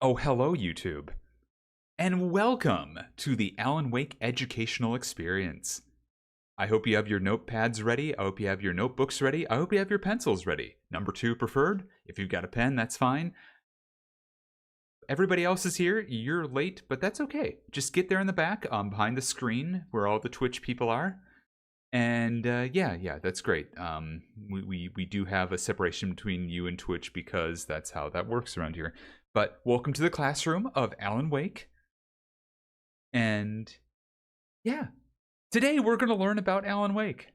Oh, hello, YouTube, and welcome to the Alan Wake educational experience. I hope you have your notepads ready. I hope you have your notebooks ready. I hope you have your pencils ready. Number 2 preferred. If you've got a pen, that's fine. Everybody else is here. You're late, but that's okay. Just get there in the back, behind the screen where all the Twitch people are. And yeah, that's great. We do have a separation between you and Twitch because that's how that works around here. But welcome to the classroom of Alan Wake. And yeah, today we're going to learn about Alan Wake.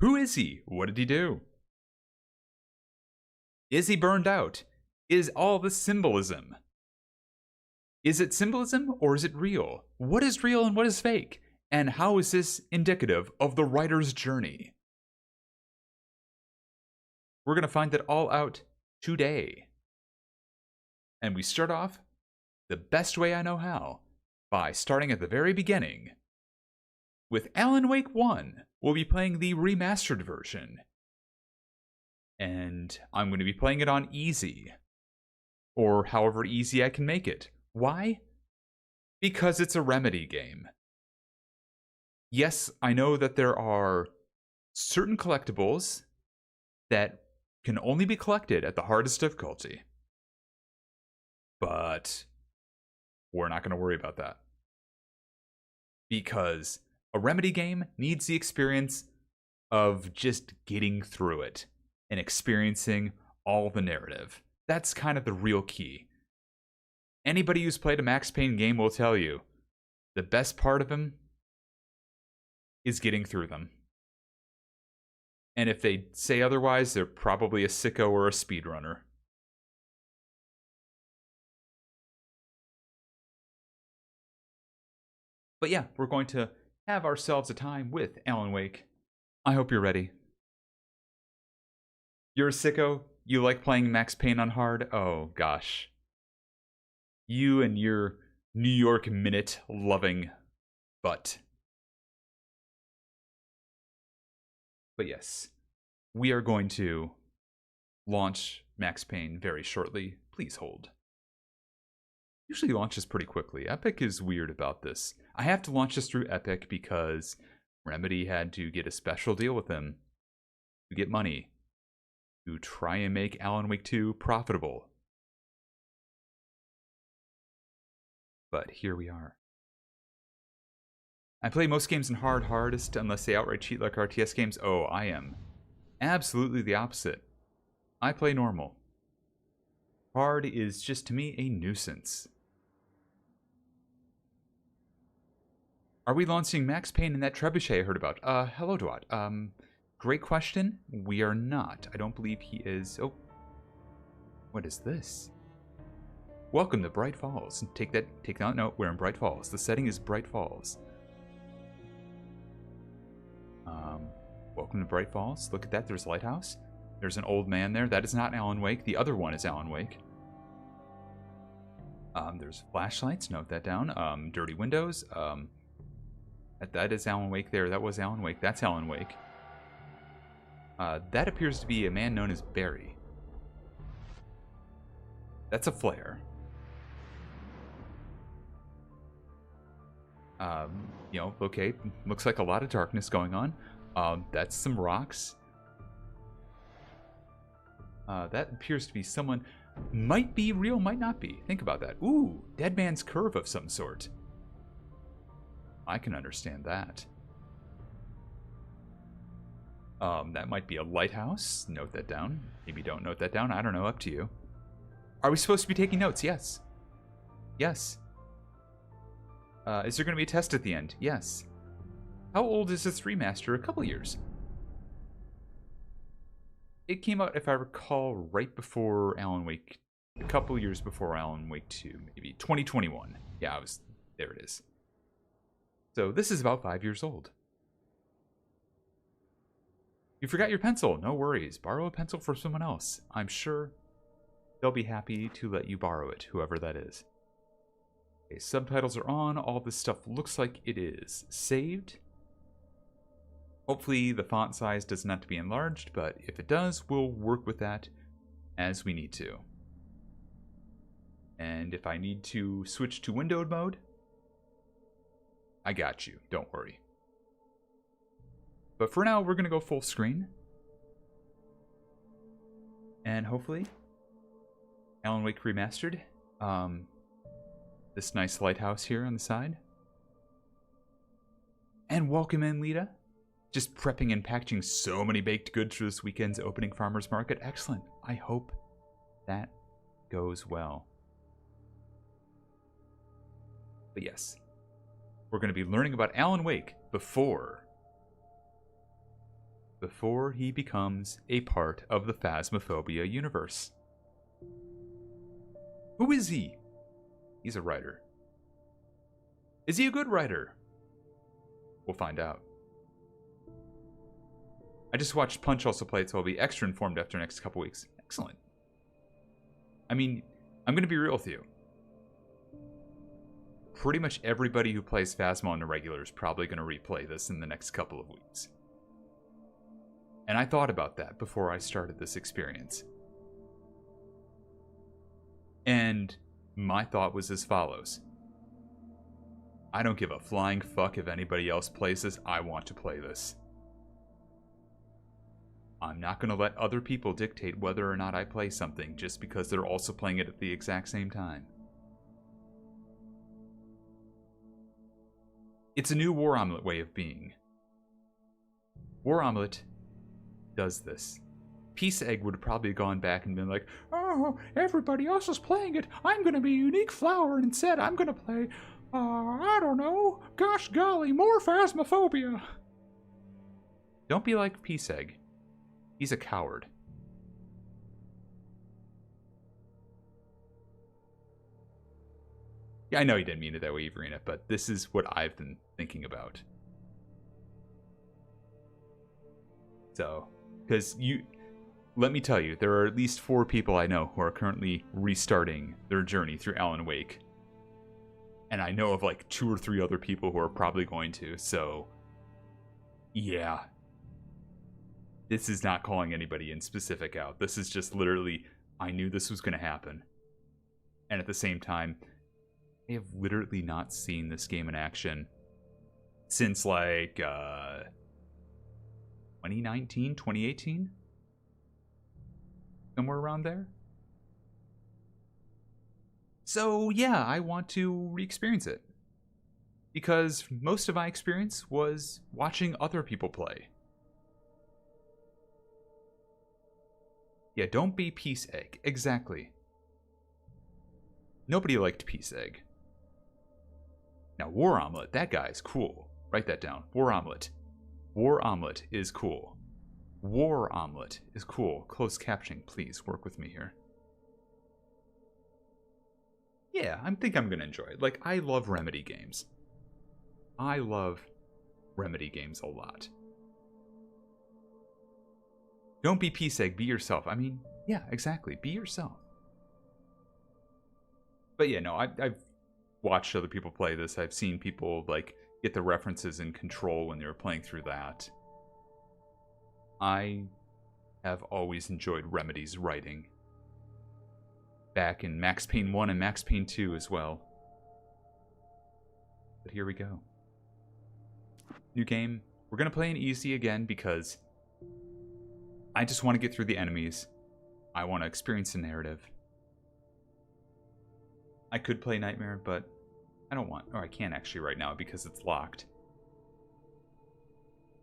Who is he? What did he do? Is he burned out? Is all this symbolism? Is it symbolism or is it real? What is real and what is fake? And how is this indicative of the writer's journey? We're going to find it all out today. And we start off the best way I know how, by starting at the very beginning. With Alan Wake 1, we'll be playing the remastered version. And I'm going to be playing it on easy. Or however easy I can make it. Why? Because it's a Remedy game. Yes, I know that there are certain collectibles that can only be collected at the hardest difficulty. But we're not going to worry about that. Because a Remedy game needs the experience of just getting through it and experiencing all the narrative. That's kind of the real key. Anybody who's played a Max Payne game will tell you the best part of them is getting through them. And if they say otherwise, they're probably a sicko or a speedrunner. But yeah, we're going to have ourselves a time with Alan Wake. I hope you're ready. You're a sicko? You like playing Max Payne on hard? Oh, gosh. You and your New York Minute loving butt. But yes, we are going to launch Max Payne very shortly. Please hold. Usually launches pretty quickly. Epic is weird about this. I have to launch this through Epic because Remedy had to get a special deal with them to get money to try and make Alan Wake 2 profitable. But here we are. I play most games in hardest unless they outright cheat like RTS games. Oh, I am absolutely the opposite. I play normal. Hard is just to me a nuisance. Are we launching Max Payne in that trebuchet I heard about? Hello, Dwat. Great question. We are not. I don't believe he is. Oh. What is this? Welcome to Bright Falls. Take that note. We're in Bright Falls. The setting is Bright Falls. Welcome to Bright Falls. Look at that. There's a lighthouse. There's an old man there. That is not Alan Wake. The other one is Alan Wake. There's flashlights. Note that down. Dirty windows. That is Alan Wake there. That was Alan Wake. That's Alan Wake. That appears to be a man known as Barry. That's a flare. Okay. Looks like a lot of darkness going on. That's some rocks. That appears to be someone. Might be real, might not be. Think about that. Ooh, Dead Man's Curve of some sort. I can understand that. That might be a lighthouse. Note that down. Maybe don't note that down. I don't know. Up to you. Are we supposed to be taking notes? Yes. Yes. Is there going to be a test at the end? Yes. How old is this remaster? A couple years. It came out, if I recall, right before Alan Wake. A couple years before Alan Wake 2, maybe. 2021. Yeah, there it is. So this is about 5 years old. You forgot your pencil. No worries. Borrow a pencil from someone else. I'm sure they'll be happy to let you borrow it, whoever that is. Okay, subtitles are on. All this stuff looks like it is saved. Hopefully the font size doesn't have to be enlarged, but if it does, we'll work with that as we need to. And if I need to switch to windowed mode, I got you. Don't worry. But for now, we're going to go full screen. And hopefully, Alan Wake Remastered. This nice lighthouse here on the side. And welcome in, Lita. Just prepping and packaging so many baked goods for this weekend's opening farmer's market. Excellent. I hope that goes well. But yes, we're going to be learning about Alan Wake before he becomes a part of the Phasmophobia universe. Who is he? He's a writer. Is he a good writer? We'll find out. I just watched Punch also play it, so I'll be extra informed after the next couple weeks. Excellent. I mean, I'm going to be real with you. Pretty much everybody who plays Phasmo on the regular is probably going to replay this in the next couple of weeks. And I thought about that before I started this experience. And my thought was as follows. I don't give a flying fuck if anybody else plays this. I want to play this. I'm not going to let other people dictate whether or not I play something just because they're also playing it at the exact same time. It's a new War Omelette way of being. War Omelette does this. Peace Egg would have probably gone back and been like, oh, everybody else is playing it. I'm going to be Unique Flower, and instead I'm going to play, I don't know, gosh golly, more Phasmophobia. Don't be like Peace Egg. He's a coward. Yeah, I know you didn't mean it that way, Everina, but this is what I've been thinking about. So, because let me tell you, there are at least 4 people I know who are currently restarting their journey through Alan Wake. And I know of like 2 or 3 other people who are probably going to, so yeah. This is not calling anybody in specific out. This is just literally, I knew this was going to happen. And at the same time, I have literally not seen this game in action since like 2019, 2018? Somewhere around there. So yeah, I want to re-experience it. Because most of my experience was watching other people play. Yeah, don't be Peace Egg. Exactly. Nobody liked Peace Egg. Now, War Omelette, that guy's cool. Write that down. War Omelette. War Omelette is cool. War Omelette is cool. Closed captioning, please. Work with me here. Yeah, I think I'm going to enjoy it. Like, I love Remedy games. I love Remedy games a lot. Don't be Peace Egg, be yourself. I mean, yeah, exactly. Be yourself. But yeah, no, I've watched other people play this. I've seen people, like, get the references in Control when they were playing through that. I have always enjoyed Remedy's writing. Back in Max Payne 1 and Max Payne 2 as well. But here we go. New game. We're going to play an easy again because I just want to get through the enemies. I want to experience the narrative. I could play Nightmare, but I don't want, or I can't actually right now because it's locked.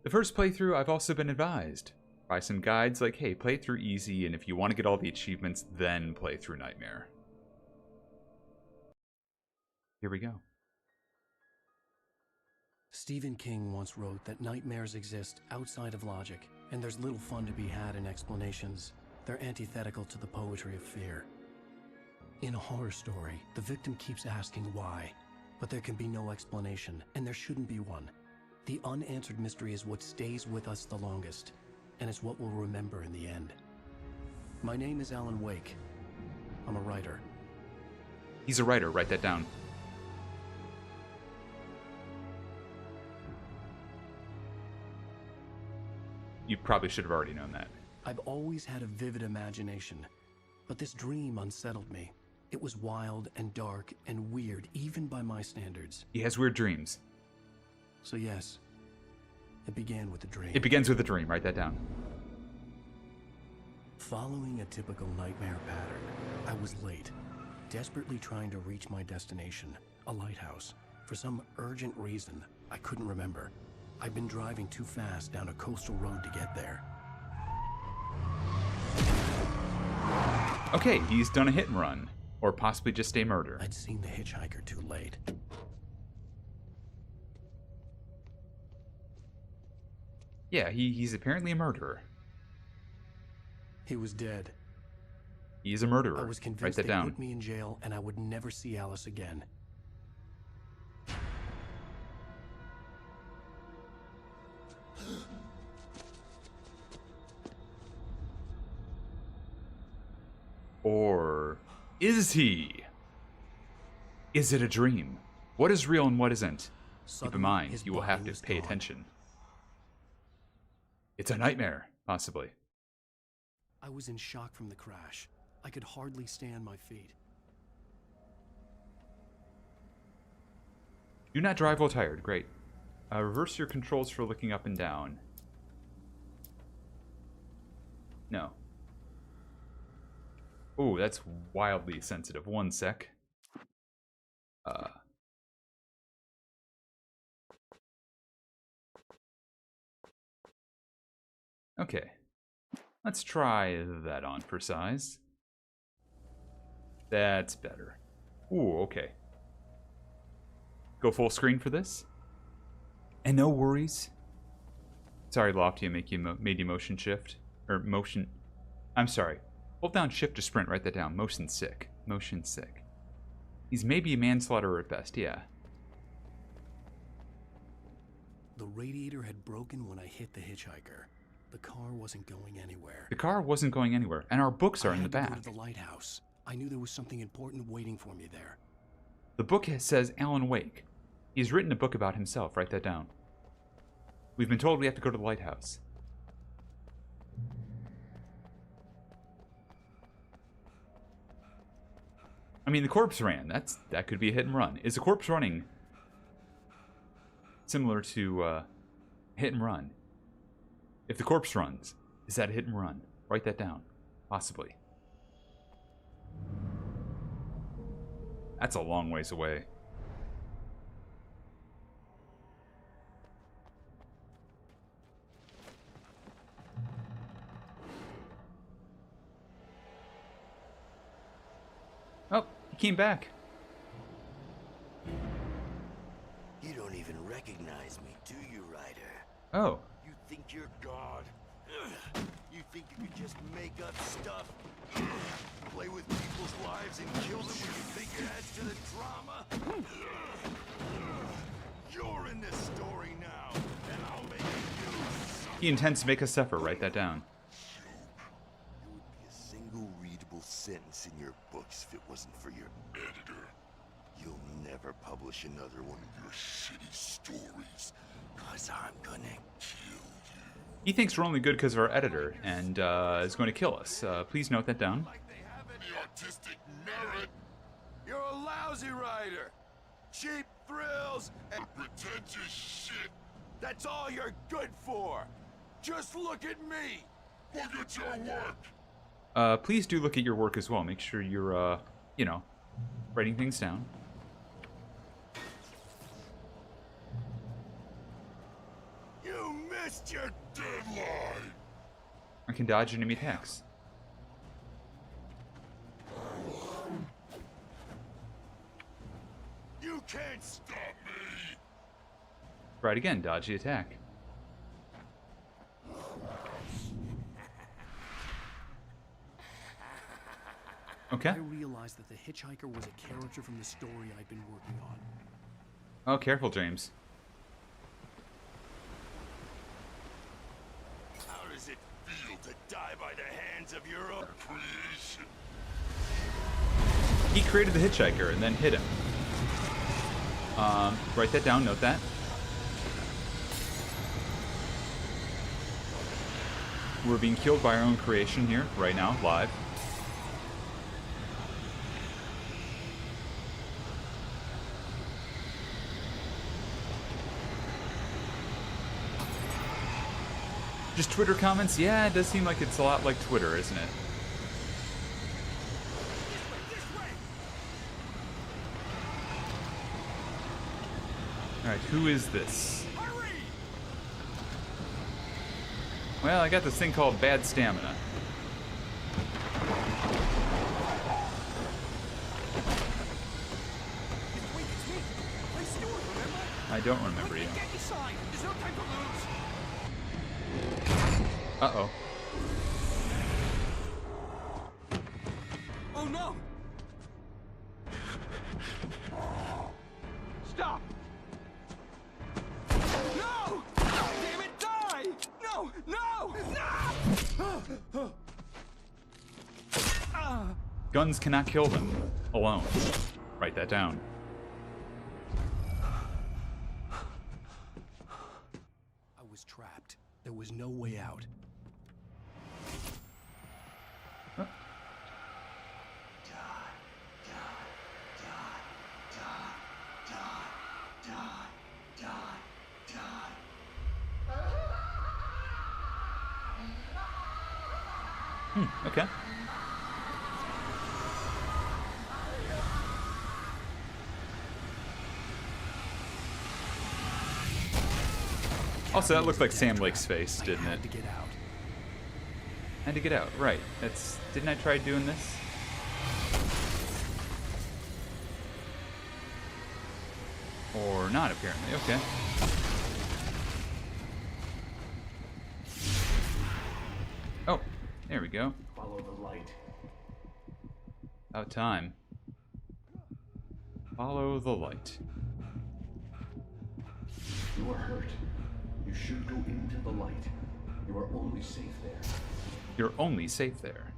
The first playthrough, I've also been advised by some guides like, hey, play through easy, and if you want to get all the achievements, then play through Nightmare. Here we go. Stephen King once wrote that nightmares exist outside of logic, and there's little fun to be had in explanations. They're antithetical to the poetry of fear. In a horror story, the victim keeps asking why, but there can be no explanation, and there shouldn't be one. The unanswered mystery is what stays with us the longest, and it's what we'll remember in the end. My name is Alan Wake. I'm a writer. He's a writer, write that down. You probably should have already known that. I've always had a vivid imagination, but this dream unsettled me. It was wild and dark and weird, even by my standards. He has weird dreams. So yes, it began with a dream. It begins with a dream. Write that down. Following a typical nightmare pattern, I was late, desperately trying to reach my destination, a lighthouse. For some urgent reason, I couldn't remember. I'd been driving too fast down a coastal road to get there. Okay, he's done a hit and run. Or possibly just a murder. I'd seen the hitchhiker too late. Yeah, he's apparently a murderer. He was dead. He is a murderer. I was Write convinced that they down. put me in jail and I would never see Alice again. Or is he? Is it a dream? What is real and what isn't? Keep in Suddenly, mind, his you will body have to was pay gone. attention. It's a nightmare, possibly. I was in shock from the crash. I could hardly stand my feet. Do not drive while tired. Great. Reverse your controls for looking up and down. No. Ooh, that's wildly sensitive. One sec. Okay. Let's try that on for size. That's better. Ooh, okay. Go full screen for this. And no worries. Sorry, Lofty, made you motion shift. Or motion... I'm sorry. Hold down shift to sprint, write that down. Motion sick. Motion sick. He's maybe a manslaughter at best, yeah. The radiator had broken when I hit the hitchhiker. The car wasn't going anywhere. The car wasn't going anywhere, and our books are I in the had to go back. to the lighthouse. I knew there was something important waiting for me there. The book says Alan Wake. He's written a book about himself, write that down. We've been told we have to go to the lighthouse. I mean, the corpse ran. That could be a hit and run. Is the corpse running similar to hit and run? If the corpse runs, is that a hit and run? Write that down. Possibly. That's a long ways away. Oh, he came back. You don't even recognize me, do you, Ryder? Oh. You think you're God? Ugh. You think you could just make up stuff? Play with people's lives and kill them when you think it adds to the drama? You're in this story now, and I'll make you suffer. He intends to make us suffer. Write that down. There would be a single readable sentence in your books if it wasn't for your editor. You'll never publish another one of your shitty stories, 'cause I'm gonna kill you. He thinks we're only good because of our editor, and is going to kill us. Please note that down. Like they have any artistic merit. You're a lousy writer. Cheap thrills and pretentious shit. That's all you're good for. Just look at me. Look at your work. Please do look at your work as well. Make sure you're, you know, writing things down. You missed your deadline. I can dodge enemy attacks. You can't stop me. Right again, dodge the attack. Okay. I realized that the hitchhiker was a character from the story I'd been working on. Oh, careful, James. How does it feel to die by the hands of your own creation? He created the hitchhiker and then hit him. Write that down, note that. We're being killed by our own creation here, right now, live. Just Twitter comments? Yeah, it does seem like it's a lot like Twitter, isn't it? Alright, who is this? Well, I got this thing called bad stamina. I don't remember you. Uh-oh. Oh no! Stop! No! Damn it, die! No! No! No! Guns cannot kill them alone. Write that down. I was trapped. There was no way out. Huh? Okay. Also, that looked like Sam Lake's face, didn't I it? had to get out. Had to get out, right. That's... Didn't I try doing this? Or not, apparently. Okay. Oh, there we go. Follow the light. About time. Follow the light. You are hurt. You should go into the light. You are only safe there. You're only safe there.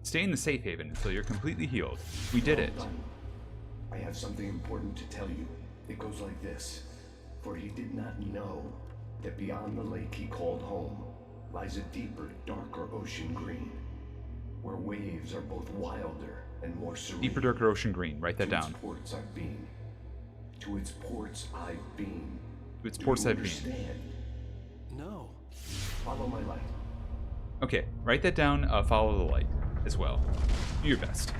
Stay in the safe haven until you're completely healed. We did it. Well done. I have something important to tell you. It goes like this. For he did not know that beyond the lake he called home lies a deeper, darker ocean green, where waves are both wilder and more serene. Deeper, darker ocean green. Write that To down. its ports I've been. To its ports I've been. To its Do ports you I've been. understand? No. Follow my light. Okay, write that down. Follow the light as well. Do your best.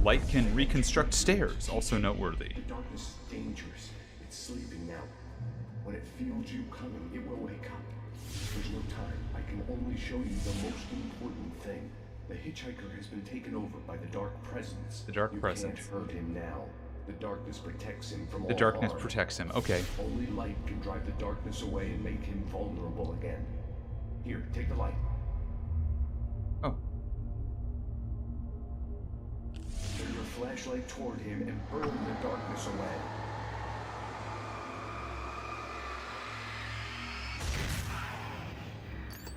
Light can reconstruct stairs. Also noteworthy. The darkness is dangerous. It's sleeping now. When it feels you coming, it will wake up. There's no time. I can only show you the most important thing. The hitchhiker has been taken over by the Dark Presence. The Dark You Presence. can't hurt him now. The darkness protects him from all The darkness harm. protects him. Okay. Only light can drive the darkness away and make him vulnerable again. Here, take the light. Oh. Turn your flashlight toward him and burn the darkness away.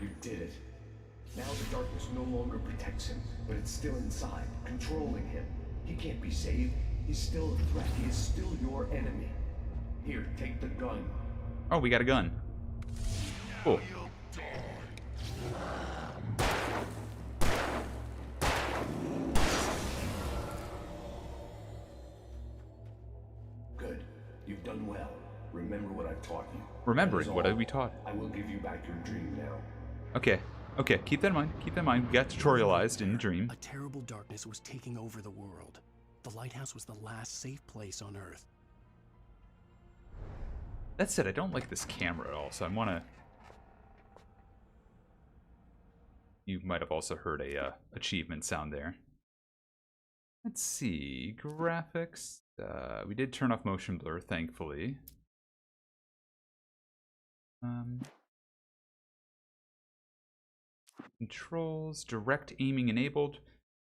You did it. Now the darkness no longer protects him, but it's still inside, controlling him. He can't be saved. He's still a threat. He is still your enemy. Here, take the gun. Oh, we got a gun. Cool. Good. You've done well. Remember what I've taught you. Remembering That is what all. we taught. I will give you back your dream now. Okay. Okay, keep that in mind. Keep that in mind. We got tutorialized in Dream. A terrible darkness was taking over the world. The lighthouse was the last safe place on Earth. That said, I don't like this camera at all, so I want to... You might have also heard a achievement sound there. Let's see. Graphics. We did turn off motion blur, thankfully. Controls. Direct aiming enabled.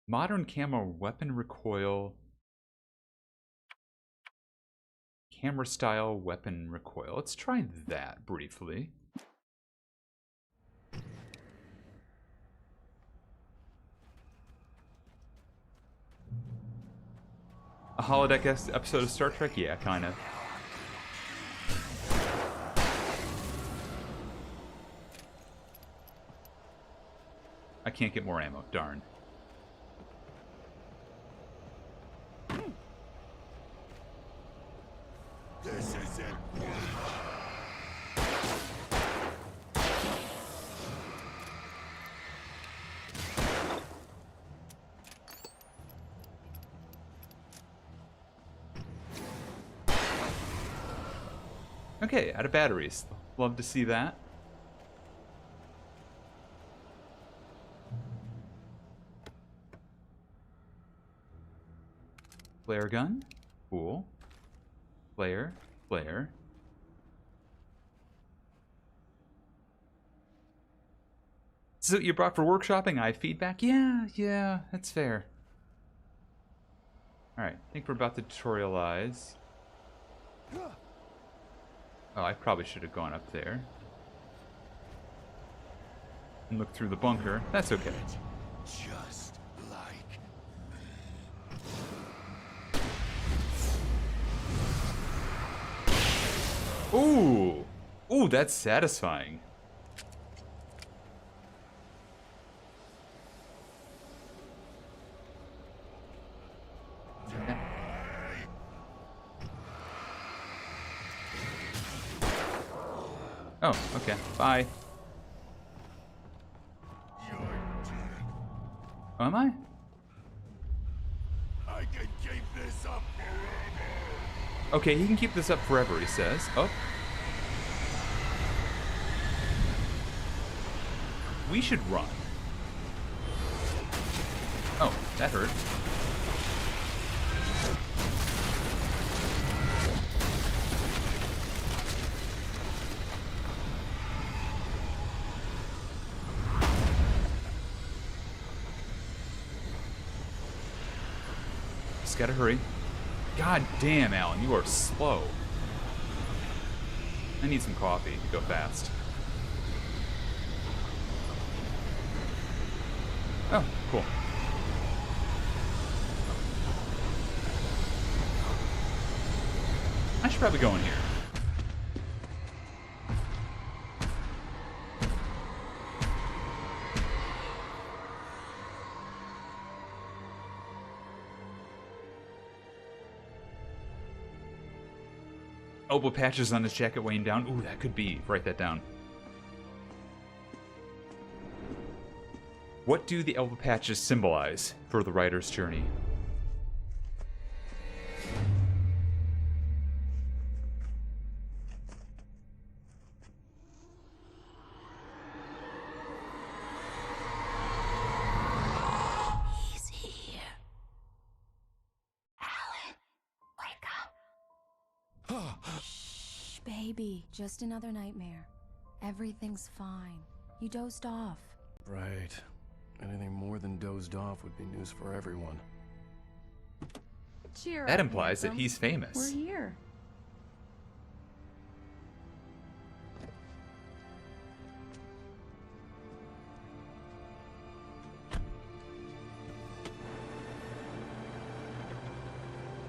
Modern camera weapon recoil. Camera style weapon recoil. Let's try that briefly. A holodeck episode of Star Trek? Yeah, kind of. I can't get more ammo, darn. Okay, out of batteries. Love to see that. Flare gun. Cool. Flare. Flare. This is what you brought for workshopping? I have feedback? Yeah, that's fair. Alright, I think we're about to tutorialize. Oh, I probably should have gone up there. And look through the bunker. That's okay. Just like Ooh! Ooh, that's satisfying. Oh, okay. Bye. you're dead. Oh, am I? I can keep this up forever. Okay, he can keep this up forever, he says. Oh. We should run. Oh, that hurt. Just gotta hurry. God damn, Alan, you are slow. I need some coffee to go fast. Oh, cool. I should probably go in here. Elbow patches on his jacket weighing down. Ooh, that could be. Write that down. What do the elbow patches symbolize for the writer's journey? He's here. Alan, wake up. Shh, baby. Just another nightmare. Everything's fine. You dozed off. Right. Anything more than dozed off would be news for everyone. Cheer That up, implies that handsome. he's famous. We're here.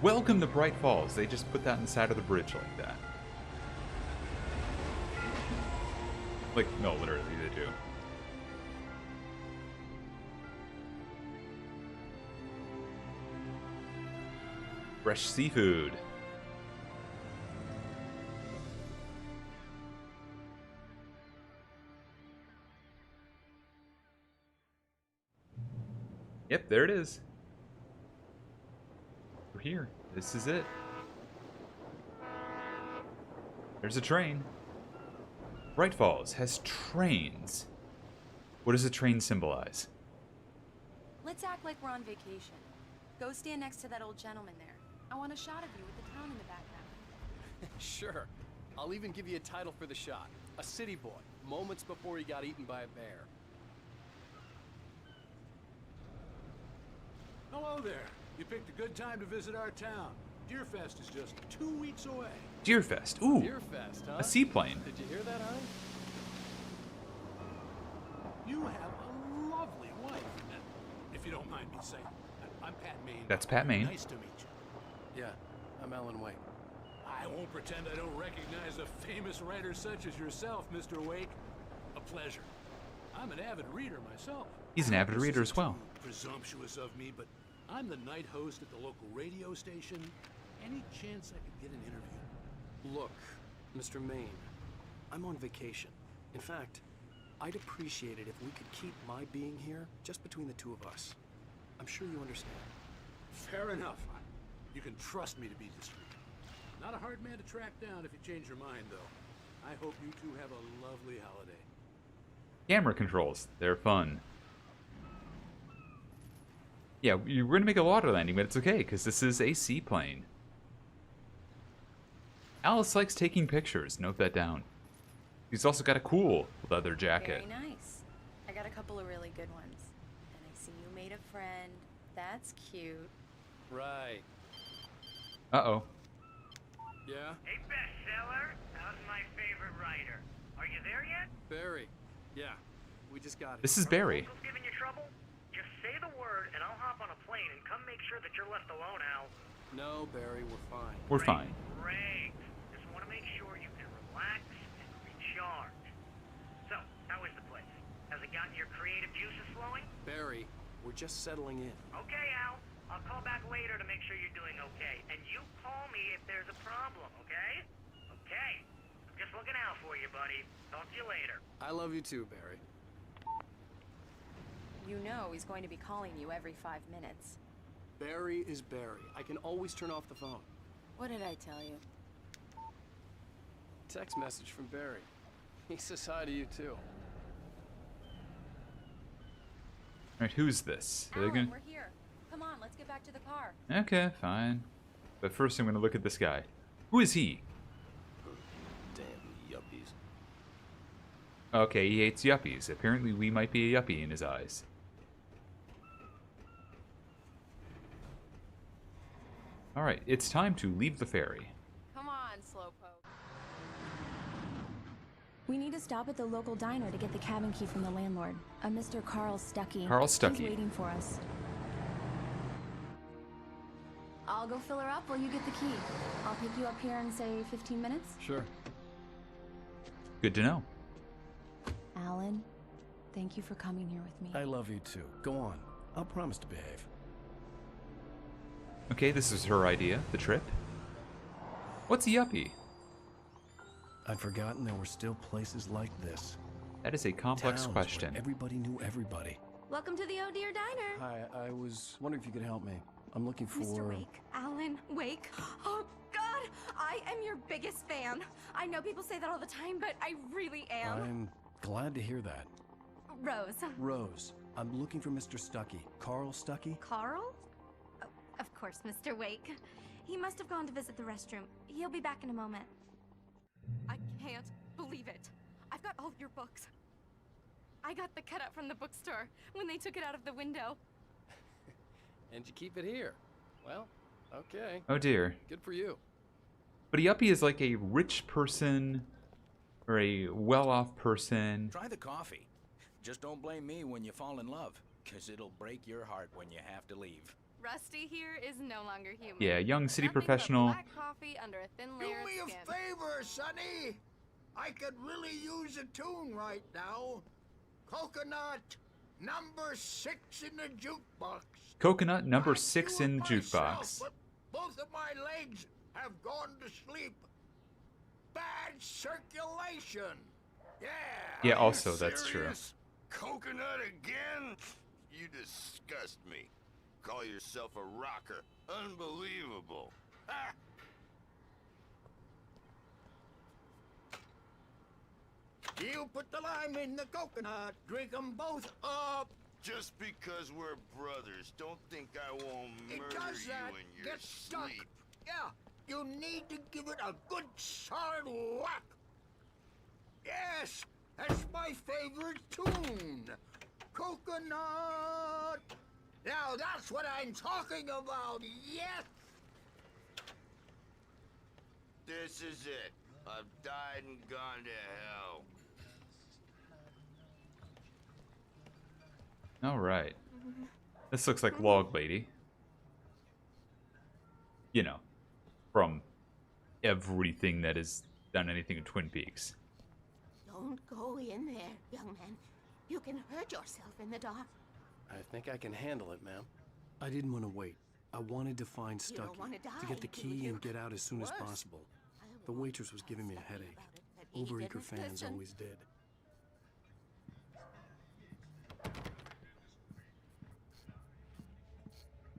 Welcome to Bright Falls. They just put that inside of the bridge like that. Like, no, literally, they do. Fresh seafood. Yep, there it is. We're here. This is it. There's a train. Bright Falls has trains. What does a train symbolize? Let's act like we're on vacation. Go stand next to that old gentleman there. I want a shot of you with the town in the background. Sure. I'll even give you a title for the shot. A city boy, moments before he got eaten by a bear. Hello there. You picked a good time to visit our town. Deerfest is just 2 weeks away. Deerfest. Ooh, Deerfest, huh? a seaplane. Did you hear that, hon? You have a lovely wife, and if you don't mind me saying. I'm Pat Maine. That's Pat Maine. Nice to meet you. Yeah, I'm Alan Wake. I won't pretend I don't recognize a famous writer such as yourself, Mr. Wake. A pleasure. I'm an avid reader myself. He's an avid This reader isn't as well. too presumptuous of me, but I'm the night host at the local radio station. Any chance I could get an interview? Look, Mr. Maine, I'm on vacation. In fact, I'd appreciate it if we could keep my being here just between the two of us. I'm sure you understand. Fair enough. You can trust me to be discreet. Not a hard man to track down if you change your mind, though. I hope you two have a lovely holiday. Camera controls. They're fun. Yeah, we're going to make a water landing, but it's okay, because this is a seaplane. Alice likes taking pictures. Note that down. He's also got a cool leather jacket. Very nice. I got a couple of really good ones. And I see you made a friend. That's cute. Right. Uh-oh. Yeah? Hey, bestseller, how's my favorite writer? Are you there yet? Barry. Yeah. We just got it. This is Barry. Uncle's giving you trouble? Just say the word and I'll hop on a plane and come make sure that you're left alone, Al. No, Barry, we're fine. We're fine. Great. Just want to make sure you can relax and recharge. So, how is the place? Has it gotten your creative juices flowing? Barry, we're just settling in. Okay, Al. I'll call back later to make sure you're doing okay. And you call me if there's a problem, okay? Okay. I'm just looking out for you, buddy. Talk to you later. I love you too, Barry. You know he's going to be calling you every 5 minutes. Barry is Barry. I can always turn off the phone. What did I tell you? Text message from Barry. He says hi to you too. Alright, who's this? Are they Alan, gonna... we're here. Come on, let's get back to the car. Okay, fine. But first I'm going to look at this guy. Who is he? Damn yuppies. Okay, he hates yuppies. Apparently we might be a yuppie in his eyes. Alright, it's time to leave the ferry. Come on, Slowpoke. We need to stop at the local diner to get the cabin key from the landlord, a Mr. Carl Stuckey. Carl Stuckey. He's waiting for us. I'll go fill her up while you get the key. I'll pick you up here in, say, 15 minutes. Sure. Good to know. Alan, thank you for coming here with me. I love you too. Go on. I'll promise to behave. Okay, this is her idea, the trip. What's a yuppie? I'd forgotten there were still places like this. That is a complex Towns question. where everybody knew everybody. Welcome to the Oh Dear Diner. Hi, I was wondering if you could help me. I'm looking for... Mr. Wake, Alan Wake. Oh, God, I am your biggest fan. I know people say that all the time, but I really am. I'm glad to hear that. Rose. Rose, I'm looking for Mr. Stuckey. Carl Stuckey? Carl? Oh, of course, Mr. Wake. He must have gone to visit the restroom. He'll be back in a moment. I can't believe it. I've got all of your books. I got the cutout from the bookstore when they took it out of the window. And you keep it here. Well, okay. Oh dear. Good for you. But a yuppie is like a rich person or a well-off person. Try the coffee. Just don't blame me when you fall in love, because it'll break your heart when you have to leave. Rusty here is no longer human. Yeah, young city Nothing but professional. black coffee under a thin Do layer of me a skin. favor, Sonny. I could really use a tune right now. Coconut number 6 in the jukebox. Coconut number I'd 6 do it in myself, jukebox. but both of my legs have gone to sleep. Bad circulation. Yeah. Yeah, Are you also, that's true. serious? Coconut again? You disgust me. Call yourself a rocker. Unbelievable. Ha! You put the lime in the coconut. Drink them both up. Just because we're brothers, don't think I won't murder you in your sleep. Yeah, you need to give it a good solid whack. Yes, that's my favorite tune. Coconut. Now that's what I'm talking about, yes. This is it. I've died and gone to hell. Alright. This looks like Log Lady. You know, from everything that has done anything in Twin Peaks. Don't go in there, young man. You can hurt yourself in the dark. I think I can handle it, ma'am. I didn't want to wait. I wanted to find You don't Stuckey, wanna to get the die, do key you? and get out as soon as Worse. possible. I The won't waitress was tell giving me a Stuckey headache. about it, but he Overeager didn't fans listen. always did.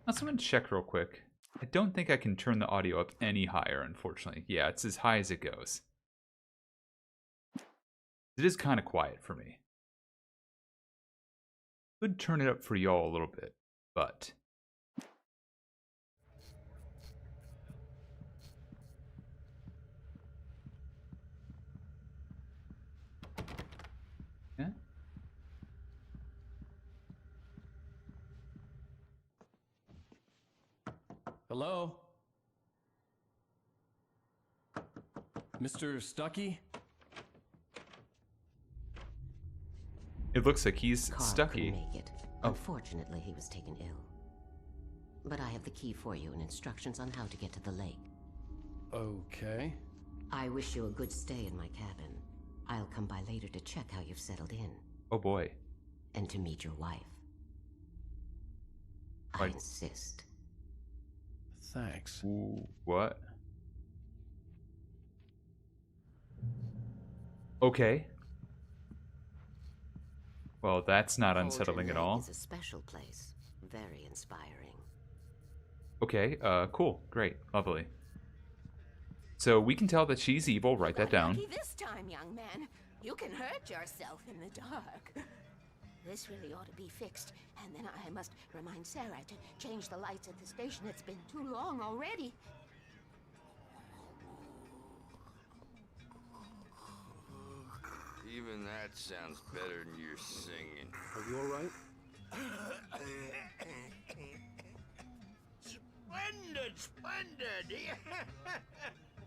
Now, someone check real quick. I don't think I can turn the audio up any higher, unfortunately. Yeah, it's as high as it goes. It is kind of quiet for me. Could turn it up for y'all a little bit, but... Yeah? Hello? Mr. Stuckey? It looks like he's Carl Stucky. couldn't make it. Oh. Unfortunately, he was taken ill. But I have the key for you and instructions on how to get to the lake. Okay. I wish you a good stay in my cabin. I'll come by later to check how you've settled in. Oh boy. And to meet your wife. I Right. insist. Thanks. Ooh, what? Okay. Well, that's not unsettling at all. It's a special place. Very inspiring. Okay, cool. Great. Lovely. So we can tell that she's evil. Write that down. Lucky this time, young man. You can hurt yourself in the dark. This really ought to be fixed. And then I must remind Sarah to change the lights at the station. It's been too long already. Even that sounds better than your singing. Are you alright? Splendid, splendid!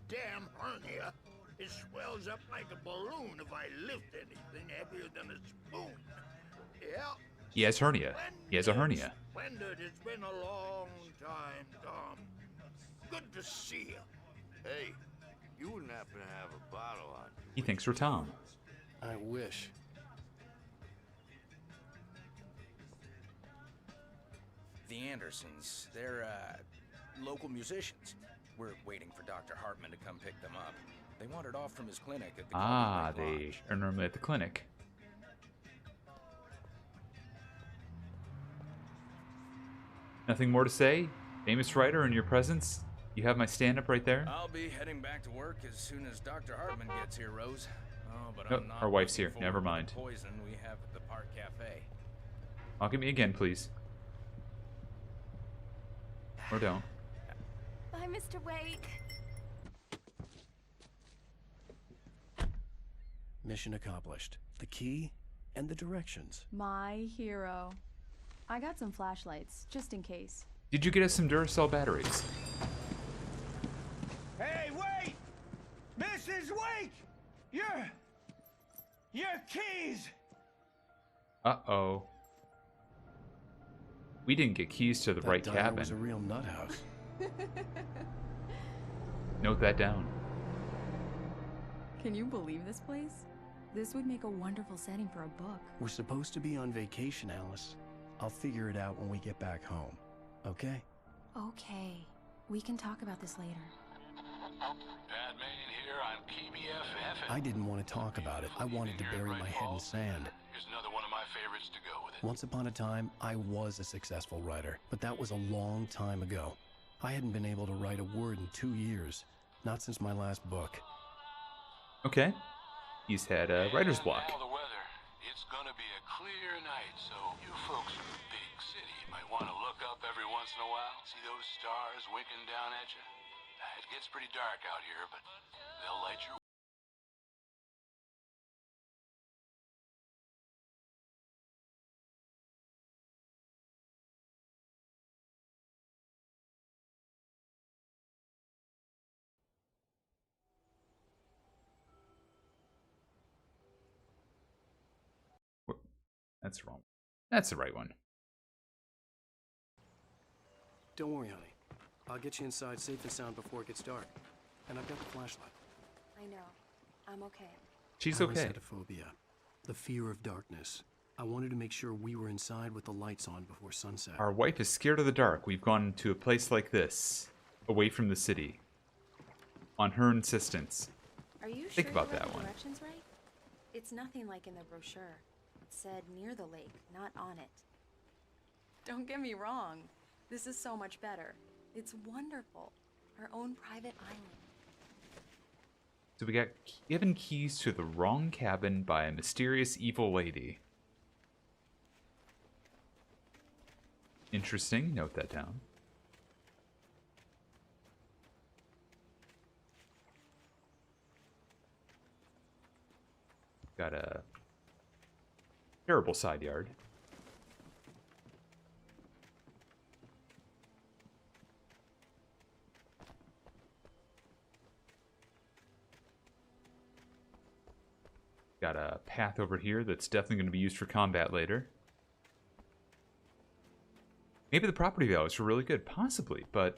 Damn hernia. It swells up like a balloon if I lift anything heavier than a spoon. Yeah. He has hernia. He has a hernia. Splendid. It's been a long time, Tom. Good to see you. Hey, you wouldn't happen to have a bottle on you? He thinks we're Tom. I wish. The Andersons, they're, local musicians. We're waiting for Dr. Hartman to come pick them up. They wandered off from his clinic at the Ah, Golden Lake they Lodge. are normally at the clinic. Nothing more to say? Famous writer in your presence? You have my stand-up right there? I'll be heading back to work as soon as Dr. Hartman gets here, Rose. Oh, but Nope, I'm not our wife's looking here. forward Never to mind. the poison we have at the Park Cafe. Look at me again, please. Or don't. Bye, Mr. Wake. Mission accomplished. The key and the directions. My hero. I got some flashlights, just in case. Did you get us some Duracell batteries? Hey, wait! Mrs. Wake! Your keys! Uh-oh. We didn't get keys to the right That diner was a cabin. real nut house. Note that down. Can you believe this place? This would make a wonderful setting for a book. We're supposed to be on vacation, Alice. I'll figure it out when we get back home. Okay? Okay. We can talk about this later. Batman here, I'm KBFF. I didn't want to talk about it. I wanted to bury my head in sand. Here's another one of my favorites to go with it. Once upon a time, I was a successful writer, but that was a long time ago. I hadn't been able to write a word in 2 years, not since my last book. Okay. He's had a writer's block. Now the weather. It's gonna be a clear night, so you folks from the big city might want to look up every once in a while. See those stars winking down at you? It gets pretty dark out here, but they'll light your... That's wrong. That's the right one. Don't worry, honey. I'll get you inside safe and sound before it gets dark. And I've got the flashlight. I know. I'm okay. She's okay. Phasmophobia. The fear of darkness. I wanted to make sure we were inside with the lights on before sunset. Our wife is scared of the dark. We've gone to a place like this, away from the city, on her insistence. Are you Think sure about you read that the one. directions right? It's nothing like in the brochure. It said near the lake, not on it. Don't get me wrong. This is so much better. It's wonderful. Our own private island. So we got given keys to the wrong cabin by a mysterious evil lady. Interesting. Note that down. Got a terrible side yard. Got a path over here that's definitely going to be used for combat later. Maybe the property values were really good, possibly, but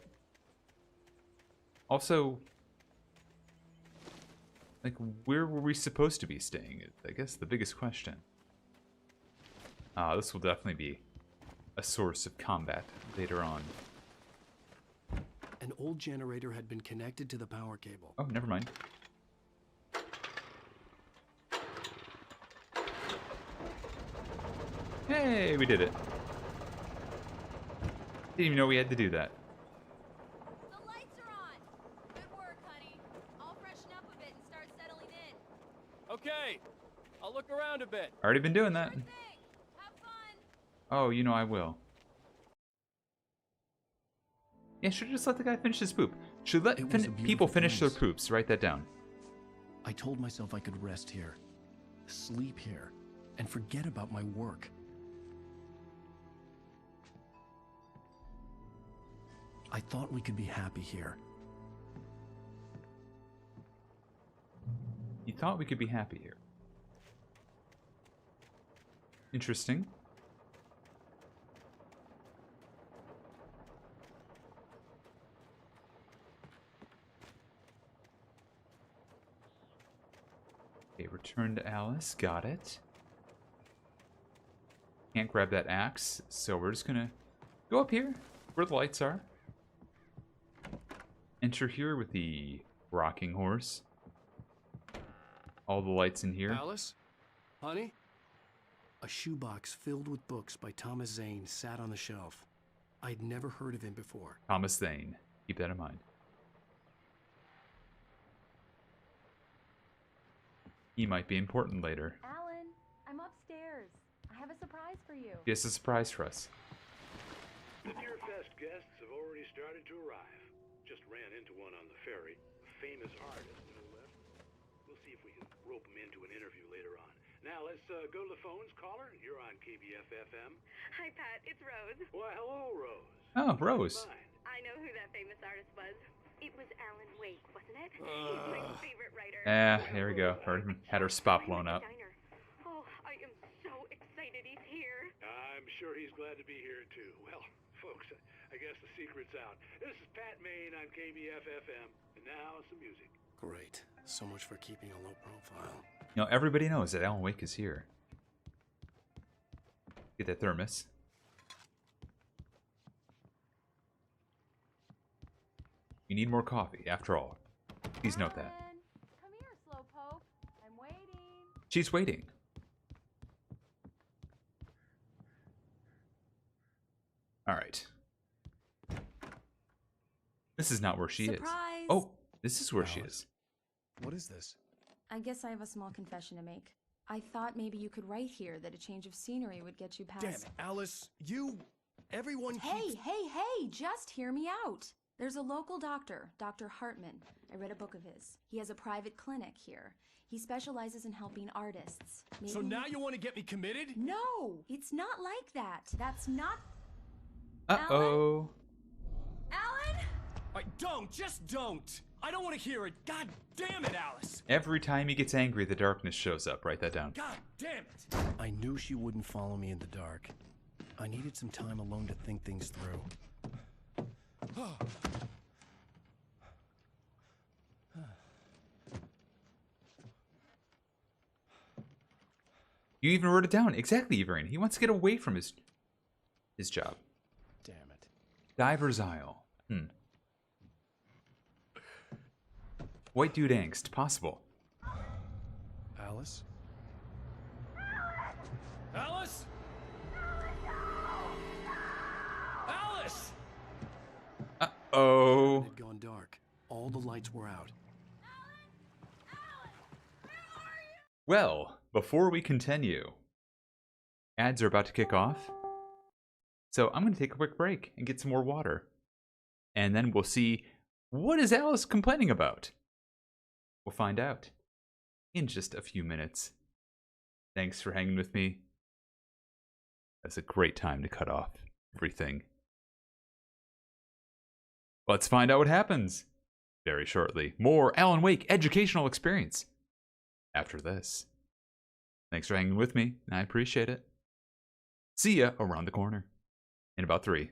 also, like, where were we supposed to be staying? I guess the biggest question. This will definitely be a source of combat later on. An old generator had been connected to the power cable. Oh, never mind. Hey, we did it. Didn't even know we had to do that. The lights are on. Good work, honey. I'll freshen up a bit and start settling in. Okay, I'll look around a bit. Already been doing that. Sure thing. Have fun. Oh, you know I will. Yeah, should just let the guy finish his poop. Should let people finish their poops. Write that down. I told myself I could rest here, sleep here, and forget about my work. I thought we could be happy here. You thought we could be happy here. Interesting. Okay, return to Alice. Got it. Can't grab that axe, so we're just gonna go up here where the lights are. Enter here with the rocking horse. All the lights in here. Alice? Honey? A shoebox filled with books by Thomas Zane sat on the shelf. I'd never heard of him before. Thomas Zane. Keep that in mind. He might be important later. Alan, I'm upstairs. I have a surprise for you. He has a surprise for us. The Deer Fest guests have already started to arrive. Just ran into one on the ferry. A famous artist, no less. We'll see if we can rope him into an interview later on. Now, let's go to the phones. Caller, you're on KBF-FM. Hi, Pat. It's Rose. Why, hello, Rose. Oh, Rose. I know who that famous artist was. It was Alan Wake, wasn't it? He's my favorite writer. There we go. Had her spot blown up. Oh, I am so excited he's here. I'm sure he's glad to be here, too. Well, folks, I guess the secret's out. This is Pat Maine on KBF-FM, and now some music. Great. So much for keeping a low profile. You know, everybody knows that Alan Wake is here. Get that thermos. You need more coffee, after all. Please note that. Come here, Slowpoke. I'm waiting. She's waiting. Alright. This is not where she is. Surprise! Oh, this is where she is. What is this? I guess I have a small confession to make. I thought maybe you could write here that a change of scenery would get you past... Damn it, Alice. Everyone Hey, hey, just hear me out. There's a local doctor, Dr. Hartman. I read a book of his. He has a private clinic here. He specializes in helping artists. Maybe... So now you want to get me committed? No, it's not like that. That's not... Uh-oh. Alan? Just don't! I don't want to hear it. God damn it, Alice! Every time he gets angry, the darkness shows up. Write that down. God damn it! I knew she wouldn't follow me in the dark. I needed some time alone to think things through. You even wrote it down. Exactly, Everine. He wants to get away from his job. Damn it. Diver's Isle. White dude angst. Possible. Alice? Alice? Alice! Uh-oh. It had gone dark. All the lights were out. Well, before we continue, ads are about to kick off. So I'm going to take a quick break and get some more water. And then we'll see, what is Alice complaining about? We'll find out in just a few minutes. Thanks for hanging with me. That's a great time to cut off everything. Let's find out what happens very shortly. More Alan Wake educational experience after this. Thanks for hanging with me. I appreciate it. See ya around the corner in about 3.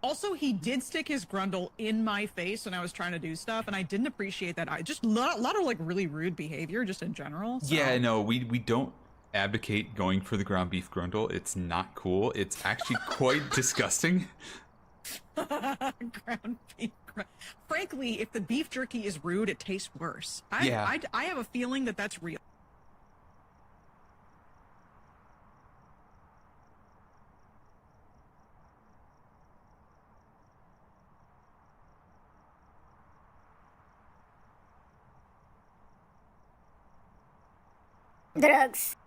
Also, he did stick his grundle in my face when I was trying to do stuff, and I didn't appreciate that. I just a lot of like really rude behavior just in general. So. Yeah, no, we don't advocate going for the ground beef grundle. It's not cool. It's actually quite disgusting. Ground beef. Frankly, if the beef jerky is rude, it tastes worse. I have a feeling that that's real. Drugs.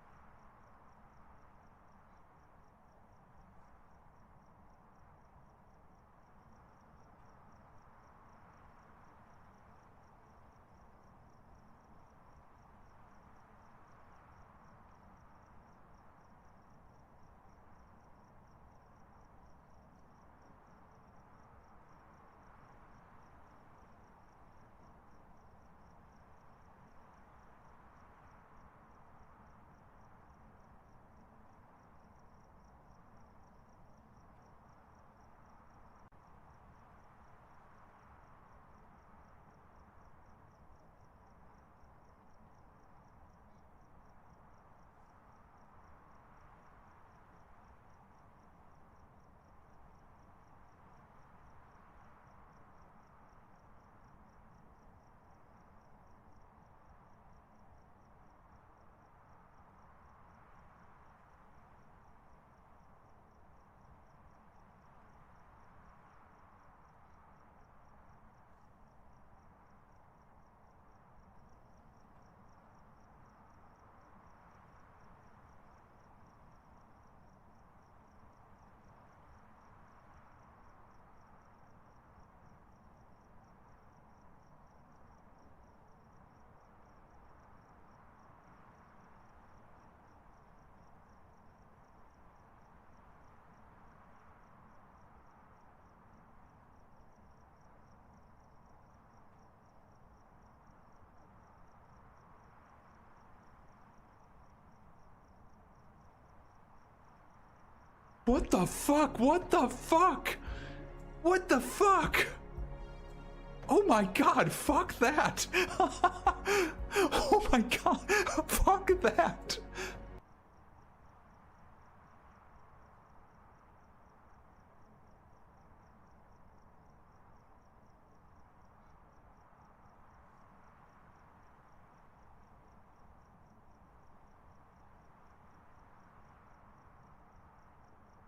What the fuck? What the fuck? What the fuck? Oh my god, fuck that. Oh my god, fuck that.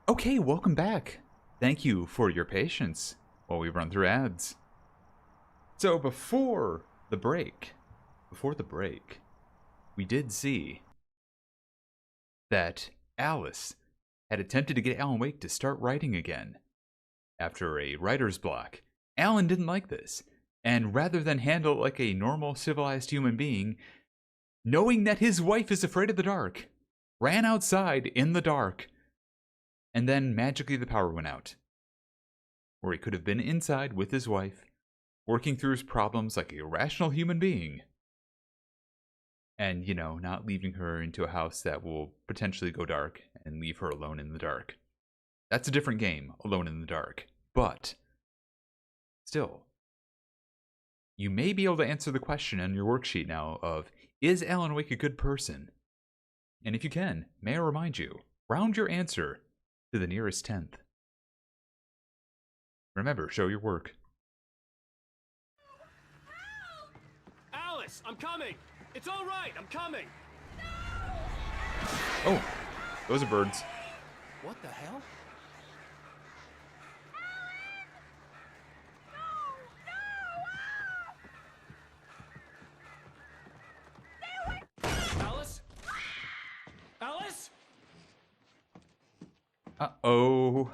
Okay, welcome back. Thank you for your patience while we run through ads. So before the break, we did see that Alice had attempted to get Alan Wake to start writing again. After a writer's block, Alan didn't like this, and rather than handle it like a normal civilized human being, knowing that his wife is afraid of the dark, ran outside in the dark, and then magically the power went out. Or he could have been inside with his wife, working through his problems like a rational human being. And, you know, not leaving her into a house that will potentially go dark and leave her alone in the dark. That's a different game, Alone in the Dark. But Still, you may be able to answer the question on your worksheet now of, is Alan Wake a good person? And if you can, may I remind you, round your answer to the nearest tenth. Remember, show your work. Alice, I'm coming! It's all right, I'm coming! Oh, those are birds. What the hell? Alice? Alice? Uh-oh.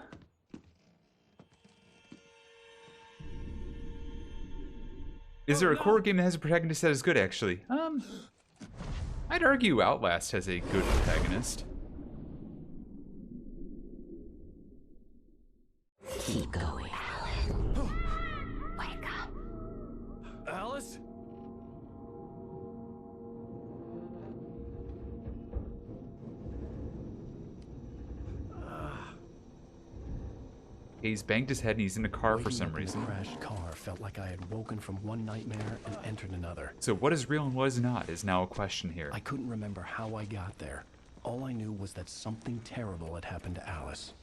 Is there a core game that has a protagonist that is good, actually? I'd argue Outlast has a good protagonist. Keep going, Alan. Wake up. Alice? He's banged his head and he's in a car for some reason. The crashed car felt like I had woken from one nightmare and entered another. So what is real and what is not is now a question here. I couldn't remember how I got there. All I knew was that something terrible had happened to Alice.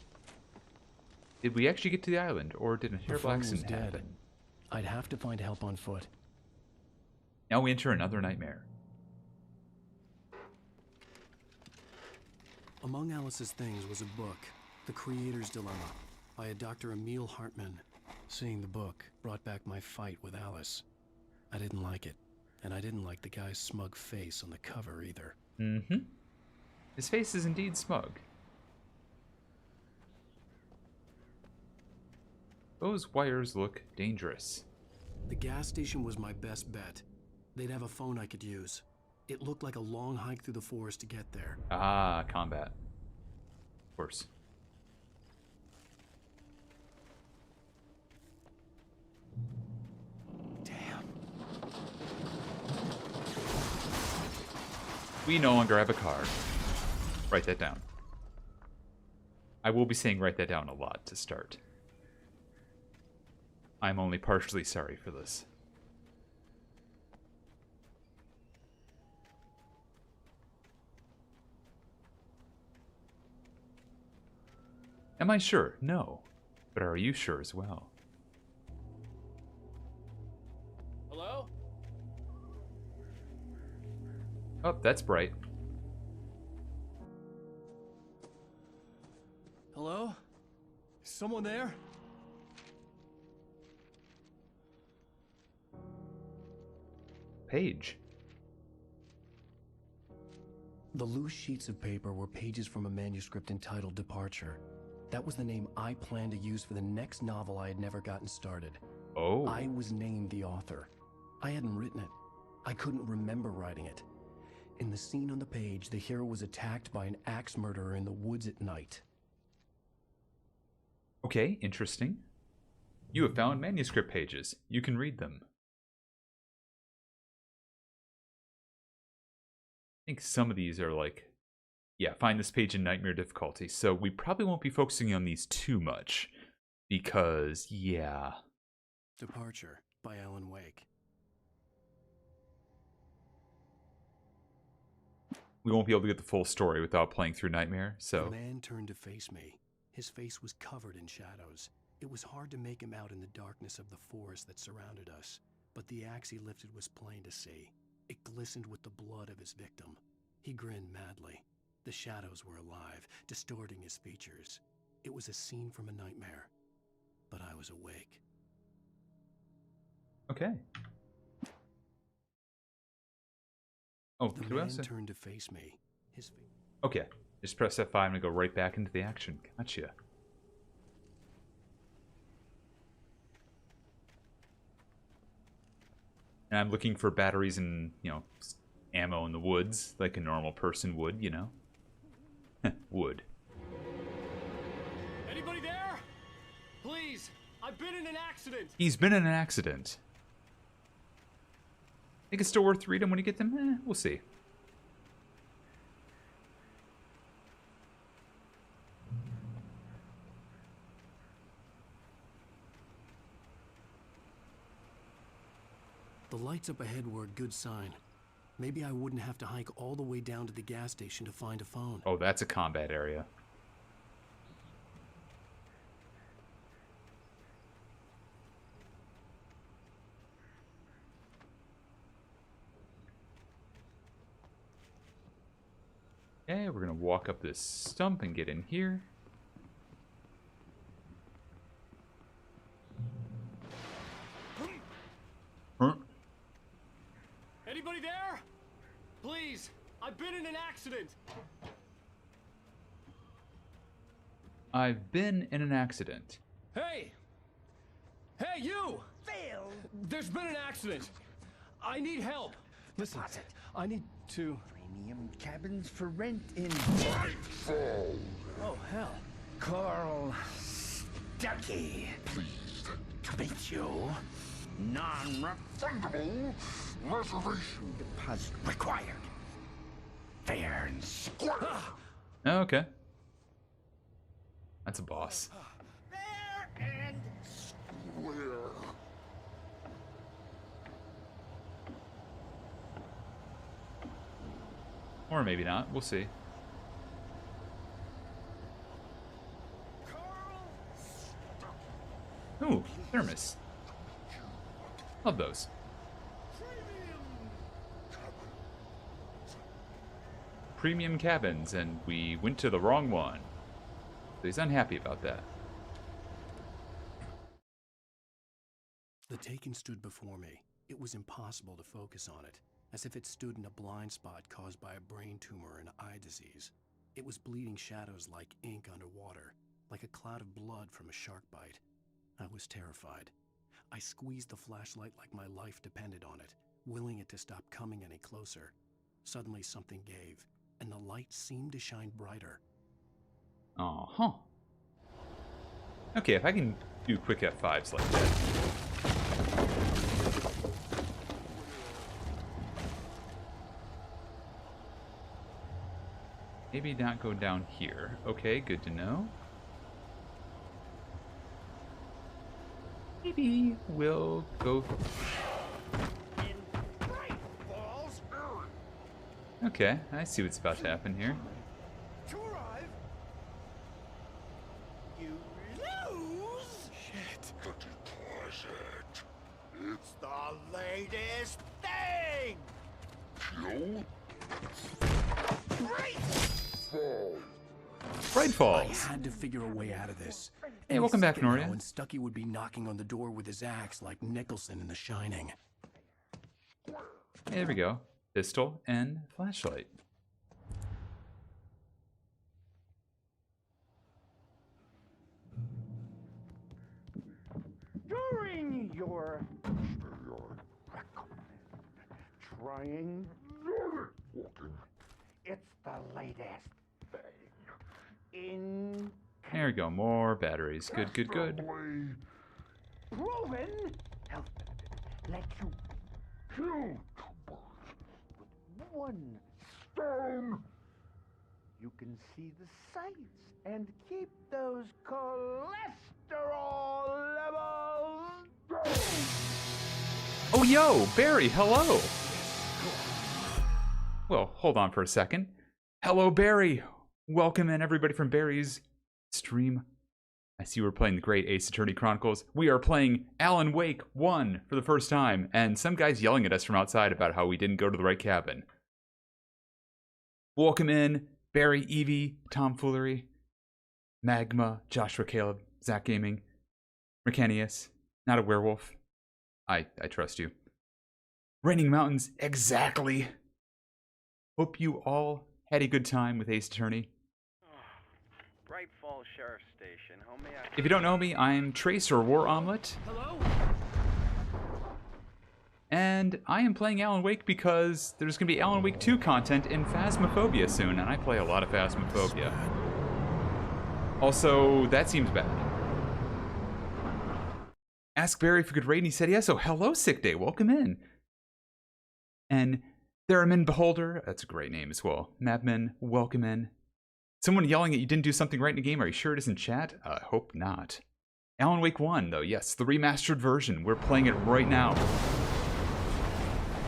Did we actually get to the island, or did a terrible accident happen? I'd have to find help on foot. Now we enter another nightmare. Among Alice's things was a book, The Creator's Dilemma, by a Dr. Emil Hartman. Seeing the book brought back my fight with Alice. I didn't like it, and I didn't like the guy's smug face on the cover either. Mm-hmm. His face is indeed smug. Those wires look dangerous. The gas station was my best bet. They'd have a phone I could use. It looked like a long hike through the forest to get there. Ah, combat. Of course. Damn. We no longer have a car. Write that down. I will be saying write that down a lot to start. I'm only partially sorry for this. Am I sure? No. But are you sure as well? Hello? Oh, that's bright. Hello? Is someone there? Page. The loose sheets of paper were pages from a manuscript entitled Departure. That was the name I planned to use for the next novel I had never gotten started. Oh. I was named the author. I hadn't written it. I couldn't remember writing it. In the scene on the page, the hero was attacked by an axe murderer in the woods at night. Okay, interesting. You have found manuscript pages. You can read them. I think some of these are like, yeah, find this page in nightmare difficulty. So we probably won't be focusing on these too much because, yeah. Departure by Alan Wake. We won't be able to get the full story without playing through Nightmare, so. The man turned to face me. His face was covered in shadows. It was hard to make him out in the darkness of the forest that surrounded us, but the axe he lifted was plain to see. It glistened with the blood of his victim. He grinned madly. The shadows were alive, distorting his features. It was a scene from a nightmare, but I was awake. Okay. Oh, the man turned to face me. Okay, just press F5 and go right back into the action. Gotcha. And I'm looking for batteries and, ammo in the woods, like a normal person would, would. Anybody there? Please, I've been in an accident. He's been in an accident. Think it's still worth reading when you get them? We'll see. lights up ahead were a good sign. Maybe I wouldn't have to hike all the way down to the gas station to find a phone. Oh, that's a combat area. Okay, we're gonna walk up this stump and get in here. Huh? Anybody there? Please, I've been in an accident. I've been in an accident. Hey! Hey, you! Phil! There's been an accident. I need help. Listen, I need to... Premium cabins for rent in Nightfall. Oh, hell. Carl Stuckey. Pleased to meet you. Non-refundable reservation deposit required. Fair and square. Oh, okay. That's a boss. Fair and square. Or maybe not. We'll see. Ooh, thermos. Love those. Premium cabins, and we went to the wrong one. So he's unhappy about that. The Taken stood before me. It was impossible to focus on it, as if it stood in a blind spot caused by a brain tumor and eye disease. It was bleeding shadows like ink underwater, like a cloud of blood from a shark bite. I was terrified. I squeezed the flashlight like my life depended on it, willing it to stop coming any closer. Suddenly something gave, and the light seemed to shine brighter. Uh-huh. Okay, if I can do quick F5s like that. Maybe not go down here. Okay, good to know. Maybe we'll go... Okay, I see what's about to happen here. To arrive, you lose. Shit. The deposit. It's the latest thing. Kill. Bright Falls. I had to figure a way out of this. Hey, welcome back, Noria. And Stuckey would be knocking on the door with his axe like Nicholson in The Shining. Hey, there we go. Pistol and flashlight. During your trying walking, it's the latest thing in There we go. More batteries. Good, good, good. proven health benefit. Let you kill two birds with one stone. You can see the sights and keep those cholesterol levels down. Oh, yo, Barry, hello. Well, hold on for a second. Hello, Barry. Welcome in, everybody, from Barry's stream. I see we're playing the great Ace Attorney Chronicles. We are playing Alan Wake 1 for the first time, and some guy's yelling at us from outside about how we didn't go to the right cabin. Welcome in, Barry, Evie, Tomfoolery, Magma, Joshua, Caleb, Zach Gaming, Mercanius, Not a Werewolf. I trust you. Raining Mountains, exactly. Hope you all had a good time with Ace Attorney. Bright Falls Sheriff Station. How may I... If you don't know me, I'm Trace or War Omelet. Hello? And I am playing Alan Wake because there's going to be Alan Wake 2 content in Phasmophobia soon, and I play a lot of Phasmophobia. Also, that seems bad. Ask Barry if you could raid, and he said yes. So hello, Sick Day. Welcome in. And Theramin Beholder, that's a great name as well. Mapman, welcome in. Someone yelling at you didn't do something right in the game. Are you sure it isn't chat? Hope not. Alan Wake 1, though. Yes, the remastered version. We're playing it right now.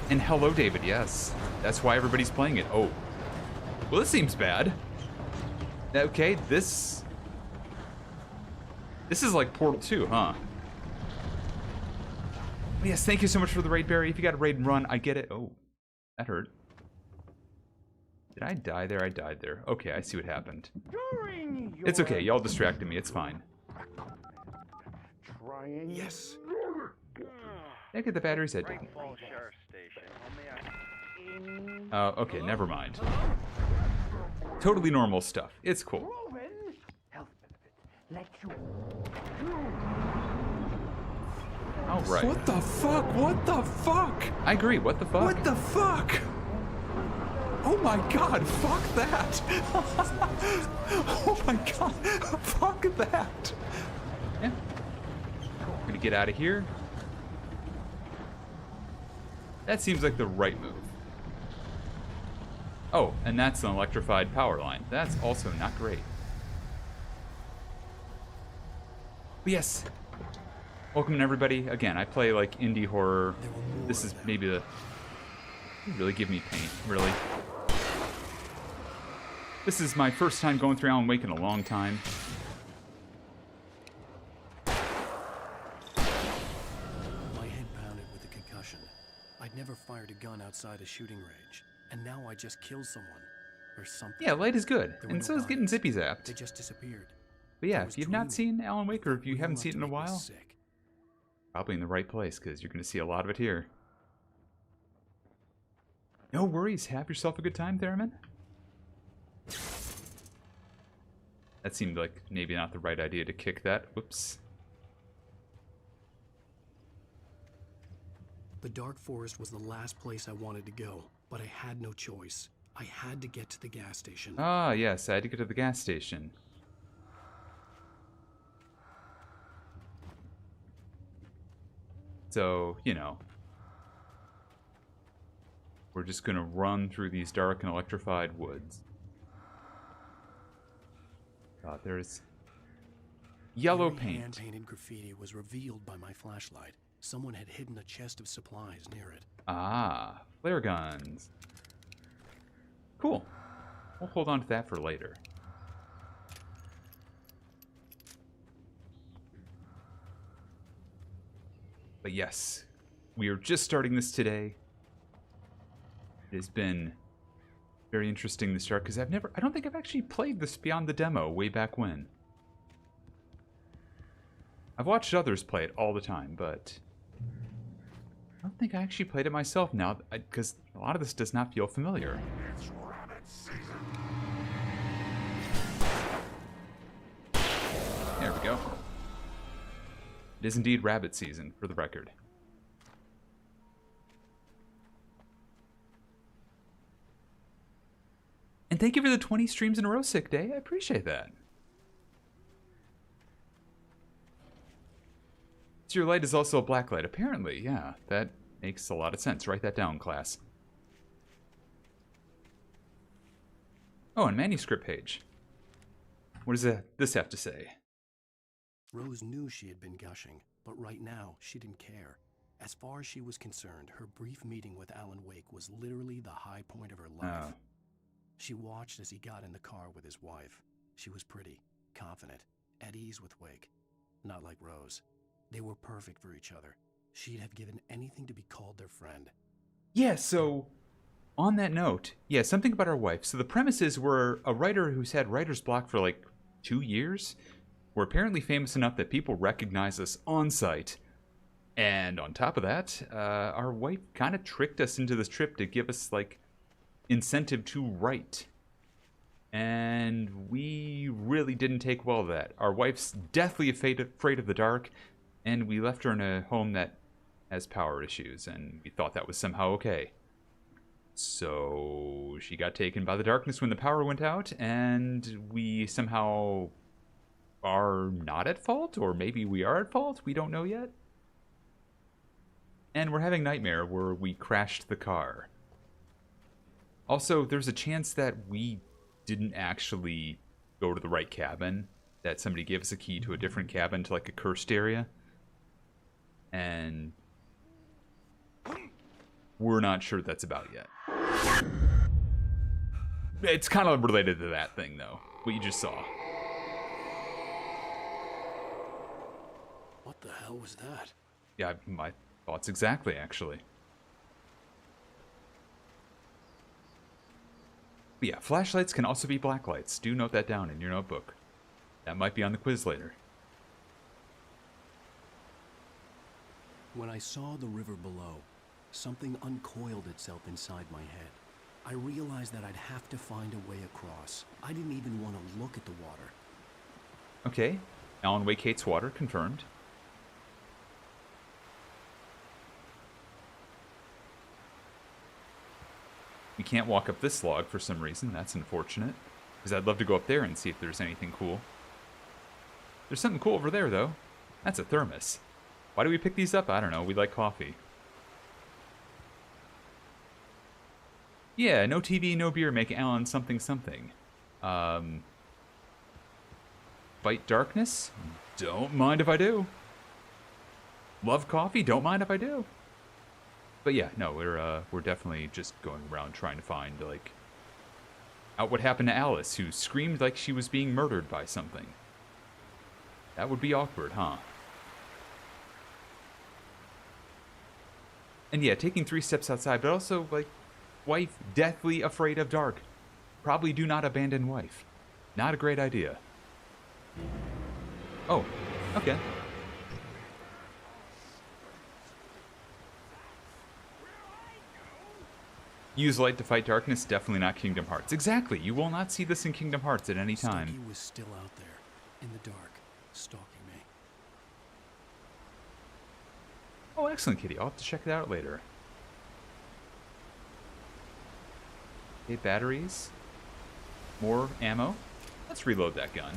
And hello, David, yes. That's why everybody's playing it. Oh. Well, this seems bad. Okay, this is like Portal 2, huh? But yes, thank you so much for the raid, Barry. If you got a raid and run, I get it. Oh, that hurt. Did I die there? I died there. Okay, I see what happened. It's okay, y'all distracted me. It's fine. Yes. Yeah, get the batteries. I didn't. Okay, never mind. Totally normal stuff. It's cool. All right. What the fuck? What the fuck? I agree. What the fuck? What the fuck? Oh my god, fuck that. Oh my god, fuck that. Yeah. We're gonna get out of here. That seems like the right move. Oh, and that's an electrified power line. That's also not great. But yes. Welcome everybody. Again, I play like indie horror. This is maybe the... really give me pain, really. This is my first time going through Alan Wake in a long time. My head pounded with a concussion. I'd never fired a gun outside a shooting range, and now I just killed someone. Or something. Yeah, light is good. There were And no so is getting bodies. zippy zapped. They just disappeared. But yeah, if you've not seen Alan Wake, or if you haven't seen it in a to make me while, sick. probably in the right place, because you're going to see a lot of it here. No worries. Have yourself a good time, Theremin. That seemed like maybe not the right idea to kick that. Whoops. The Dark Forest was the last place I wanted to go, but I had no choice. I had to get to the gas station. Ah, yes, I had to get to the gas station. So, you know, we're just gonna run through these dark and electrified woods. God, there's yellow paint. Hand-painted graffiti was revealed by my flashlight. Someone had hidden a chest of supplies near it. Ah, flare guns. Cool. We'll hold on to that for later. But yes, we are just starting this today. It has been very interesting to start because I don't think I've actually played this beyond the demo way back when. I've watched others play it all the time, but I don't think I actually played it myself now because a lot of this does not feel familiar. There we go. It is indeed rabbit season, for the record. And thank you for the 20 streams in a row, Sick Day. I appreciate that. So your light is also a black light. Apparently, yeah. That makes a lot of sense. Write that down, class. Oh, and manuscript page. What does this have to say? Rose knew she had been gushing, but right now, she didn't care. As far as she was concerned, her brief meeting with Alan Wake was literally the high point of her life. Oh. She watched as he got in the car with his wife. She was pretty, confident, at ease with Wake. Not like Rose. They were perfect for each other. She'd have given anything to be called their friend. Yeah, so on that note, yeah, something about our wife. So the premise is we're a writer who's had writer's block for like 2 years. We're apparently famous enough that people recognize us on site. And on top of that, our wife kind of tricked us into this trip to give us like incentive to write. And we really didn't take well to that. Our wife's deathly afraid of the dark, and we left her in a home that has power issues, and we thought that was somehow okay. So she got taken by the darkness when the power went out, and we somehow are not at fault, or maybe we are at fault, we don't know yet. And we're having nightmare where we crashed the car. Also, there's a chance that we didn't actually go to the right cabin, that somebody gave us a key to a different cabin, to like a cursed area. And we're not sure that's about yet. It's kind of related to that thing, though, what you just saw. What the hell was that? Yeah, my thoughts exactly, actually. But yeah, flashlights can also be blacklights. Do note that down in your notebook. That might be on the quiz later. When I saw the river below, something uncoiled itself inside my head. I realized that I'd have to find a way across. I didn't even want to look at the water. Okay, Alan Wake hates water, confirmed. We can't walk up this log for some reason. That's unfortunate. Because I'd love to go up there and see if there's anything cool. There's something cool over there, though. That's a thermos. Why do we pick these up? I don't know. We like coffee. Yeah, no TV, no beer make Alan something something. Fight darkness? Don't mind if I do. Love coffee? Don't mind if I do. But yeah, no, we're definitely just going around trying to find, like, out what happened to Alice, who screamed like she was being murdered by something. That would be awkward, huh? And yeah, taking 3 steps outside, but also, like, wife deathly afraid of dark. Probably do not abandon wife. Not a great idea. Oh, okay. Use light to fight darkness, definitely not Kingdom Hearts. Exactly, you will not see this in Kingdom Hearts at any time. Stucky was still out there, in the dark, stalking me. Oh, excellent, Kitty. I'll have to check it out later. Okay, batteries. More ammo. Let's reload that gun.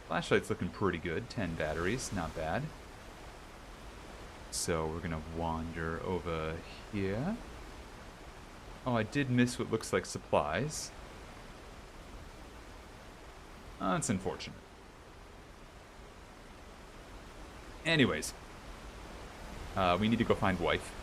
Flashlight's looking pretty good. 10 batteries, not bad. So we're gonna wander over here. Oh, I did miss what looks like supplies. Oh, that's unfortunate. Anyways. We need to go find wife.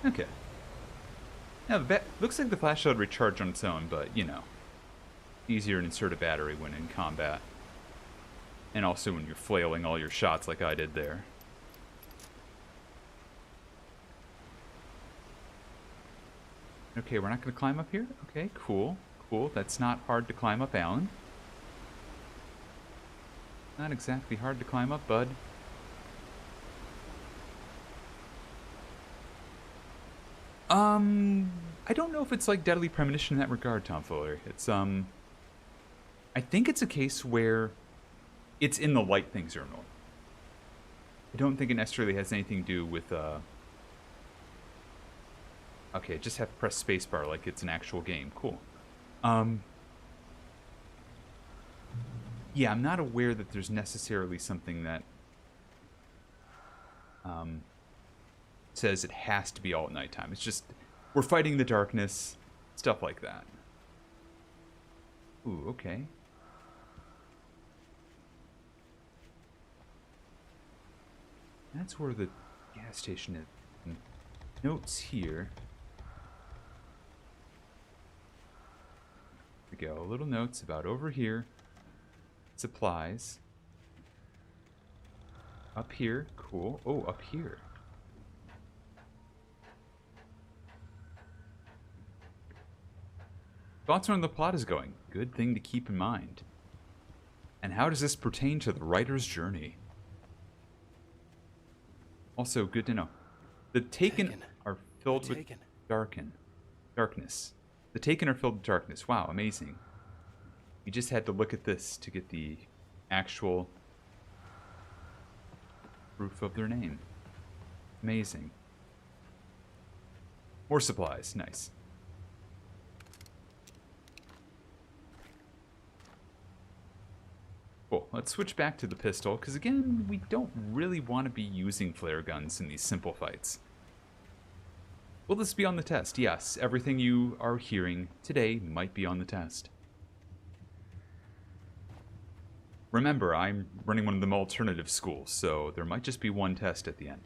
Okay. Now, looks like the flashlight would recharge on its own, but, you know. Easier to insert a battery when in combat. And also when you're flailing all your shots like I did there. Okay, we're not going to climb up here? Okay, cool. Cool. That's not hard to climb up, Alan. Not exactly hard to climb up, bud. I don't know if it's like Deadly Premonition in that regard, Tom Fuller. It's, I think it's a case where it's in the light things are annoying. I don't think it necessarily has anything to do with, okay, just have to press spacebar like it's an actual game. Cool. Yeah, I'm not aware that there's necessarily something that, says it has to be all at nighttime. It's just, we're fighting the darkness, stuff like that. Ooh, okay. That's where the gas station is. Notes here. Here we go. Little notes about over here. Supplies. Up here. Cool. Oh, up here. Thoughts on where the plot is going. Good thing to keep in mind. And how does this pertain to the writer's journey? Also, good to know. The Taken are filled with darkness. The Taken are filled with darkness. Wow, amazing. You just had to look at this to get the actual proof of their name. Amazing. More supplies. Nice. Cool. Let's switch back to the pistol, because again, we don't really want to be using flare guns in these simple fights. Will this be on the test? Yes, everything you are hearing today might be on the test. Remember, I'm running one of them alternative schools, so there might just be one test at the end.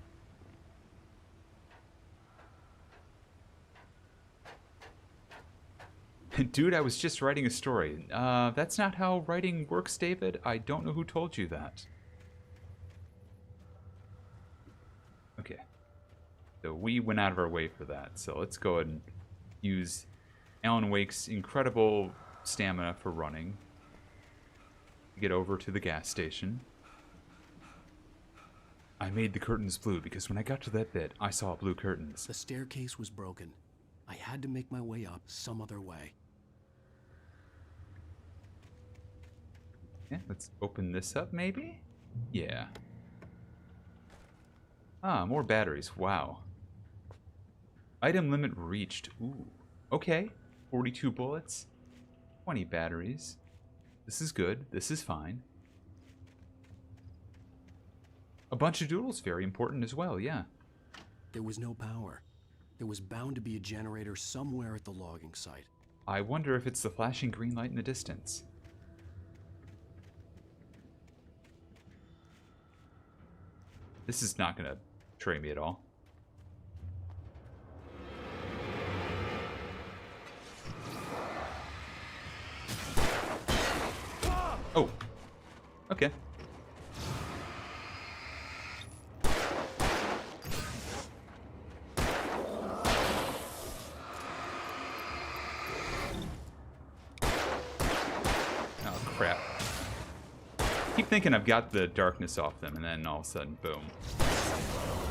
Dude, I was just writing a story. That's not how writing works, David. I don't know who told you that. Okay. So we went out of our way for that. So let's go ahead and use Alan Wake's incredible stamina for running. Get over to the gas station. I made the curtains blue because when I got to that bit, I saw blue curtains. The staircase was broken. I had to make my way up some other way. Yeah, let's open this up, maybe? Yeah. Ah, more batteries. Wow. Item limit reached. Ooh. Okay. 42 bullets. 20 batteries. This is good. This is fine. A bunch of doodles. Very important as well, yeah. There was no power. There was bound to be a generator somewhere at the logging site. I wonder if it's the flashing green light in the distance. This is not going to betray me at all. Oh. Okay. Oh, crap. Keep thinking I've got the darkness off them, and then all of a sudden, boom.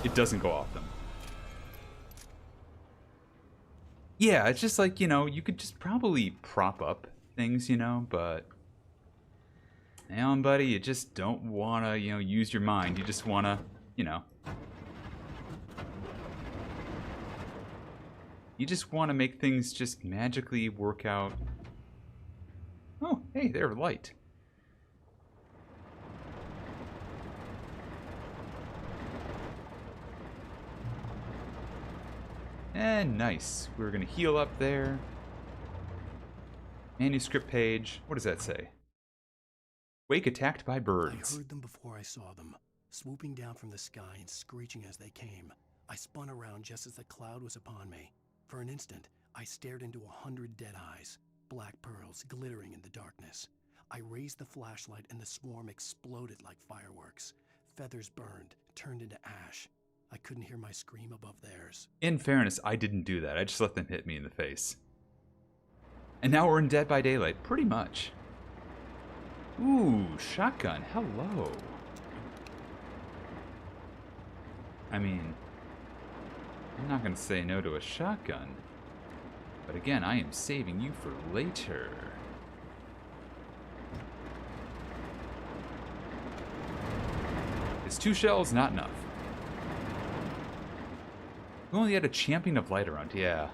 It doesn't go off them. Yeah, it's just like, you know, you could just probably prop up things, you know, but... Alan, buddy, you just don't want to, you know, use your mind. You just want to, you know... You just want to make things just magically work out. Oh, hey, they're light. And nice. We're going to heal up there. Manuscript page. What does that say? Wake attacked by birds. I heard them before I saw them, swooping down from the sky and screeching as they came. I spun around just as the cloud was upon me. For an instant, I stared into 100 dead eyes, black pearls glittering in the darkness. I raised the flashlight and the swarm exploded like fireworks. Feathers burned, turned into ash. I couldn't hear my scream above theirs. In fairness, I didn't do that. I just let them hit me in the face. And now we're in Dead by Daylight, pretty much. Ooh, shotgun. Hello. I mean, I'm not going to say no to a shotgun. But again, I am saving you for later. Is 2 shells not enough? We only had a champion of light around, yeah.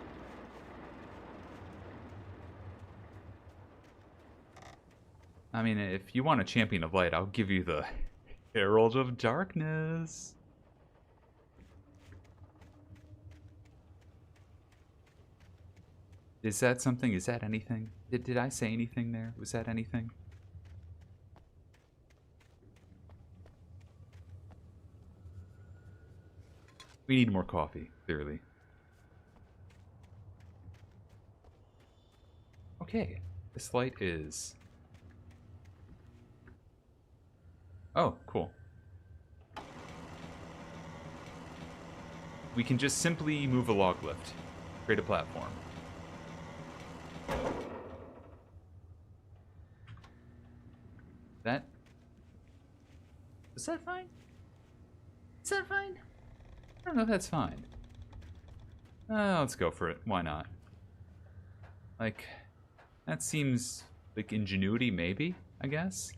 I mean, if you want a champion of light, I'll give you the Herald of Darkness. Is that something? Is that anything? Did I say anything there? Was that anything? We need more coffee, clearly. Okay, this light is... Oh, cool. We can just simply move a log lift. Create a platform. That... Is that fine? Is that fine? I don't know if that's fine. Let's go for it. Why not? Like, that seems like ingenuity, maybe, I guess?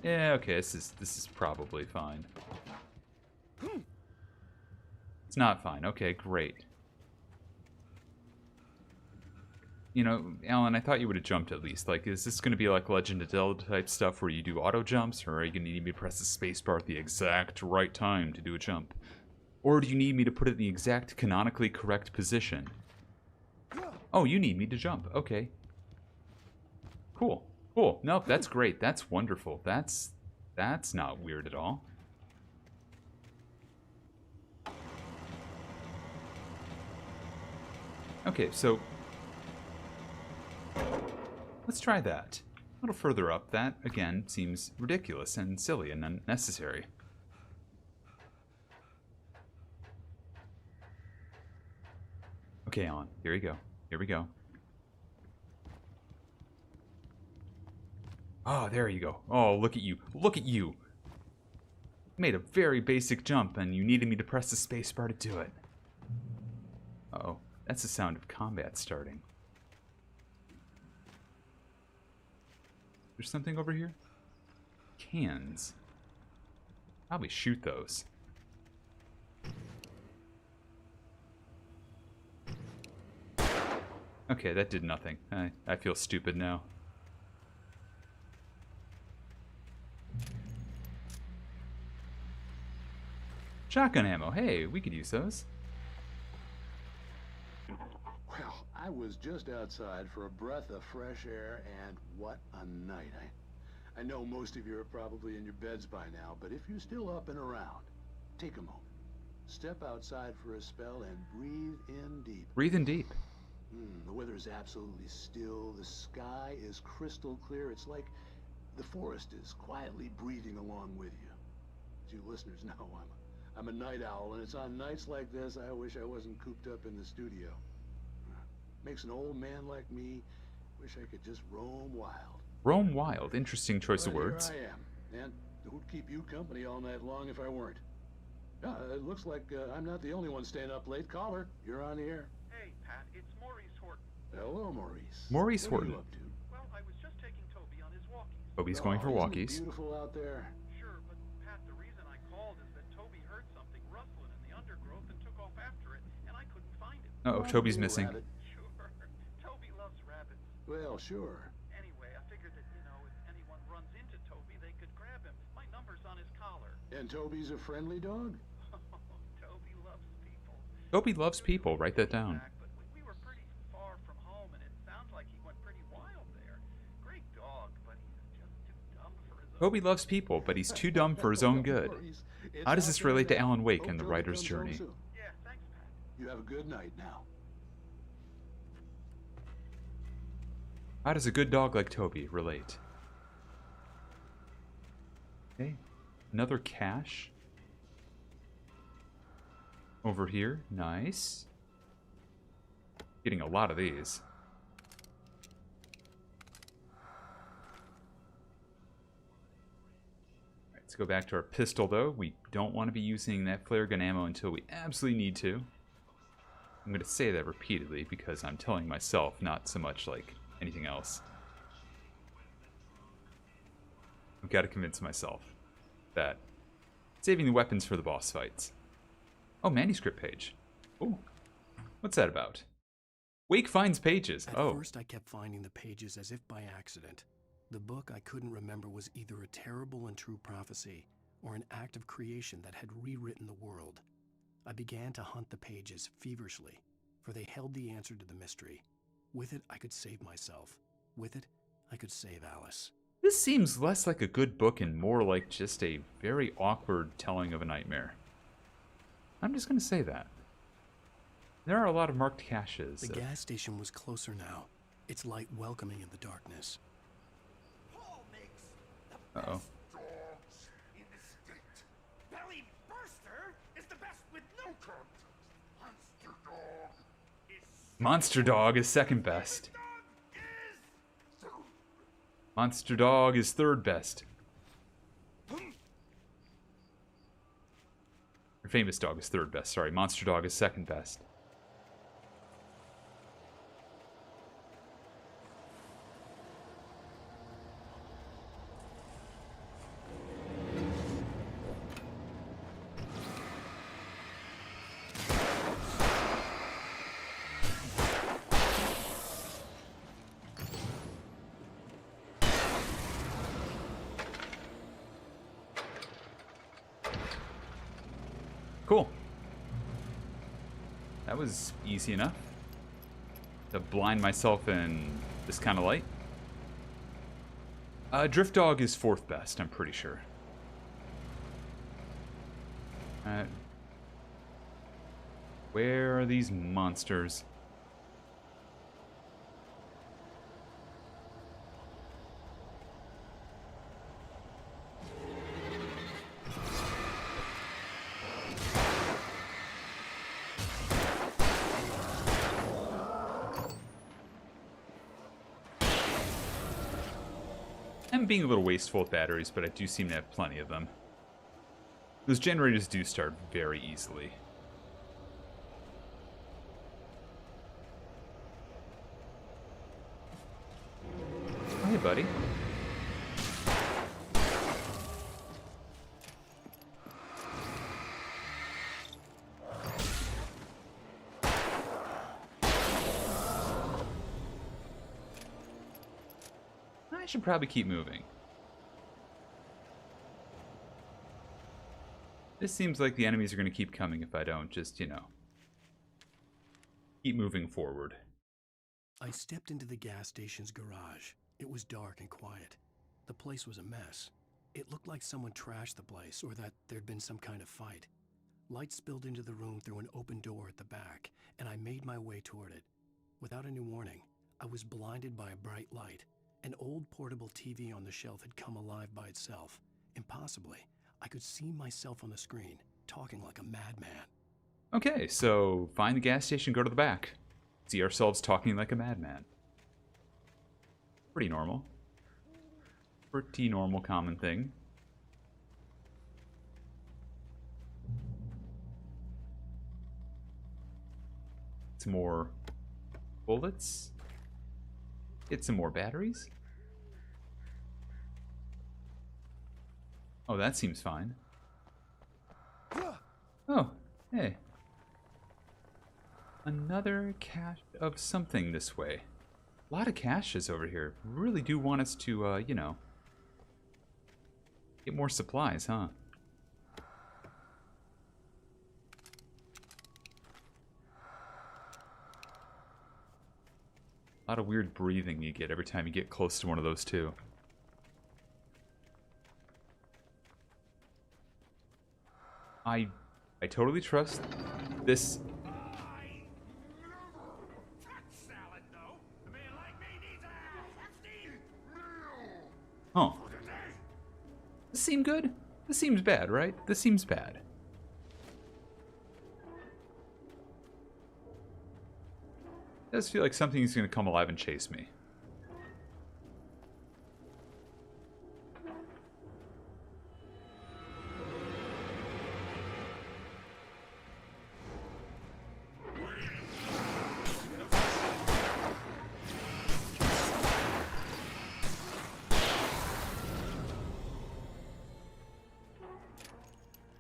Yeah, okay, this is probably fine. It's not fine. Okay, great. You know, Alan, I thought you would have jumped at least. Like, is this going to be like Legend of Zelda type stuff where you do auto jumps, or are you going to need me to press the spacebar at the exact right time to do a jump? Or do you need me to put it in the exact canonically correct position? Oh, you need me to jump. Okay. Cool. Cool. Nope, that's great. That's wonderful. That's not weird at all. Okay, so let's try that. A little further up. That, again, seems ridiculous and silly and unnecessary. Okay, Alan. Here we go. Here we go. Oh, there you go. Oh, look at you. Look at you. Made a very basic jump, and you needed me to press the spacebar to do it. Uh-oh. That's the sound of combat starting. There's something over here? Cans. Probably shoot those. Okay, that did nothing. I feel stupid now. Shotgun ammo. Hey, we could use those. Well, I was just outside for a breath of fresh air, and what a night. I know most of you are probably in your beds by now, but if you're still up and around, take a moment. Step outside for a spell and breathe in deep. Breathe in deep. The weather is absolutely still. The sky is crystal clear. It's like the forest is quietly breathing along with you. As you listeners know, I'm a night owl, and it's on nights like this I wish I wasn't cooped up in the studio. Makes an old man like me wish I could just roam wild. Roam wild. Interesting choice of words. Here I am, and who'd keep you company all night long if I weren't? It looks like I'm not the only one staying up late. Caller, you're on the air. Hey, Pat, it's Maurice Horton. Hello, Maurice. Maurice What are you Horton. up to? Well, I was just taking Toby on his walkies. Toby's going for Isn't it walkies. beautiful out there? Sure, but Pat, the reason I called is that Toby heard something rustling in the undergrowth and took off after it, and I couldn't find it. Uh-oh, Toby's Little missing. rabbit. Sure. Toby loves rabbits. Well, sure. Anyway, I figured that, if anyone runs into Toby, they could grab him. My number's on his collar. And Toby's a friendly dog? Toby loves people. Toby loves people. Write that down. But we were pretty far from home, and it sounds like he went pretty wild there. Great dog, but he's just too dumb for his own. Toby loves people, but he's too dumb for his own good. How does this relate to Alan Wake and the writer's journey? Yeah, thanks, Pat. You have a good night now. How does a good dog like Toby relate? Okay, another cache. Over here, nice. Getting a lot of these. Alright, let's go back to our pistol though. We don't want to be using that flare gun ammo until we absolutely need to. I'm going to say that repeatedly because I'm telling myself, not so much like anything else. I've got to convince myself that saving the weapons for the boss fights. Oh, manuscript page. Oh, what's that about? Wake finds pages. At first, I kept finding the pages as if by accident. The book I couldn't remember was either a terrible and true prophecy or an act of creation that had rewritten the world. I began to hunt the pages feverishly, for they held the answer to the mystery. With it, I could save myself. With it, I could save Alice. This seems less like a good book and more like just a very awkward telling of a nightmare. I'm just going to say that. There are a lot of marked caches. The gas station was closer now, its light welcoming in the darkness. Uh-oh. Dogs in the state. Belly Burster is the best with no contest. Monster Dog is second best. Monster Dog is third best. Or Famous Dog is third best, sorry. Monster Dog is second best. Cool. That was easy enough. To blind myself in this kind of light. Drift Dog is 4th best, I'm pretty sure. Where are these monsters? I'm being a little wasteful with batteries, but I do seem to have plenty of them. Those generators do start very easily. Oh, hey, buddy. I should probably keep moving. This seems like the enemies are going to keep coming if I don't just, you know, keep moving forward. I stepped into the gas station's garage. It was dark and quiet. The place was a mess. It looked like someone trashed the place or that there'd been some kind of fight. Light spilled into the room through an open door at the back, and I made my way toward it. Without any warning, I was blinded by a bright light. An old portable TV on the shelf had come alive by itself. Impossibly, I could see myself on the screen, talking like a madman. Okay, so find the gas station, go to the back. See ourselves talking like a madman. Pretty normal. Pretty normal common thing. Some more bullets. Get some more batteries. Oh, that seems fine. Oh, hey. Another cache of something this way. A lot of caches over here. Really do want us to, you know, get more supplies, huh? A lot of weird breathing you get every time you get close to one of those two. I totally trust this. Huh. This seems good? This seems bad, right? This seems bad. It does feel like something's gonna come alive and chase me.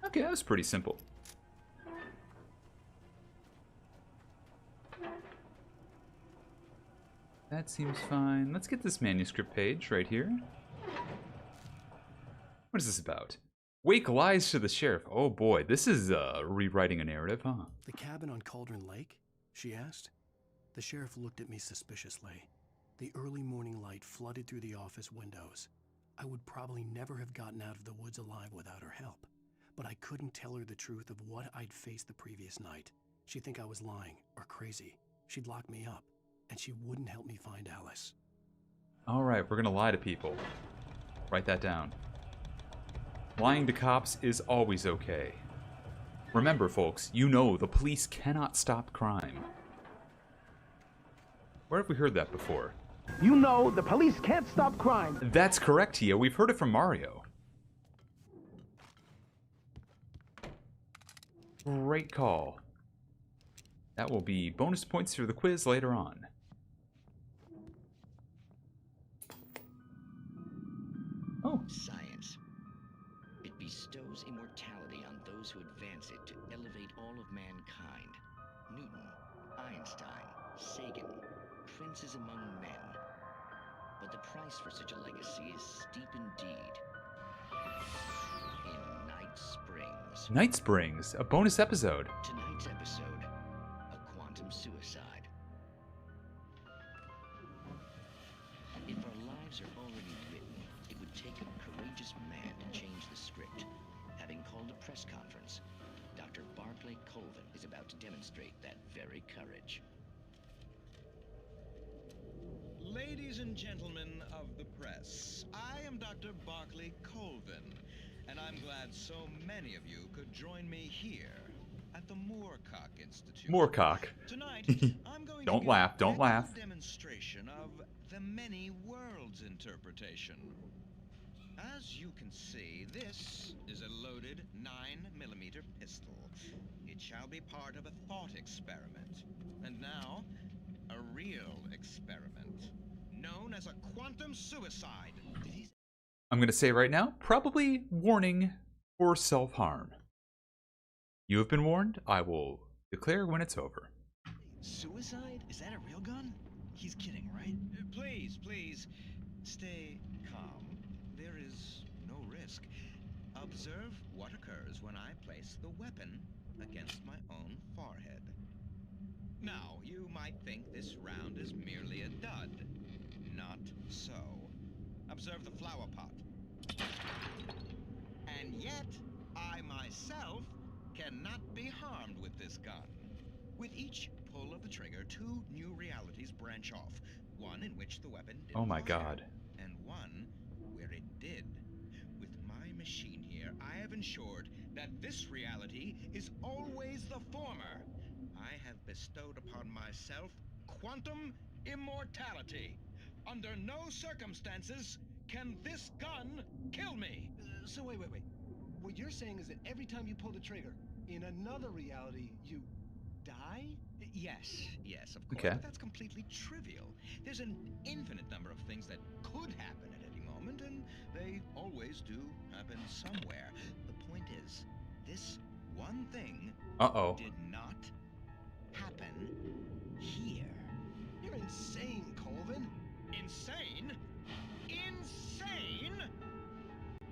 Okay, that was pretty simple. That seems fine. Let's get this manuscript page right here. What is this about? Wake lies to the sheriff. Oh boy, this is rewriting a narrative, huh? The cabin on Cauldron Lake? She asked. The sheriff looked at me suspiciously. The early morning light flooded through the office windows. I would probably never have gotten out of the woods alive without her help. But I couldn't tell her the truth of what I'd faced the previous night. She'd think I was lying or crazy. She'd lock me up, and she wouldn't help me find Alice. Alright, we're gonna lie to people. Write that down. Lying to cops is always okay. Remember, folks, you know the police cannot stop crime. Where have we heard that before? You know the police can't stop crime. That's correct, Tia. We've heard it from Mario. Great call. That will be bonus points for the quiz later on. Oh. Science. It bestows immortality on those who advance it to elevate all of mankind. Newton, Einstein, Sagan, princes among men. But the price for such a legacy is steep indeed. In Night Springs. Night Springs, a bonus episode. Tonight's episode, a quantum suicide. If our lives are already written, it would take a courageous man to change the script. Having called a press conference, Dr. Barclay Colvin is about to demonstrate that very courage. Ladies and gentlemen of the press, I am Dr. Barclay Colvin, and I'm glad so many of you could join me here at the Moorcock Institute. Moorcock. Tonight, I'm going Don't to laugh, give don't laugh. a demonstration of the many worlds interpretation. As you can see, this is a loaded 9mm pistol. It shall be part of a thought experiment. And now, a real experiment, known as a quantum suicide. I'm going to say right now, probably warning for self-harm. You have been warned. I will declare when it's over. Suicide? Is that a real gun? He's kidding, right? Please, please, stay calm. There is no risk. Observe what occurs when I place the weapon against my own forehead. Now, you might think this round is merely a dud. Not so. Observe the flower pot. And yet, I myself cannot be harmed with this gun. With each pull of the trigger, 2 new realities branch off. One in which the weapon didn't Oh my fire, God. and one where it did. With my machine here, I have ensured that this reality is always the former. I have bestowed upon myself quantum immortality. Under no circumstances can this gun kill me. So wait. What you're saying is that every time you pull the trigger, in another reality, you die? Yes, of course. Okay. But that's completely trivial. There's an infinite number of things that could happen at any moment, and they always do happen somewhere. The point is, this one thing did not happen here. You're insane, Colvin. Insane? Insane?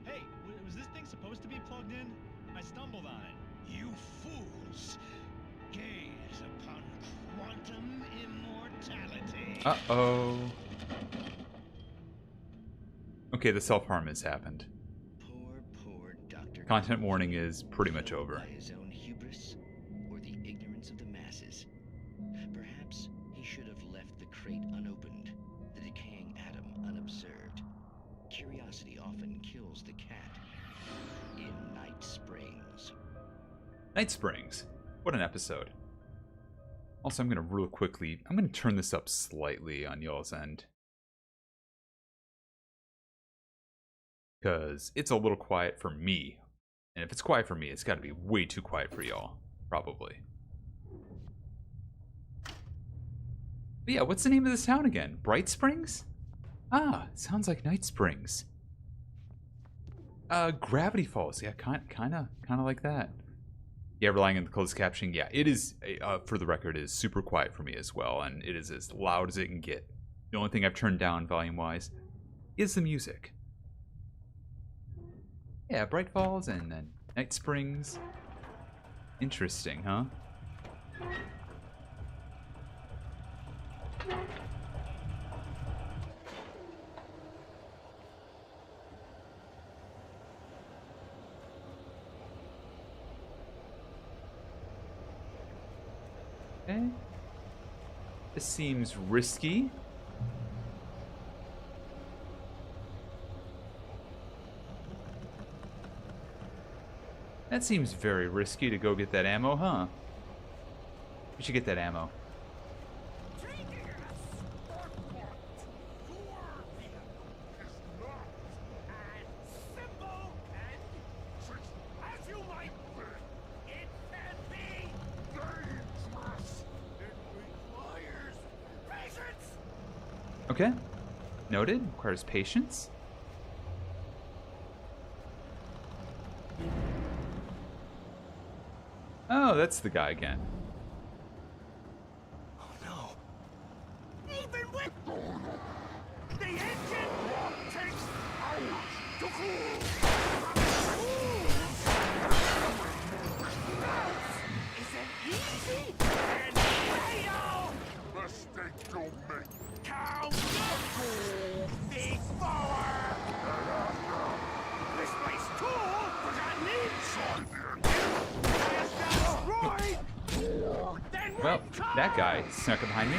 Hey, was this thing supposed to be plugged in? I stumbled on it. You fools! Gaze upon quantum immortality. Uh-oh. Okay, the self-harm has happened. Poor Dr. Content warning is pretty much over. By his own hubris or the ignorance of the masses. Perhaps he should have left the crate unopened, the decaying atom unobserved. Curiosity often kills the cat. In Night Springs. Night Springs. What an episode. Also, I'm going to turn this up slightly on y'all's end. Because it's a little quiet for me. And if it's quiet for me, it's got to be way too quiet for y'all. Probably. But yeah, what's the name of this town again? Bright Springs? Ah, sounds like Night Springs. Gravity Falls. Yeah, kind of like that. Yeah, relying on the closed captioning. Yeah, it is, for the record, it is super quiet for me as well, and it is as loud as it can get. The only thing I've turned down volume-wise is the music. Yeah, Bright Falls and then Night Springs. Interesting, huh? Okay. This seems risky. That seems very risky to go get that ammo, huh? We should get that ammo. Okay. Noted. Requires patience. Oh, that's the guy again. Oh no. Even with the engine takes hours to cool. Well, that guy snuck up behind me.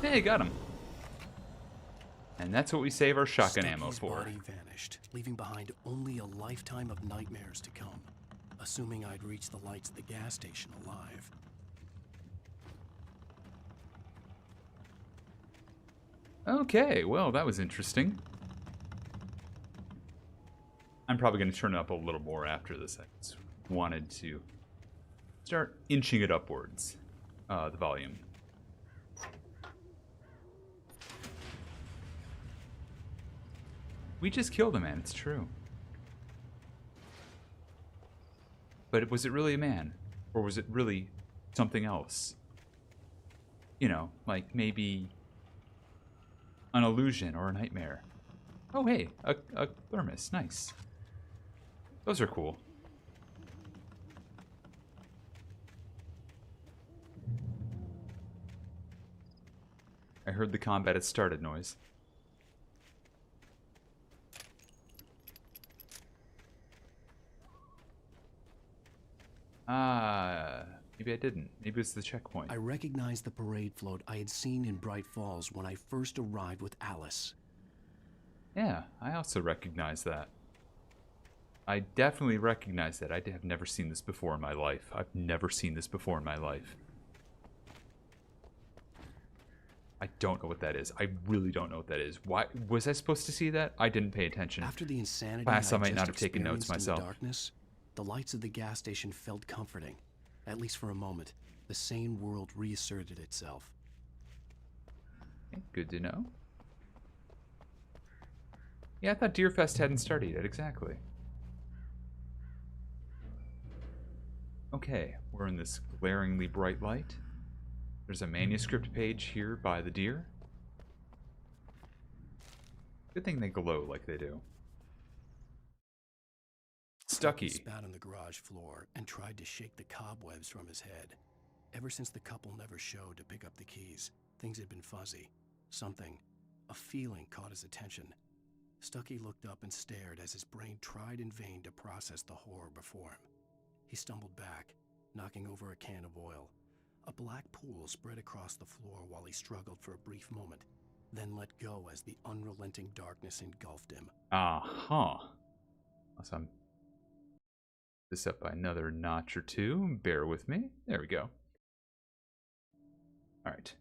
Hey, got him. And that's what we save our shotgun ammo Stucky's for. body vanished, leaving behind only a lifetime of nightmares to come, assuming I'd reach the lights at the gas station alive. Okay, well, that was interesting. I'm probably going to turn it up a little more after this. I just wanted to start inching it upwards, the volume. We just killed a man, it's true. But was it really a man? Or was it really something else? You know, like maybe an illusion or a nightmare. Oh, hey, a thermos. Nice. Those are cool. I heard the combat had started noise. Maybe I didn't. Maybe it's the checkpoint. I recognized the parade float I had seen in Bright Falls when I first arrived with Alice. Yeah, I also recognize that. I definitely recognize that. I have never seen this before in my life. I've never seen this before in my life. I don't know what that is. I really don't know what that is. Why was I supposed to see that? I didn't pay attention. After the insanity Class, I I'd might just not have taken notes experienced in myself. the darkness, the lights of the gas station felt comforting. At least for a moment, the sane world reasserted itself. Okay, good to know. Yeah, I thought Deerfest hadn't started yet. Exactly. Okay, we're in this glaringly bright light. There's a manuscript page here by the deer. Good thing they glow like they do. Stucky spat on the garage floor and tried to shake the cobwebs from his head. Ever since the couple never showed to pick up the keys, things had been fuzzy. Something, a feeling caught his attention. Stucky looked up and stared as his brain tried in vain to process the horror before him. He stumbled back, knocking over a can of oil. A black pool spread across the floor while he struggled for a brief moment, then let go as the unrelenting darkness engulfed him. Uh-huh. Unless I'm this up by another notch or two. Bear with me. There we go. All right.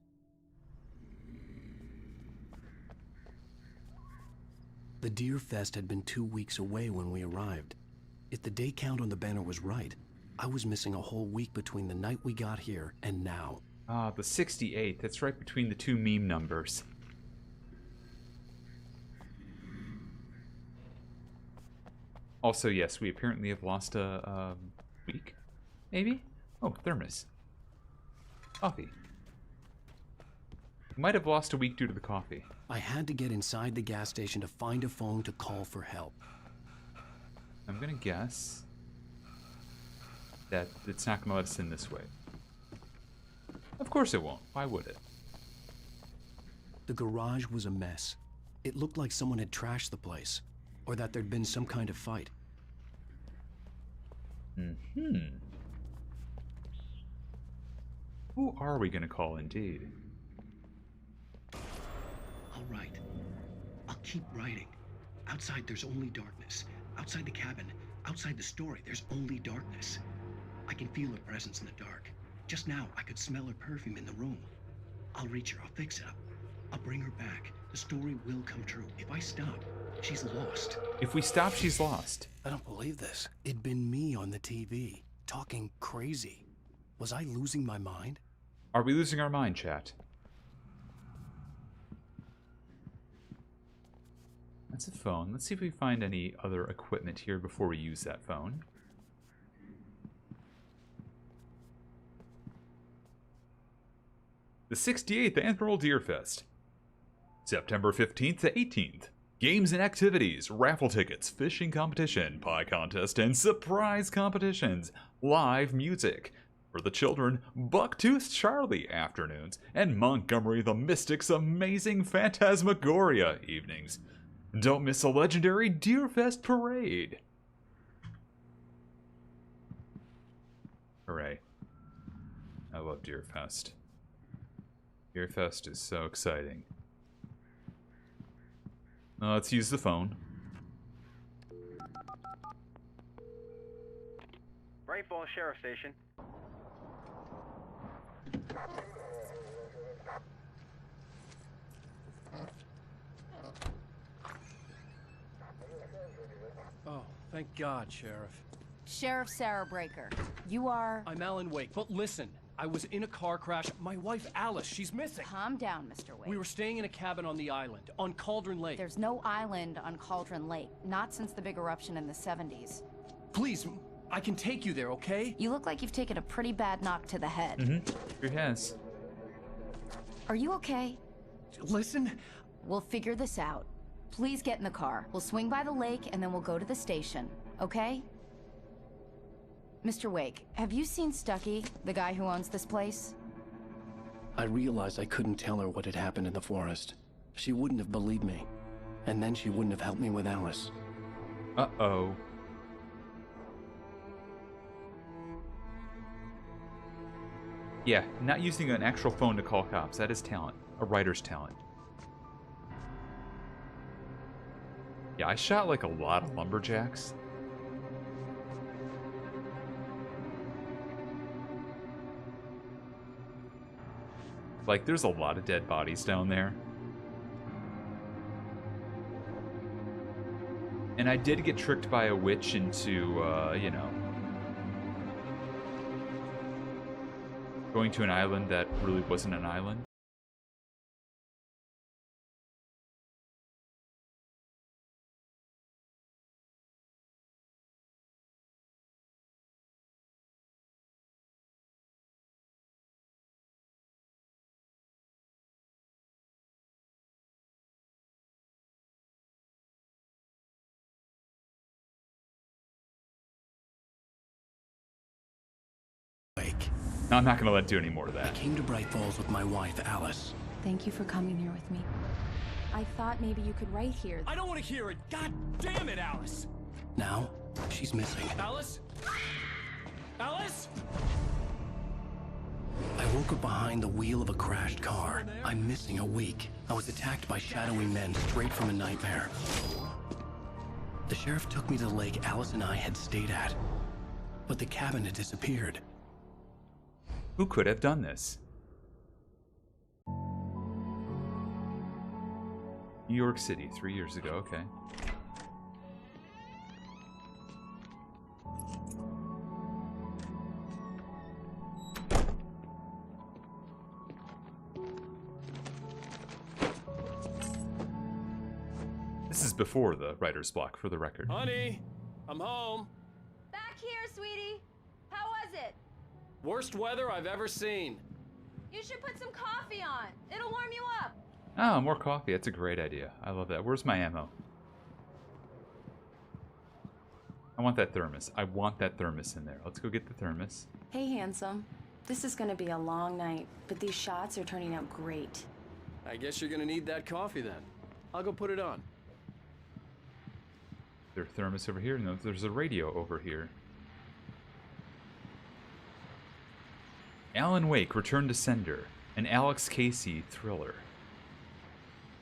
The Deer Fest had been 2 weeks away when we arrived. If the day count on the banner was right, I was missing a whole week between the night we got here and now. Ah, the 68th. That's right between the two meme numbers. Also, yes, we apparently have lost a week. Maybe? Oh, thermos. Coffee. Might have lost a week due to the coffee. I had to get inside the gas station to find a phone to call for help. I'm gonna guess that it's not gonna let us in this way. Of course it won't. Why would it? The garage was a mess. It looked like someone had trashed the place, or that there'd been some kind of fight. Who are we gonna call indeed? All right. I'll keep writing. Outside, there's only darkness. Outside the cabin, outside the story, there's only darkness. I can feel her presence in the dark. Just now, I could smell her perfume in the room. I'll reach her. I'll fix it up. I'll bring her back. The story will come true. If I stop, she's lost. If we stop, she's lost. I don't believe this. It'd been me on the TV, talking crazy. Was I losing my mind? Are we losing our mind, chat? That's a phone. Let's see if we find any other equipment here before we use that phone. The 68th Annual Deerfest. September 15th to 18th. Games and activities, raffle tickets, fishing competition, pie contest, and surprise competitions. Live music. For the children, Bucktooth Charlie afternoons, and Montgomery the Mystic's amazing Phantasmagoria evenings. Don't miss a legendary Deerfest parade. Hooray. I love Deerfest. Deerfest is so exciting. Let's use the phone. Bright Falls Sheriff Station. Oh, thank God, Sheriff. Sheriff Sarah Breaker, you are... I'm Alan Wake, but listen, I was in a car crash. My wife, Alice, she's missing. Calm down, Mr. Wake. We were staying in a cabin on the island, on Cauldron Lake. There's no island on Cauldron Lake, not since the big eruption in the 70s. Please, I can take you there, okay? You look like you've taken a pretty bad knock to the head. Sure has. Are you okay? Listen. We'll figure this out. Please get in the car. We'll swing by the lake and then we'll go to the station, okay? Mr. Wake, have you seen Stucky, the guy who owns this place? I realized I couldn't tell her what had happened in the forest. She wouldn't have believed me. And then she wouldn't have helped me with Alice. Uh-oh. Yeah, not using an actual phone to call cops. That is talent. A writer's talent. Yeah, I shot like a lot of lumberjacks. Like, there's a lot of dead bodies down there. And I did get tricked by a witch into, you know, going to an island that really wasn't an island. No, I'm not going to let it do any more of that. I came to Bright Falls with my wife, Alice. Thank you for coming here with me. I thought maybe you could write here. I don't want to hear it. God damn it, Alice. Now, she's missing. Alice? Alice? I woke up behind the wheel of a crashed car. I'm missing a week. I was attacked by shadowy men straight from a nightmare. The sheriff took me to the lake Alice and I had stayed at. But the cabin had disappeared. Who could have done this? New York City, 3 years ago, okay. This is before the writer's block, for the record. Honey, I'm home. Back here, sweetie. How was it? Worst weather I've ever seen. You should put some coffee on. It'll warm you up. Oh, more coffee. That's a great idea. I love that. Where's my ammo? I want that thermos. I want that thermos in there. Let's go get the thermos. Hey, handsome. This is gonna be a long night, but these shots are turning out great. I guess you're gonna need that coffee then. I'll go put it on. There's a thermos over here. No, there's a radio over here. Alan Wake, Return to Sender. An Alex Casey thriller.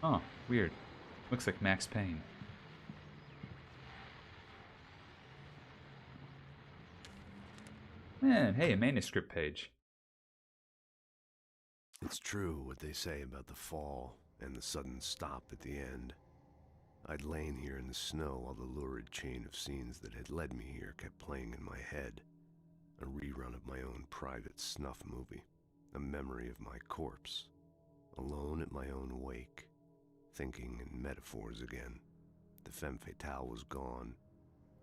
Oh, weird. Looks like Max Payne. Man, hey, a manuscript page. It's true what they say about the fall and the sudden stop at the end. I'd lain here in the snow while the lurid chain of scenes that had led me here kept playing in my head. A rerun of my own private snuff movie. A memory of my corpse. Alone at my own wake. Thinking in metaphors again. The femme fatale was gone.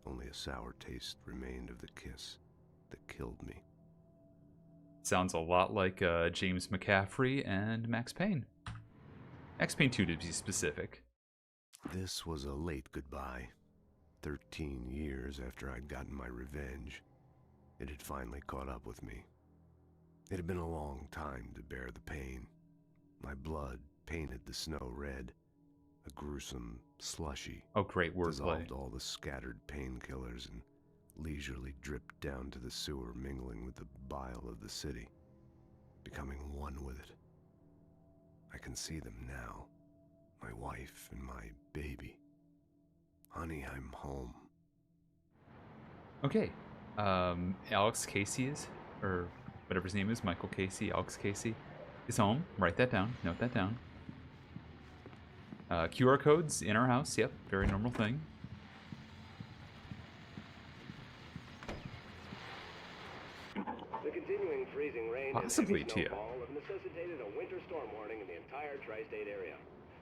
Only a sour taste remained of the kiss that killed me. Sounds a lot like James McCaffrey and Max Payne. Max Payne 2 to be specific. This was a late goodbye. 13 years after I'd gotten my revenge, it had finally caught up with me. It had been a long time to bear the pain. My blood painted the snow red. A gruesome slushy. Oh, great wordplay. Dissolved all the scattered painkillers and leisurely dripped down to the sewer, mingling with the bile of the city, becoming one with it. I can see them now. My wife and my baby. Honey, I'm home. Okay. Alex Casey is, or whatever his name is, Michael Casey, Alex Casey, is home. Write that down. Note that down. QR codes in our house. Yep, very normal thing. The continuing freezing rain Possibly, and heavy snowfall have necessitated a winter storm warning in the entire tri-state area.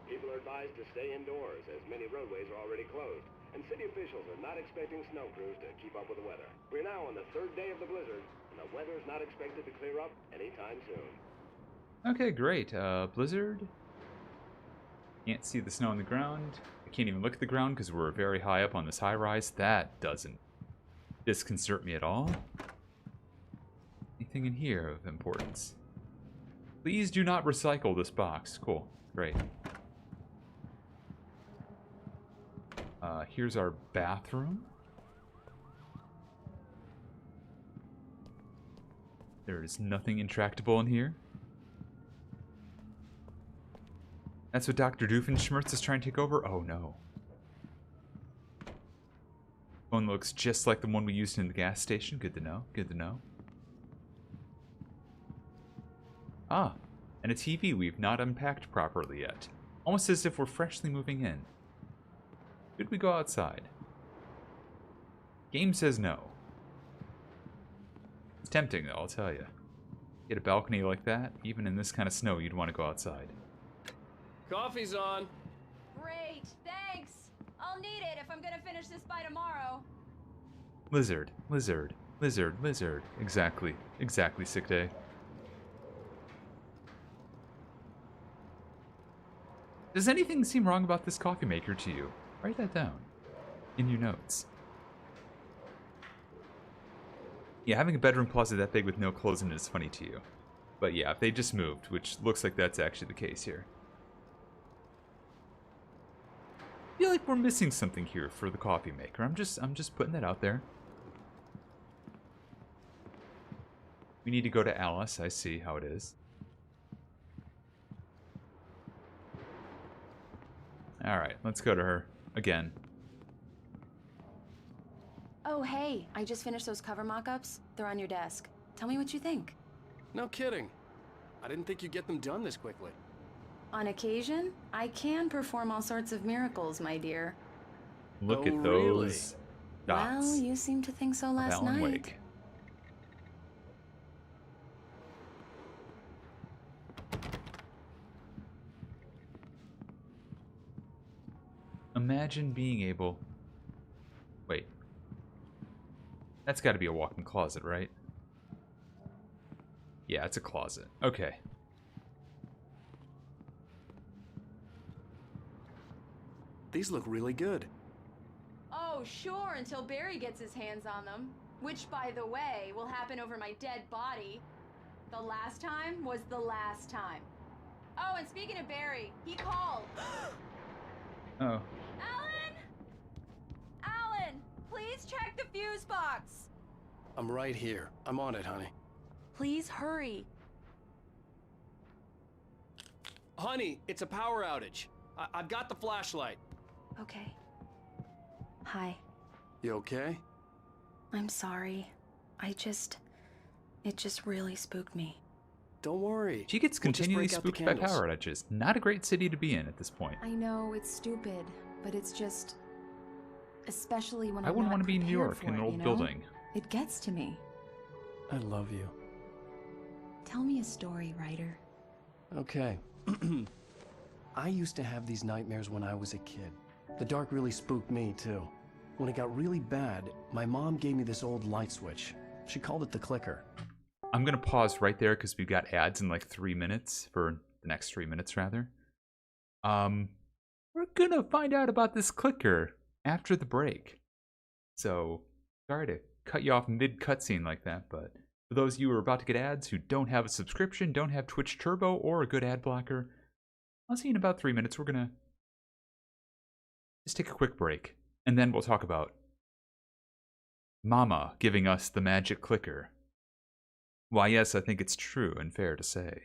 People are advised to stay indoors as many roadways are already closed, and city officials are not expecting snow crews to keep up with the weather. We're now on the third day of the blizzard, and the weather is not expected to clear up anytime soon. Okay, great. Blizzard. Can't see the snow on the ground. I can't even look at the ground because we're very high up on this high rise. That doesn't disconcert me at all. Anything in here of importance? Please do not recycle this box. Cool. Great. Here's our bathroom. There is nothing intractable in here. That's what Dr. Doofenshmirtz is trying to take over? Oh no. Phone looks just like the one we used in the gas station. Good to know. Good to know. Ah, and a TV we've not unpacked properly yet. Almost as if we're freshly moving in. Should we go outside? Game says no. It's tempting though, I'll tell you. Get a balcony like that, even in this kind of snow, you'd want to go outside. Coffee's on. Great, thanks. I'll need it if I'm gonna finish this by tomorrow. Lizard, lizard, lizard, lizard. Exactly, exactly, sick day. Does anything seem wrong about this coffee maker to you? Write that down in your notes. Yeah, having a bedroom closet that big with no clothes in it is funny to you. But yeah, if they just moved, which looks like that's actually the case here. I feel like we're missing something here for the coffee maker. I'm just putting that out there. We need to go to Alice. I see how it is. Alright, let's go to her. Again. Oh, hey, I just finished those cover mock-ups. They're on your desk. Tell me what you think. No kidding. I didn't think you'd get them done this quickly. On occasion, I can perform all sorts of miracles, my dear. Look at those dots. Well, you seemed to think so last Alan night. Wake. Imagine being able... Wait. That's got to be a walk-in closet, right? Yeah, it's a closet. Okay. These look really good. Oh, sure, until Barry gets his hands on them. Which, by the way, will happen over my dead body. The last time was the last time. Oh, and speaking of Barry, he called. Oh. Alan! Alan, please check the fuse box. I'm right here. I'm on it, honey. Please hurry. Honey, it's a power outage. I've got the flashlight. Okay. Hi. You okay? I'm sorry. It just really spooked me. Don't worry. She gets We'll just continually break out the spooked by candles. power outages. Not a great city to be in at this point. I know it's stupid, but it's just, especially when I I'm wouldn't not want to be in New prepared York for in an it, old you know? building. It gets to me. I love you. Tell me a story, writer. Okay. I used to have these nightmares when I was a kid. The dark really spooked me, too. When it got really bad, my mom gave me this old light switch. She called it the clicker. I'm going to pause right there because we've got ads in like 3 minutes, for the next 3 minutes rather. We're gonna find out about this clicker after the break. So, sorry to cut you off mid cutscene like that, but for those of you who are about to get ads who don't have a subscription, don't have Twitch Turbo or a good ad blocker, I'll see you in about 3 minutes. We're gonna just take a quick break, and then we'll talk about Mama giving us the magic clicker. Why, yes, I think it's true and fair to say.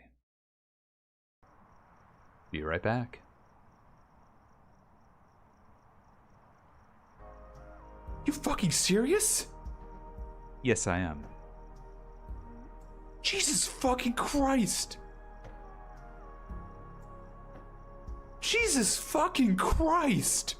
Be right back. You fucking serious? Yes, I am. Jesus fucking Christ! Jesus fucking Christ!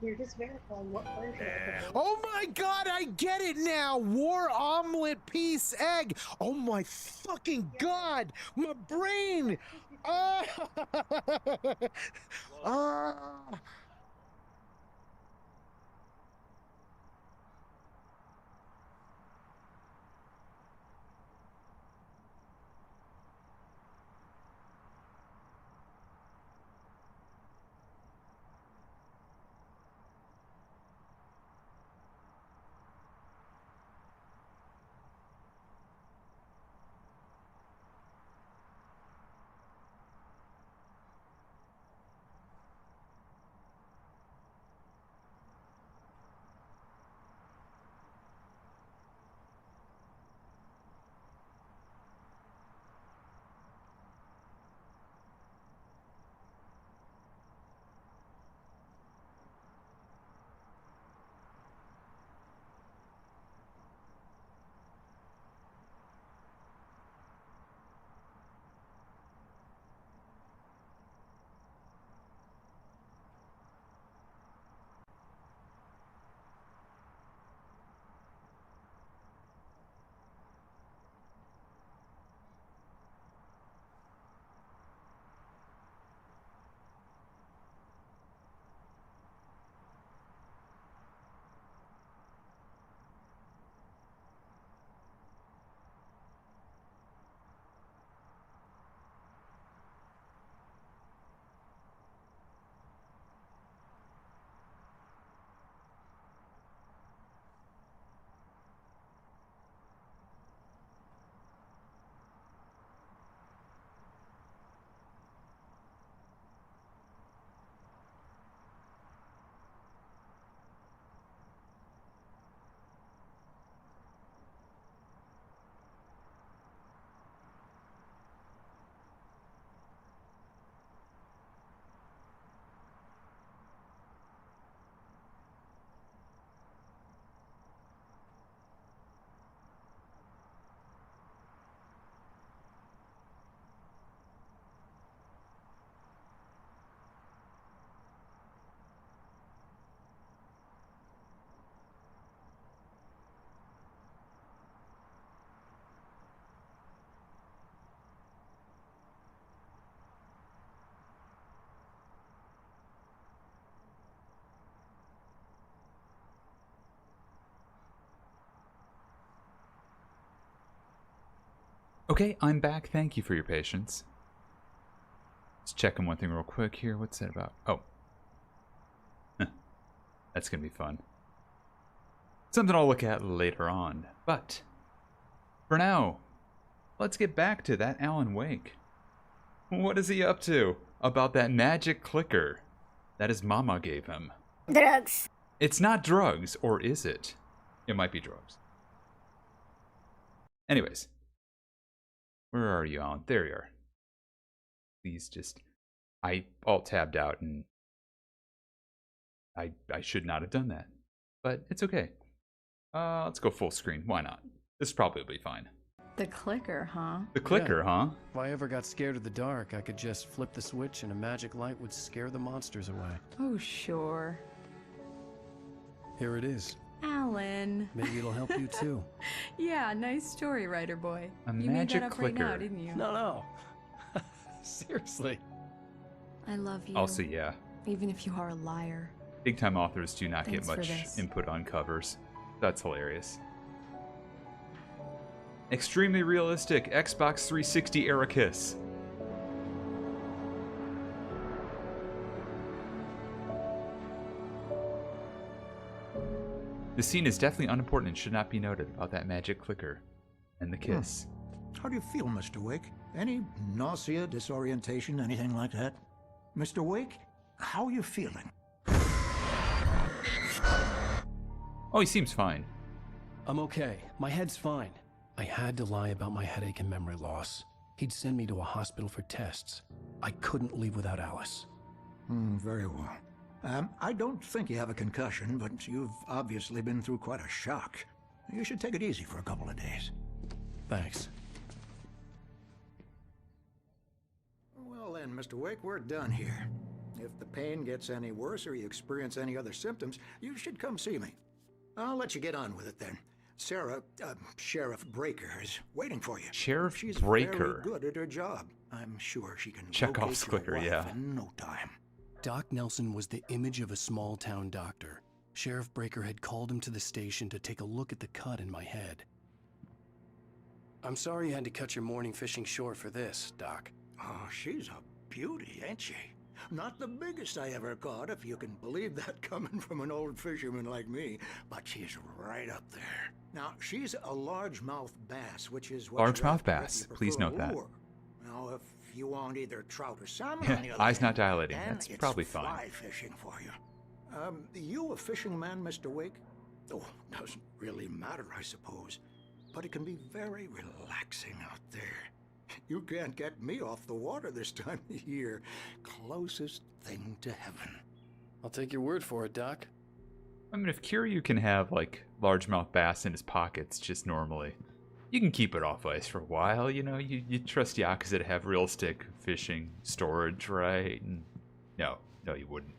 You're just verifying what version of the Oh my god, I get it now! War omelet piece egg! Oh my fucking god! My brain! Ah! Ah! Okay, I'm back. Thank you for your patience. Just checking one thing real quick here. What's that about? Oh. That's going to be fun. Something I'll look at later on. But, for now, let's get back to that Alan Wake. What is he up to about that magic clicker that his mama gave him? Drugs. It's not drugs, or is it? It might be drugs. Anyways. Where are you, Alan? There you are. Please just... I alt-tabbed out and... I should not have done that. But it's okay. Let's go full screen. Why not? This probably will be fine. The clicker, huh? The clicker, huh? If I ever got scared of the dark, I could just flip the switch and a magic light would scare the monsters away. Oh, sure. Here it is. Alan. Maybe it'll help you too. Yeah, nice story, writer boy. A You made magic that up clicker. right now, didn't you? No. Seriously. I love you. Also, yeah. Even if you are a liar. Big time authors do not Thanks get for much this. input on covers. That's hilarious. Extremely realistic Xbox 360 era kiss. The scene is definitely unimportant and should not be noted about that magic clicker and the kiss. How do you feel, Mr. Wake? Any nausea, disorientation, anything like that? Mr. Wake, how are you feeling? Oh, he seems fine. I'm okay. My head's fine. I had to lie about my headache and memory loss. He'd send me to a hospital for tests. I couldn't leave without Alice. Very well. I don't think you have a concussion, but you've obviously been through quite a shock. You should take it easy for a couple of days. Thanks. Well then, Mr. Wake, we're done here. If the pain gets any worse or you experience any other symptoms, you should come see me. I'll let you get on with it then. Sarah, Sheriff Breaker, is waiting for you. Sheriff She's Breaker. very good at her job. I'm sure she can Chekhov's locate your clicker, wife yeah. in no time. Doc Nelson was the image of a small-town doctor. Sheriff Breaker had called him to the station to take a look at the cut in my head. I'm sorry you had to cut your morning fishing short for this, Doc. Oh, she's a beauty, ain't she? Not the biggest I ever caught, if you can believe that coming from an old fisherman like me, but she's right up there. Now, she's a largemouth bass, which is what Largemouth bass. Please note that. Now, if you want either trout or salmon, Yeah, on the other eyes not hand, dilating. then That's it's probably fine. fly fishing for you. You a fishing man, Mr. Wake? Oh, doesn't really matter, I suppose. But it can be very relaxing out there. You can't get me off the water this time of year. Closest thing to heaven. I'll take your word for it, Doc. I mean, if Kiryu can have, like, largemouth bass in his pockets just normally, you can keep it off ice for a while, you know? You trust Yakuza to have realistic fishing storage, right? And no, you wouldn't.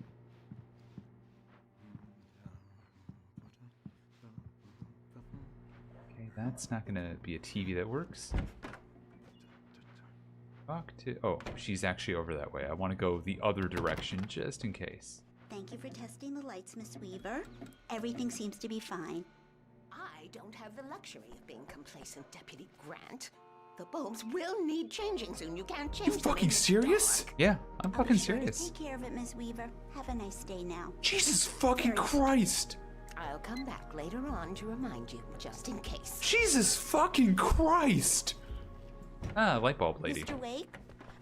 Okay, that's not gonna be a TV that works. Talk to... Oh, she's actually over that way. I want to go the other direction just in case. Thank you for testing the lights, Miss Weaver. Everything seems to be fine. I don't have the luxury of being complacent, Deputy Grant. The bulbs will need changing soon. You can't change them Fucking in the serious? dark. Yeah, I'm I'll fucking be sure to serious. take care of it, Miss Weaver. Have a nice day now. Jesus fucking Christ! I'll come back later on to remind you, just in case. Jesus fucking Christ! Ah, light bulb lady. Mr. Wake,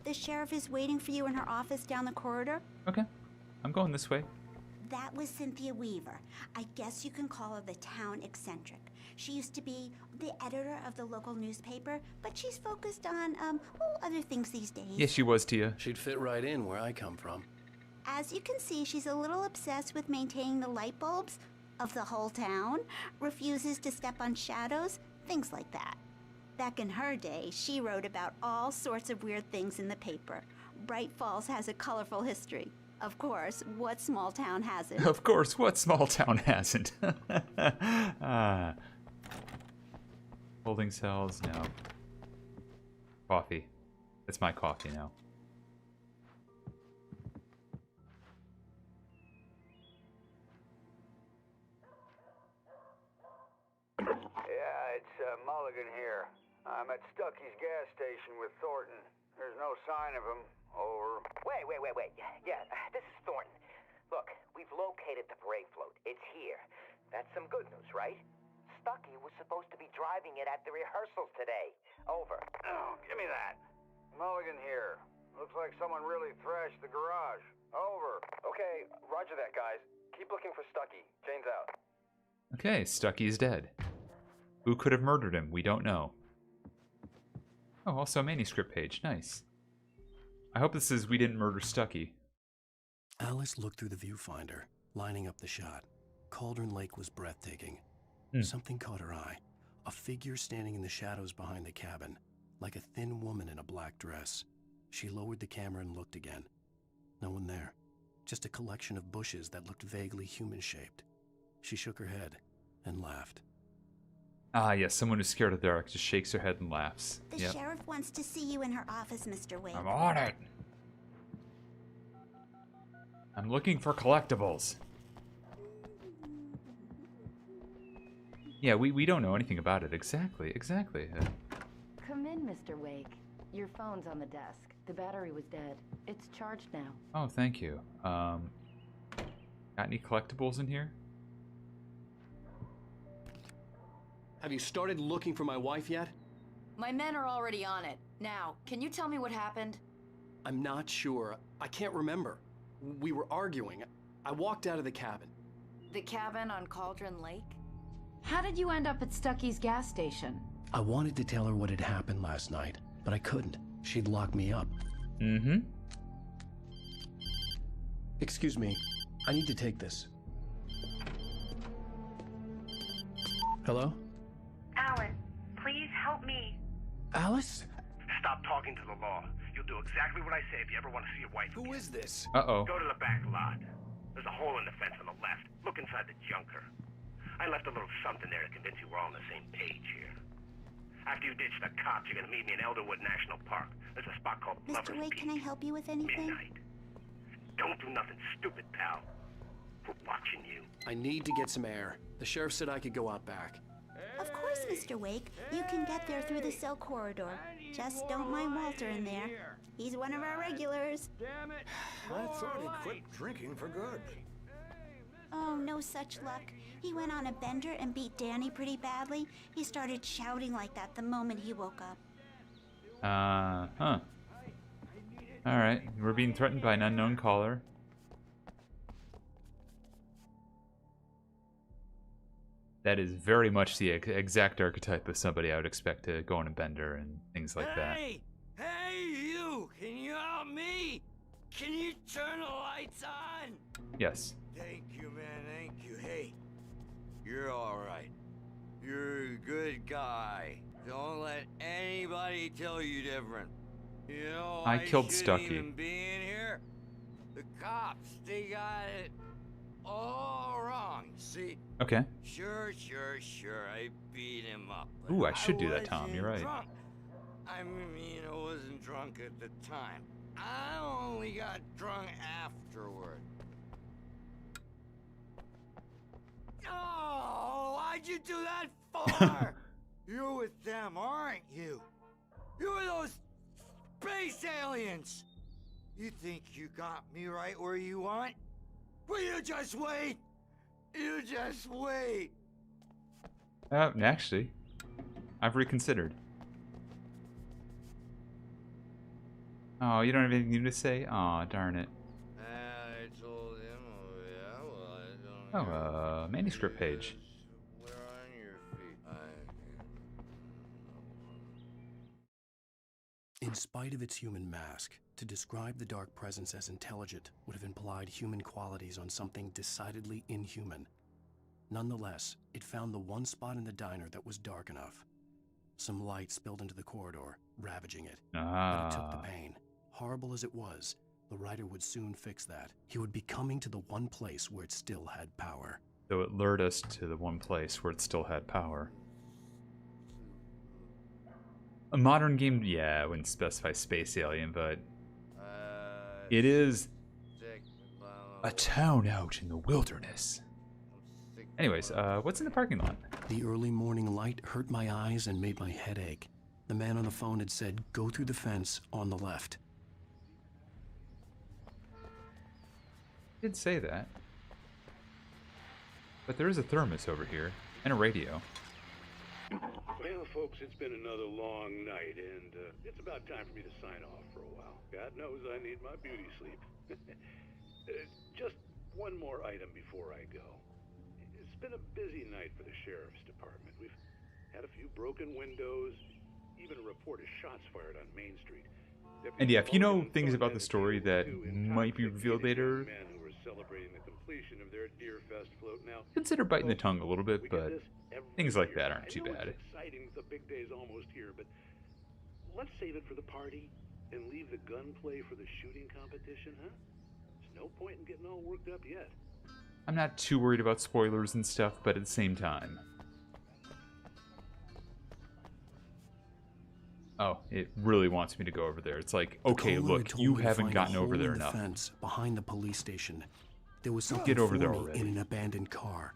the sheriff is waiting for you in her office down the corridor. Okay, I'm going this way. That was Cynthia Weaver. I guess you can call her the town eccentric. She used to be the editor of the local newspaper, but she's focused on, other things these days. Yes, she was, Tia. She'd fit right in where I come from. As you can see, she's a little obsessed with maintaining the light bulbs of the whole town, refuses to step on shadows, things like that. Back in her day, she wrote about all sorts of weird things in the paper. Bright Falls has a colorful history. Of course, what small town hasn't? Of course, what small town hasn't? Holding cells, no. Coffee. It's my coffee now. Yeah, it's Mulligan here. I'm at Stucky's gas station with Thornton. There's no sign of him. Over. Wait. Yeah, this is Thornton. Look, we've located the brake float. It's here. That's some good news, right? Stucky was supposed to be driving it at the rehearsals today. Over. Oh, give me that. Mulligan here. Looks like someone really thrashed the garage. Over. Okay, roger that, guys. Keep looking for Stucky. Jane's out. Okay, Stucky's dead. Who could have murdered him? We don't know. Oh, also a manuscript page. Nice. I hope this is We Didn't Murder Stucky. Alice looked through the viewfinder, lining up the shot. Cauldron Lake was breathtaking. Something caught her eye. A figure standing in the shadows behind the cabin, like a thin woman in a black dress. She lowered the camera and looked again. No one there. Just a collection of bushes that looked vaguely human-shaped. She shook her head and laughed. Ah, yes, someone who's scared of the dark just shakes her head and laughs. The Yep. sheriff wants to see you in her office, Mr. Wake. I'm on it. I'm looking for collectibles. Yeah, we don't know anything about it. Exactly. Come in, Mr. Wake. Your phone's on the desk. The battery was dead. It's charged now. Oh, thank you. Got any collectibles in here? Have you started looking for my wife yet? My men are already on it. Now, can you tell me what happened? I'm not sure. I can't remember. We were arguing. I walked out of the cabin. The cabin on Cauldron Lake? How did you end up at Stucky's gas station? I wanted to tell her what had happened last night, but I couldn't. She'd lock me up. Mm-hmm. Excuse me. I need to take this. Hello? Alan, please help me. Alice? Stop talking to the law. You'll do exactly what I say if you ever want to see your wife again. Who is this? Uh-oh. Go to the back lot. There's a hole in the fence on the left. Look inside the junker. I left a little something there to convince you we're all on the same page here. After you ditch the cops, you're gonna meet me in Elderwood National Park. There's a spot called Lover's Mr. Wake, Peak. can I help you with anything? Midnight. Don't do nothing stupid, pal. We're watching you. I need to get some air. The sheriff said I could go out back. Of course, Mr. Wake. You can get there through the cell corridor. Just don't mind Walter in there. He's one of our regulars. Damn it! I thought he'd quit drinking for good. Oh, no such luck. He went on a bender and beat Danny pretty badly. He started shouting like that the moment he woke up. Huh. Alright, we're being threatened by an unknown caller. That is very much the exact archetype of somebody I would expect to go on a bender and things like that. Hey, you! Can you help me? Can you turn the lights on? Yes. Thank you, man. Thank you. Hey, you're all right. You're a good guy. Don't let anybody tell you different. You know, I killed shouldn't Stucky. even be in here. The cops, they got it all wrong. See? Okay. Sure. I beat him up. Ooh, I should do that, Tom. wasn't You're right. Drunk. I mean, I wasn't drunk at the time. I only got drunk afterward. Oh, why'd you do that for? You're with them, aren't you? You're those space aliens. You think you got me right where you want? Well, you just wait. You just wait. Actually, I've reconsidered. Oh, you don't have anything new to say? Aw, darn it. I told him, I don't Oh, manuscript page. We're on your feet. In spite of its human mask, to describe the dark presence as intelligent would have implied human qualities on something decidedly inhuman. Nonetheless, it found the one spot in the diner that was dark enough. Some light spilled into the corridor, ravaging it. But it took the pain. Horrible as it was, the writer would soon fix that. He would be coming to the one place where it still had power. So it lured us to the one place where it still had power. A modern game, yeah, I wouldn't specify space alien, but it is a town out in the wilderness. Anyways, what's in the parking lot? The early morning light hurt my eyes and made my head ache. The man on the phone had said, go through the fence on the left. Did say that. But there is a thermos over here, and a radio. Well, folks, it's been another long night, and it's about time for me to sign off for a while. God knows I need my beauty sleep. Just one more item before I go. It's been a busy night for the Sheriff's Department. We've had a few broken windows, even a report of shots fired on Main Street. And yeah, if you know things about the story that might be revealed later, Men who were celebrating the completion of their Deer Fest float. Now, consider biting the tongue a little bit, but things like that aren't too I know bad. It's exciting. The big day's almost here, but let's save it for the party and leave the gunplay for the shooting competition, huh? There's no point in getting all worked up yet. I'm not too worried about spoilers and stuff, but at the same time. Oh, it really wants me to go over there. It's like, okay, The caller look, had told you me to haven't find a gotten over hole there in the enough. fence behind the police station. There was something Get over for there me already. in an abandoned car.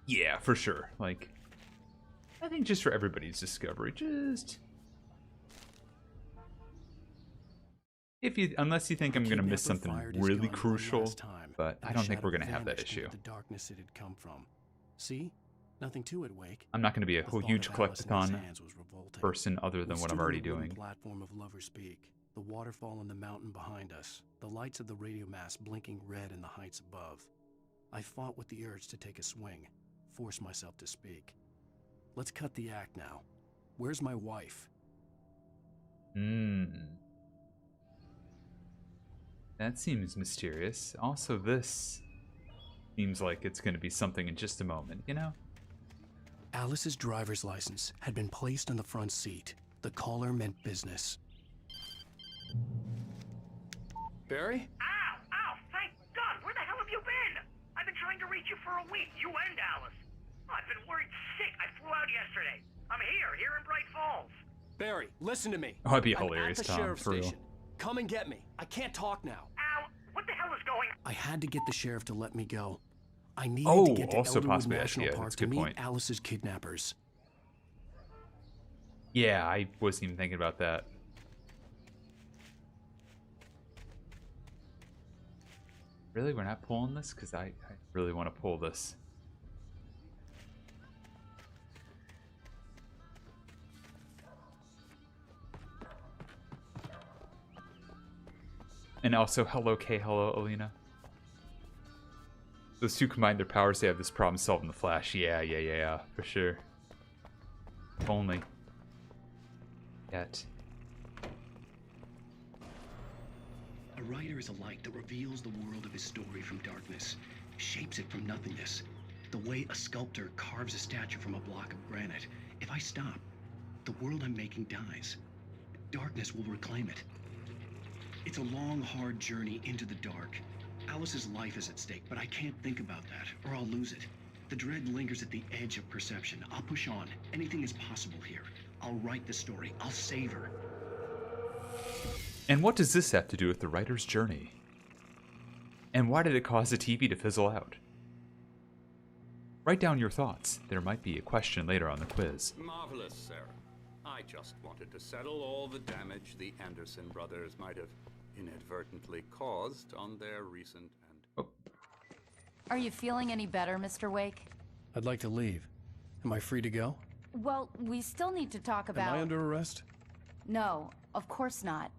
Yeah, for sure. Like, I think just for everybody's discovery, just unless you think I'm gonna miss something really crucial, but I don't think we're gonna have that issue. The darkness it had come from. See? Nothing to it, Wake. I'm not gonna be a The whole thought huge of Alice in his collectathon hands was revolting. person other than We what I'm stood on already the wooden doing. platform of Lover's Peak, the waterfall on the mountain behind us, the lights of the radio mast blinking red in the heights above. I fought with the urge to take a swing, force myself to speak. Let's cut the act now. Where's my wife? That seems mysterious. Also, this seems like it's gonna be something in just a moment, you know? Alice's driver's license had been placed on the front seat. The caller meant business. Barry? Ow! Ow! Thank God! Where the hell have you been? I've been trying to reach you for a week, you and Alice. I've been worried sick. I flew out yesterday. I'm here in Bright Falls. Barry, listen to me. Oh, that'd be I'm hilarious, at the Tom, sheriff's for real. station. Come and get me. I can't talk now. Ow! What the hell is going on? I had to get the sheriff to let me go. I needed Oh, to get to also Elderwood possibly, National yeah, Park that's a to good meet point. Alice's kidnappers. Yeah, I wasn't even thinking about that. Really? We're not pulling this? Because I really want to pull this. And also, hello, Kay, hello, Alina. Those two combine their powers, they have this problem solved in the Flash. Yeah, for sure. If only. Yet. A writer is a light that reveals the world of his story from darkness, shapes it from nothingness. The way a sculptor carves a statue from a block of granite. If I stop, the world I'm making dies. Darkness will reclaim it. It's a long, hard journey into the dark. Alice's life is at stake, but I can't think about that, or I'll lose it. The dread lingers at the edge of perception. I'll push on. Anything is possible here. I'll write the story. I'll save her. And what does this have to do with the writer's journey? And why did it cause the TV to fizzle out? Write down your thoughts. There might be a question later on the quiz. Marvelous, Sarah. I just wanted to settle all the damage the Anderson brothers might have inadvertently caused on their recent and... Are you feeling any better, Mr. Wake? I'd like to leave. Am I free to go? Well, we still need to talk about... Am I under arrest? No, of course not.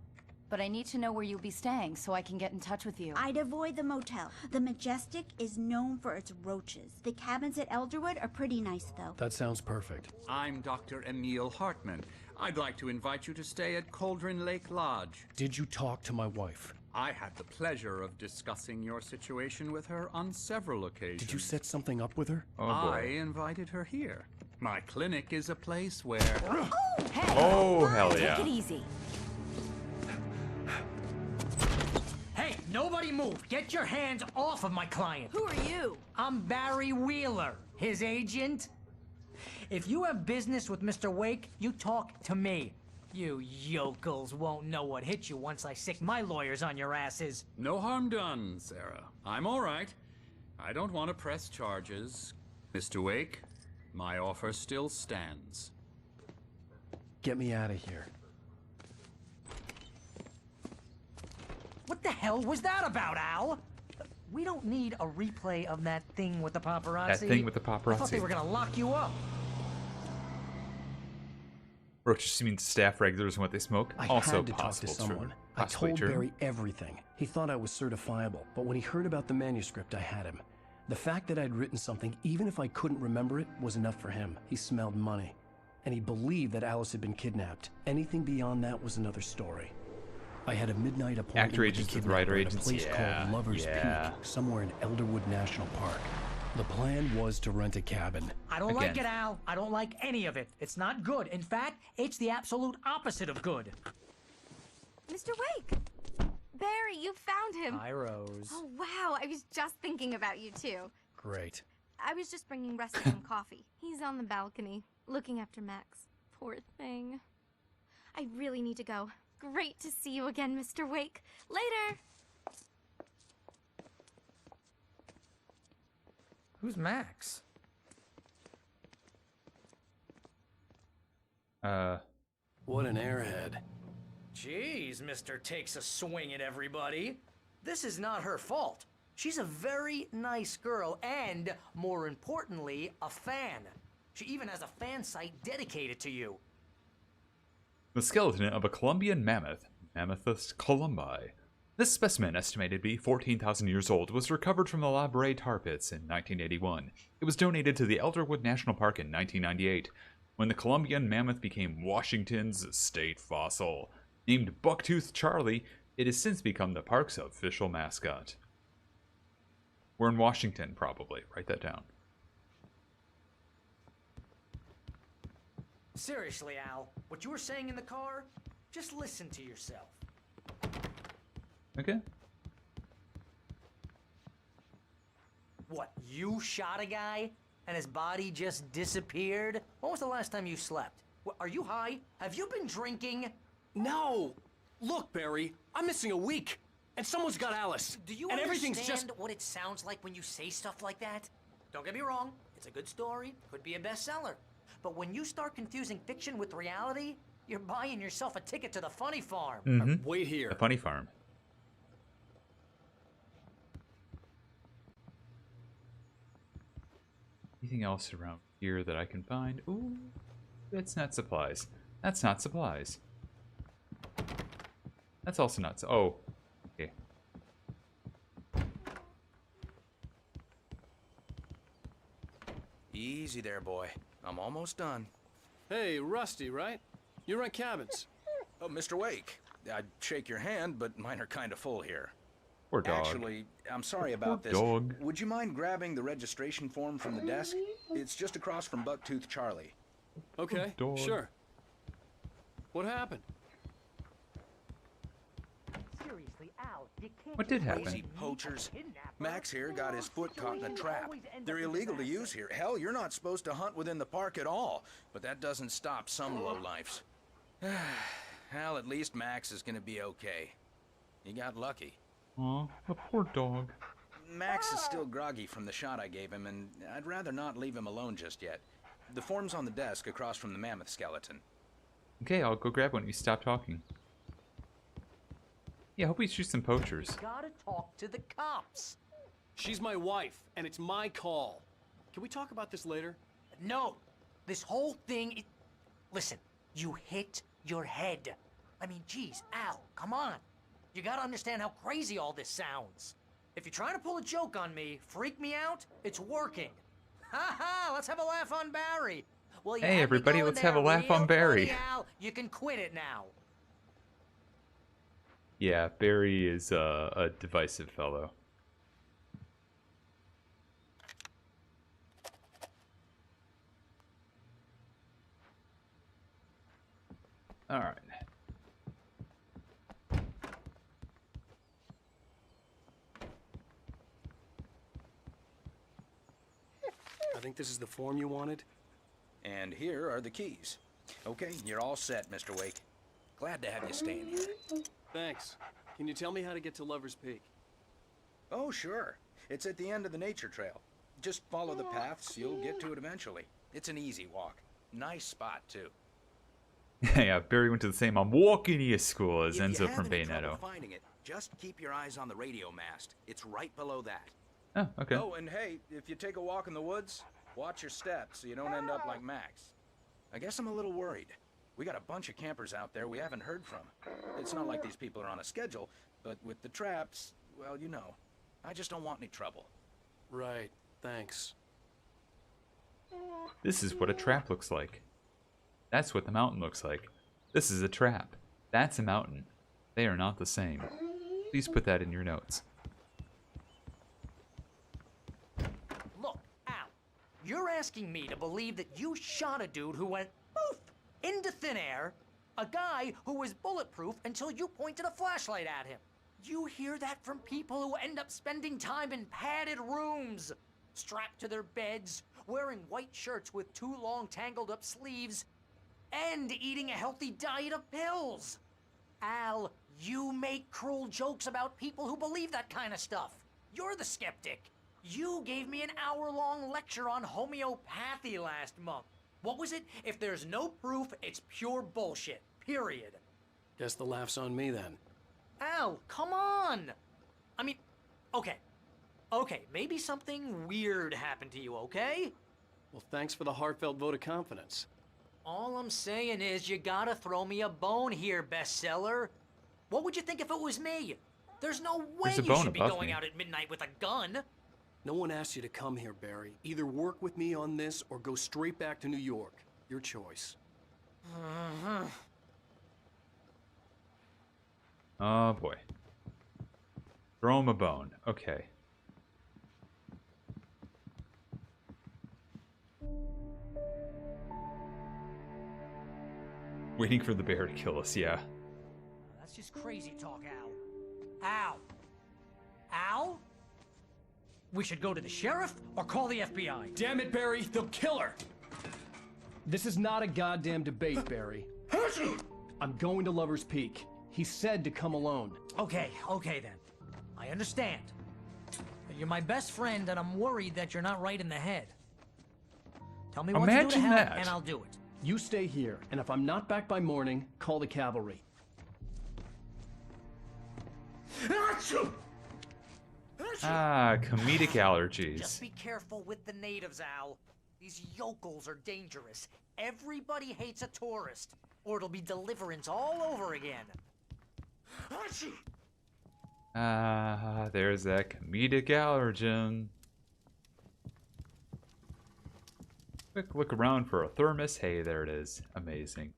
But I need to know where you'll be staying so I can get in touch with you. I'd avoid the motel. The Majestic is known for its roaches. The cabins at Elderwood are pretty nice, though. That sounds perfect. I'm Dr. Emil Hartman. I'd like to invite you to stay at Cauldron Lake Lodge. Did you talk to my wife? I had the pleasure of discussing your situation with her on several occasions. Did you set something up with her? I invited her here. My clinic is a place where... Oh, hey! Oh, hell yeah. Take it easy. Hey, nobody move. Get your hands off of my client. Who are you? I'm Barry Wheeler, his agent. If you have business with Mr. Wake, you talk to me. You yokels won't know what hit you once I sick my lawyers on your asses. No harm done, Sarah. I'm all right. I don't want to press charges. Mr. Wake, my offer still stands. Get me out of here. What the hell was that about, Al? We don't need a replay of that thing with the paparazzi. That thing with the I thought they paparazzi. were gonna lock you up. Roaches means staff regulars and what they smoke. I Also had to talk to possible someone. true. I Possibly told true. Barry everything. He thought I was certifiable, but when he heard about the manuscript, I had him. The fact that I'd written something, even if I couldn't remember it, was enough for him. He smelled money. And he believed that Alice had been kidnapped. Anything beyond that was another story. I had a midnight appointment Actor with the agents with writer kidnapper at a agents, place yeah, called Lover's yeah. Peak, somewhere in Elderwood National Park. The plan was to rent a cabin. I don't like it, Al. I don't like any of it. It's not good. In fact, it's the absolute opposite of good. Mr. Wake! Barry, you found him! Hi, Rose. Oh, wow. I was just thinking about you, too. Great. I was just bringing Rusty some coffee. He's on the balcony, looking after Max. Poor thing. I really need to go. Great to see you again, Mr. Wake. Later! Who's Max? What an airhead. Jeez, Mr. Takes a swing at everybody. This is not her fault. She's a very nice girl and, more importantly, a fan. She even has a fan site dedicated to you. The skeleton of a Columbian mammoth, Mammothus columbi. This specimen, estimated to be 14,000 years old, was recovered from the La Brea tar pits in 1981. It was donated to the Elderwood National Park in 1998, when the Columbian mammoth became Washington's state fossil. Named Bucktooth Charlie, it has since become the park's official mascot. We're in Washington, probably. Write that down. Seriously, Al, what you were saying in the car, just listen to yourself. Okay. What, you shot a guy and his body just disappeared? When was the last time you slept? What, are you high? Have you been drinking? No! Look, Barry, I'm missing a week, and someone's got Alice. Do you and understand everything's just... what it sounds like when you say stuff like that? Don't get me wrong, it's a good story, could be a bestseller. But when you start confusing fiction with reality, you're buying yourself a ticket to the funny farm. Mm-hmm. Wait here. The funny farm. Anything else around here that I can find? Ooh, that's not supplies. That's not supplies. That's also not... Oh, okay. Easy there, boy. I'm almost done. Hey, Rusty, right? You rent cabins. Oh, Mr. Wake. I'd shake your hand, but mine are kind of full here. Poor dog. Actually, I'm sorry about this. Dog. Would you mind grabbing the registration form from the desk? It's just across from Bucktooth Charlie. Okay, sure. What happened? Seriously, Al, you can't... What did happen? Crazy poachers. Max here got his foot caught in a trap. They're illegal to use here. Hell, you're not supposed to hunt within the park at all. But that doesn't stop some lowlifes. Hell, at least Max is gonna be okay. He got lucky. Aw, a poor dog. Max is still groggy from the shot I gave him, and I'd rather not leave him alone just yet. The form's on the desk across from the mammoth skeleton. Okay, I'll go grab one. You stop talking. Yeah, hope we shoot some poachers. Gotta talk to the cops. She's my wife, and it's my call. Can we talk about this later? No, this whole thing... Listen, you hit your head. I mean, geez, Al, come on. You gotta understand how crazy all this sounds. If you're trying to pull a joke on me, freak me out, it's working. Ha ha, let's have a laugh on Barry. Well, you Hey, everybody, let's have a laugh on Barry. Funny, Al. You can quit it now. Yeah, Barry is a divisive fellow. All right. I think this is the form you wanted. And here are the keys. Okay, you're all set, Mr. Wake. Glad to have you staying here. Thanks. Can you tell me how to get to Lover's Peak? Oh, sure. It's at the end of the nature trail. Just follow the paths, you'll get to it eventually. It's an easy walk. Nice spot, too. Yeah, Barry went to the same I'm walking here school as If you Enzo have from any trouble Bayonetta. finding it, just keep your eyes on the radio mast. It's right below that. Oh, okay. Oh, and hey, if you take a walk in the woods, watch your steps so you don't end up like Max. I guess I'm a little worried. We got a bunch of campers out there we haven't heard from. It's not like these people are on a schedule, but with the traps, well, you know. I just don't want any trouble. Right, thanks. This is what a trap looks like. That's what the mountain looks like. This is a trap. That's a mountain. They are not the same. Please put that in your notes. Look, Al, you're asking me to believe that you shot a dude who went poof into thin air, a guy who was bulletproof until you pointed a flashlight at him. You hear that from people who end up spending time in padded rooms. strapped to their beds, wearing white shirts with too long tangled up sleeves, and eating a healthy diet of pills. Al, you make cruel jokes about people who believe that kind of stuff. You're the skeptic. You gave me an hour-long lecture on homeopathy last month. What was it? If there's no proof, it's pure bullshit. Period. Guess the laugh's on me then. Al, come on! I mean, okay. Okay, maybe something weird happened to you, okay? Well, thanks for the heartfelt vote of confidence. All I'm saying is you gotta throw me a bone here, bestseller. What would you think if it was me? There's no way There's a you bone should be above going me. out at midnight with a gun. No one asked you to come here, Barry. Either work with me on this or go straight back to New York. Your choice. Oh boy. Throw him a bone. Okay. Waiting for the bear to kill us, yeah. That's just crazy talk, Al. Al? Al? We should go to the sheriff or call the FBI. Damn it, Barry, they'll kill her! This is not a goddamn debate, Barry. I'm going to Lover's Peak. He said to come alone. Okay then. I understand. You're my best friend, and I'm worried that you're not right in the head. Tell me what to do to Imagine help, that. and I'll do it. You stay here, and if I'm not back by morning, call the cavalry. Ah, comedic allergies. Just be careful with the natives, Al. These yokels are dangerous. Everybody hates a tourist, or it'll be deliverance all over again. Ah, there's that comedic allergen. Quick look around for a thermos. Hey, there it is. Amazing.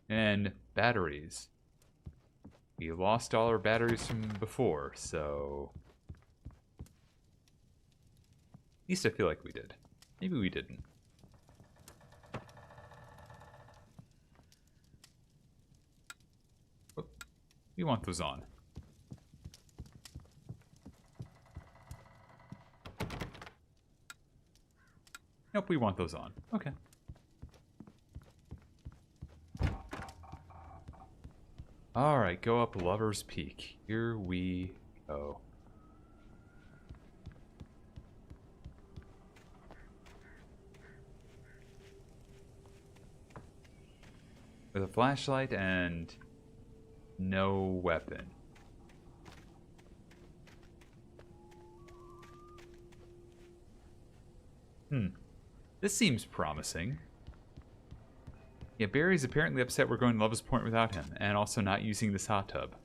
And batteries. We lost all our batteries from before, so... At least I feel like we did. Maybe we didn't. Oop. We want those on. Nope, we want those on. Okay. Alright, go up Lover's Peak. Here we go. With a flashlight and no weapon. This seems promising. Yeah, Barry's apparently upset we're going to Lover's Point without him, and also not using this hot tub.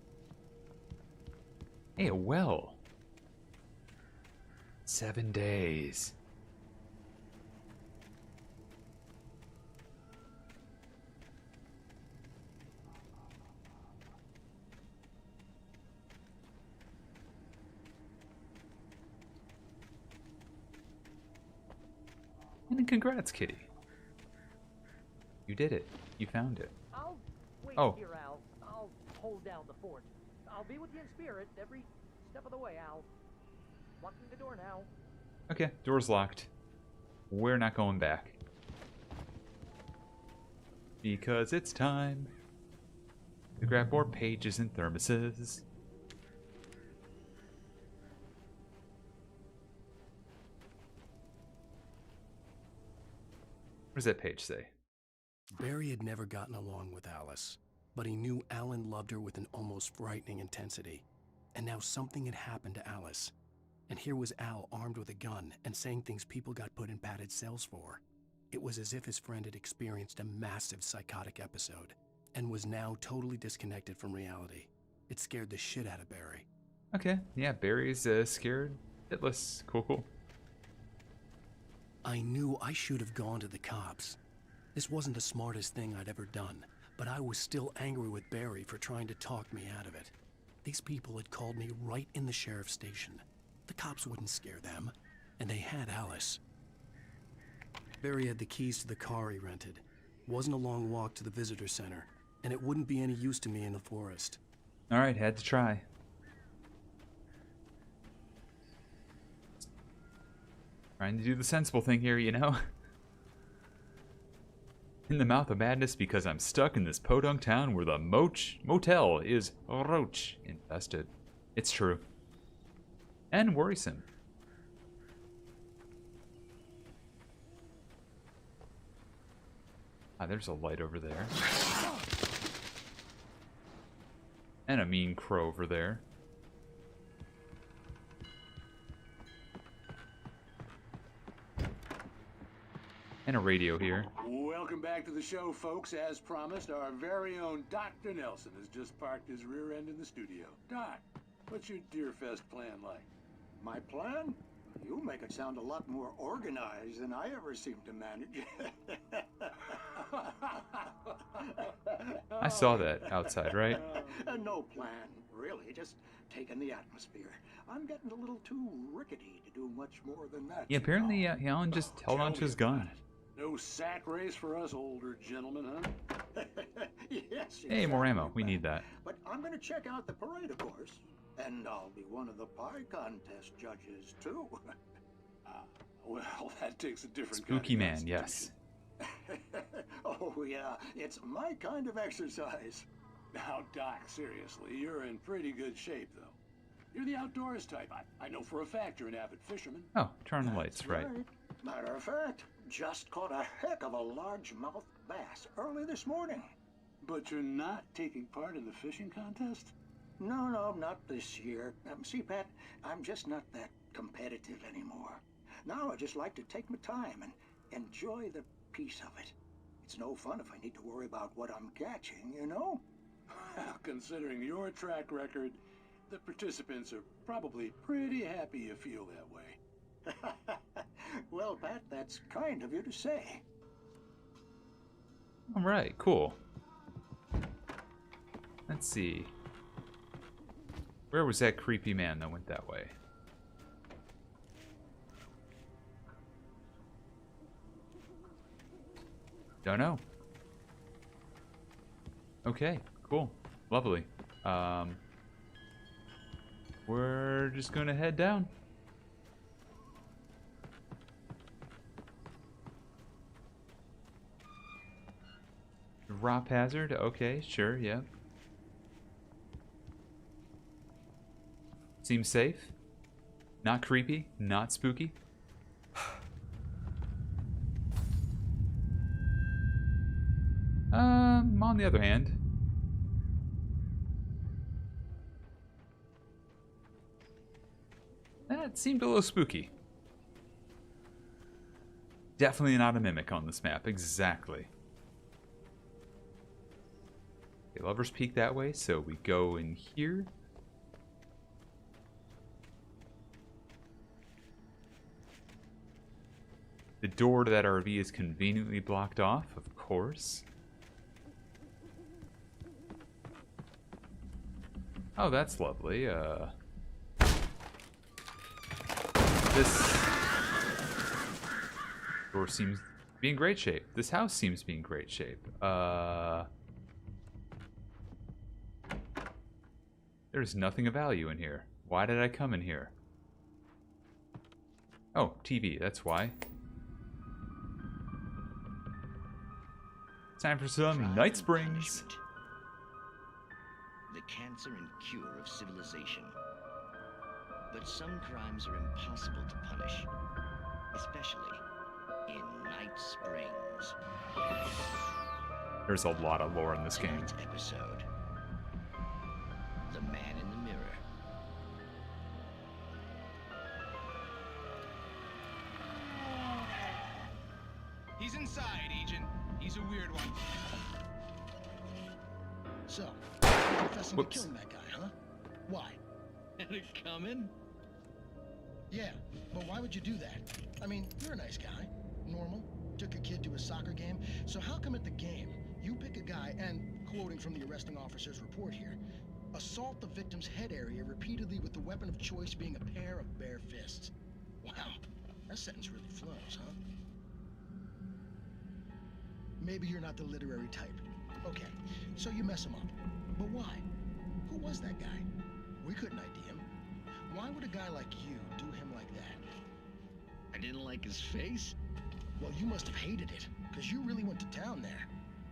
Hey, a well. 7 days. And congrats, Kitty. You did it. You found it. I'll wait here, Al. I'll hold down the fort. I'll be with you in spirit every step of the way, Al. Locking the door now. Okay, door's locked. We're not going back. Because it's time to grab more pages and thermoses. What does that page say? Barry had never gotten along with Alice, but he knew Alan loved her with an almost frightening intensity. And now something had happened to Alice. And here was Al armed with a gun and saying things people got put in padded cells for. It was as if his friend had experienced a massive psychotic episode and was now totally disconnected from reality. It scared the shit out of Barry. Okay, yeah, Barry's scared shitless. Cool. I knew I should have gone to the cops. This wasn't the smartest thing I'd ever done, but I was still angry with Barry for trying to talk me out of it. These people had called me right in the sheriff's station. The cops wouldn't scare them, and they had Alice. Barry had the keys to the car he rented. It wasn't a long walk to the visitor center, and it wouldn't be any use to me in the forest. Alright, had to try. Trying to do the sensible thing here, you know? In the mouth of madness because I'm stuck in this podunk town where the motel is roach infested. It's true. And worrisome. Ah, there's a light over there. And a mean crow over there. And a radio here. Welcome back to the show, folks. As promised, our very own Dr. Nelson has just parked his rear end in the studio. Doc, what's your Deerfest plan like? My plan? You make it sound a lot more organized than I ever seem to manage. I saw that outside, right? No plan, really. Just taking the atmosphere. I'm getting a little too rickety to do much more than that. Yeah, apparently Alan just held onto his gun. No sack race for us older gentlemen, huh? Yes. Hey, more ammo. We need that. But I'm going to check out the parade, of course. And I'll be one of the pie contest judges, too. Well, that takes a different Spooky kind of man, yes. Oh, yeah. It's my kind of exercise. Now, Doc, seriously, you're in pretty good shape, though. You're the outdoors type. I know for a fact you're an avid fisherman. Oh, turn on the lights, right. Matter of fact, just caught a heck of a largemouth bass early this morning. But you're not taking part in the fishing contest? No, not this year. See, Pat, I'm just not that competitive anymore. Now I just like to take my time and enjoy the peace of it. It's no fun if I need to worry about what I'm catching, you know? Well, considering your track record, the participants are probably pretty happy you feel that way. Well, Pat, that's kind of you to say. All right, cool. Let's see. Where was that creepy man that went that way? Don't know. Okay, cool. Lovely. We're just gonna head down. Drop hazard? Okay, sure, yeah. Seems safe. Not creepy, not spooky. On the other hand, that seemed a little spooky. Definitely not a mimic on this map, exactly. Okay, Lover's Peak that way, so we go in here. The door to that RV is conveniently blocked off, of course. Oh, that's lovely. This door seems to be in great shape. This house seems to be in great shape. There's nothing of value in here. Why did I come in here? Oh, TV, that's why. Time for some Night Springs. The cancer and cure of civilization. But some crimes are impossible to punish, especially in Night Springs. There's a lot of lore in this game. Tonight's episode: The Man in the Mirror. He's inside, Agent. He's a weird one. So, you're confessing to killing that guy, huh? Why? Had it coming? Yeah, but why would you do that? I mean, you're a nice guy. Normal. Took a kid to a soccer game. So how come at the game, you pick a guy and, quoting from the arresting officer's report here, assault the victim's head area repeatedly with the weapon of choice being a pair of bare fists? Wow, that sentence really flows, huh? Maybe you're not the literary type. Okay, so you mess him up. But why? Who was that guy? We couldn't ID him. Why would a guy like you do him like that? I didn't like his face? Well, you must have hated it, because you really went to town there.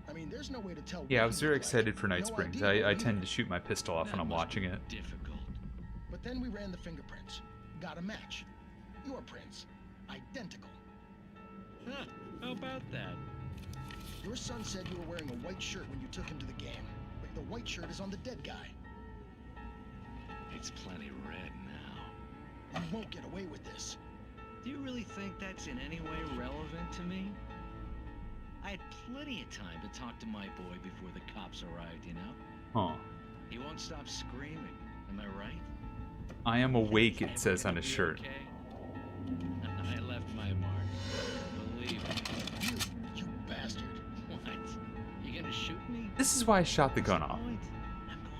I mean, there's no way to tell. Yeah, I what was he very looked excited like. for Night No Springs. idea I what tend either. to shoot my pistol off when I'm watching it. Difficult. But then we ran the fingerprints. Got a match. Your prints. Identical. Huh, how about that? Your son said you were wearing a white shirt when you took him to the game. But the white shirt is on the dead guy. It's plenty red now. You won't get away with this. Do you really think that's in any way relevant to me? I had plenty of time to talk to my boy before the cops arrived, you know? Huh. He won't stop screaming, am I right? I am awake, it says on his shirt. Okay? I left my mark. Believe me. You bastard. What? You gonna shoot me? This is why I shot the gun off. I'm going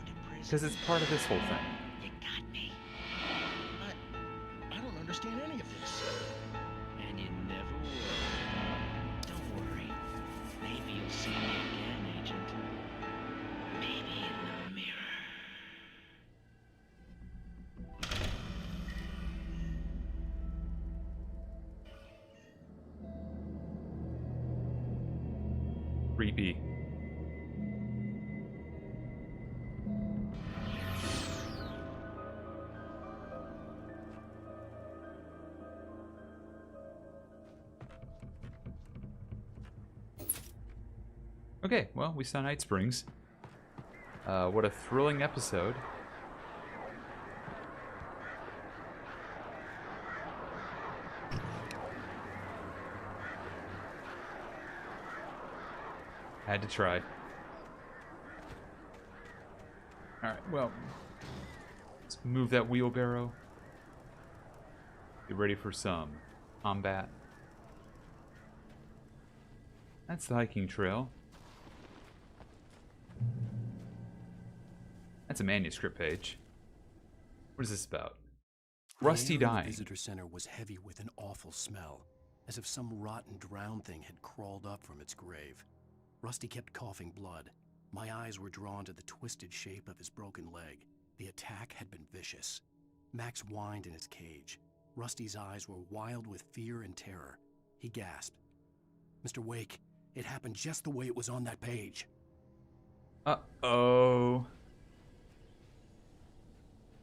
to prison. Because it's part of this whole thing. You got me. I don't understand any of this. And you never will. Don't worry. Maybe you'll see me again, Agent. Maybe in the mirror. Creepy. Okay, well, we saw Night Springs. What a thrilling episode. Had to try. Alright, well, let's move that wheelbarrow. Get ready for some combat. That's the hiking trail. That's a manuscript page. What is this about? Rusty The air in dying. the visitor center was heavy with an awful smell, as if some rotten drowned thing had crawled up from its grave. Rusty kept coughing blood. My eyes were drawn to the twisted shape of his broken leg. The attack had been vicious. Max whined in his cage. Rusty's eyes were wild with fear and terror. He gasped. Mr. Wake, it happened just the way it was on that page. Uh-oh.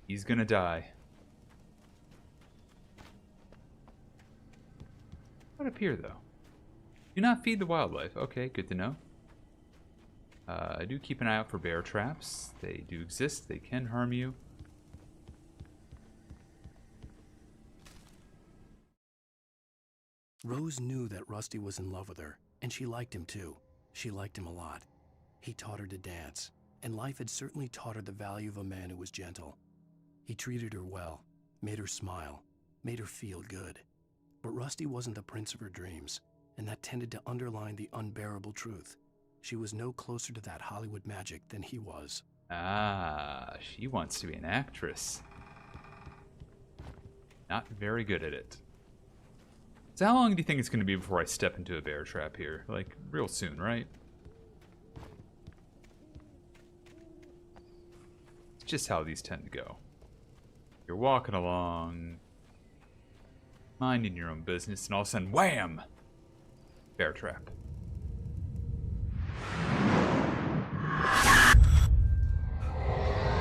He's gonna die. What up here, though? Do not feed the wildlife. Okay, good to know. I do keep an eye out for bear traps. They do exist. They can harm you. Rose knew that Rusty was in love with her, and she liked him too. She liked him a lot. He taught her to dance, and life had certainly taught her the value of a man who was gentle. He treated her well, made her smile, made her feel good. But Rusty wasn't the prince of her dreams, and that tended to underline the unbearable truth. She was no closer to that Hollywood magic than he was. Ah, she wants to be an actress. Not very good at it. So how long do you think it's going to be before I step into a bear trap here? Like, real soon, right? It's just how these tend to go. You're walking along, minding your own business, and all of a sudden, wham! Bear trap.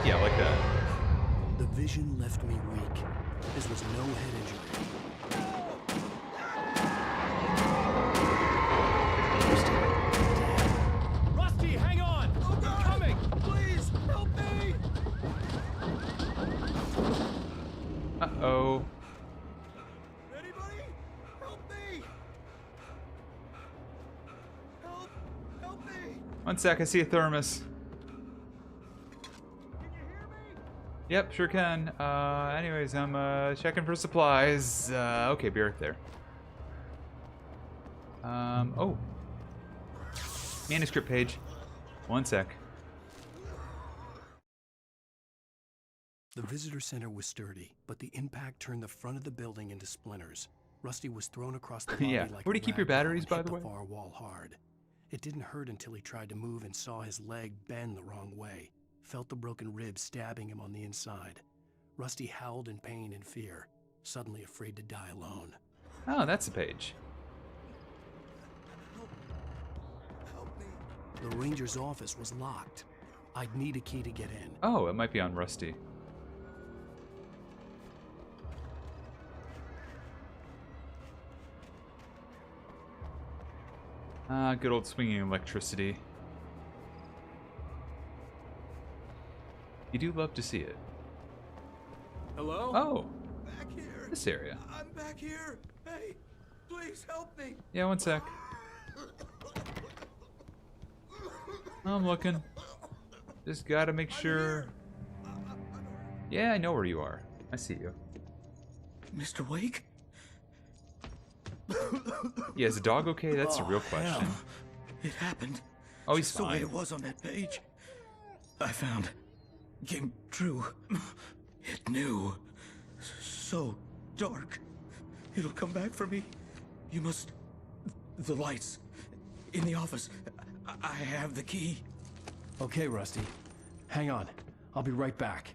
Yeah, like that. The vision left me weak. This was no head injury. Rusty, hang on! Oh God! I'm coming! Please, help me! Uh-oh. Anybody? Help me! Help me! One sec, I see a thermos. Yep, sure can. Anyways, I'm checking for supplies. Okay, be right there. Oh. Manuscript page. One sec. The visitor center was sturdy, but the impact turned the front of the building into splinters. Rusty was thrown across the lobby Yeah. like Where do a you keep your rag doll batteries, and by hit the way? far wall hard. It didn't hurt until he tried to move and saw his leg bend the wrong way. Felt the broken rib stabbing him on the inside. Rusty howled in pain and fear, suddenly afraid to die alone. Oh, that's a page. The ranger's office was locked. I'd need a key to get in. Oh, it might be on Rusty. Ah, good old swinging electricity. You do love to see it. Hello? Oh, Back here. this area. I'm back here. Hey, please help me. Yeah, one sec. I'm looking. Just gotta make sure. Yeah, I know where you are. I see you. Mr. Wake? Yeah, is the dog okay? That's a real question. Hell. It happened. Oh, he's Just the way fine. it was on that page. I found. Came true. It knew. So dark. It'll come back for me. You must. The lights. In the office. I have the key. Okay, Rusty. Hang on. I'll be right back.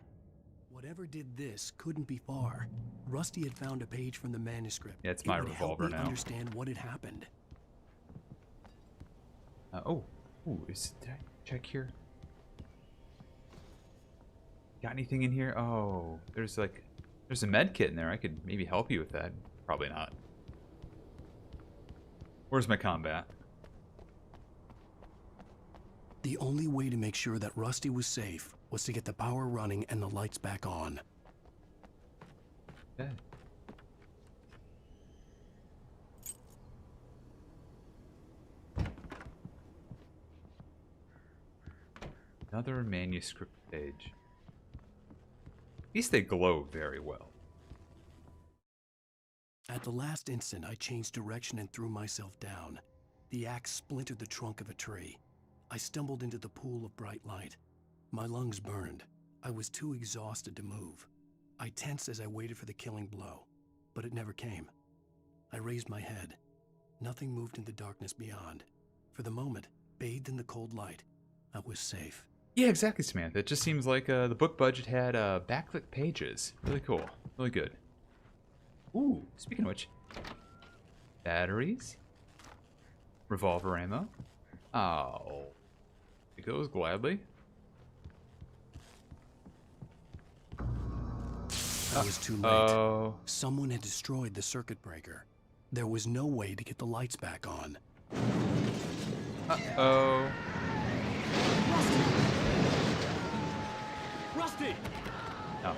Whatever did this couldn't be far. Rusty had found a page from the manuscript. Yeah, it's my It would help revolver me now. understand what had happened. Oh, did I check here? Got anything in here? Oh, there's a med kit in there. I could maybe help you with that. Probably not. Where's my combat? The only way to make sure that Rusty was safe was to get the power running and the lights back on. Okay. Another manuscript page. At least they glow very well. At the last instant, I changed direction and threw myself down. The axe splintered the trunk of a tree. I stumbled into the pool of bright light. My lungs burned. I was too exhausted to move. I tensed as I waited for the killing blow, but it never came. I raised my head. Nothing moved in the darkness beyond. For the moment, bathed in the cold light, I was safe. Yeah, exactly, Samantha. It just seems like the book budget had backlit pages. Really cool. Really good. Ooh, speaking of which. Batteries. Revolver ammo. Oh. Take those gladly. I was too late. Oh. Someone had destroyed the circuit breaker. There was no way to get the lights back on. Uh-oh. Rusty! No.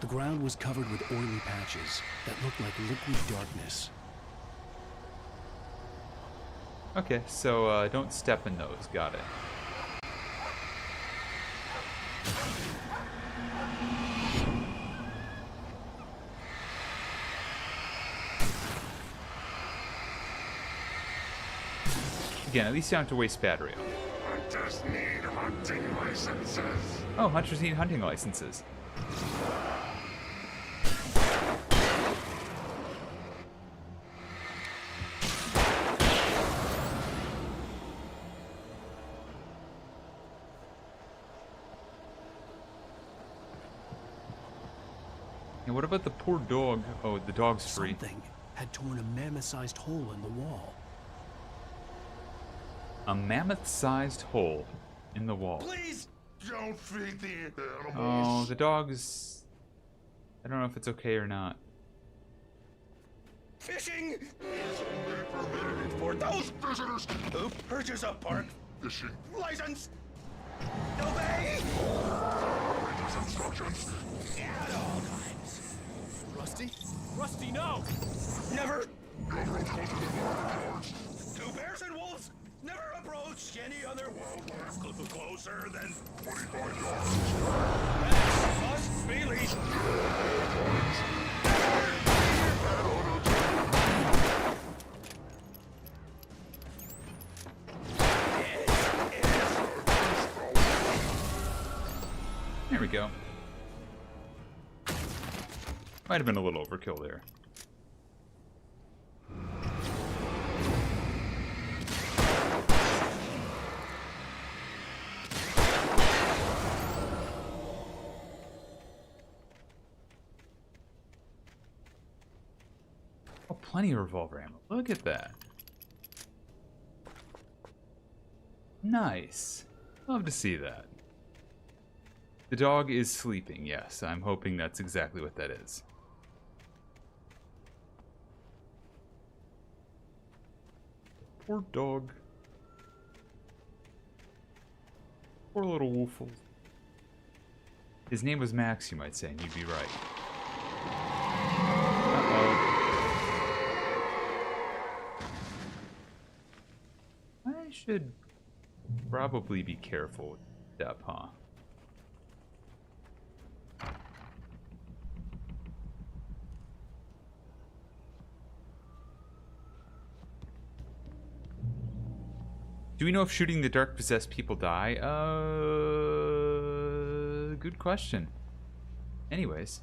The ground was covered with oily patches that looked like liquid darkness. Okay, so don't step in those. Got it. Again, at least you don't have to waste battery. Hunters need hunting licenses. Oh, hunters need hunting licenses. And what about the poor dog? Oh, the dog's free. Something had torn a mammoth-sized hole in the wall. A mammoth-sized hole in the wall. Please don't feed the animals. Oh, the dog's... I don't know if it's okay or not. Fishing is only permitted for those visitors who purchase a park fishing license. Obey. Instructions. At all times. Rusty? Rusty, no! Never. Never approach the guards. To bears and wolves, never approach any other wildlife closer than 25 yards. That must be leashed. There we go. Might have been a little overkill there. plenty of revolver ammo. Look at that. Nice. Love to see that. The dog is sleeping, yes. I'm hoping that's exactly what that is. Poor dog. Poor little Woofle. His name was Max, you might say, and you'd be right. I should probably be careful with that, huh? Do we know if shooting the dark possessed people die? Good question. Anyways.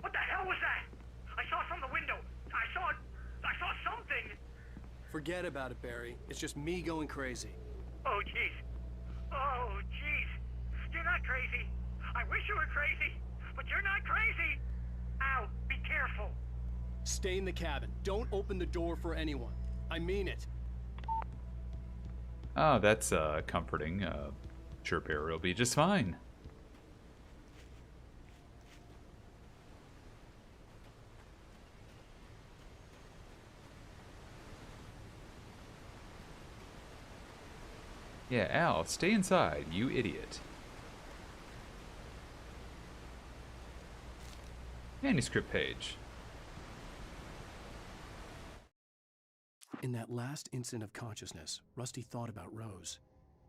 What the hell was that? I saw it from the window. I saw something. Forget about it, Barry. It's just me going crazy. Oh, jeez. Oh, jeez. You're not crazy. I wish you were crazy, but you're not crazy. Ow, be careful. Stay in the cabin. Don't open the door for anyone. I mean it. Oh, that's comforting. Sure, Barry will be just fine. Yeah, Al, stay inside, you idiot. Manuscript page. In that last instant of consciousness, Rusty thought about Rose.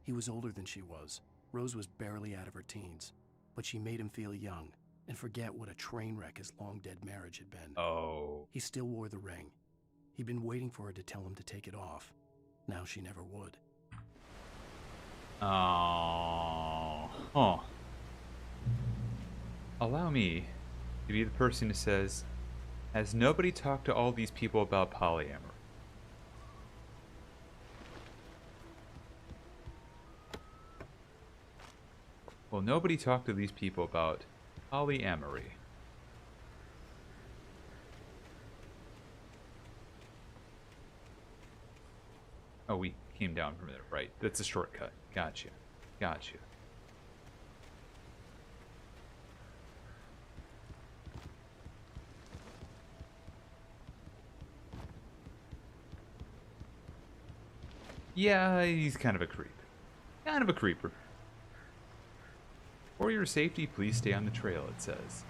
He was older than she was. Rose was barely out of her teens, but she made him feel young and forget what a train wreck his long-dead marriage had been. Oh. He still wore the ring. He'd been waiting for her to tell him to take it off. Now she never would. Oh. Huh. Allow me to be the person who says, has nobody talked to all these people about polyamory? Well, nobody talked to these people about polyamory. Oh, we came down from there, right? That's a shortcut. Gotcha. Gotcha. Yeah, he's kind of a creep. Kind of a creeper. For your safety, please stay on the trail, it says.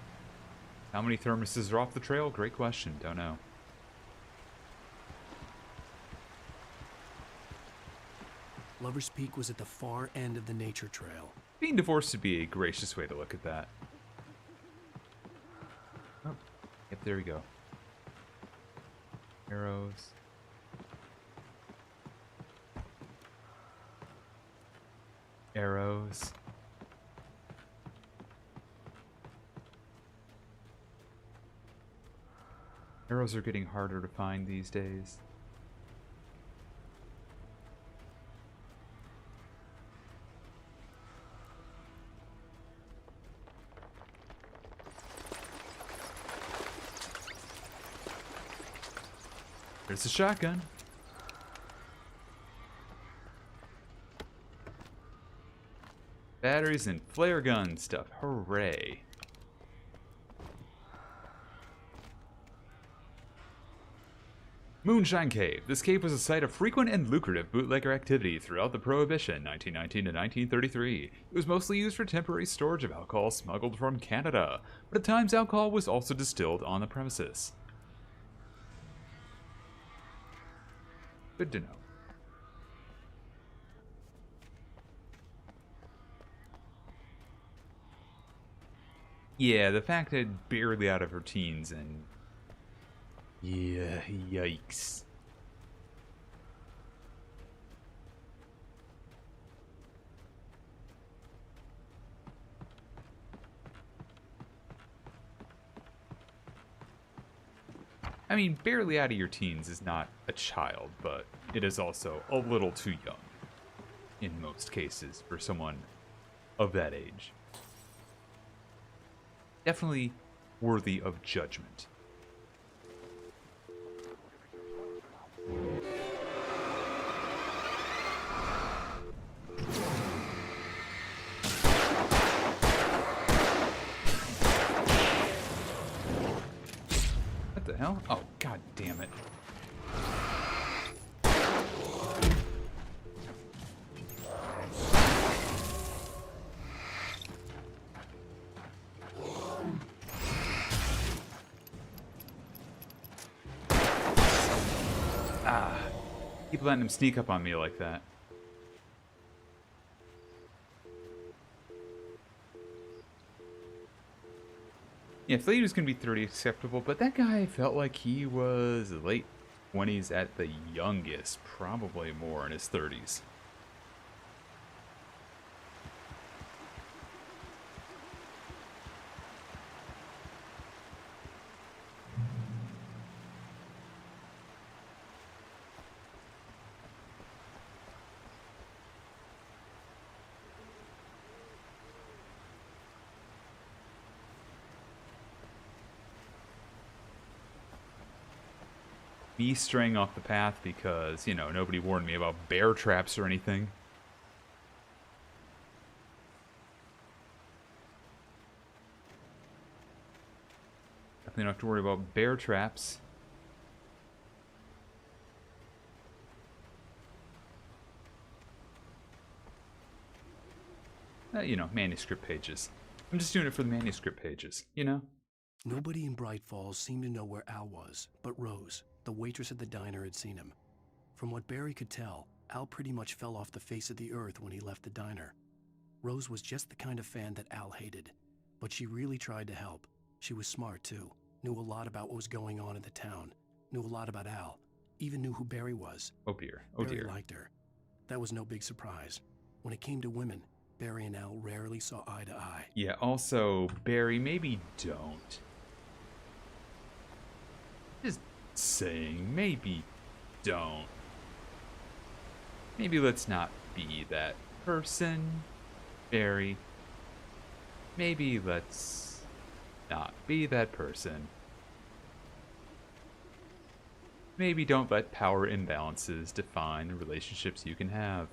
How many thermoses are off the trail? Great question. Don't know. Lover's Peak was at the far end of the nature trail. Being divorced would be a gracious way to look at that. Oh, yep, there we go. Arrows. Arrows. Arrows are getting harder to find these days. There's a shotgun. Batteries and flare gun stuff. Hooray. Moonshine Cave. This cave was a site of frequent and lucrative bootlegger activity throughout the Prohibition, 1919 to 1933. It was mostly used for temporary storage of alcohol smuggled from Canada, but at times alcohol was also distilled on the premises. Good to know. Yeah, the fact that it's barely out of her teens and... yeah, yikes. I mean, barely out of your teens is not a child, but it is also a little too young in most cases for someone of that age. definitely worthy of judgment. What the hell? Oh, god damn it. Keep letting him sneak up on me like that. Yeah, Fleet was going to be 30 acceptable, but that guy felt like he was late 20s at the youngest, probably more in his 30s. Me straying off the path because, you know, nobody warned me about bear traps or anything. Definitely don't have to worry about bear traps. You know, manuscript pages. I'm just doing it for the manuscript pages, you know? Nobody in Bright Falls seemed to know where Al was, but Rose, the waitress at the diner, had seen him. From what Barry could tell, Al pretty much fell off the face of the earth when he left the diner. Rose was just the kind of fan that Al hated, but she really tried to help. She was smart, too. Knew a lot about what was going on in the town. Knew a lot about Al. Even knew who Barry was. Oh dear. Oh dear. Barry liked her. That was no big surprise. When it came to women, Barry and Al rarely saw eye to eye. Yeah, also, Barry, maybe don't. Just saying, maybe don't. Maybe let's not be that person, Barry. Maybe let's not be that person. Maybe don't let power imbalances define the relationships you can have.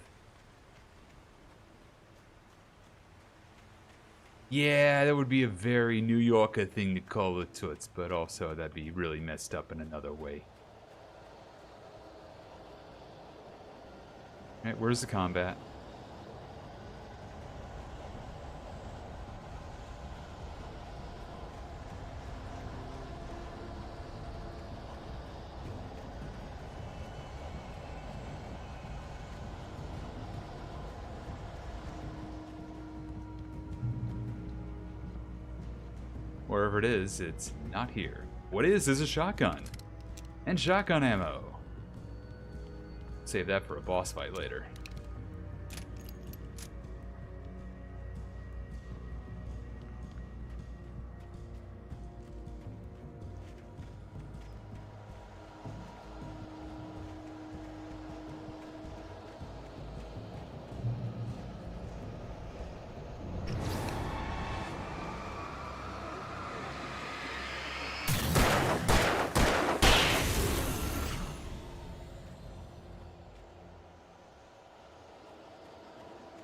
Yeah, that would be a very New Yorker thing to call it toots, but also that'd be really messed up in another way. Alright, where's the combat? Wherever it is, it's not here. What is a shotgun. And shotgun ammo. Save that for a boss fight later.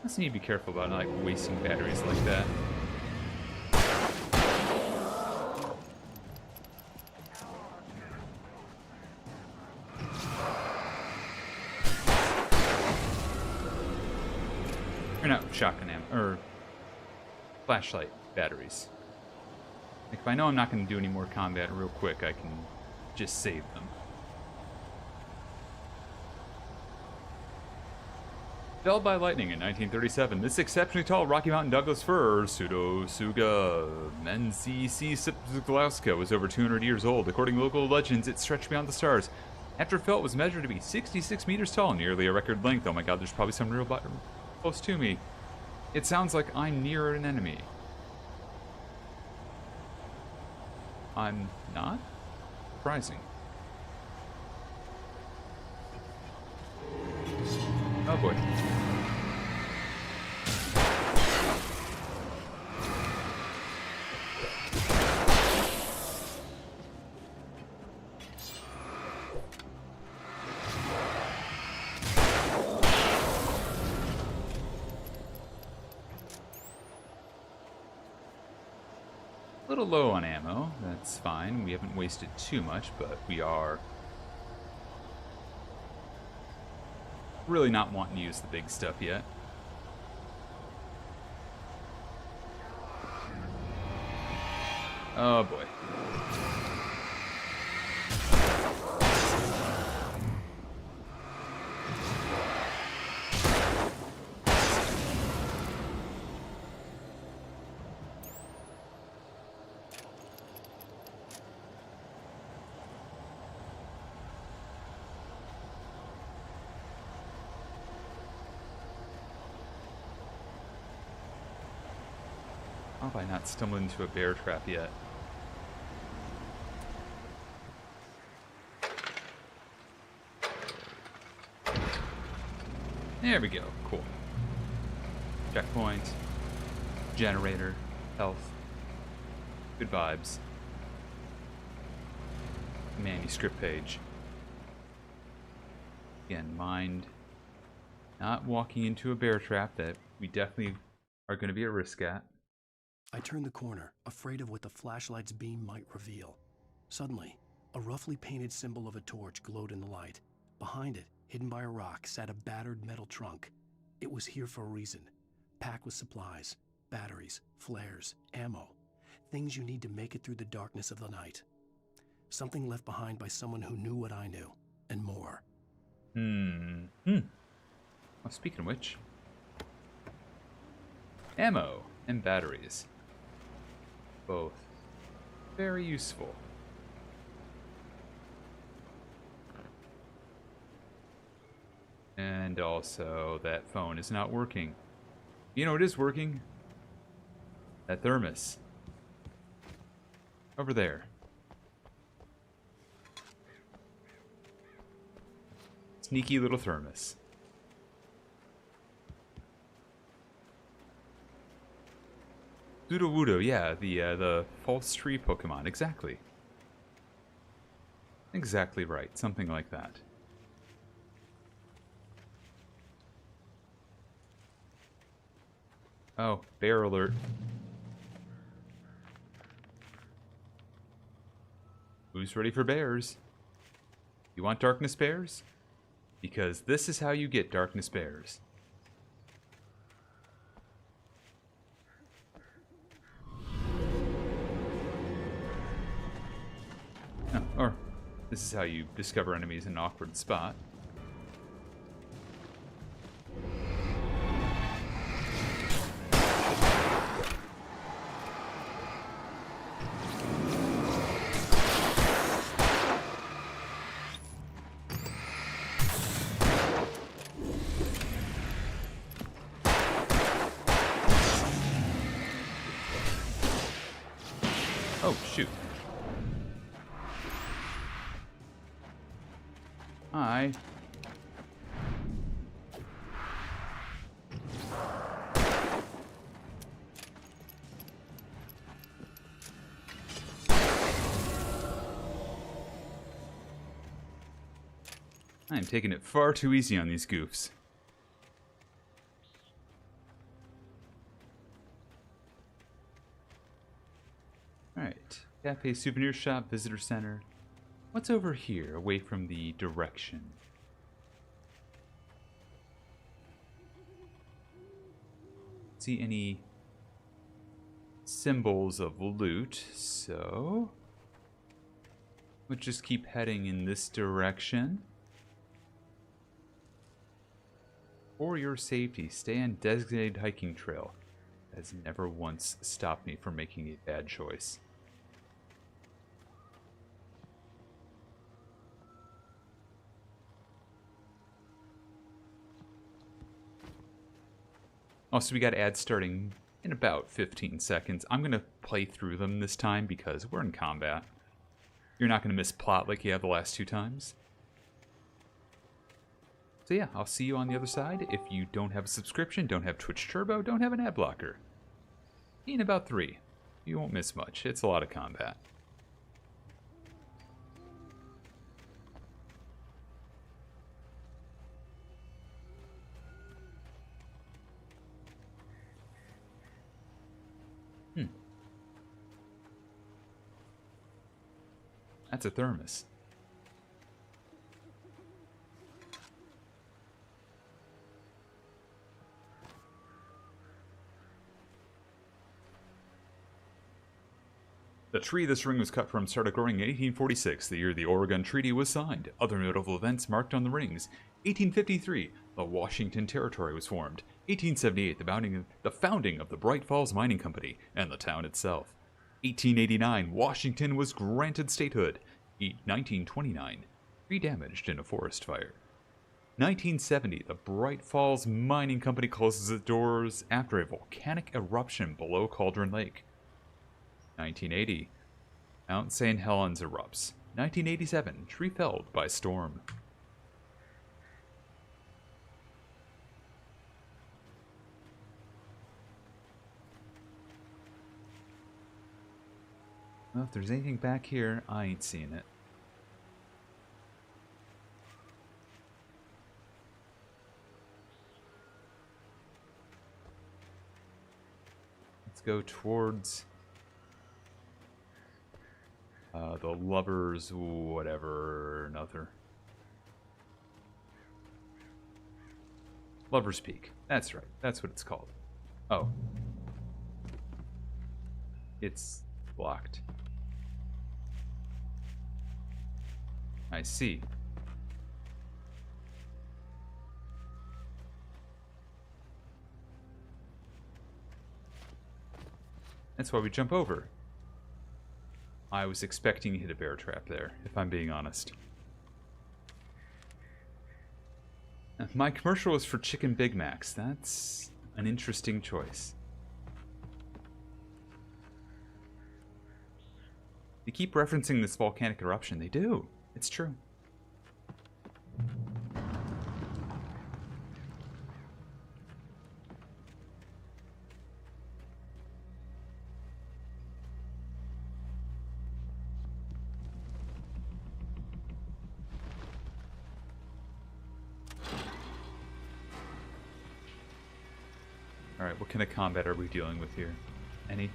I just need to be careful about not like wasting batteries like that. Or no, shotgun ammo, or flashlight batteries. Like if I know I'm not going to do any more combat real quick, I can just save them. Felled by lightning in 1937, this exceptionally tall Rocky Mountain Douglas fir, Pseudotsuga menziescipulosca, was over 200 years old. According to local legends, it stretched beyond the stars. After it fell, it was measured to be 66 meters tall, nearly a record length. Oh my god, there's probably some real close to me. It sounds like I'm near an enemy. I'm not? Surprising. Oh boy. little low on ammo. That's fine. We haven't wasted too much, but we are really not wanting to use the big stuff yet. Oh boy. How have I not stumbled into a bear trap yet? There we go. Cool. Checkpoint. Generator. Health. Good vibes. Manuscript page. Again, mind not walking into a bear trap that we definitely are going to be at risk at. I turned the corner, afraid of what the flashlight's beam might reveal. Suddenly, a roughly painted symbol of a torch glowed in the light. Behind it, hidden by a rock, sat a battered metal trunk. It was here for a reason, packed with supplies, batteries, flares, ammo, things you need to make it through the darkness of the night. Something left behind by someone who knew what I knew, and more. Well, speaking of which, ammo and batteries. Both very useful. And also, that phone is not working. You know, it is working. That thermos. Over there. Sneaky little thermos. Sudowoodo, yeah, the false tree Pokemon, exactly. Exactly right, something like that. Oh, bear alert. Who's ready for bears? You want darkness bears? Because this is how you get darkness bears. Oh, or this is how you discover enemies in an awkward spot. Oh, shoot. Hi. I'm taking it far too easy on these goofs. Alright. Cafe, souvenir shop, visitor center. What's over here, away from the direction? See any symbols of loot, so we'll just keep heading in this direction. For your safety, stay on designated hiking trail. That has never once stopped me from making a bad choice. Also, we got ads starting in about 15 seconds. I'm going to play through them this time because we're in combat. You're not going to miss plot like you have the last two times. So yeah, I'll see you on the other side. If you don't have a subscription, don't have Twitch Turbo, don't have an ad blocker. In about 3. You won't miss much. It's a lot of combat. That's a thermos. The tree this ring was cut from started growing in 1846, the year the Oregon Treaty was signed. Other notable events marked on the rings. 1853, the Washington Territory was formed. 1878, the founding of the Bright Falls Mining Company and the town itself. 1889, Washington was granted statehood. 1929, tree damaged in a forest fire. 1970, the Bright Falls Mining Company closes its doors after a volcanic eruption below Cauldron Lake. 1980, Mount St. Helens erupts. 1987, tree felled by storm. Well, if there's anything back here, I ain't seeing it. Let's go towards the lovers, whatever, nothing. Lover's Peak. That's right. That's what it's called. Oh. It's blocked. I see. That's why we jump over. I was expecting to hit a bear trap there, if I'm being honest. My commercial was for Chicken Big Macs. That's an interesting choice. They keep referencing this volcanic eruption. They do. It's true. Alright, what kind of combat are we dealing with here? Any?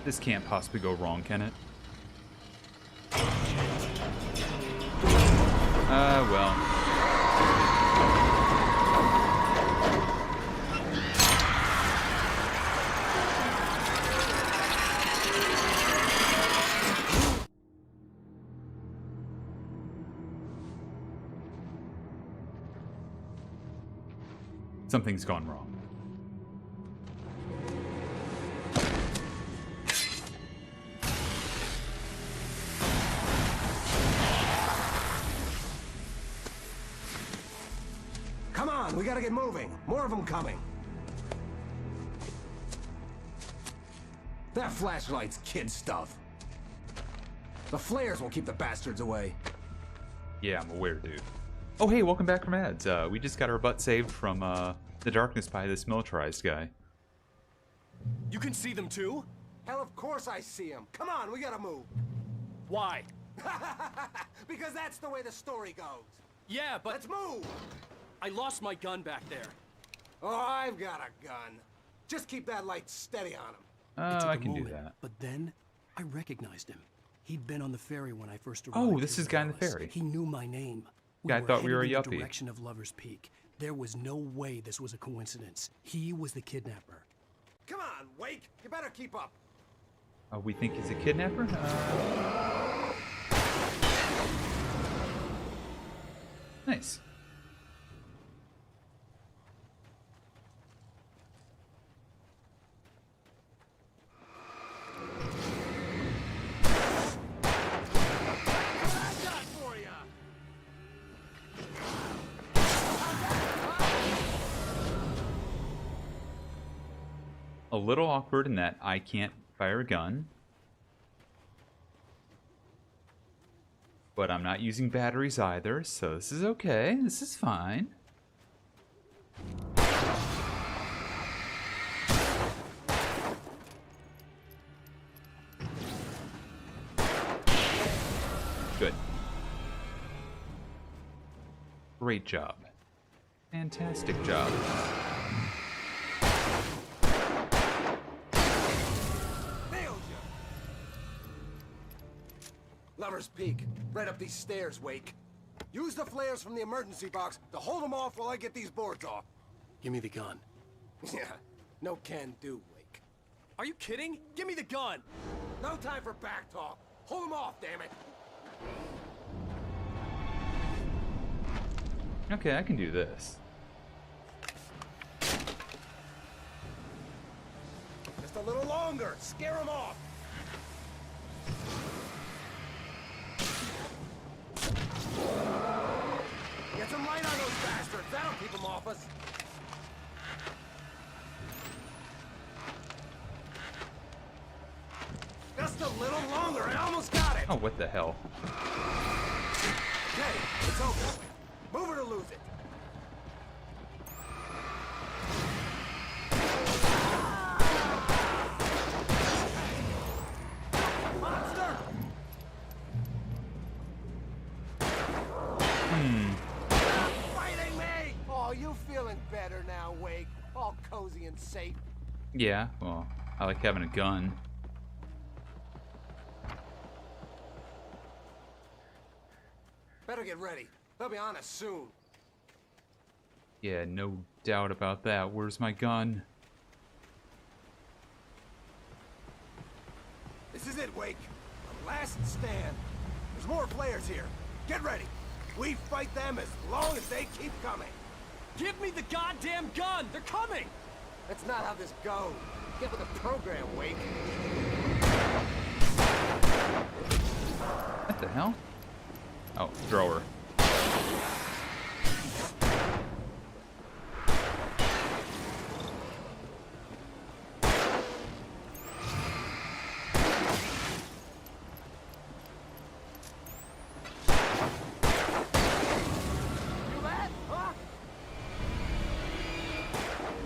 This can't possibly go wrong, can it? Well. Something's gone wrong. We gotta get moving. More of them coming. That flashlight's kid stuff. The flares will keep the bastards away. Yeah, I'm aware, dude. Oh, hey, welcome back from ads. We just got our butt saved from the darkness by this militarized guy. You can see them too? Hell, of course I see them. Come on, we gotta move. Why? Because that's the way the story goes. Yeah, but... Let's move! I lost my gun back there. Oh, I've got a gun. Just keep that light steady on him. I can do that. But then, I recognized him. He'd been on the ferry when I first arrived. Oh, this is guy on the ferry. He knew my name. Yeah, I thought we were a headed in the yuppie. direction of Lover's Peak. There was no way this was a coincidence. He was the kidnapper. Come on, Wake. You better keep up. Oh, we think he's a kidnapper? Nice. A little awkward in that I can't fire a gun. But I'm not using batteries either, so this is okay. This is fine. Good. Great job. Fantastic job. Lover's Peak. Right up these stairs, Wake. Use the flares from the emergency box to hold them off while I get these boards off. Give me the gun. Yeah, no can do, Wake. Are you kidding? Give me the gun! No time for back talk. Hold them off, damn it. Okay, I can do this. Just a little longer. Scare them off. Get some light on those bastards. That'll keep them off us. Just a little longer. I almost got it. Oh, what the hell? Okay, it's over. Move it or lose it. Monster! Fighting me! Oh, you feeling better now, Wake? All cozy and safe. Yeah, well, I like having a gun. Better get ready. They'll be on us soon. Yeah, no doubt about that. Where's my gun? This is it, Wake. The last stand. There's more players here. Get ready. We fight them as long as they keep coming. Give me the goddamn gun! They're coming! That's not how this goes. Get with the program, Wake. What the hell? Oh, thrower.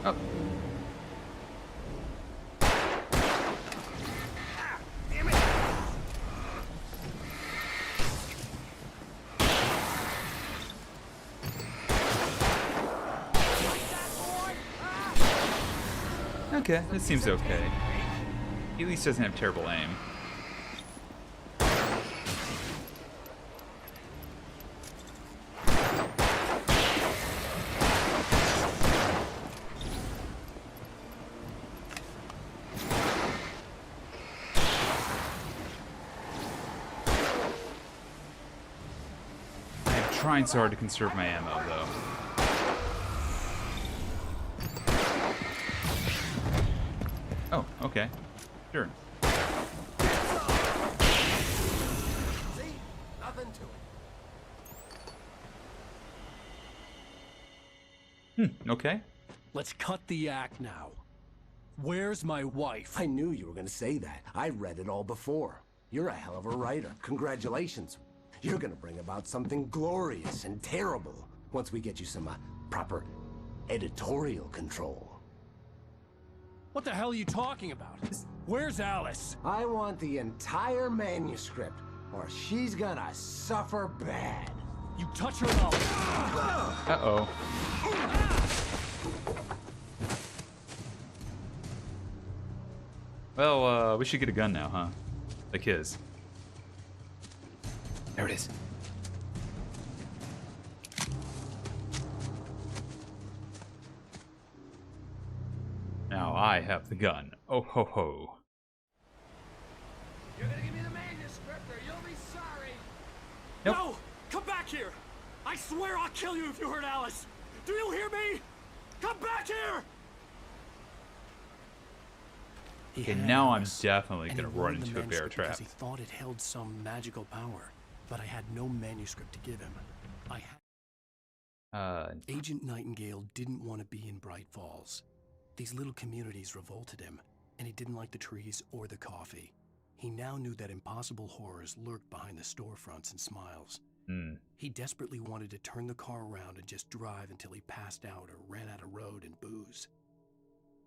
Oh. Damn it! Okay, this seems okay. He at least doesn't have terrible aim. I'm trying so hard to conserve my ammo, though. Oh, okay. Sure. See? Nothing to it. Okay. Let's cut the act now. Where's my wife? I knew you were gonna say that. I read it all before. You're a hell of a writer. Congratulations. You're gonna bring about something glorious and terrible once we get you some proper editorial control. What the hell are you talking about? Where's Alice? I want the entire manuscript, or she's gonna suffer bad. You touch her now. Uh-oh. Well, we should get a gun now, huh? Like his. There it is. Now I have the gun. Oh ho ho. You're gonna give me the manuscript or you'll be sorry. Nope. No! Come back here! I swear I'll kill you if you hurt Alice! Do you hear me? Come back here! Okay, now I'm definitely gonna run into a bear trap. Because he thought it held some magical power, but I had no manuscript to give him. I had... Agent Nightingale didn't want to be in Bright Falls. These little communities revolted him, and he didn't like the trees or the coffee. He now knew that impossible horrors lurked behind the storefronts and smiles. He desperately wanted to turn the car around and just drive until he passed out or ran out of road and booze.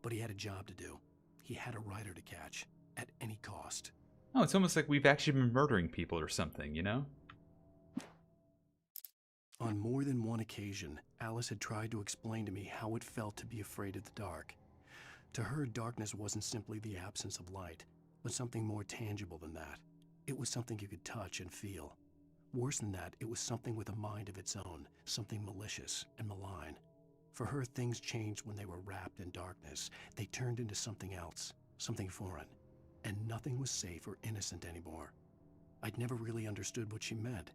But he had a job to do. He had a rider to catch, at any cost. Oh, it's almost like we've actually been murdering people or something, you know? On more than one occasion, Alice had tried to explain to me how it felt to be afraid of the dark. To her, darkness wasn't simply the absence of light, but something more tangible than that. It was something you could touch and feel. Worse than that, it was something with a mind of its own, something malicious and malign. For her, things changed when they were wrapped in darkness. They turned into something else, something foreign, and nothing was safe or innocent anymore. I'd never really understood what she meant,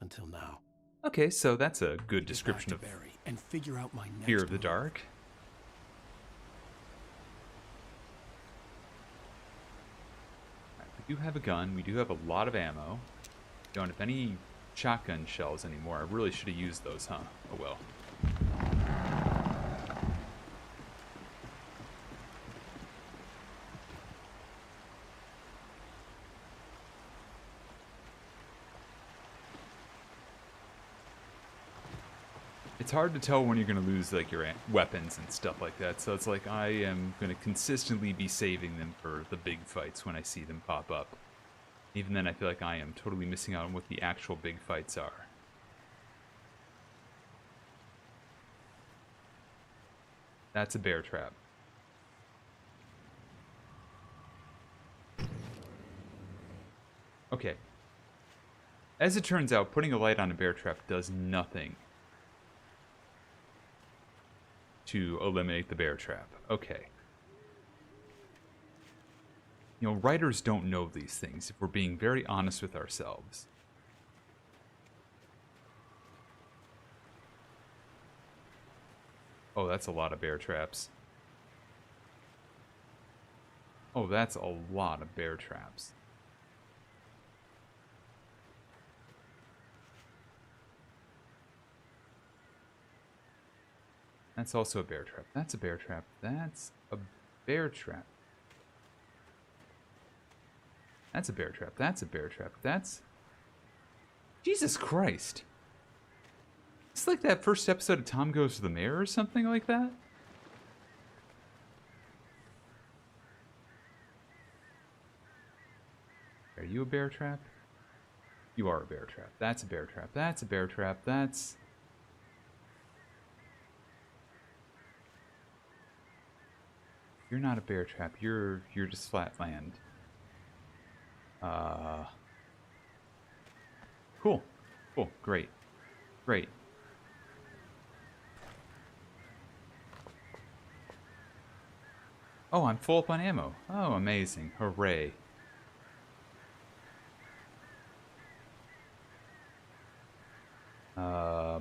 until now. Okay, so that's a good description of Barry and figure out my next fear of the move. dark. Right, we do have a gun. We do have a lot of ammo. Don't have any shotgun shells anymore. I really should have used those, huh? Oh well. It's hard to tell when you're going to lose like your weapons and stuff like that, so it's like I am going to consistently be saving them for the big fights when I see them pop up. Even then, I feel like I am totally missing out on what the actual big fights are. That's a bear trap. Okay. As it turns out, putting a light on a bear trap does nothing to eliminate the bear trap. Okay. You know, writers don't know these things, if we're being very honest with ourselves. Oh, that's a lot of bear traps. Oh, that's a lot of bear traps. That's also a bear trap. That's a bear trap. That's a bear trap. That's a bear trap. That's a bear trap. That's... Jesus Christ. It's like that first episode of Tom Goes to the Mayor or something like that. Are you a bear trap? You are a bear trap. That's a bear trap. That's a bear trap. That's... You're not a bear trap. You're just flat land. Cool. Cool. Great. Great. Oh, I'm full up on ammo. Oh, amazing. Hooray.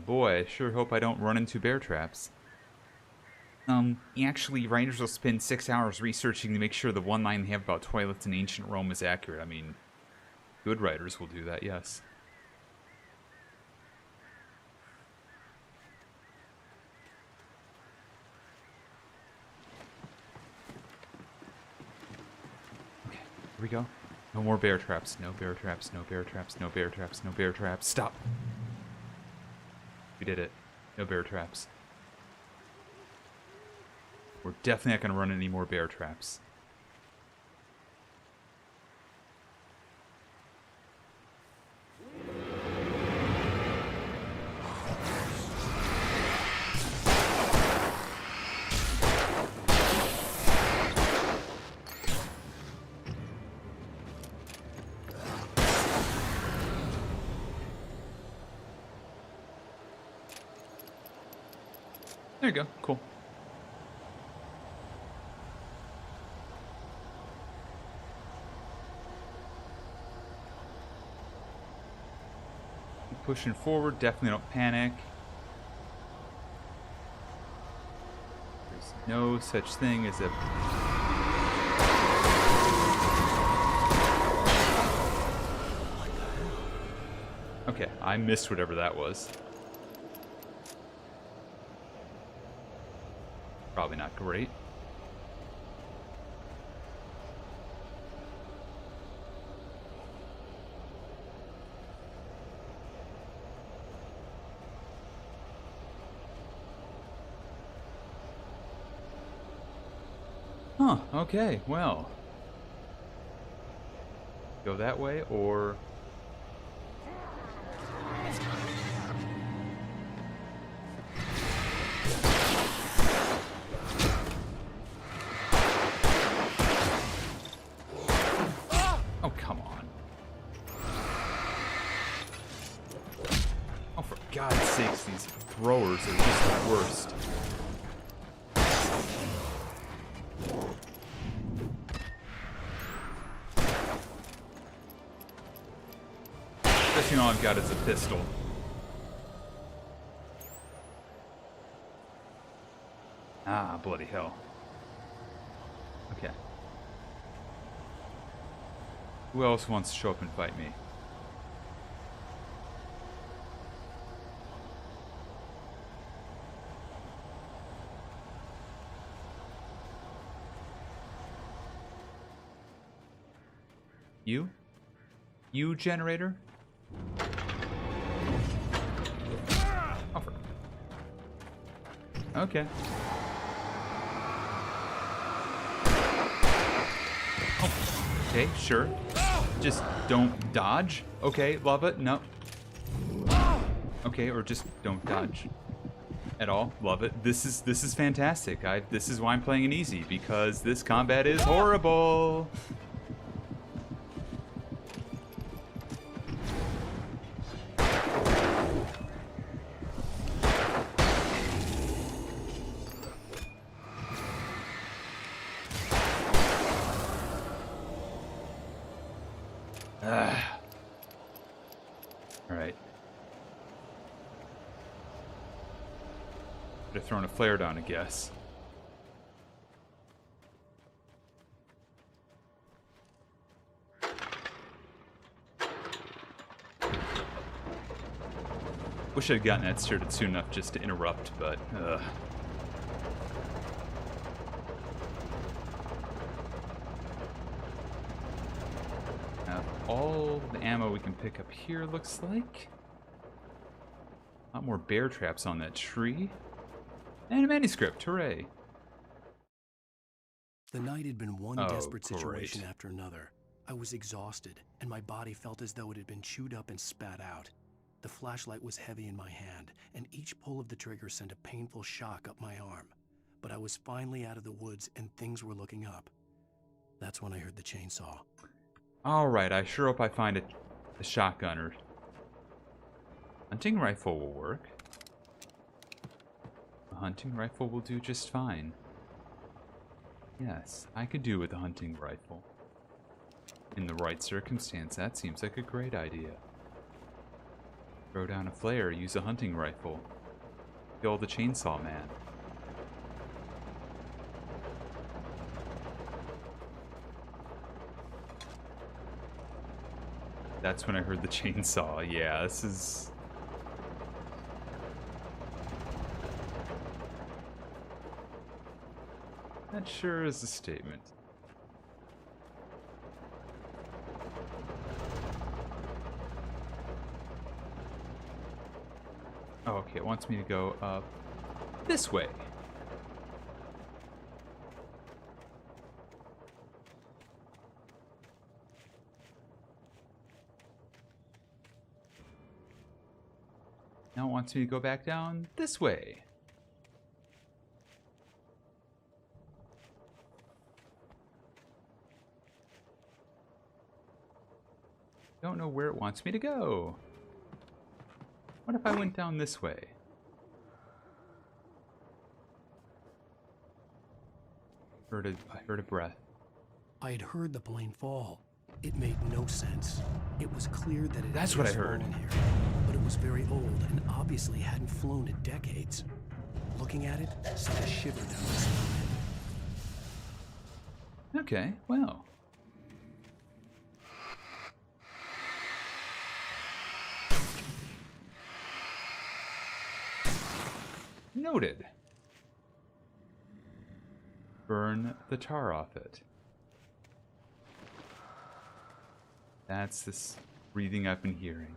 Boy, I sure hope I don't run into bear traps. Actually, writers will spend 6 hours researching to make sure the one line they have about toilets in ancient Rome is accurate. I mean, good writers will do that, yes. Okay, here we go. No more bear traps. No bear traps. No bear traps. No bear traps. No bear traps. Stop. We did it. No bear traps. We're definitely not going to run any more bear traps. There you go. Cool. Pushing forward, definitely don't panic. There's no such thing as a... Okay, I missed whatever that was. Probably not great. Huh, okay, well. Go that way, or... Oh, come on. Oh, for God's sakes, these throwers are just the worst. Especially all I've got is a pistol. Ah, bloody hell. Okay. Who else wants to show up and fight me? You? You, generator? Oh, okay. Oh, okay, sure. Just don't dodge. Okay, love it. No. Okay, or just don't dodge at all. Love it. This is fantastic. This is why I'm playing it easy, because this combat is horrible. Alright. Could have thrown a flare down, I guess. Wish I'd gotten that started soon enough just to interrupt, but all the ammo we can pick up here, looks like. A lot more bear traps on that tree. And a manuscript, hooray. The night had been one desperate situation after another. I was exhausted, and my body felt as though it had been chewed up and spat out. The flashlight was heavy in my hand, and each pull of the trigger sent a painful shock up my arm. But I was finally out of the woods, and things were looking up. That's when I heard the chainsaw. Alright, I sure hope I find a shotgun or... Hunting rifle will work. A hunting rifle will do just fine. Yes, I could do with a hunting rifle. In the right circumstance, that seems like a great idea. Throw down a flare, use a hunting rifle. Kill the chainsaw man. That's when I heard the chainsaw. Yeah, this is... That sure is a statement. Oh, okay, it wants me to go up this way. Now it wants me to go back down this way. Don't know where it wants me to go. What if I went down this way? I heard a breath. I had heard the plane fall. It made no sense. It was clear that it That's had what I just heard. fallen here, but it was very old and obviously hadn't flown in decades. Looking at it sent a shiver down my spine. Okay, well. Noted. Burn the tar off it. That's this breathing I've been hearing.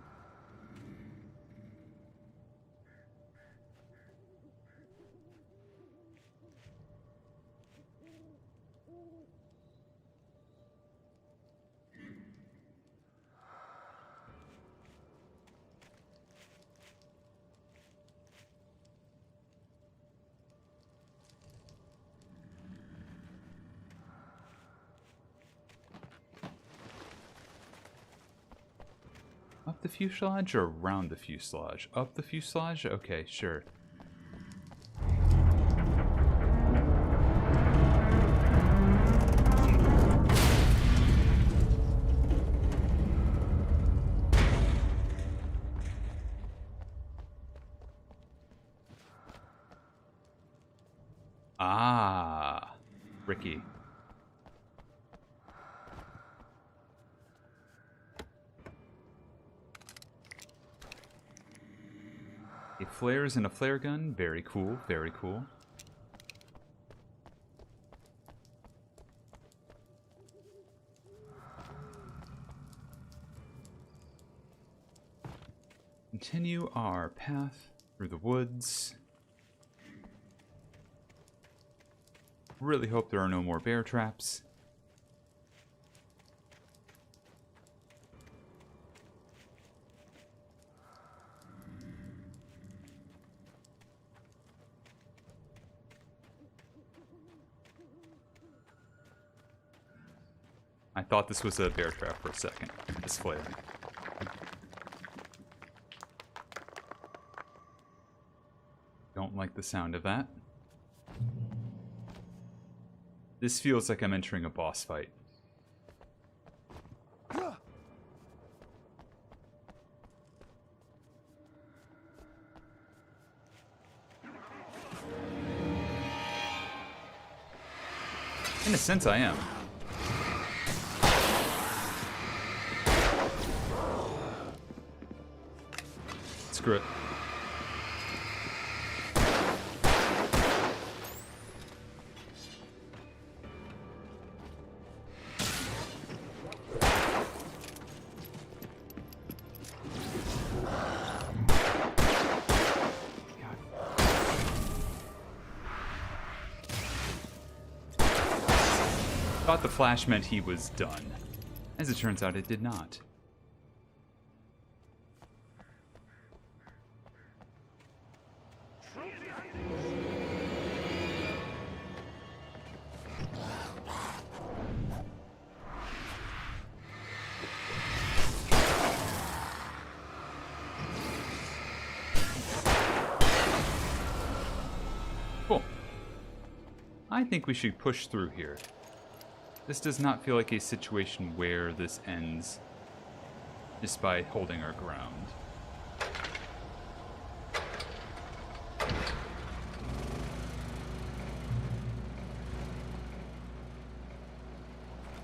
up the fuselage or around the fuselage? Up the fuselage? Okay, sure. Ah, Ricky. A flares and a flare gun. Very cool, very cool. Continue our path through the woods. Really hope there are no more bear traps. I thought this was a bear trap for a second. This flare. Don't like the sound of that. This feels like I'm entering a boss fight. In a sense, I am. Screw it. Thought the flash meant he was done. As it turns out, it did not. Cool. I think we should push through here. This does not feel like a situation where this ends just by holding our ground.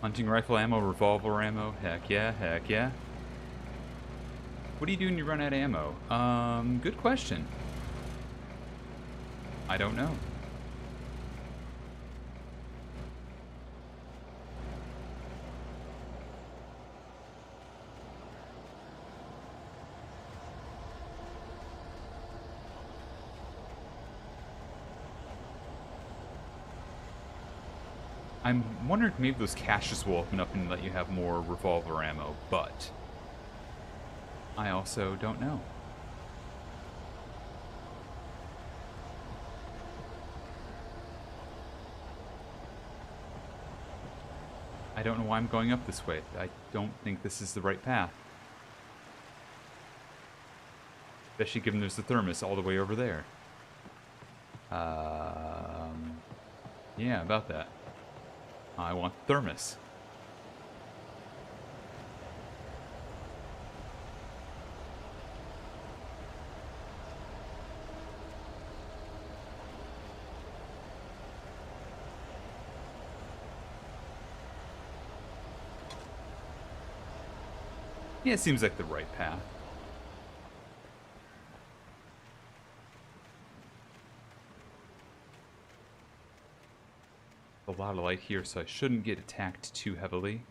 Hunting rifle ammo, revolver ammo, heck yeah, heck yeah. What do you do when you run out of ammo? Good question. I don't know. I'm wondering if maybe those caches will open up and let you have more revolver ammo, but I also don't know. I don't know why I'm going up this way. I don't think this is the right path. Especially given there's the thermos all the way over there. Yeah, about that. I want the thermos. Yeah, it seems like the right path. A lot of light here, so I shouldn't get attacked too heavily.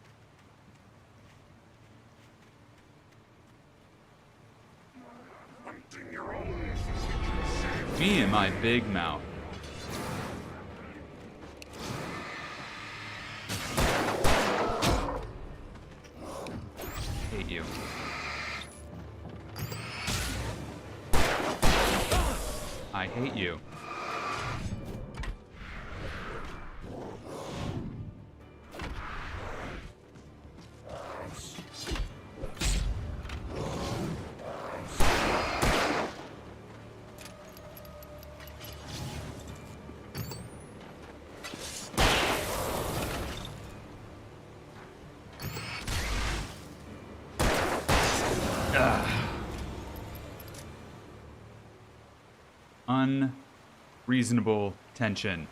Me and my big mouth. Hate you. I hate you. Unreasonable tension.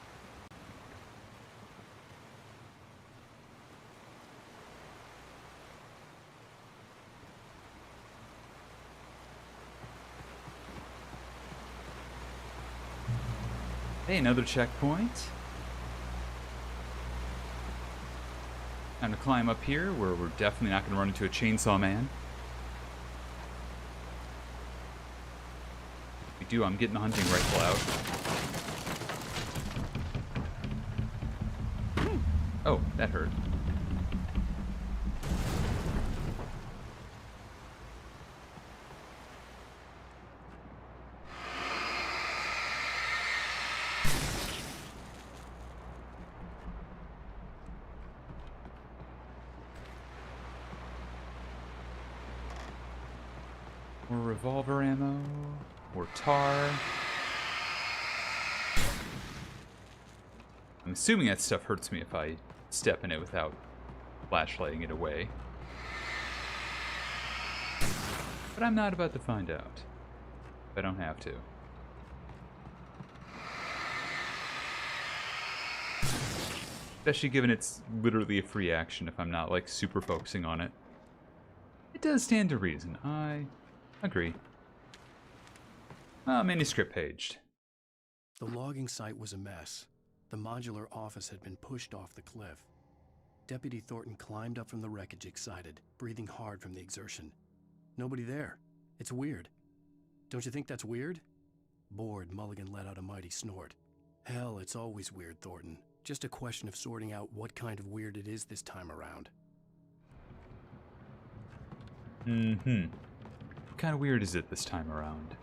Hey, another checkpoint. Time to climb up here where we're definitely not going to run into a chainsaw man. If we do, I'm getting the hunting rifle out. Oh, that hurt. More revolver ammo, more tar. I'm assuming that stuff hurts me if I step in it without flashlighting it away. But I'm not about to find out. If I don't have to. Especially given it's literally a free action if I'm not like super focusing on it. It does stand to reason. I agree. Manuscript paged. The logging site was a mess. The modular office had been pushed off the cliff. Deputy Thornton climbed up from the wreckage excited, breathing hard from the exertion. Nobody there. It's weird. Don't you think that's weird? Bored, Mulligan let out a mighty snort. Hell, it's always weird, Thornton. Just a question of sorting out what kind of weird it is this time around. Mm-hmm. What kind of weird is it this time around?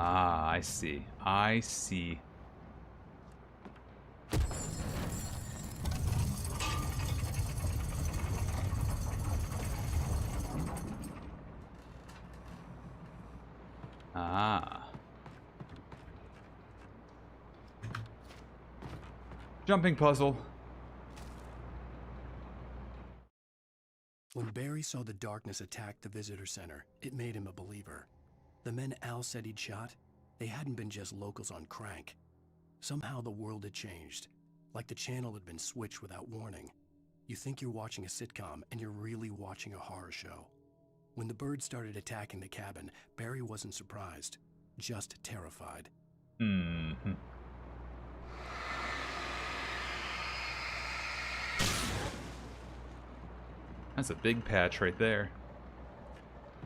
Ah, I see. I see. Ah. Jumping puzzle. When Barry saw the darkness attack the visitor center, it made him a believer. The men Al said he'd shot, they hadn't been just locals on crank. Somehow the world had changed, like the channel had been switched without warning. You think you're watching a sitcom, and you're really watching a horror show. When the birds started attacking the cabin, Barry wasn't surprised, just terrified. Mm-hmm. That's a big patch right there.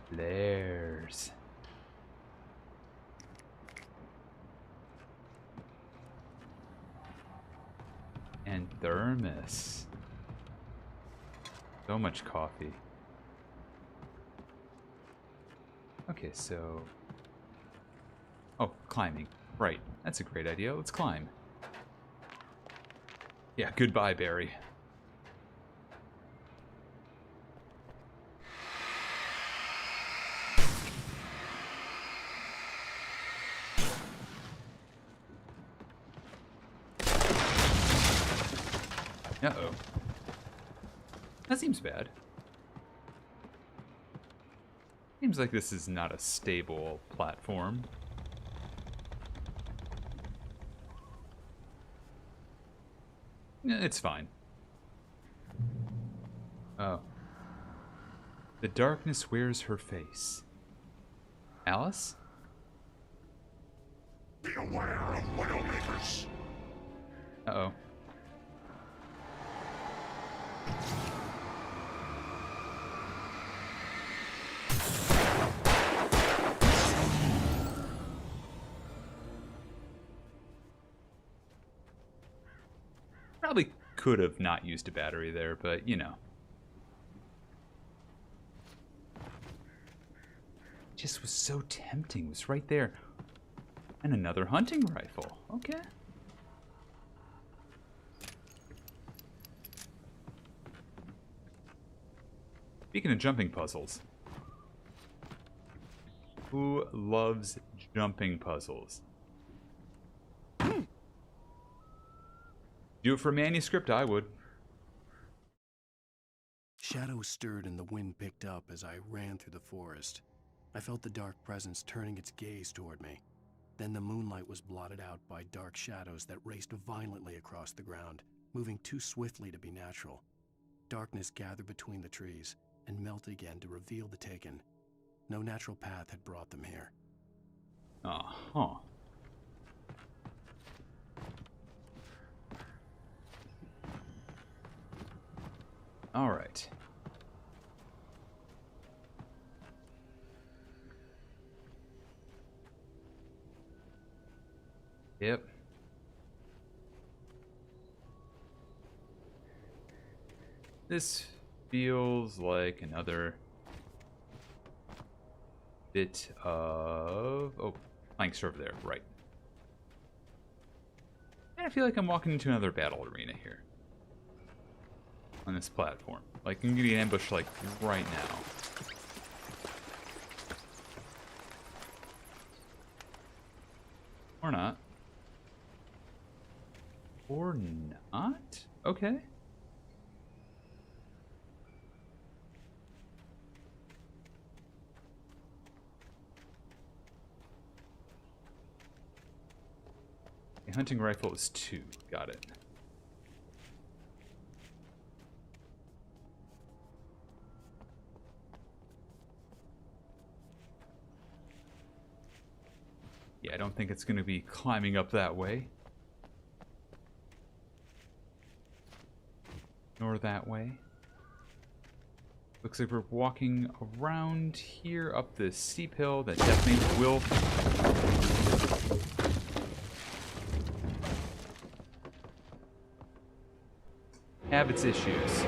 Flares. And thermos. So much coffee. Okay, so... Oh, climbing. Right. That's a great idea. Let's climb. Yeah, goodbye, Barry. Uh-oh. That seems bad. Seems like this is not a stable platform. It's fine. Oh. The darkness wears her face. Alice? Be aware of Widowmakers. Uh-oh. Probably could have not used a battery there, but you know. Just was so tempting. It was right there. And another hunting rifle. Okay. Speaking of jumping puzzles. Who loves jumping puzzles? Do it for manuscript, I would. Shadows stirred and the wind picked up as I ran through the forest. I felt the dark presence turning its gaze toward me. Then the moonlight was blotted out by dark shadows that raced violently across the ground, moving too swiftly to be natural. Darkness gathered between the trees and melted again to reveal the Taken. No natural path had brought them here. Uh-huh. All right. Yep. This feels like another bit of... Oh, planks over there, right. I feel like I'm walking into another battle arena here. On this platform. Like, I'm gonna get ambushed, like, right now. Or not. Or not? Okay. A hunting rifle is 2. Got it. Yeah, I don't think it's going to be climbing up that way. Nor that way. Looks like we're walking around here up this steep hill that definitely will... have its issues.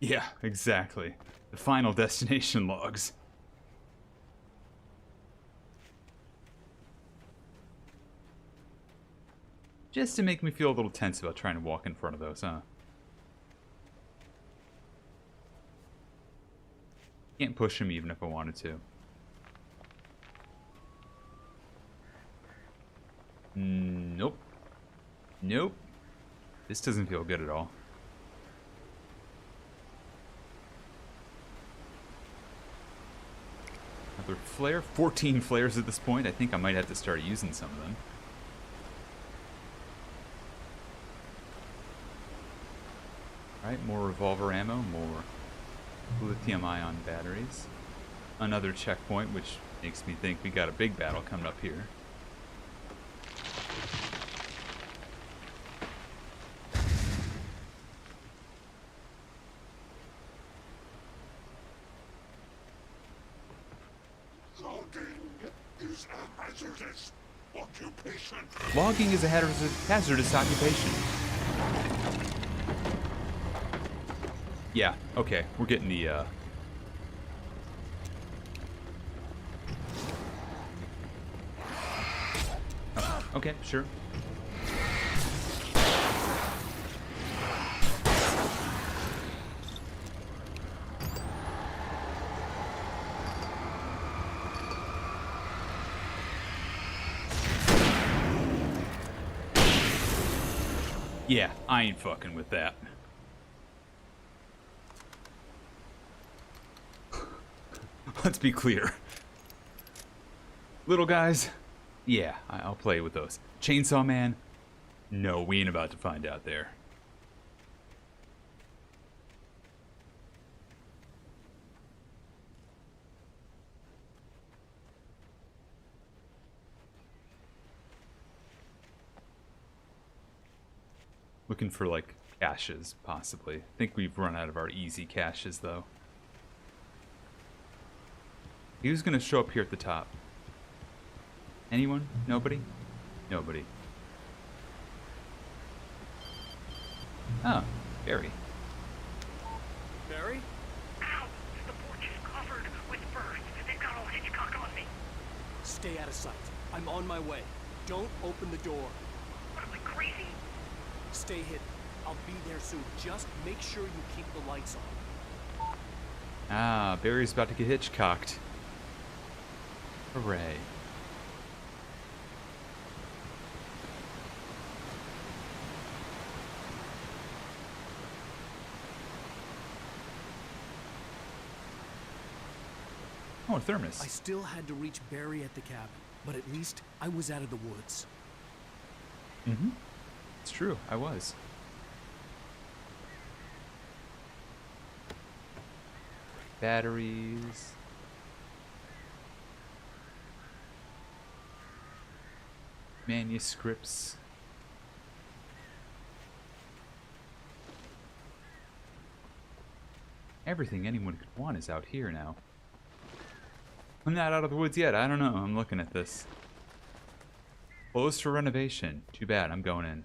Yeah, exactly. The final destination logs. Just to make me feel a little tense about trying to walk in front of those, huh? Can't push him even if I wanted to. Nope. Nope. This doesn't feel good at all. Another flare. 14 flares at this point. I think I might have to start using some of them. Alright, more revolver ammo, more lithium-ion batteries. Another checkpoint, which makes me think we got a big battle coming up here. Logging is a hazardous occupation. Yeah, okay, we're getting the, oh, okay, sure. Yeah, I ain't fucking with that. Let's be clear. Little guys, yeah, I'll play with those. Chainsaw Man? No, we ain't about to find out there. Looking for, like, caches, possibly. I think we've run out of our easy caches, though. Who's gonna show up here at the top? Anyone? Nobody? Nobody. Oh, Barry. Barry? Ow! The porch is covered with birds. They've got all Hitchcock on me. Stay out of sight. I'm on my way. Don't open the door. What, am I crazy? Stay hidden. I'll be there soon. Just make sure you keep the lights on. Ah, Barry's about to get hitchcocked. Hooray. Oh, a thermos. I still had to reach Barry at the cabin, but at least I was out of the woods. Mm-hmm. It's true, I was. Batteries. Manuscripts. Everything anyone could want is out here now. I'm not out of the woods yet. I don't know. I'm looking at this. Closed for renovation. Too bad. I'm going in.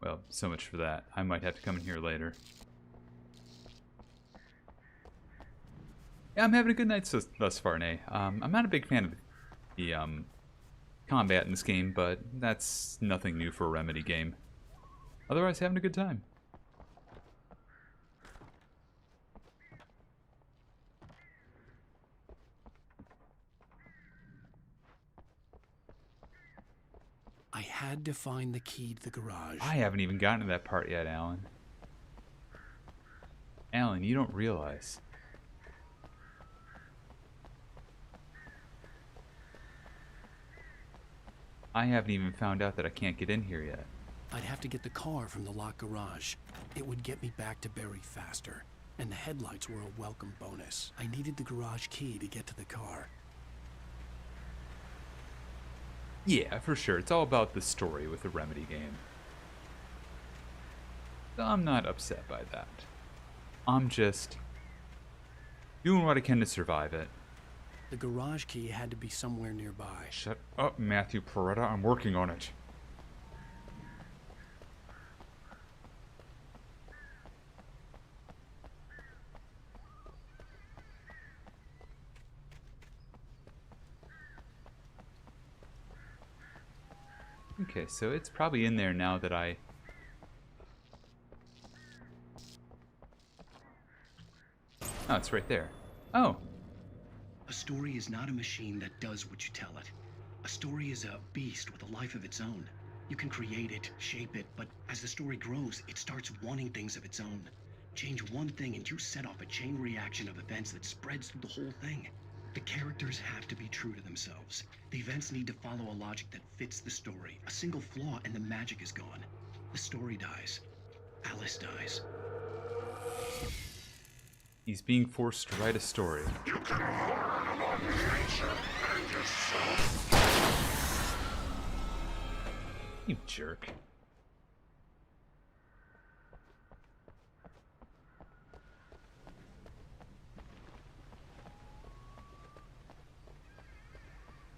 Well, so much for that. I might have to come in here later. Yeah, I'm having a good night thus far, Nay. I'm not a big fan of the combat in this game, but that's nothing new for a Remedy game. Otherwise, having a good time. I had to find the key to the garage. I haven't even gotten to that part yet, Alan. Alan, you don't realize. I haven't even found out that I can't get in here yet. I'd have to get the car from the locked garage. It would get me back to Barry faster. And the headlights were a welcome bonus. I needed the garage key to get to the car. Yeah, for sure. It's all about the story with the Remedy game. So I'm not upset by that. I'm just doing what I can to survive it. The garage key had to be somewhere nearby. Shut up, Matthew Peretta. I'm working on it. Okay, so it's probably in there now that I... Oh, it's right there. Oh. A story is not a machine that does what you tell it. A story is a beast with a life of its own. You can create it, shape it, but as the story grows, it starts wanting things of its own. Change one thing and you set off a chain reaction of events that spreads through the whole thing. The characters have to be true to themselves. The events need to follow a logic that fits the story. A single flaw and the magic is gone. The story dies. Alice dies. He's being forced to write a story. You can learn along nature and yourself. You jerk.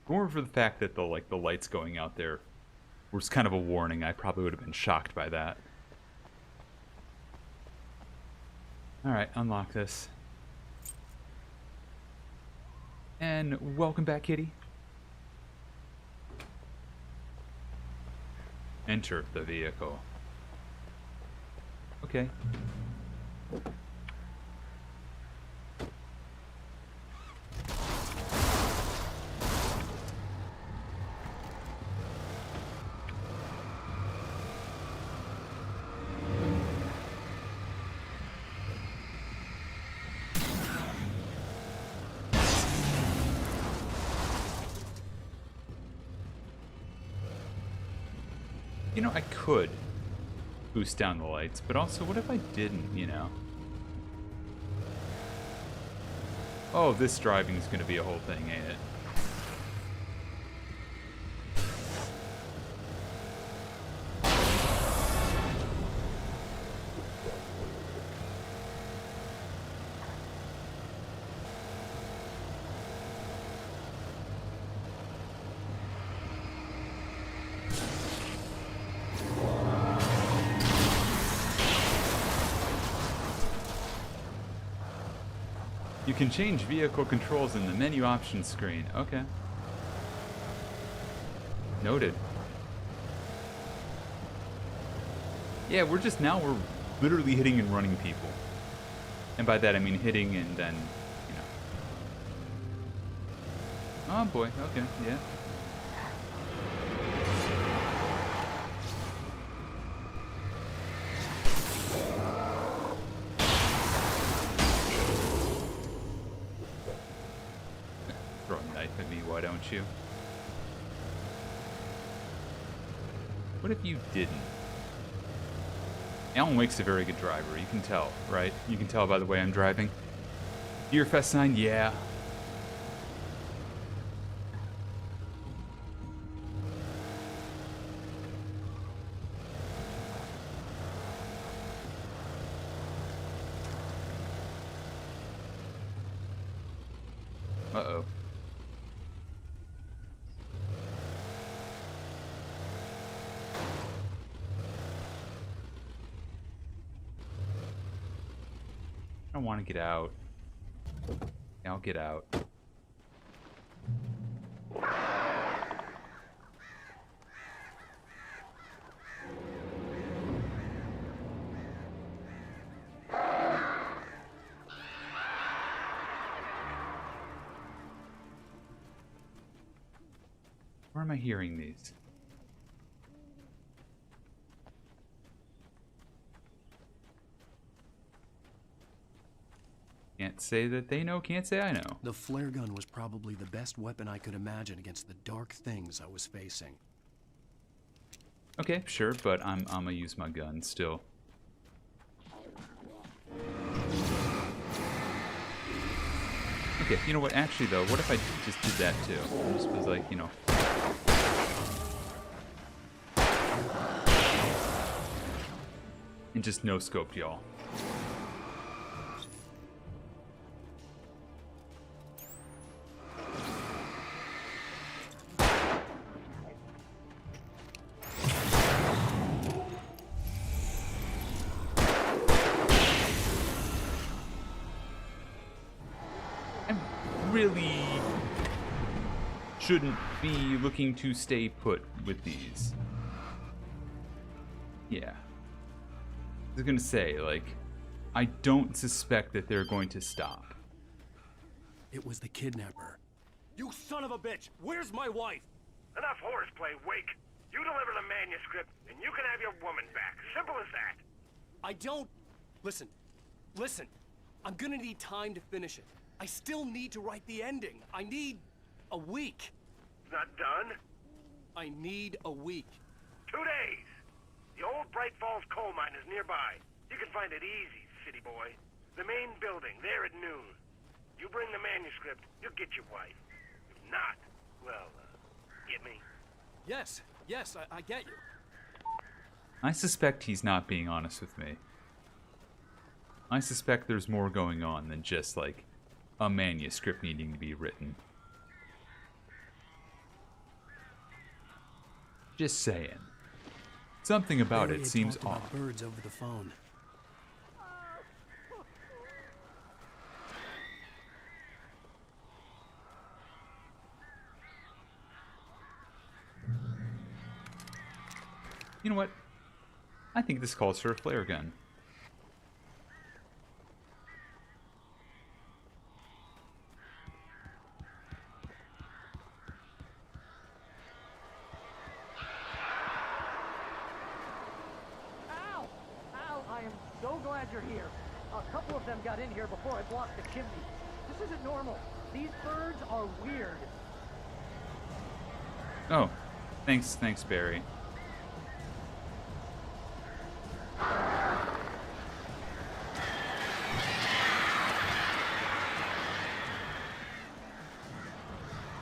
More for the fact that the lights going out there was kind of a warning. I probably would have been shocked by that. Alright, unlock this. And welcome back, kitty. Enter the vehicle. Okay. You know, I could boost down the lights, but also, what if I didn't, you know? Oh, this driving is going to be a whole thing, ain't it? You can change vehicle controls in the menu options screen. Okay. Noted. Yeah, we're literally hitting and running people. And by that I mean hitting and then, you know. Oh boy, okay, yeah. Throw a knife at me, why don't you? What if you didn't? Alan Wake's a very good driver, you can tell, right? You can tell by the way I'm driving. Deer Fest 9, yeah. Uh-oh. I don't want to get out. I'll get out. Where am I hearing these? Can't say that they know, can't say I know. The flare gun was probably the best weapon I could imagine against the dark things I was facing. Okay, sure, but I'm gonna use my gun still. Okay, you know what? Actually, though, what if I just did that too? I just was like, you know. And just no-scoped y'all. Really shouldn't be looking to stay put with these. Yeah. I was gonna say, like, I don't suspect that they're going to stop. It was the kidnapper. You son of a bitch! Where's my wife? Enough horseplay, Wake. You deliver the manuscript, and you can have your woman back. Simple as that. I don't... Listen. Listen. I'm gonna need time to finish it. I still need to write the ending. I need a week. It's not done? I need a week. 2 days. The old Bright Falls coal mine is nearby. You can find it easy, city boy. The main building, there at noon. You bring the manuscript, you'll get your wife. If not, well, get me? Yes, I get you. I suspect he's not being honest with me. I suspect there's more going on than just, like, a manuscript needing to be written. Just saying. Something about Barry it had seems talked about off. birds over the phone. You know what? I think this calls for a flare gun. Ow! Ow! I am so glad you're here. A couple of them got in here before I blocked the chimney. This isn't normal. These birds are weird. Oh, thanks, Barry.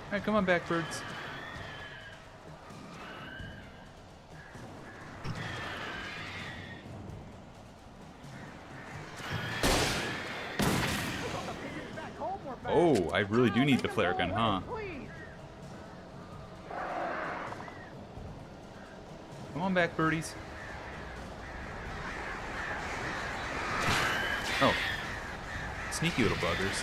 Alright, come on back, birds. Oh, I really do need the flare gun, huh? Come on back, birdies. sneaky little buggers.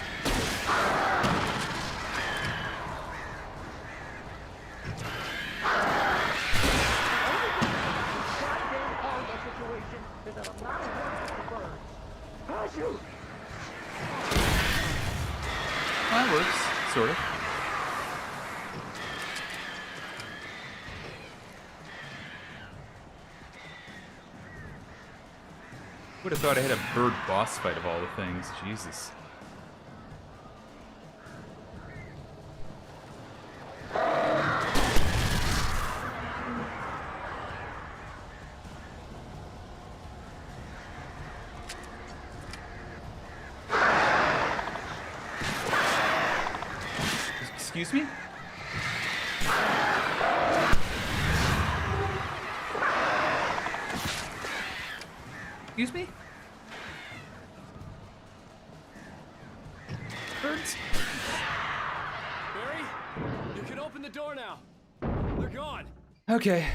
Well, that works, sort of. Would have thought I had a bird boss fight of all the things. Jesus. Excuse me? Excuse me? Birds? Barry, you can open the door now. They're gone. Okay.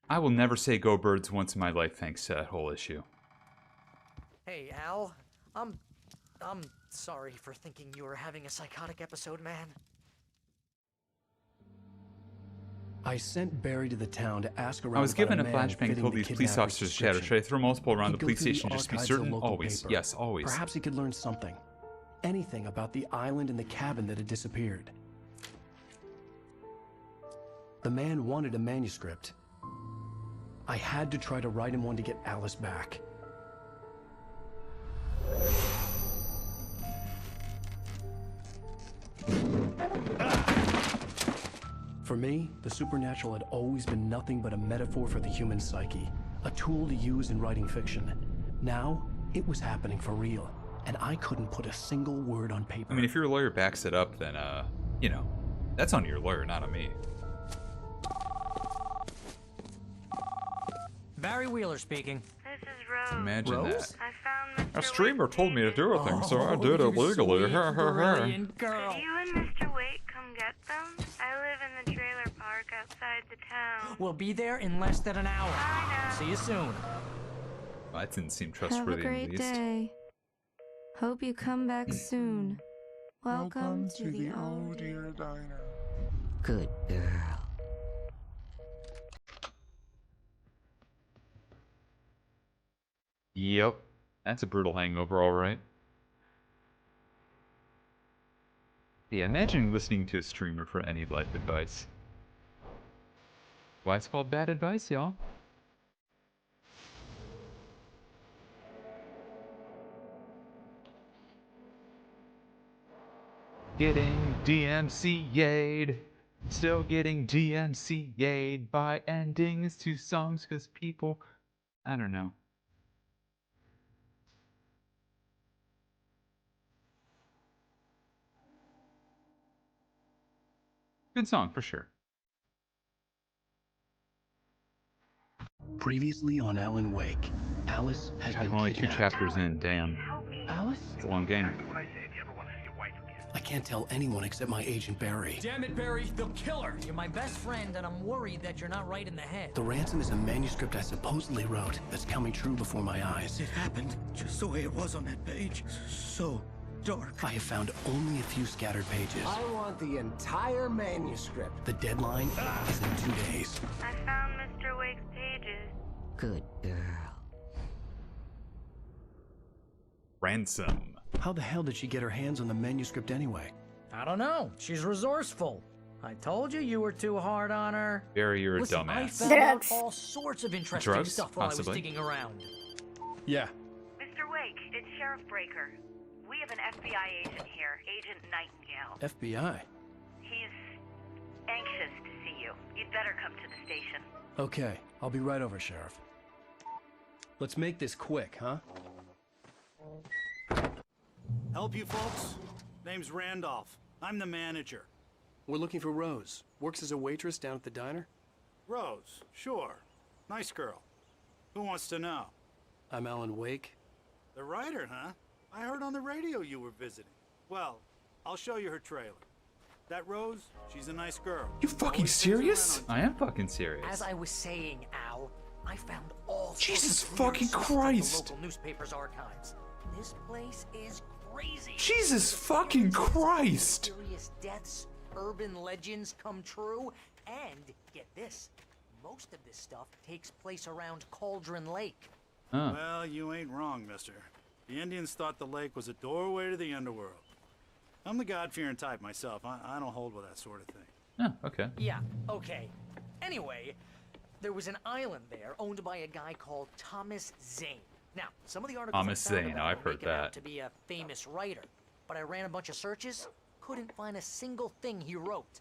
I will never say go birds once in my life thanks to that whole issue. Hey, Al. I'm sorry for thinking you were having a psychotic episode, man. I sent Barry to the town to ask around. I was given a man flashbang and fitting told the these police kidnapper's officers chatter. description. Should I throw multiple around the He'd go police through the station just to be archives of certain? local Always. paper. Yes, always. Perhaps he could learn something. Anything about the island and the cabin that had disappeared. The man wanted a manuscript. I had to try to write him one to get Alice back. For me, the supernatural had always been nothing but a metaphor for the human psyche, a tool to use in writing fiction. Now, it was happening for real, and I couldn't put a single word on paper. I mean, if your lawyer backs it up, then, you know, that's on your lawyer, not on me. Barry Wheeler speaking. This is Rose. Imagine Rose? that. I found Mr. A streamer told me to do a thing, so I Oh, did it you legally. sweet, brilliant girl. Could you and Mr. Wake come get them? I live in the trailer park outside the town. We'll be there in less than an hour. I know. See you soon. Well, that didn't seem Have a trustworthy in the great least. day. Hope you come back soon. Welcome to the Oh Dear Diner. Good girl. Yep. That's a brutal hangover, alright. Yeah, imagine listening to a streamer for any life advice. Why it's called bad advice, y'all? Getting DMCA'd. Still getting DMCA'd by endings to songs because people... I don't know. Good song, for sure. Previously on Alan Wake, Alice had God, been I'm only 2 kidnapped. chapters in, damn. Alice? It's a long game. I can't tell anyone except my agent Barry. Damn it, Barry, they'll kill her. You're my best friend, and I'm worried that you're not right in the head. The ransom is a manuscript I supposedly wrote that's coming true before my eyes. It happened just the way it was on that page. So dark. I have found only a few scattered pages. I want the entire manuscript. The deadline is in 2 days. I found Mr. Wake's pages. Good girl. Ransom. How the hell did she get her hands on the manuscript anyway? I don't know. She's resourceful. I told you were too hard on her. Barry, you're a Listen, I dumbass. found out all sorts of interesting Drugs, stuff while I possibly. was digging around. Yeah. Mr. Wake, it's Sheriff Breaker. We have an FBI agent here, Agent Nightingale. FBI. He's anxious to see you. You'd better come to the station. Okay, I'll be right over, Sheriff. Let's make this quick, huh? Help you folks? Name's Randolph. I'm the manager. We're looking for Rose. Works as a waitress down at the diner. Rose, sure. Nice girl. Who wants to know? I'm Alan Wake. The writer, huh? I heard on the radio you were visiting. Well, I'll show you her trailer. That Rose, she's a nice girl. You fucking Always serious? around on- I am fucking serious. As I was saying, Al, I found all Jesus sorts of weird fucking stuff from Christ. the local newspaper's archives. This place is crazy. Jesus fucking Christ! Mysterious deaths, urban legends come true, and get this, most of this stuff takes place around Cauldron Lake. Huh. Well, you ain't wrong, mister. The Indians thought the lake was a doorway to the underworld. I'm the God-fearing type myself. I don't hold with that sort of thing. Oh, okay. Yeah, okay. Anyway, there was an island there owned by a guy called Thomas Zane. Now, some of the articles Thomas I found Zane, about I've him heard make him out that. to be a famous writer, but I ran a bunch of searches, couldn't find a single thing he wrote.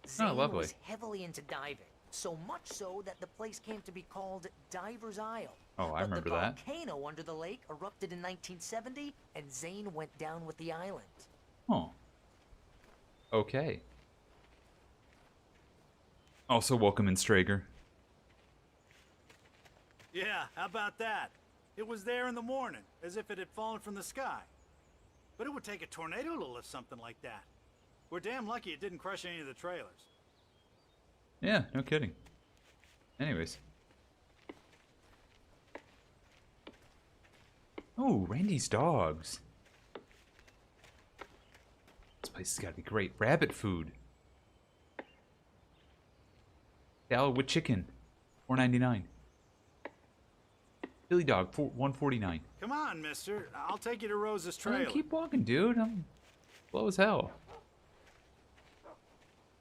Zane lovely. was heavily into diving, so much so that the place came to be called Diver's Isle. Oh, I remember but the that. volcano under the lake erupted in 1970, and Zane went down with the island. Oh. Okay. Also, welcome in Strager. Yeah, how about that? It was there in the morning, as if it had fallen from the sky. But it would take a tornado to lift something like that. We're damn lucky it didn't crush any of the trailers. Yeah, no kidding. Anyways. Oh, Randy's dogs. This place has got to be great. Rabbit food. Salad with chicken, $4.99. Billy dog, $1.49. Come on, mister. I'll take you to Rose's Oh, trailer. keep walking, dude. I'm slow as hell.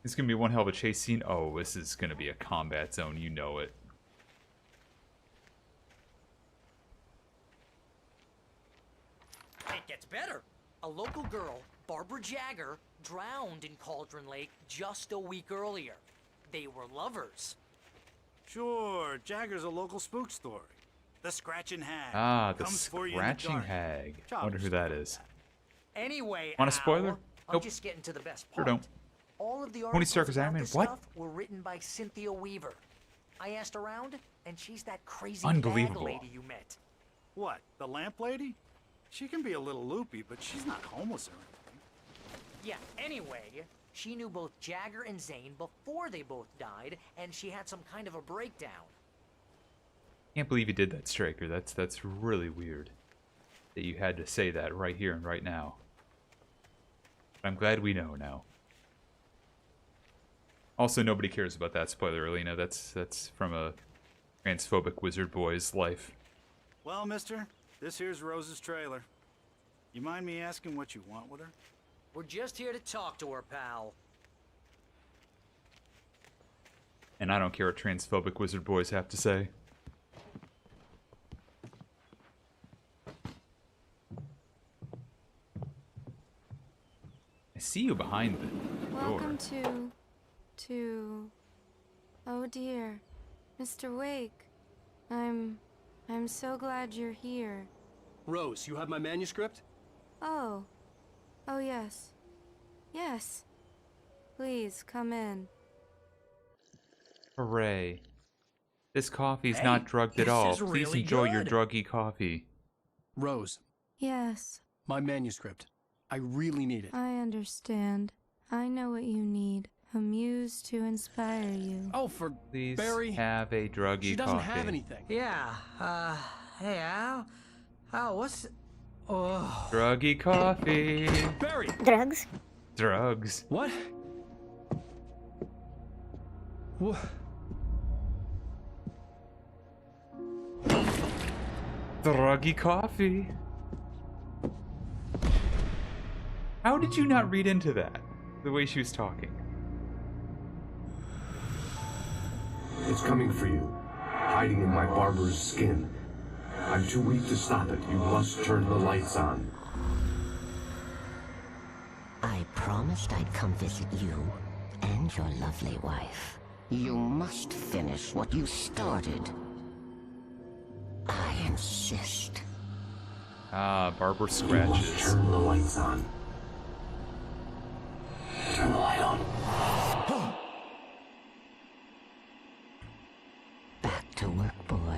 It's gonna be one hell of a chase scene. Oh, this is gonna be a combat zone. You know it. It gets better. A local girl, Barbara Jagger, drowned in Cauldron Lake just a week earlier. They were lovers. Sure, Jagger's a local spook story. The Scratching Hag. Ah, the comes for you in the Scratching dark. Hag. Childish Wonder who that is. Anyway, Want a spoiler? Al, I'm Nope. just getting to the best Sure part. don't. All of the Tony articles Stark is about Iron Man? this What? stuff were written by Cynthia Weaver. I asked around, and she's that crazy Unbelievable. bag lady you met. What, the lamp lady? She can be a little loopy, but she's not homeless or anything. Yeah, anyway, she knew both Jagger and Zane before they both died, and she had some kind of a breakdown. Can't believe you did that, Straker. That's really weird. That you had to say that right here and right now. But I'm glad we know now. Also, nobody cares about that spoiler, Alina. That's from a transphobic wizard boy's life. Well, mister, this here's Rose's trailer. You mind me asking what you want with her? We're just here to talk to her, pal. And I don't care what transphobic wizard boys have to say. I see you behind the door. Welcome to... Oh dear. Mr. Wake. I'm so glad you're here. Rose, you have my manuscript? Oh. Oh yes. Yes. Please, come in. Hooray. This coffee's Hey, not drugged at this all. is Please really enjoy your good. druggy coffee. Rose, Yes, my manuscript. I really need it. I understand. I know what you need. A muse to inspire you. Oh, for Please Barry. have a druggy She doesn't coffee. have anything. Yeah, hey, Al? Al, what's... Oh... Druggy coffee. Barry! Drugs? Drugs. What? What? Druggy coffee. How did you not read into that? The way she was talking. It's coming for you, hiding in my barber's skin. I'm too weak to stop it. You must turn the lights on. I promised I'd come visit you and your lovely wife. You must finish what you started. I insist. Ah, Barbara You must scratches. turn the lights on. Turn the light on. Back to work, boy.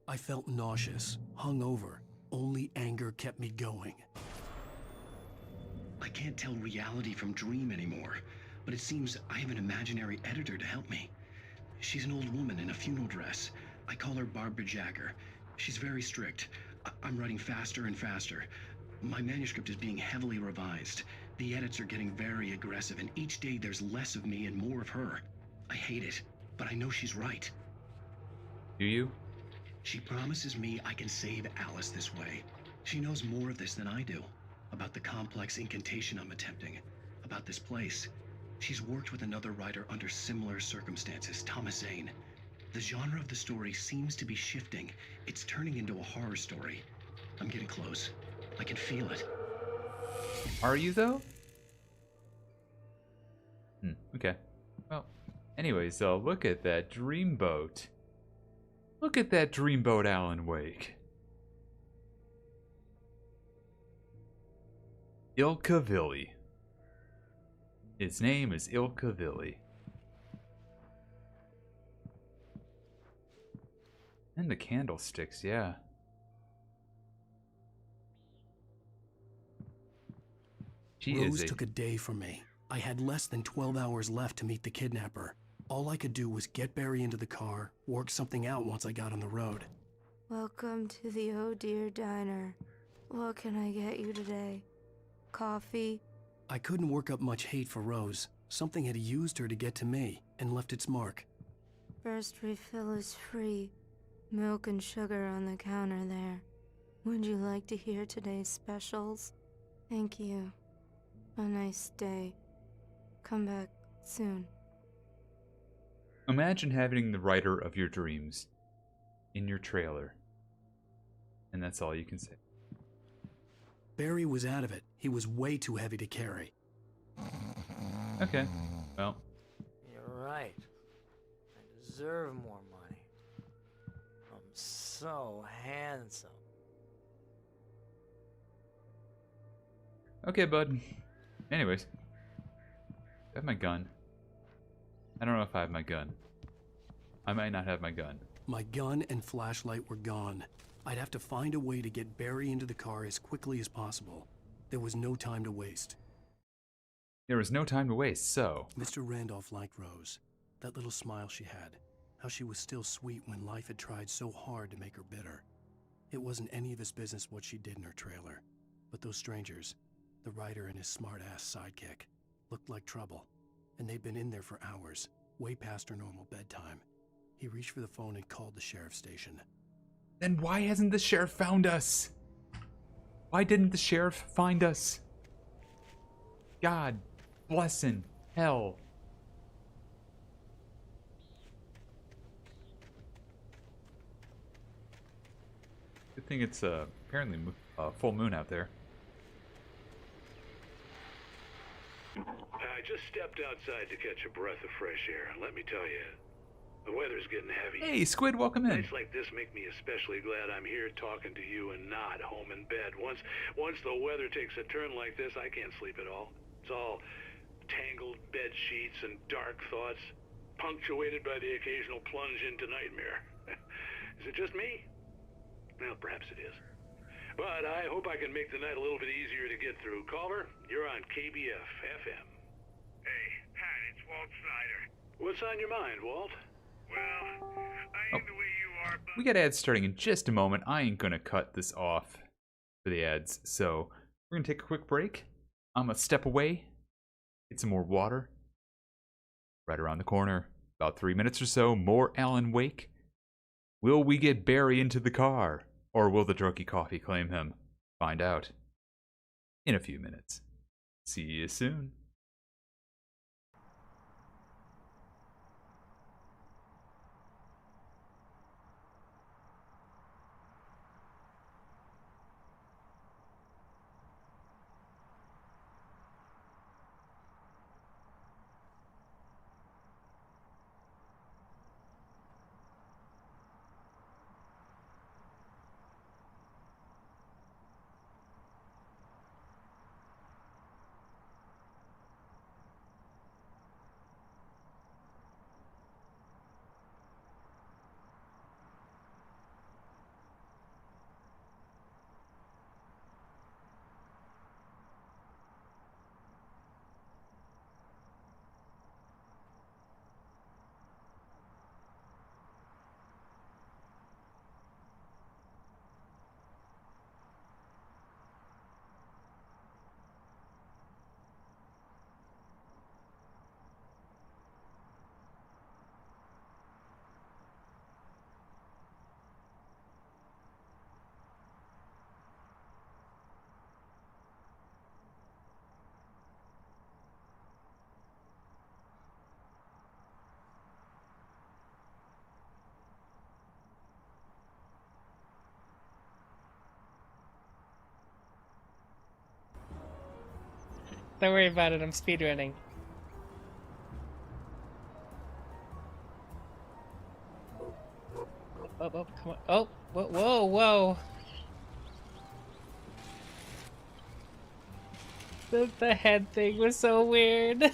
I felt nauseous, hungover. Only anger kept me going. I I can't tell reality from dream anymore, but it seems I have an imaginary editor to help me. She's an old woman in a funeral dress. I call her Barbara Jagger. She's very strict. I'm writing faster and faster. My manuscript is being heavily revised. The edits are getting very aggressive, and each day there's less of me and more of her. I hate it, but I know she's right. Do you? She promises me I can save Alice this way. She knows more of this than I do. About the complex incantation I'm attempting. About this place. She's worked with another writer under similar circumstances, Thomas Zane. The genre of the story seems to be shifting. It's turning into a horror story. I'm getting close. I can feel it. Are you, though? Okay. Well, anyways, look at that dreamboat. Look at that dreamboat, Alan Wake. Ilkavilli. His name is Ilkavilli. And the candlesticks, yeah. Rose took a day from me. I had less than 12 hours left to meet the kidnapper. All I could do was get Barry into the car, work something out once I got on the road. Welcome to the Oh Dear Diner. What can I get you today? Coffee? I couldn't work up much hate for Rose. Something had used her to get to me and left its mark. First refill is free. Milk and sugar on the counter there. Would you like to hear today's specials? Thank you. A nice day. Come back soon. Imagine having the writer of your dreams in your trailer. And that's all you can say. Barry was out of it. He was way too heavy to carry. Okay, well. You're right. I deserve more money. I'm so handsome. Okay, bud. Anyways. I have my gun. I don't know if I have my gun. I might not have my gun. My gun and flashlight were gone. I'd have to find a way to get Barry into the car as quickly as possible. There was no time to waste. There was no time to waste, so... Mr. Randolph liked Rose. That little smile she had. How she was still sweet when life had tried so hard to make her bitter. It wasn't any of his business what she did in her trailer. But those strangers, the writer and his smart-ass sidekick, looked like trouble. And they'd been in there for hours, way past her normal bedtime. He reached for the phone and called the sheriff's station. Then why hasn't the sheriff found us? Why didn't the sheriff find us? God blessin' hell. Good thing it's apparently full moon out there. I just stepped outside to catch a breath of fresh air, and let me tell you, the weather's getting heavy. Hey, Squid, welcome in. Nights like this make me especially glad I'm here talking to you and not home in bed. Once the weather takes a turn like this, I can't sleep at all. It's all tangled bed sheets and dark thoughts, punctuated by the occasional plunge into nightmare. Is it just me? Well, perhaps it is. But I hope I can make the night a little bit easier to get through. Caller, you're on KBF FM. Hey, Pat, it's Walt Snyder. What's on your mind, Walt? Well, I ain't the way you are, but... We got ads starting in just a moment. I ain't gonna cut this off for the ads, so we're gonna take a quick break. I'm gonna step away, get some more water. Right around the corner, about 3 minutes or so, more Alan Wake. Will we get Barry into the car? Or will the druggy coffee claim him? Find out in a few minutes. See you soon. Don't worry about it, I'm speedrunning. Oh, come on. Oh, whoa. The head thing was so weird.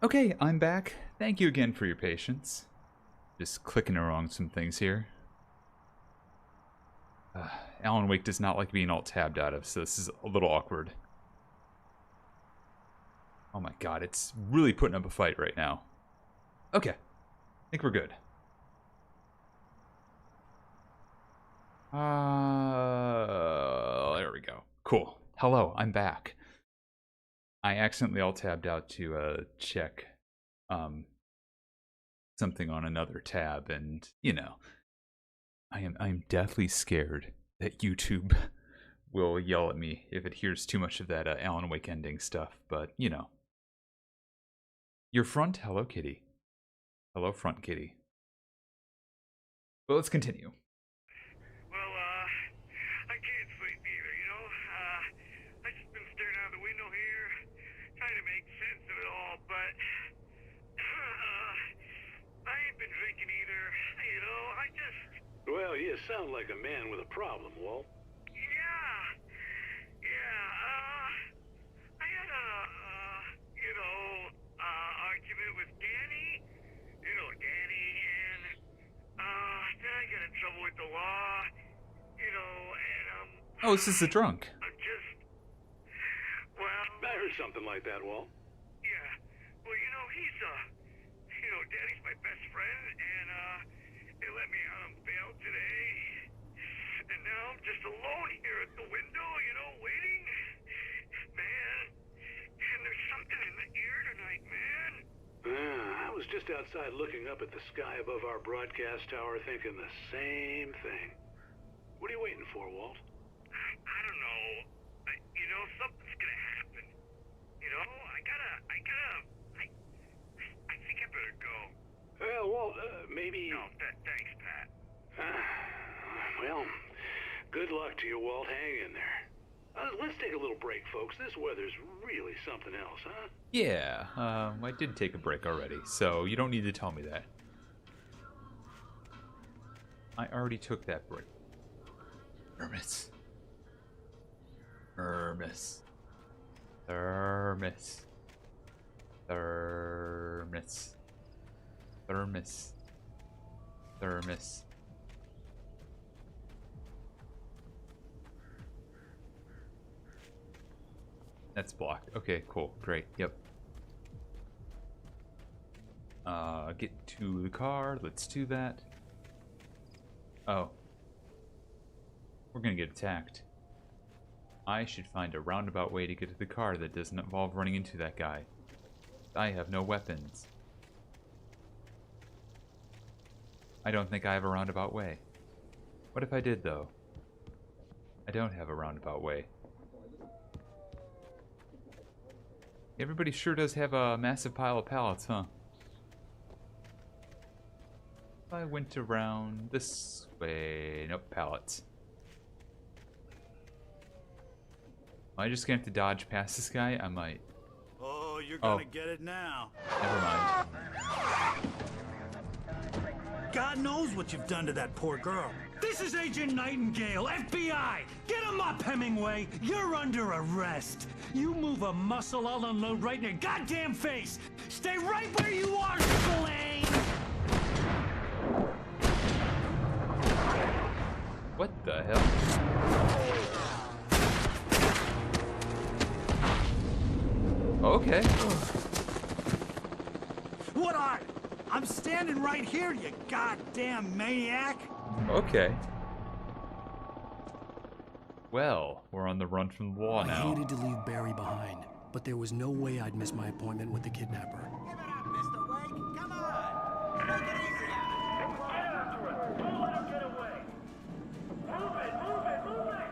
Okay, I'm back. Thank you again for your patience. Just clicking around some things here. Alan Wake does not like being alt-tabbed out of, so this is a little awkward. Oh my god, it's really putting up a fight right now. Okay, I think we're good. There we go. Cool. Hello, I'm back. I accidentally alt-tabbed out to check something on another tab, and you know, I'm deathly scared that YouTube will yell at me if it hears too much of that Alan Wake ending stuff. But you know, your front, hello kitty, hello front kitty. But let's continue. Well, I can't sleep either, you know? I just been staring out the window here, trying to make sense of it all, but I ain't been drinking either, you know? I just... Well, you sound like a man with a problem, Walt. I had a, argument with Danny, Danny, and, then I got in trouble with the law, and, Oh, this is the drunk. I'm just, well... I heard something like that, Walt. Yeah, well, he's, Danny's my best friend, and, they let me out on bail today, and now I'm just alone here at the window, waiting. Man, and there's something in the air tonight, man. I was just outside looking up at the sky above our broadcast tower thinking the same thing. What are you waiting for, Walt? I don't know. Something's gonna happen. I think I better go. Well, Walt, maybe... No, thanks, Pat. Well, good luck to you, Walt. Hang in there. Let's take a little break, folks. This weather's really something else, huh? Yeah, I did take a break already, so you don't need to tell me that. I already took that break. Hermes. Hermes. Thermos. Thermos. Thermos. Thermos. That's blocked. Okay, cool. Great. Yep. Get to the car. Let's do that. Oh. We're gonna get attacked. I should find a roundabout way to get to the car that doesn't involve running into that guy. I have no weapons. I don't think I have a roundabout way. What if I did, though? I don't have a roundabout way. Everybody sure does have a massive pile of pallets, huh? If I went around this way... Nope, pallets. Am I just gonna have to dodge past this guy? I might. Oh, you're gonna get it now. Never mind. God knows what you've done to that poor girl. This is Agent Nightingale, FBI! Get him up, Hemingway! You're under arrest! You move a muscle, I'll unload right in your goddamn face! Stay right where you are, Spillane! What the hell? Okay. What are? I'm standing right here, you goddamn maniac! Okay. Well, we're on the run from the law I now. hated to leave Barry behind, but there was no way I'd miss my appointment with the kidnapper. Give it up, Mr. Wake. Come on. Make it easy on him. Get after it! Don't let him get away! Move it! Move it! Move it!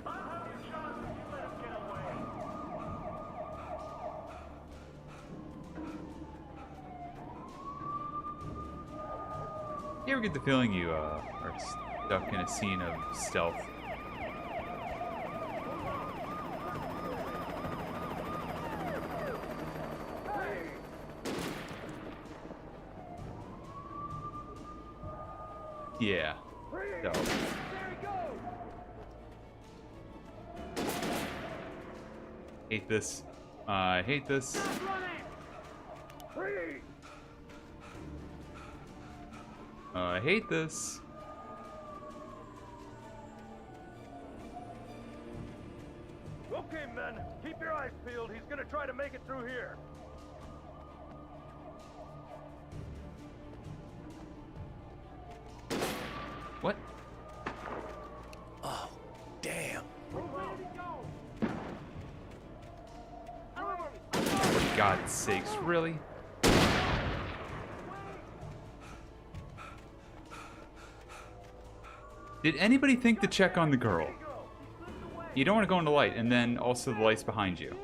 I'll have you shot if you let him get away! You ever get the feeling you are stuck in a scene of stealth? Yeah. No. Hate this. I hate this. I hate this. Okay, men, keep your eyes peeled. He's gonna try to make it through here. What? Oh, damn. For God's sakes, really? Did anybody think to check on the girl? You don't want to go in the light, and then also the light's behind you.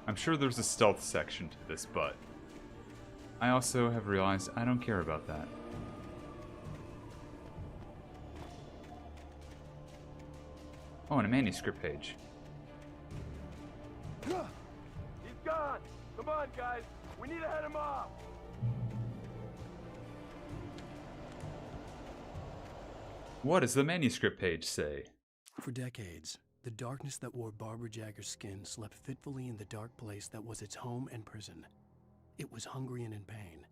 I'm sure there's a stealth section to this, but I also have realized I don't care about that. Oh, and a manuscript page. He's gone. Come on, guys. We need to head him off. What does the manuscript page say? For decades, the darkness that wore Barbara Jagger's skin slept fitfully in the dark place that was its home and prison. It was hungry and in pain.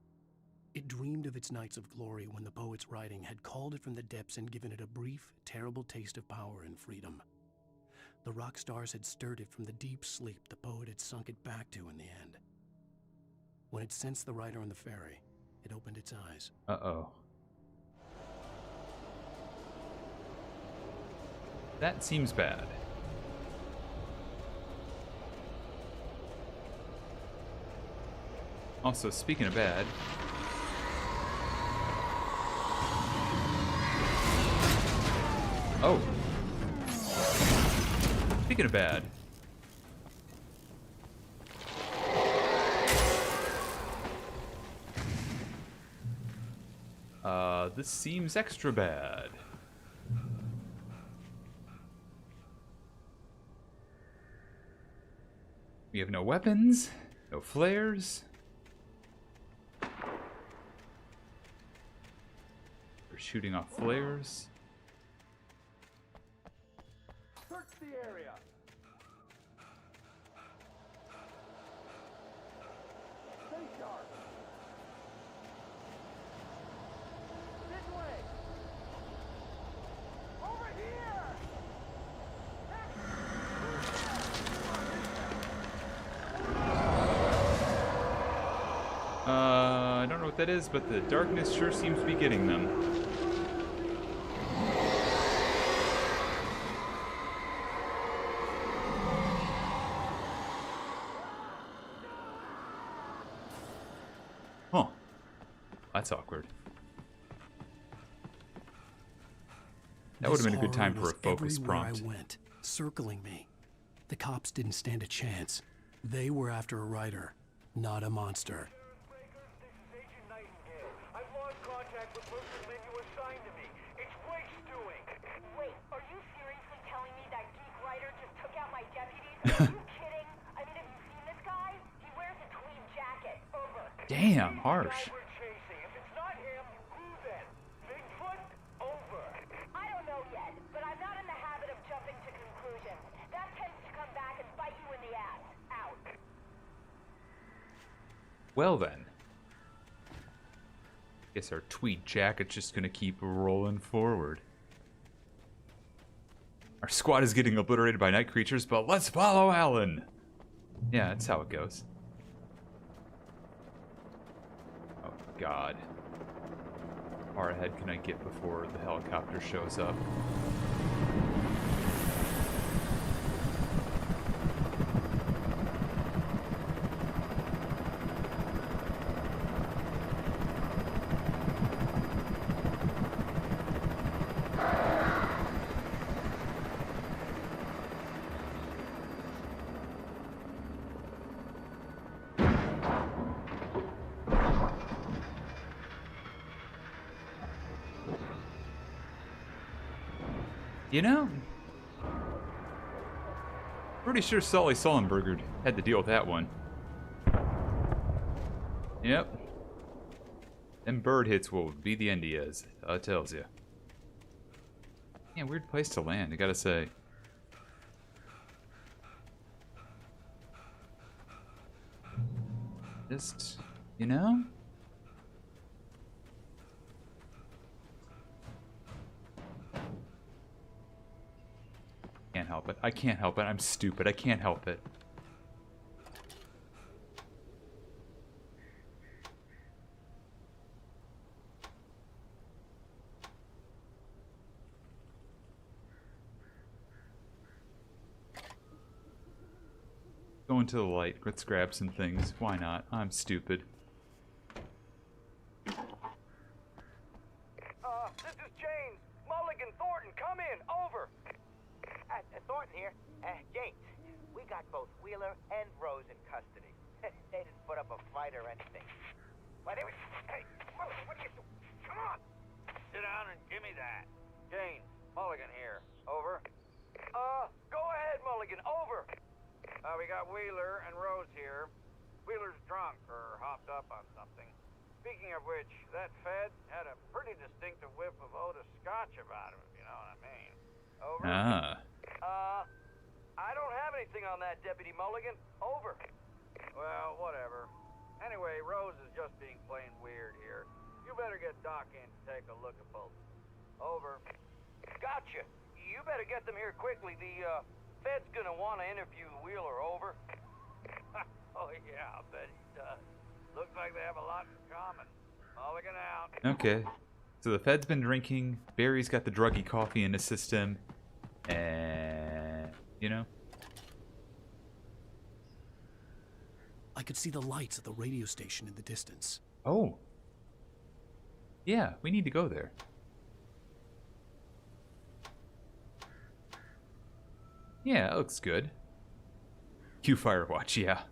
It dreamed of its nights of glory when the poet's writing had called it from the depths and given it a brief, terrible taste of power and freedom. The rock stars had stirred it from the deep sleep the poet had sunk it back to in the end. When it sensed the writer on the ferry, it opened its eyes. Uh-oh. That seems bad. Also, speaking of bad... Oh. Speaking of bad... this seems extra bad. We have no weapons, no flares. We're shooting off flares. Search the area. I don't know what that is, but the darkness sure seems to be getting them. Huh. That's awkward. That would have been a good time for a focus prompt. I went, circling me. The cops didn't stand a chance. They were after a writer, not a monster. I've lost contact with most of the men you assigned to me. It's Wake's doing. Wait, are you seriously telling me that geek writer just took out my deputies? Are you kidding? I mean, have you seen this guy? He wears a tweed jacket. Over. Damn, harsh. If it's not him, who then? Bigfoot? Over. I don't know yet, but I'm not in the habit of jumping to conclusions. That tends to come back and bite you in the ass. Out. Well then. Guess our tweed jacket's just gonna keep rolling forward. Our squad is getting obliterated by night creatures, but let's follow Alan! Yeah, that's how it goes. Oh god. How far ahead can I get before the helicopter shows up? You know, pretty sure Sully Sullenberger had to deal with that one. Yep. Them bird hits will be the end he is, I tells you. Yeah, weird place to land, I gotta say. Just, you know? Can't help it. I can't help it. I'm stupid. I can't help it. Go into the light. Let's grab some things. Why not? I'm stupid. This is James. Mulligan Thornton, come in. Over. Thornton here. James, we got both Wheeler and Rose in custody. They didn't put up a fight or anything. Why, they were... Hey, Mulligan, what are you doing? Come on! Sit down and give me that. James, Mulligan here. Over. Go ahead, Mulligan. Over. We got Wheeler and Rose here. Wheeler's drunk or hopped up on something. Speaking of which, that Fed had a pretty distinctive whiff of Otis Scotch about him, if you know what I mean. Over. I don't have anything on that, Deputy Mulligan. Over. Well, whatever. Anyway, Rose is just being plain weird here. You better get Doc in to take a look at both. Over. Gotcha. You better get them here quickly. The, Fed's gonna want to interview Wheeler. Over. Oh, yeah, I'll bet he does. Looks like they have a lot in common. Mulligan out. Okay. So the Fed's been drinking. Barry's got the druggy coffee in his system. And, you know. I could see the lights of the radio station in the distance. Oh. Yeah, we need to go there. Yeah, that looks good. Q Firewatch, yeah.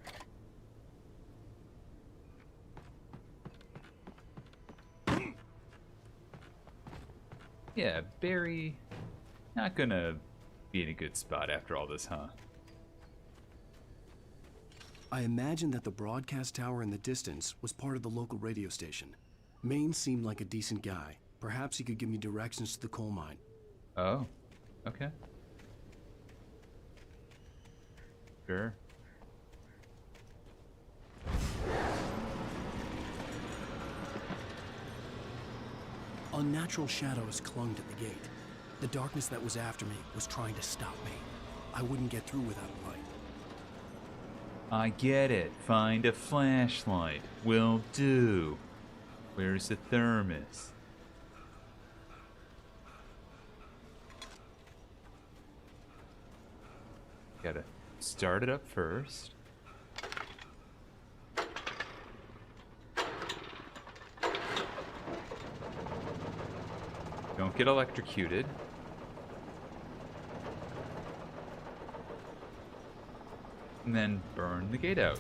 Yeah, Barry, not gonna be in a good spot after all this, huh? I imagine that the broadcast tower in the distance was part of the local radio station. Maine seemed like a decent guy. Perhaps he could give me directions to the coal mine. Oh, okay. Sure. Unnatural shadows clung to the gate. The darkness that was after me was trying to stop me. I wouldn't get through without a light. I get it. Find a flashlight. Will do. Where's the thermos? Gotta start it up first. Don't get electrocuted. And then burn the gate out.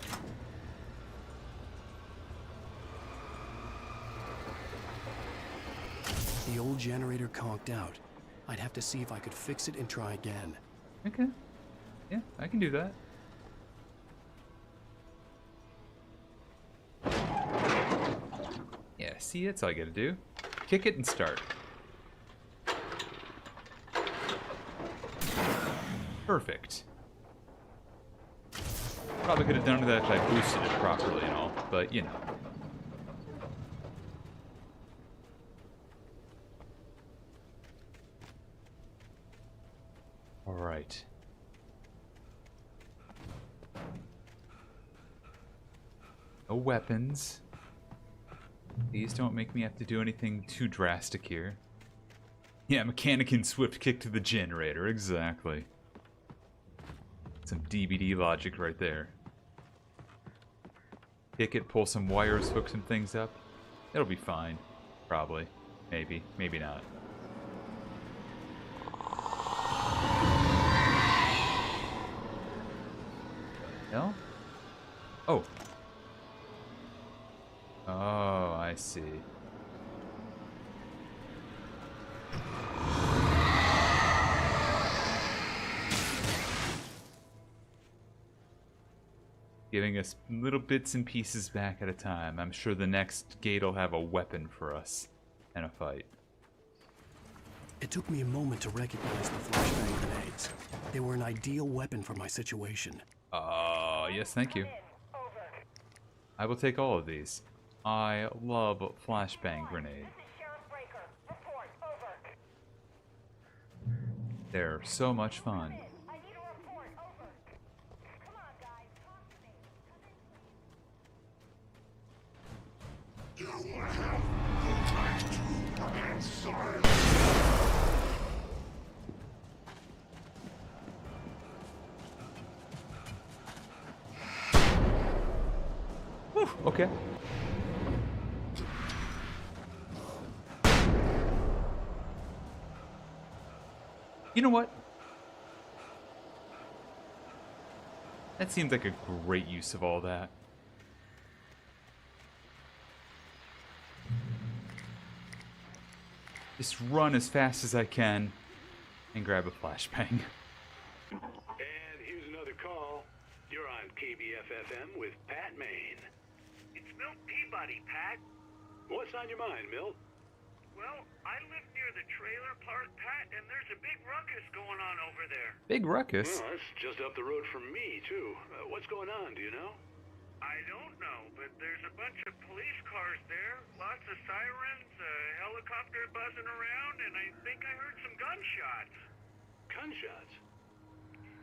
The old generator conked out. I'd have to see if I could fix it and try again. Okay. Yeah, I can do that. Yeah, see, that's all I gotta do. Kick it and start. Perfect. Probably could have done that if I boosted it properly and all, but you know. Alright. No weapons. Please don't make me have to do anything too drastic here. Yeah, mechanic and swift kick to the generator, exactly. Some DBD logic right there. Kick it, pull some wires, hook some things up. It'll be fine. Probably. Maybe. Maybe not. No? Oh. Oh, I see. Giving us little bits and pieces back at a time. I'm sure the next gate will have a weapon for us and a fight. It took me a moment to recognize the flashbang grenades. They were an ideal weapon for my situation. Yes, thank you. I will take all of these. I love flashbang grenade. They're so much fun. You will have no time to answer. Whew, okay. You know what? That seems like a great use of all that. Just run as fast as I can and grab a flashbang. And here's another call. You're on KBFFM with Pat Maine. It's Milt Peabody, Pat. What's on your mind, Milt? Well, I live near the trailer park, Pat, and there's a big ruckus going on over there. Big ruckus? Well, that's just up the road from me, too. What's going on, do you know? I don't know, but there's a bunch of police cars there, lots of sirens, a helicopter buzzing around, and I think I heard some gunshots. Gunshots?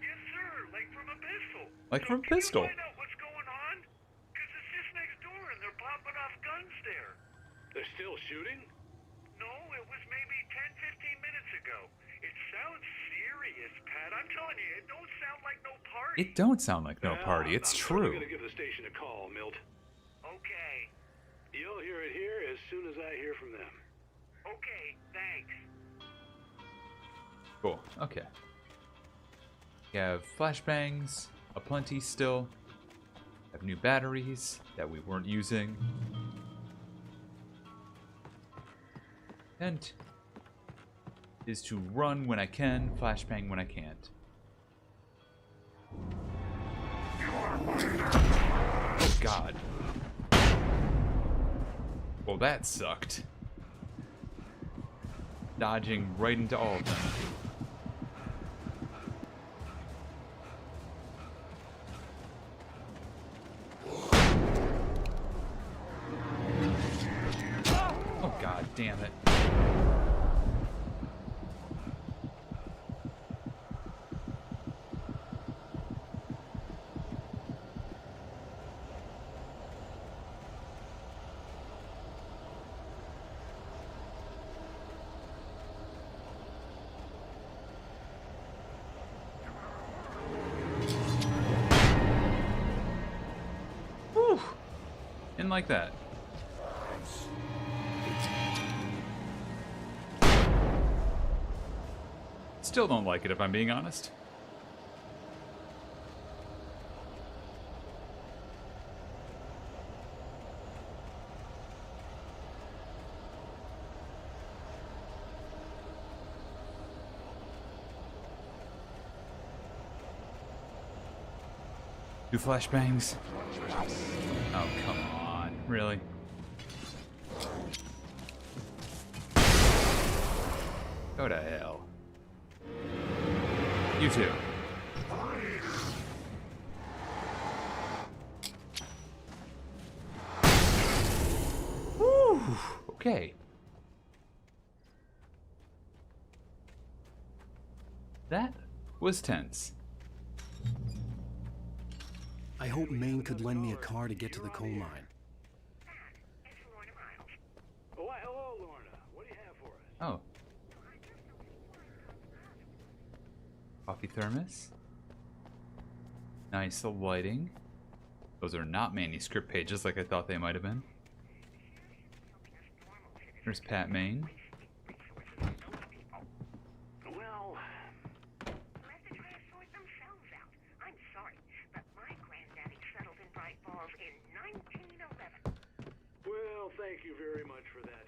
Yes, sir, like from a pistol. Like from a pistol? Can you find out what's going on? Because it's just next door, and they're popping off guns there. They're still shooting? No, it was maybe 10, 15 minutes ago. It sounds serious, Pat. I'm telling you, it don't sound like no party. It don't sound like no party. It's true. I'm gonna give the station a call, Milt. Okay. You'll hear it here as soon as I hear from them. Okay, thanks. Cool. Okay. We have flashbangs aplenty still. Have new batteries that we weren't using. And is to run when I can, flashbang when I can't. Oh god. Well, that sucked. Dodging right into all of them. Oh god damn it. Didn't like that. Still don't like it, if I'm being honest. Do flashbangs? Oh, come on. Really? Go to hell. You too. Woo! Okay. That was tense. I hope Maine could lend me a car to get to the coal mine. Oh, hello, Lorna. What do you have for us? Oh. Coffee thermos. Nice lighting. Those are not manuscript pages like I thought they might have been. There's Pat Maine. Well, Let the trash sort themselves out. I'm sorry, but my granddaddy settled in Bright Falls in 1911. well, thank you very much for that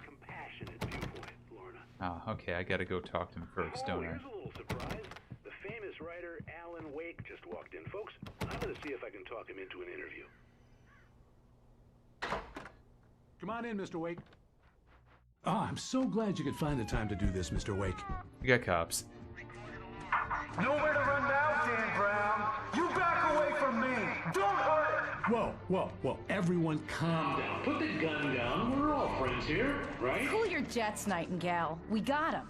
compassionate viewpoint, Lorna. Ah, okay, I gotta go talk to him first, don't I? Here's a little surprise. The famous writer Alan Wake just walked in, folks. I'm gonna see if I can talk him into an interview. Come on in, Mr. Wake. Oh, I'm so glad you could find the time to do this, Mr. Wake. We got cops. Nowhere to run now, Dan Brown. You back away from me. Don't hurt it. Whoa, whoa, whoa. Everyone calm down. Put the gun down. We're all friends here, right? Cool your jets, Nightingale. We got him.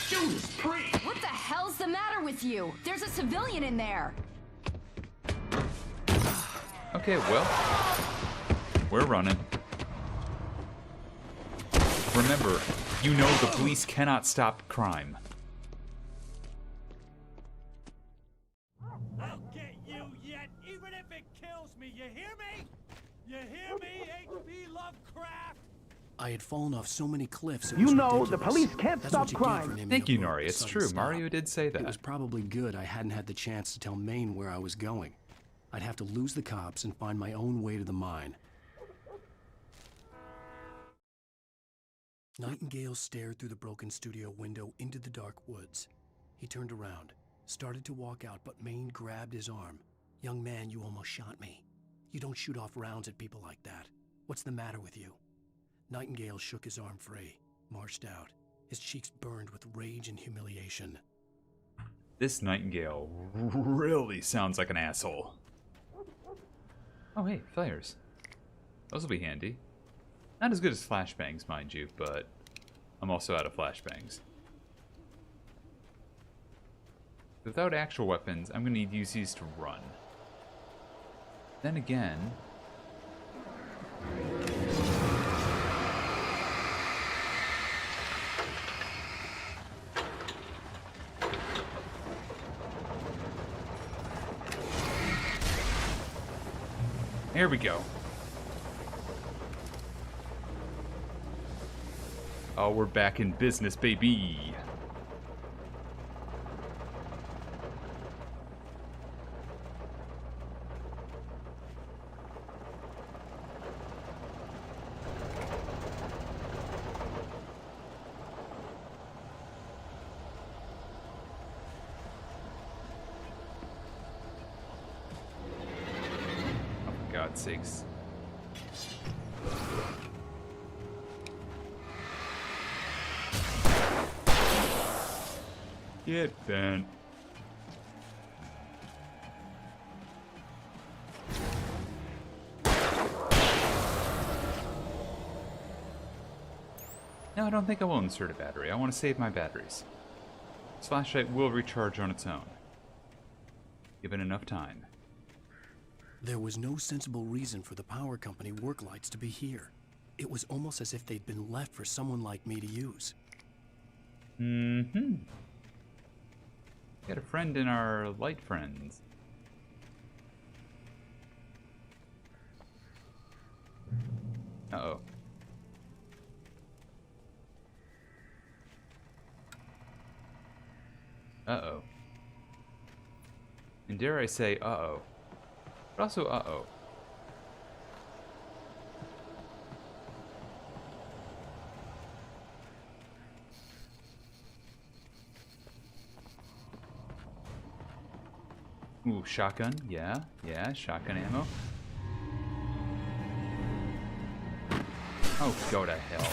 Judas Priest! What the hell's the matter with you? There's a civilian in there. Okay, well, we're running. Remember, you know the police cannot stop crime. I'll get you yet, even if it kills me. You hear me? You hear me, H.P. Lovecraft? I had fallen off so many cliffs. It You was know ridiculous. the police can't That's stop what you get for crime. naming Thank a you, boat Nori. It's Sudden true. Stop. Mario did say that. It was probably good I hadn't had the chance to tell Maine where I was going. I'd have to lose the cops and find my own way to the mine. Nightingale stared through the broken studio window into the dark woods. He turned around, started to walk out, but Maine grabbed his arm. "Young man, you almost shot me. You don't shoot off rounds at people like that. What's the matter with you?" Nightingale shook his arm free, marched out. His cheeks burned with rage and humiliation. This Nightingale really sounds like an asshole. Oh, hey, flares. Those will be handy. Not as good as flashbangs, mind you, but I'm also out of flashbangs. Without actual weapons, I'm going to need to use these to run. Then again... Here we go. Oh, we're back in business, baby. Oh, for God's sakes. Get bent. No, I don't think I will insert a battery. I want to save my batteries. This flashlight will recharge on its own. Given enough time. There was no sensible reason for the power company work lights to be here. It was almost as if they'd been left for someone like me to use. Mm-hmm. Got a friend in our light friends. Uh-oh. Uh-oh. And dare I say, uh-oh. But also, uh-oh. Ooh, shotgun. Yeah, yeah, shotgun ammo. Oh, go to hell.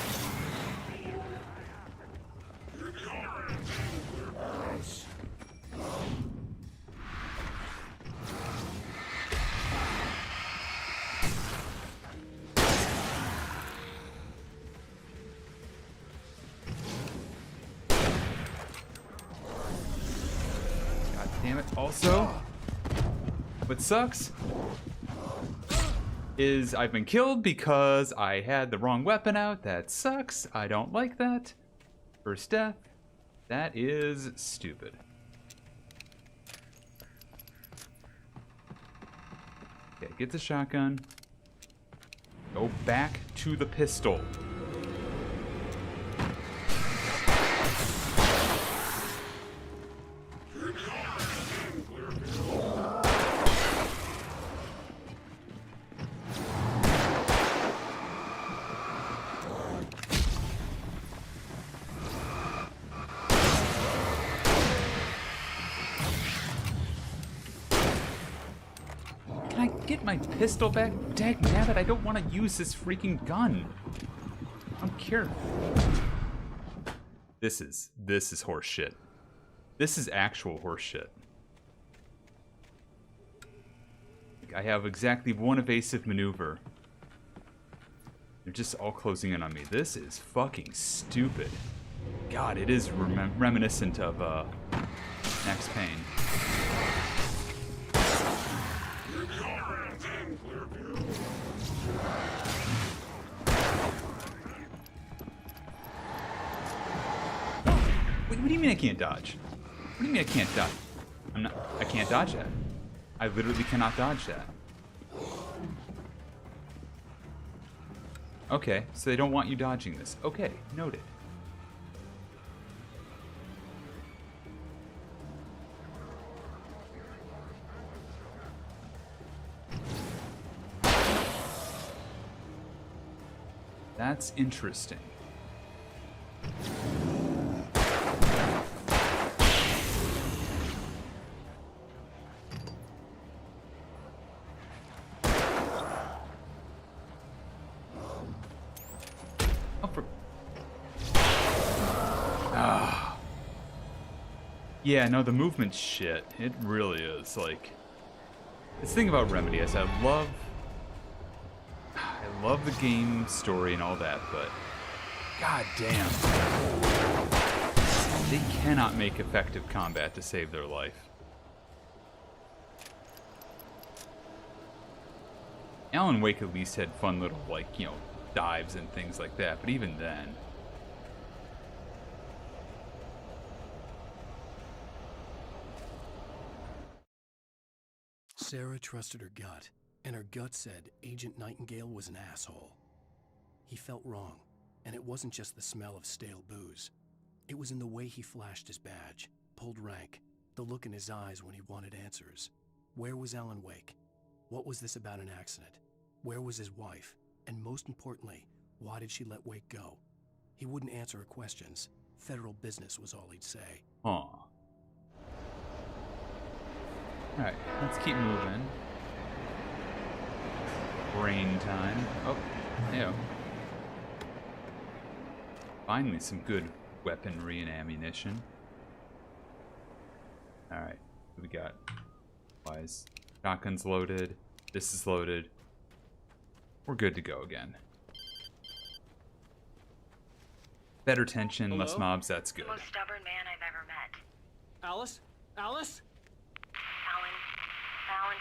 God damn it. Also, what sucks is I've been killed because I had the wrong weapon out. That sucks. I don't like that. First death. That is stupid. Okay, get the shotgun. Go back to the pistol. Can I get my pistol back? Dagnabbit, I don't want to use this freaking gun. I don't care. This is horse shit. This is actual horse shit. I have exactly one evasive maneuver. They're just all closing in on me. This is fucking stupid. God, it is reminiscent of Max Payne. What do you mean I can't dodge? What do you mean I can't dodge? I can't dodge that. I literally cannot dodge that. Okay, so they don't want you dodging this. Okay, noted. That's interesting. Yeah, no, the movement's shit. It really is. Like, this thing about Remedy is I love the game story and all that, but god damn, they cannot make effective combat to save their life. Alan Wake at least had fun little, like, you know, dives and things like that, but even then. Sarah trusted her gut, and her gut said Agent Nightingale was an asshole. He felt wrong, and it wasn't just the smell of stale booze. It was in the way he flashed his badge, pulled rank, the look in his eyes when he wanted answers. Where was Alan Wake? What was this about an accident? Where was his wife? And most importantly, why did she let Wake go? He wouldn't answer her questions. Federal business was all he'd say. Aw. Alright, let's keep moving. Brain time. Oh, ew. Finally, some good weaponry and ammunition. Alright, what we got? Wise. Shotgun's loaded. This is loaded. We're good to go again. Better tension, less mobs, that's good. The most stubborn man I've ever met. Alice? Alice? Alan,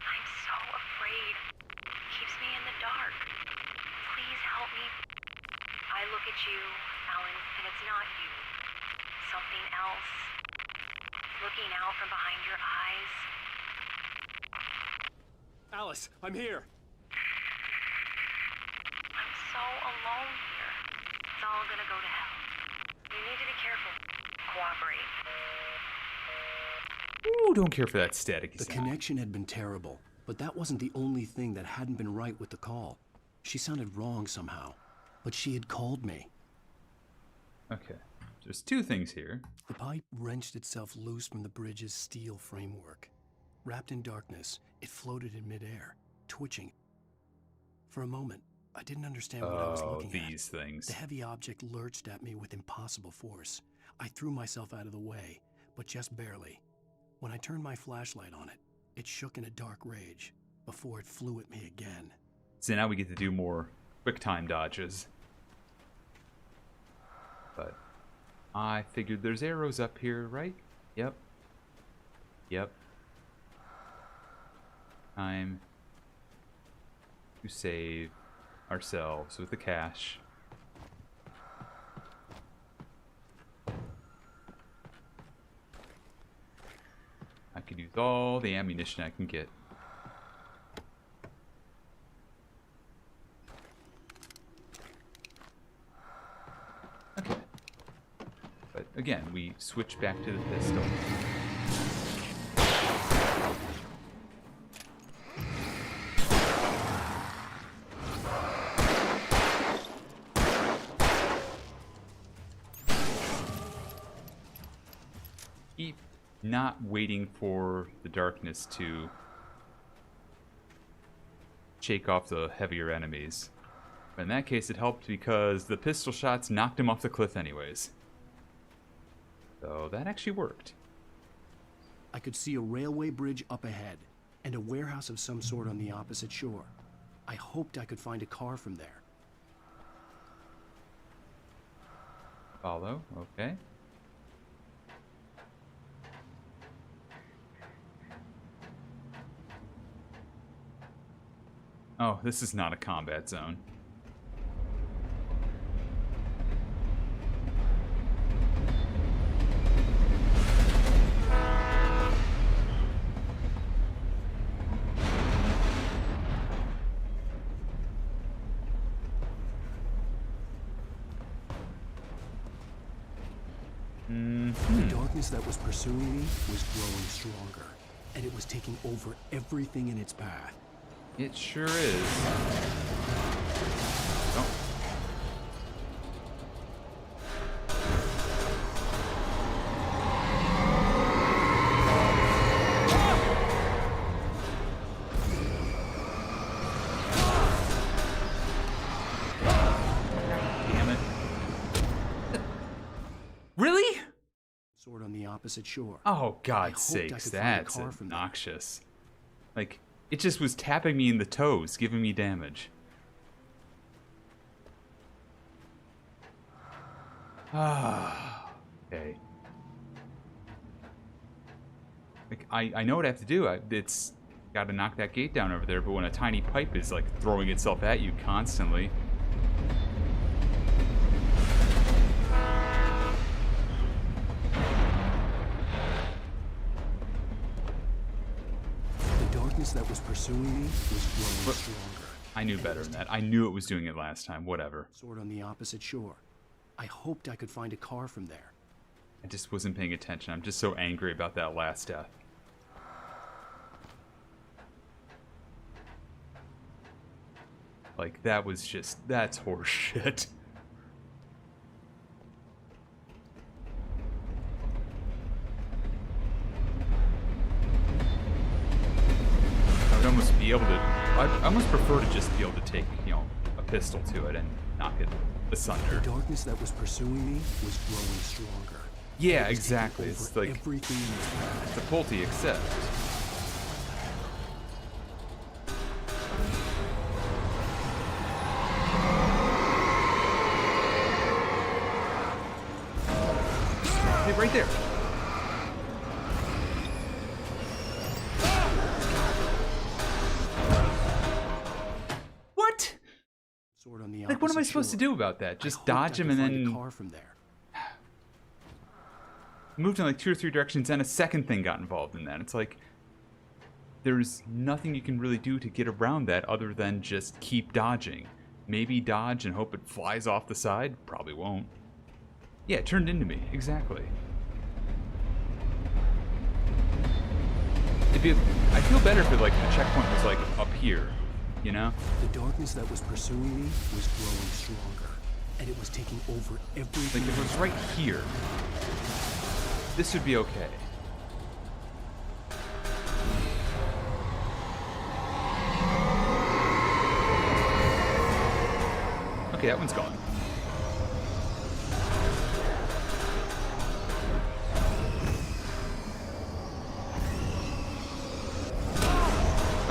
I'm so afraid. It keeps me in the dark. Please help me. I look at you, Alan, and it's not you. Something else. Looking out from behind your eyes. Alice, I'm here. Oh, don't care for that staticky The sound. connection had been terrible, but that wasn't the only thing that hadn't been right with the call. She sounded wrong somehow, but she had called me. Okay, there's two things here. The pipe wrenched itself loose from the bridge's steel framework. Wrapped in darkness, it floated in midair, twitching. For a moment, I didn't understand what I was looking at. These things. The heavy object lurched at me with impossible force. I threw myself out of the way, but just barely. When I turned my flashlight on it, it shook in a dark rage before it flew at me again. So now we get to do more quick time dodges. But I figured there's arrows up here, right? Yep. Yep. Time to save ourselves with the cash. I could use all the ammunition I can get. Okay. But again, we switch back to the pistol. Keep not waiting for the darkness to shake off the heavier enemies. But in that case, it helped because the pistol shots knocked him off the cliff anyways. So that actually worked. I could see a railway bridge up ahead and a warehouse of some sort on the opposite shore. I hoped I could find a car from there. Follow, okay. Oh, this is not a combat zone. The darkness that was pursuing me was growing stronger, and it was taking over everything in its path. It sure is. Oh. Damn it. Really? Sword on the opposite shore. Oh, I God's hoped I sakes, could find a that's car from there. obnoxious. Like, it just was tapping me in the toes, giving me damage. Ah, okay. Like, I know what I have to do. It's got to knock that gate down over there, but when a tiny pipe is, like, throwing itself at you constantly... The darkness that was pursuing me was growing stronger. I knew better than that. I knew it was doing it last time. Whatever. Sword on the opposite shore. I hoped I could find a car from there. I just wasn't paying attention. I'm just so angry about that last death. Like, that was just... That's horseshit. I would almost be able to... I almost prefer to just be able to take, you know, a pistol to it and knock it asunder. The darkness that was pursuing me was growing stronger. Yeah, It was taking exactly. over It's like... everything in its path. It's a Pulte accept. Hey, right there. What? Sword on the Like, what am I opposite supposed to shore. do about that? I Just hoped I dodge could him and find a then car from there. moved in like 2 or 3 directions, and a second thing got involved in that. It's like there's nothing you can really do to get around that other than just keep dodging. Maybe dodge and hope it flies off the side. Probably won't. Yeah, it turned into me. Exactly. I feel better if like the checkpoint was like up here, you know? The darkness that was pursuing me was growing stronger, and it was taking over everything. Like if it was right here, this would be okay. Okay, that one's gone.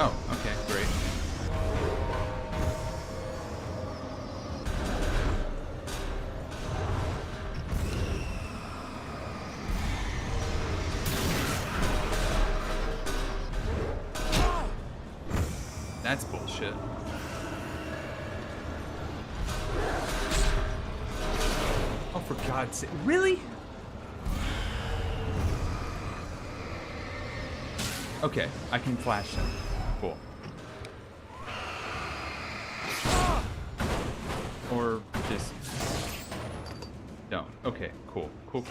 Oh, okay, great. That's bullshit. Oh, for God's sake. Really? Okay, I can flash him. Cool. Or just don't. Okay, cool. Cool.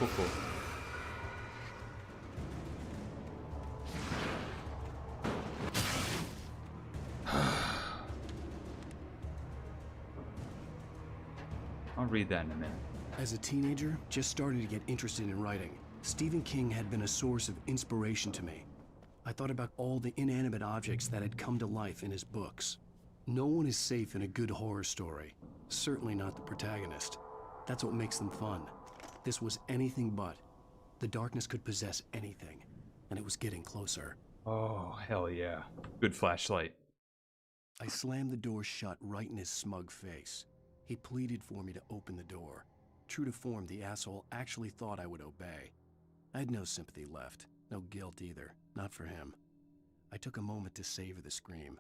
I'll read that in a minute. As a teenager, just starting to get interested in writing, Stephen King had been a source of inspiration to me. I thought about all the inanimate objects that had come to life in his books. No one is safe in a good horror story. Certainly not the protagonist. That's what makes them fun. This was anything but. The darkness could possess anything, and it was getting closer. Oh, hell yeah. Good flashlight. I slammed the door shut right in his smug face. He pleaded for me to open the door. True to form, the asshole actually thought I would obey. I had no sympathy left, no guilt either, not for him. I took a moment to savor the scream.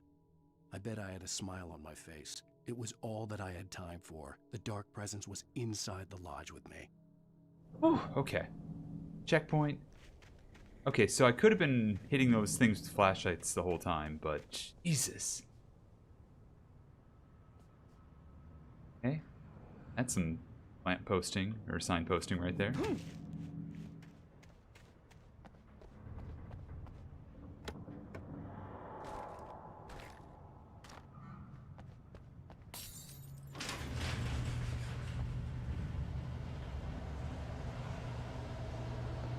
I bet I had a smile on my face. It was all that I had time for. The dark presence was inside the lodge with me. Oh, okay. Checkpoint. Okay, so I could have been hitting those things with flashlights the whole time, but Jesus. Okay. That's some lamp posting, or sign posting right there.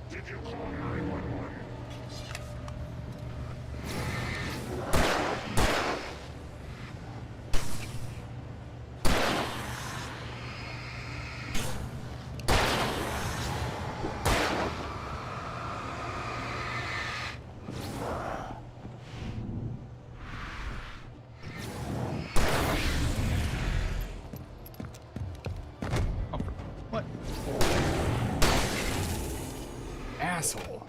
Did you call 911? What? Asshole.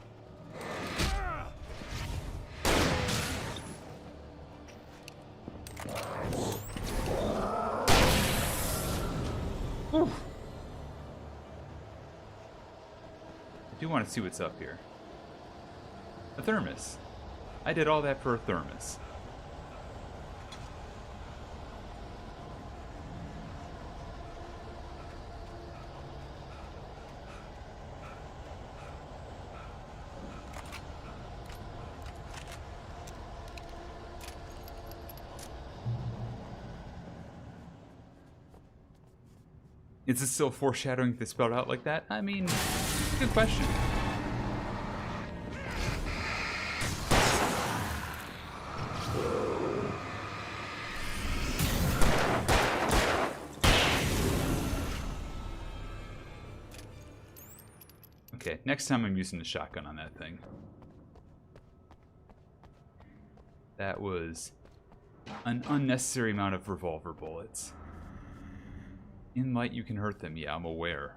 Whew. I do want to see what's up here. A thermos. I did all that for a thermos. Is it still foreshadowing they spelled out like that? I mean, good question. Okay, next time I'm using the shotgun on that thing. That was an unnecessary amount of revolver bullets. In light, you can hurt them. Yeah, I'm aware.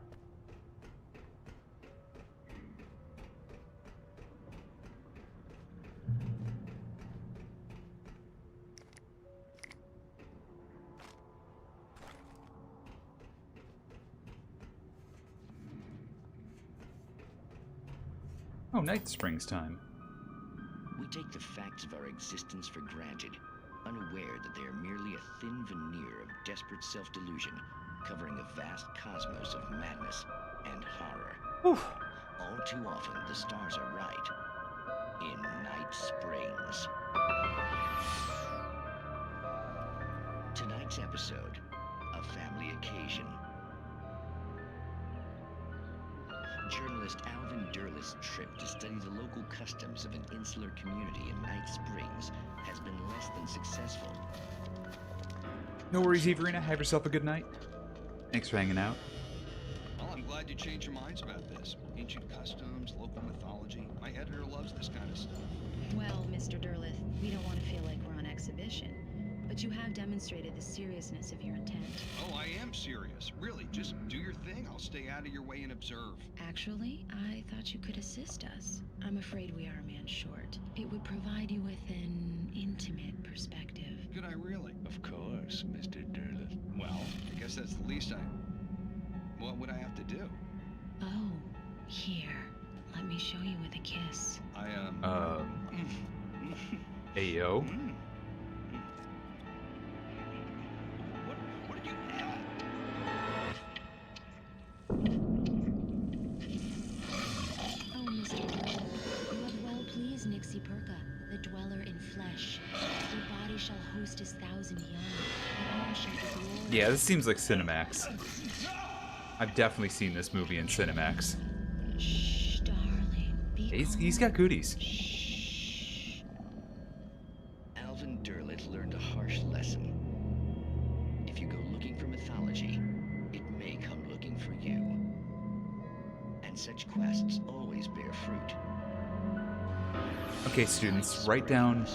Oh, Night Springs time. We take the facts of our existence for granted, unaware that they are merely a thin veneer of desperate self-delusion, covering a vast cosmos of madness and horror. Oof. All too often, the stars are right. In Night Night Springs. Tonight's episode, A Family Occasion. Journalist Alvin Derleth's trip to study the local customs of an insular community in Night Springs has been less than successful. No worries, Everina. Have yourself a good night. Thanks for hanging out. Well, I'm glad you changed your minds about this. Ancient customs, local mythology. My editor loves this kind of stuff. Well, Mr. Derleth, we don't want to feel like we're on exhibition, but you have demonstrated the seriousness of your intent. Oh, I am serious. Really, just do your thing. I'll stay out of your way and observe. Actually, I thought you could assist us. I'm afraid we are a man short. It would provide you with an intimate perspective. Could I really? Of course, Mr. Derleth. Well, I guess that's the least I... What would I have to do? Oh, here. Let me show you with a kiss. Ayo. What did you... Oh, Mr. Derleth, you have well pleased Nixie Perka, the dweller in flesh. Your body shall host his 1,000 young, and all shall be glorious. Yeah, this seems like Cinemax. I've definitely seen this movie in Cinemax. Shh, darling. He's got goodies. Alvin Derleth learned a harsh lesson. If you go looking for mythology, it may come looking for you. And such quests always bear fruit. Okay, students, write down,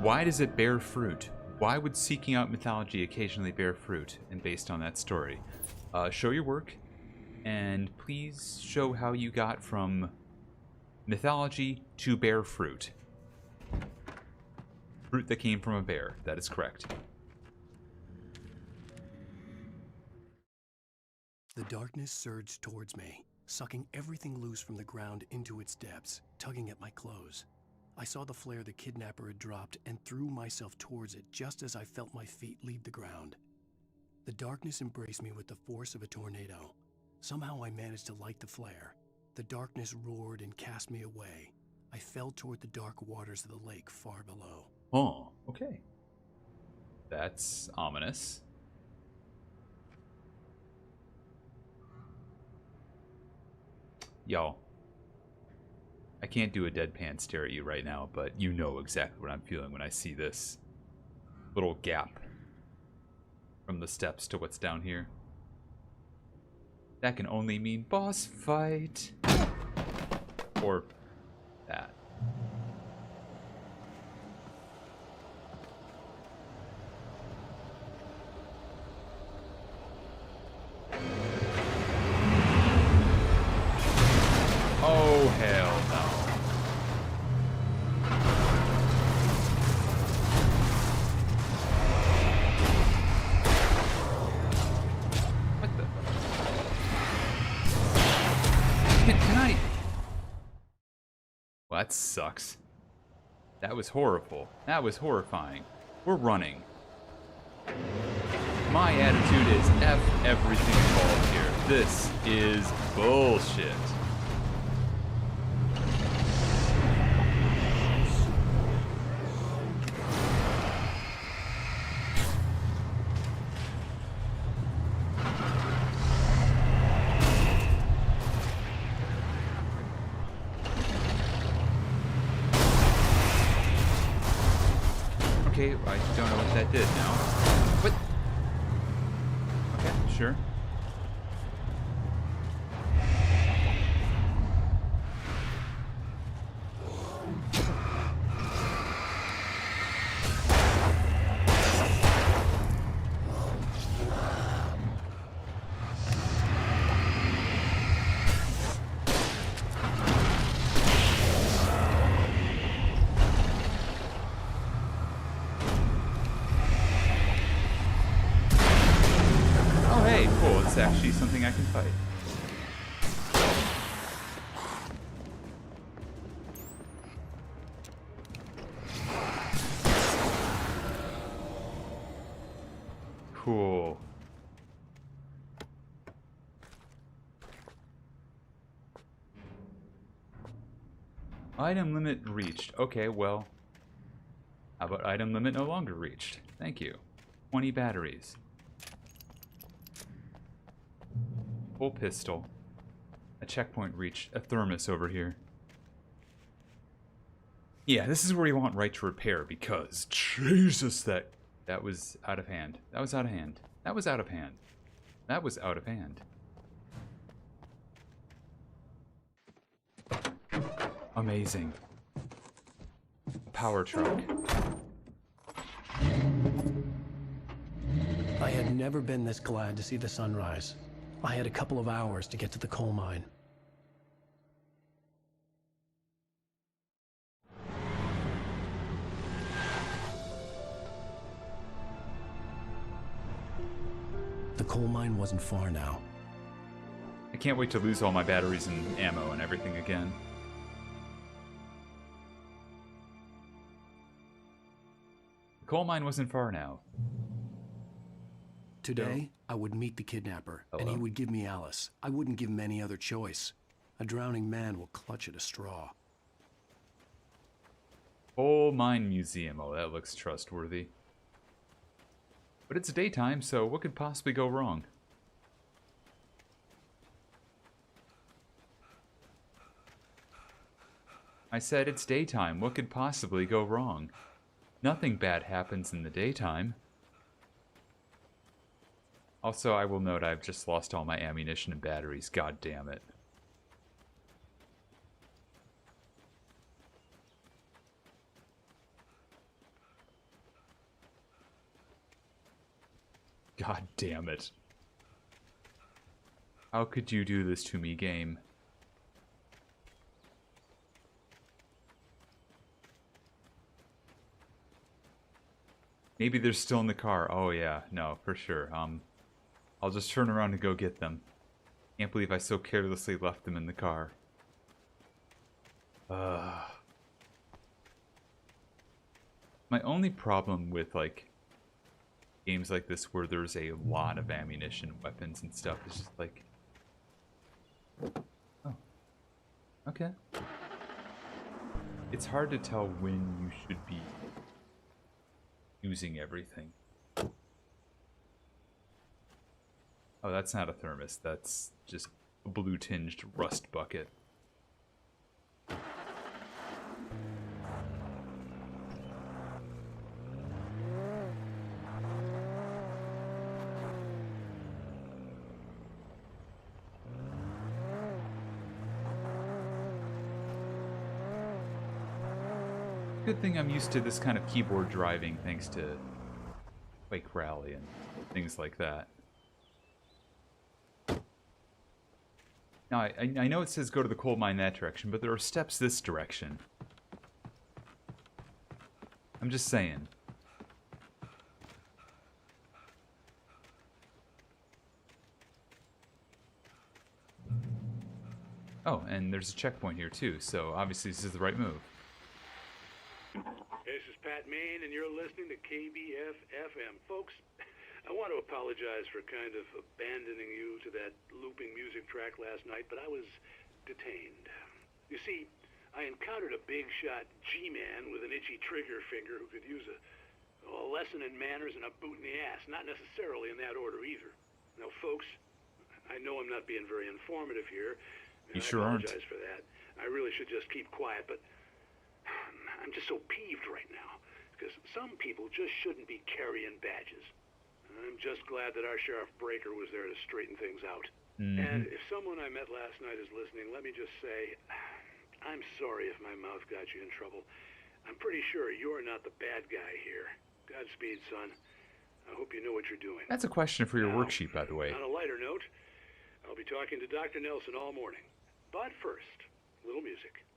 why does it bear fruit? Why would seeking out mythology occasionally bear fruit? And based on that story, show your work, and please show how you got from mythology to bear fruit. Fruit that came from a bear. That is correct. The darkness surged towards me, sucking everything loose from the ground into its depths, tugging at my clothes. I saw the flare the kidnapper had dropped and threw myself towards it just as I felt my feet leave the ground. The darkness embraced me with the force of a tornado. Somehow I managed to light the flare. The darkness roared and cast me away. I fell toward the dark waters of the lake far below. Oh, okay. That's ominous. Y'all, I can't do a deadpan stare at you right now, but you know exactly what I'm feeling when I see this little gap from the steps to what's down here. That can only mean boss fight. Or that. Oh, hell no. What the? Can I? Well, that sucks. That was horrible. That was horrifying. We're running. My attitude is F everything involved here. This is bullshit. Okay, I don't know what that did now. What? Okay, sure. Actually something I can fight. Cool. Item limit reached. Okay, well. How about item limit no longer reached? Thank you. 20 batteries. Full pistol. A checkpoint reached. A thermos over here. Yeah, this is where you want right to repair because Jesus, that was out of hand. That was out of hand. That was out of hand. That was out of hand. Amazing. Power truck. I had never been this glad to see the sunrise. I had a couple of hours to get to the coal mine. The coal mine wasn't far now. I can't wait to lose all my batteries and ammo and everything again. The coal mine wasn't far now. Today, I would meet the kidnapper, and he would give me Alice. I wouldn't give him any other choice. A drowning man will clutch at a straw. Coal mine museum. Oh, that looks trustworthy. But it's daytime, so what could possibly go wrong? I said it's daytime. What could possibly go wrong? Nothing bad happens in the daytime. Also, I will note I've just lost all my ammunition and batteries. God damn it. God damn it. How could you do this to me, game? Maybe they're still in the car. Oh yeah, no, for sure. I'll just turn around and go get them. Can't believe I so carelessly left them in the car. My only problem with, like, games like this where there's a lot of ammunition, weapons, and stuff is just like... Oh. Okay. It's hard to tell when you should be using everything. Oh, that's not a thermos. That's just a blue-tinged rust bucket. Good thing I'm used to this kind of keyboard driving thanks to Quake Rally and things like that. Now, I know it says go to the coal mine that direction, but there are steps this direction. I'm just saying. Oh, and there's a checkpoint here too, so obviously this is the right move. This is Pat Main, and you're listening to KBF-FM. Folks, I want to apologize for kind of abandoning you to that looping music track last night, but I was detained. You see, I encountered a big shot G-man with an itchy trigger finger who could use a lesson in manners and a boot in the ass, not necessarily in that order either. Now, folks, I know I'm not being very informative here. You sure aren't. I apologize for that. I really should just keep quiet, but I'm just so peeved right now, because some people just shouldn't be carrying badges. I'm just glad that our Sheriff Breaker was there to straighten things out. And if someone I met last night is listening, let me just say, I'm sorry if my mouth got you in trouble. I'm pretty sure you're not the bad guy here. Godspeed, son. I hope you know what you're doing. That's a question for your worksheet, by the way. On a lighter note, I'll be talking to Dr. Nelson all morning. But first, a little music.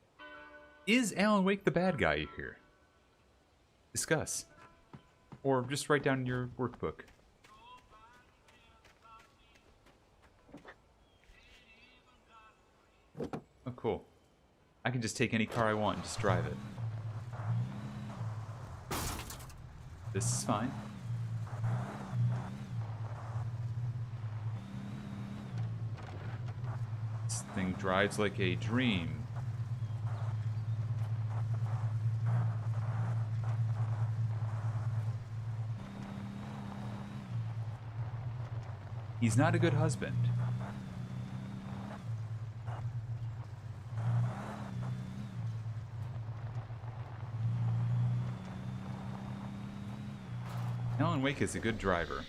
Is Alan Wake the bad guy here? Discuss. Or just write down in your workbook. Oh, cool. I can just take any car I want and just drive it. This is fine. This thing drives like a dream. He's not a good husband. Alan Wake is a good driver.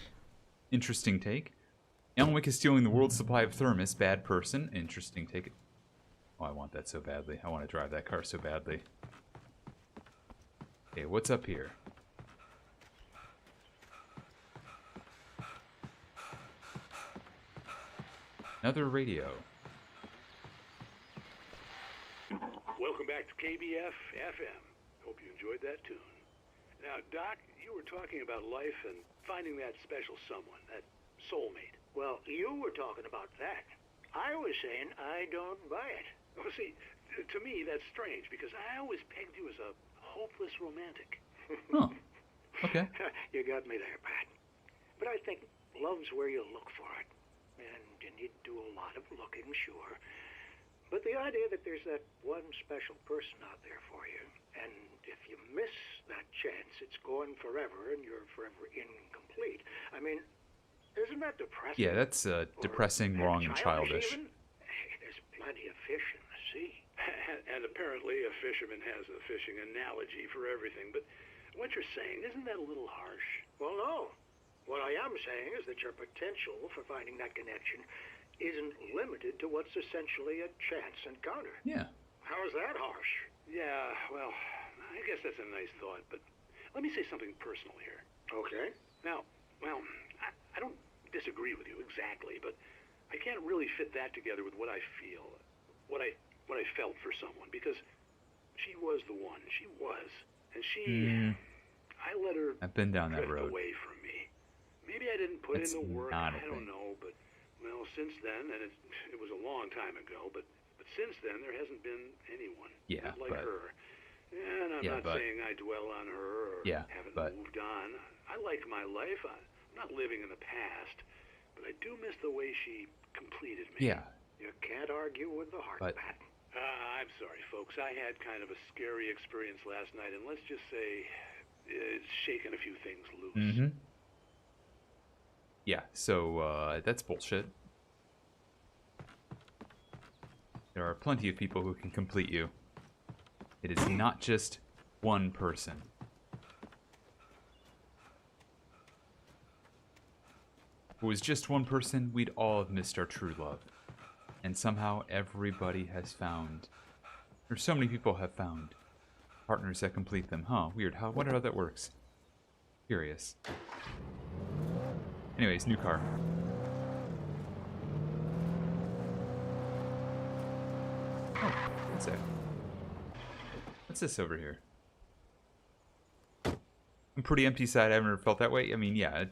Interesting take. Alan Wake is stealing the world's supply of thermos. Bad person. Interesting take. Oh, I want that so badly. I want to drive that car so badly. Okay, what's up here? Another radio. Welcome back to KBF FM. Hope you enjoyed that tune. Now, Doc, you were talking about life and finding that special someone, that soulmate. Well, you were talking about that. I was saying I don't buy it. Well, see, to me, that's strange, because I always pegged you as a hopeless romantic. Oh, okay. You got me there, Pat. But I think love's where you look for it. And you need to do a lot of looking, sure. But the idea that there's that one special person out there for you, and if you miss that chance, it's gone forever, and you're forever incomplete. I mean, isn't that depressing? Yeah, that's depressing, wrong, and childish. Even? Hey, there's plenty of fish in the sea. And apparently a fisherman has a fishing analogy for everything. But what you're saying, isn't that a little harsh? Well, no. What I am saying is that your potential for finding that connection isn't limited to what's essentially a chance encounter. Yeah. How is that harsh? Yeah, well, I guess that's a nice thought, but let me say something personal here. Okay. Now, well, I don't disagree with you exactly, but I can't really fit that together with what I feel, what I felt for someone, because she was the one. She was. And she... I let her I've been down that road. away from me. Maybe I didn't put That's in the work. not a I don't thing. know, but well, since then, and it was a long time ago, but since then there hasn't been anyone Yeah, not like but her. And I'm not saying I dwell on her or haven't moved on. I like my life. I'm not living in the past, but I do miss the way she completed me. Yeah. You can't argue with the heart, But- Pat. I'm sorry, folks. I had kind of a scary experience last night, and let's just say it's shaken a few things loose. Mm-hmm. Yeah, so that's bullshit. There are plenty of people who can complete you. It is not just one person. If it was just one person, we'd all have missed our true love. And somehow everybody has found, or so many people have found, partners that complete them. Huh, weird. Wonder how that works. Curious. Anyways, new car. Oh, what's that? What's this over here? I'm pretty empty side. I've never felt that way. I mean, yeah,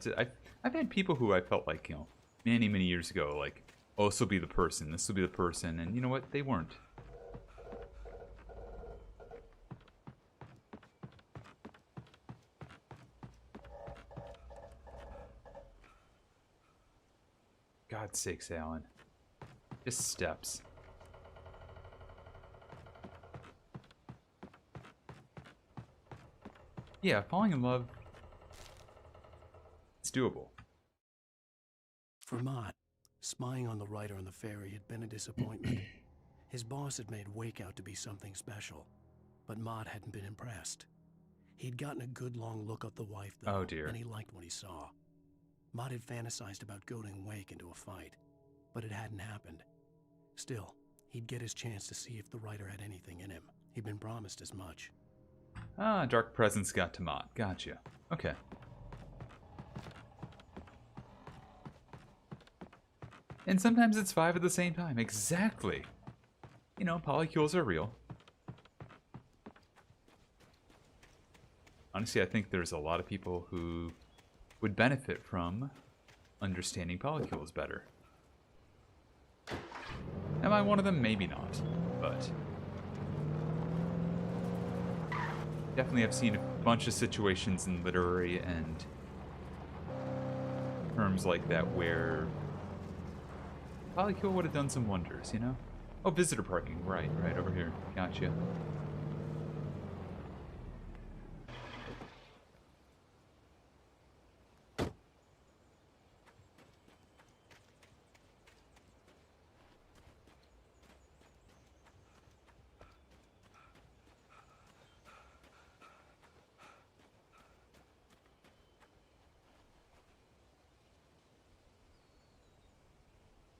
I've had people who I felt like, you know, many, many years ago, like, oh, this will be the person. This will be the person. And you know what? They weren't. God's sakes, Alan. Just steps. Yeah, falling in love, it's doable. For Mott, spying on the writer on the ferry had been a disappointment. His boss had made Wake out to be something special, but Mott hadn't been impressed. He'd gotten a good long look at the wife, though, Oh, dear. and he liked what he saw. Mott had fantasized about goading Wake into a fight, but it hadn't happened. Still, he'd get his chance to see if the writer had anything in him. He'd been promised as much. Ah, Dark Presence got to Mott. Gotcha. Okay. And sometimes it's 5 at the same time. Exactly. You know, polycules are real. Honestly, I think there's a lot of people who would benefit from understanding polycules better. Am I one of them? Maybe not, but definitely I've seen a bunch of situations in literary and terms like that where polycule would have done some wonders, you know? Oh, visitor parking, right over here. Gotcha.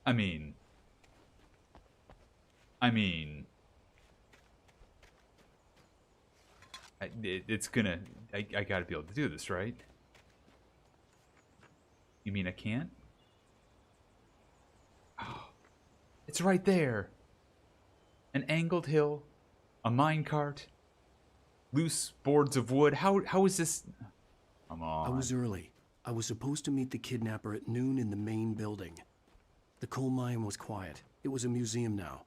I mean, it's gonna. I gotta be able to do this, right? You mean I can't? Oh, it's right there. An angled hill, a minecart, loose boards of wood. How is this? Come on. I was early. I was supposed to meet the kidnapper at noon in the main building. The coal mine was quiet. It was a museum now.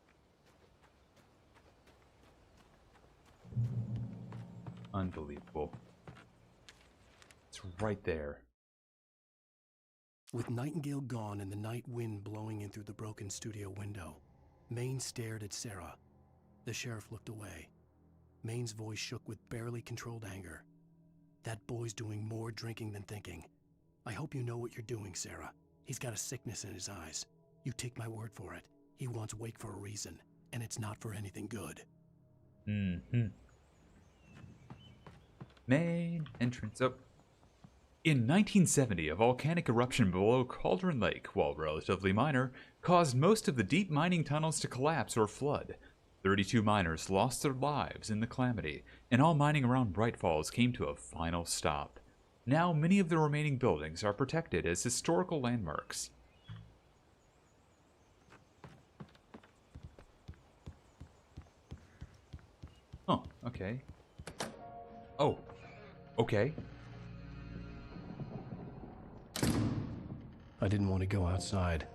Unbelievable. It's right there. With Nightingale gone and the night wind blowing in through the broken studio window, Maine stared at Sarah. The sheriff looked away. Maine's voice shook with barely controlled anger. That boy's doing more drinking than thinking. I hope you know what you're doing, Sarah. He's got a sickness in his eyes. You take my word for it. He wants Wake for a reason, and it's not for anything good. Mm-hmm. Main entrance up. In 1970, a volcanic eruption below Cauldron Lake, while relatively minor, caused most of the deep mining tunnels to collapse or flood. 32 miners lost their lives in the calamity, and all mining around Bright Falls came to a final stop. Now, many of the remaining buildings are protected as historical landmarks. Oh, okay. Oh, okay. I didn't want to go outside.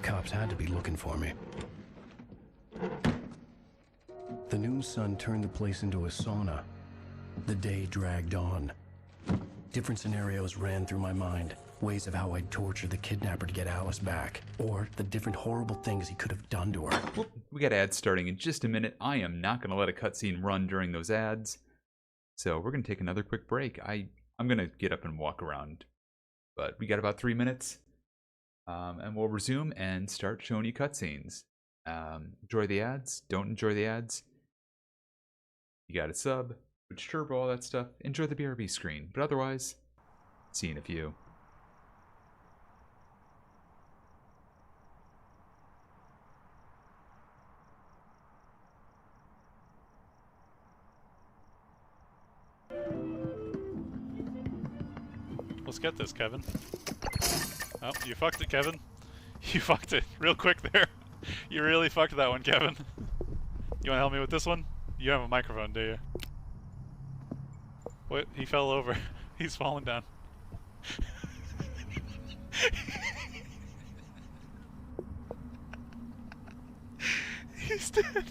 Cops had to be looking for me. The noon sun turned the place into a sauna. The day dragged on. Different scenarios ran through my mind. Ways of how I'd torture the kidnapper to get Alice back. Or the different horrible things he could have done to her. Whoop, we got ads starting in just a minute. I am not going to let a cutscene run during those ads. So we're going to take another quick break. I'm going to get up and walk around. But we got about 3 minutes. And we'll resume and start showing you cutscenes. Enjoy the ads. Don't enjoy the ads. You got a sub, Twitch Turbo, all that stuff. Enjoy the BRB screen. But otherwise, see you in a few. Let's get this, Kevin. Oh, you fucked it, Kevin. You fucked it real quick there. You really fucked that one, Kevin. You wanna help me with this one? You have a microphone, do you? What? He fell over. He's falling down. He's dead.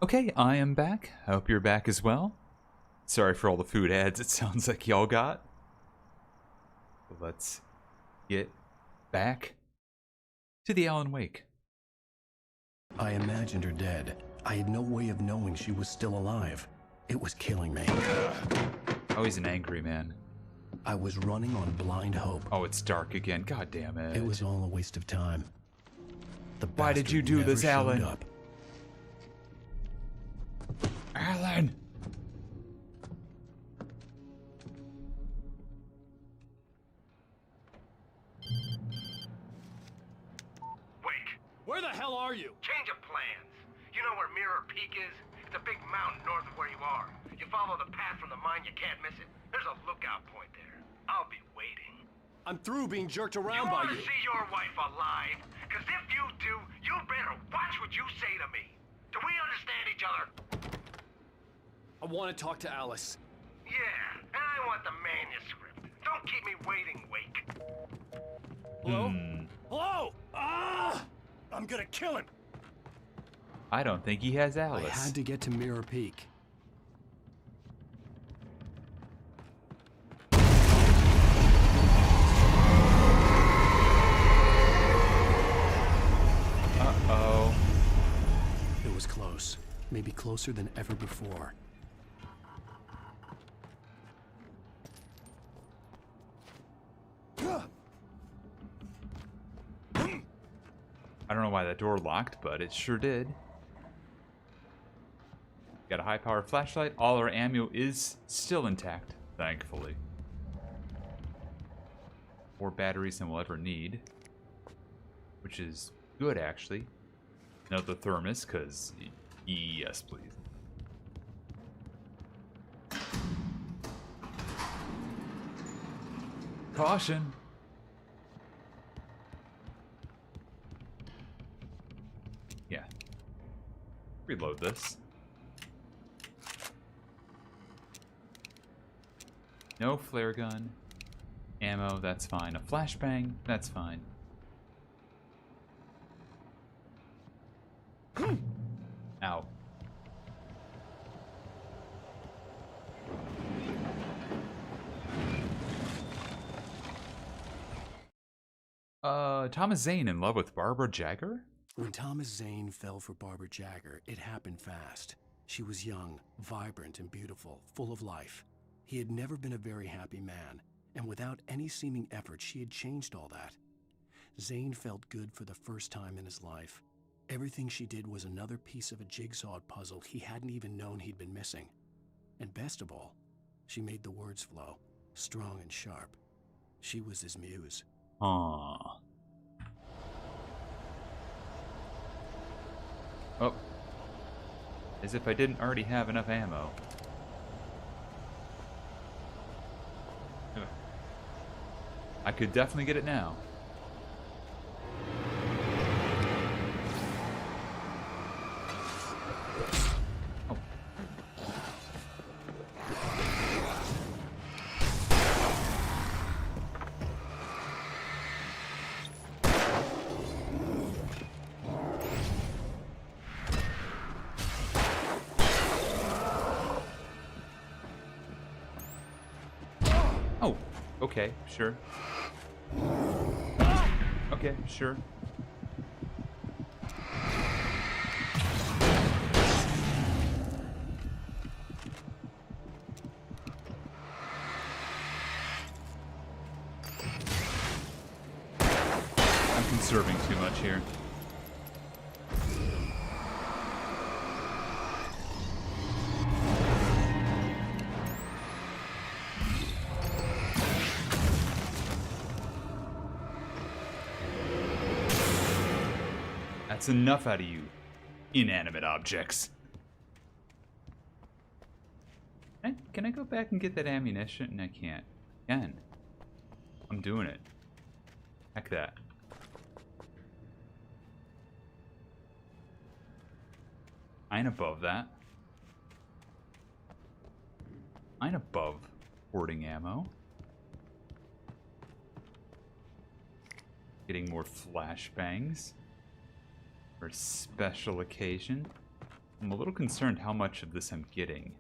Okay, I am back. I hope you're back as well. Sorry for all the food ads it sounds like y'all got. But let's get back to the Alan Wake. I imagined her dead. I had no way of knowing she was still alive. It was killing me. Oh, he's an angry man. I was running on blind hope. Oh, it's dark again. God damn it. It was all a waste of time. Why did you do this, Alan? Up. Alan! Wake. Where the hell are you? Change of plans. You know where Mirror Peak is? It's a big mountain north of where you are. You follow the path from the mine, you can't miss it. There's a lookout point there. I'll be waiting. I'm through being jerked around You by want you. to see your wife alive? Because if you do, you better watch what you say to me. Do we understand each other? I want to talk to Alice. Yeah, and I want the manuscript. Don't keep me waiting, Wake. Hello? Hello? Ah! I'm gonna kill him. I don't think he has Alice. I had to get to Mirror Peak. Uh-oh. It was close. Maybe closer than ever before. I don't know why that door locked, but it sure did. Got a high-power flashlight. All our ammo is still intact, thankfully. More batteries than we'll ever need. Which is good, actually. Another thermos, because... yes, please. Caution! Yeah. Reload this. No flare gun. Ammo, that's fine. A flashbang, that's fine. Ow. Thomas Zane in love with Barbara Jagger? When Thomas Zane fell for Barbara Jagger, it happened fast. She was young, vibrant, and beautiful, full of life. He had never been a very happy man, and without any seeming effort, she had changed all that. Zane felt good for the first time in his life. Everything she did was another piece of a jigsaw puzzle he hadn't even known he'd been missing. And best of all, she made the words flow, strong and sharp. She was his muse. Aww. Oh. As if I didn't already have enough ammo. Ugh. I could definitely get it now. Oh. Oh, okay, sure. Okay, sure. I'm conserving too much here. That's enough out of you, inanimate objects. Can I go back and get that ammunition? I can't. Again. I'm doing it. Heck that. I ain't above that. I ain't above hoarding ammo. Getting more flashbangs. For a special occasion. I'm a little concerned how much of this I'm getting.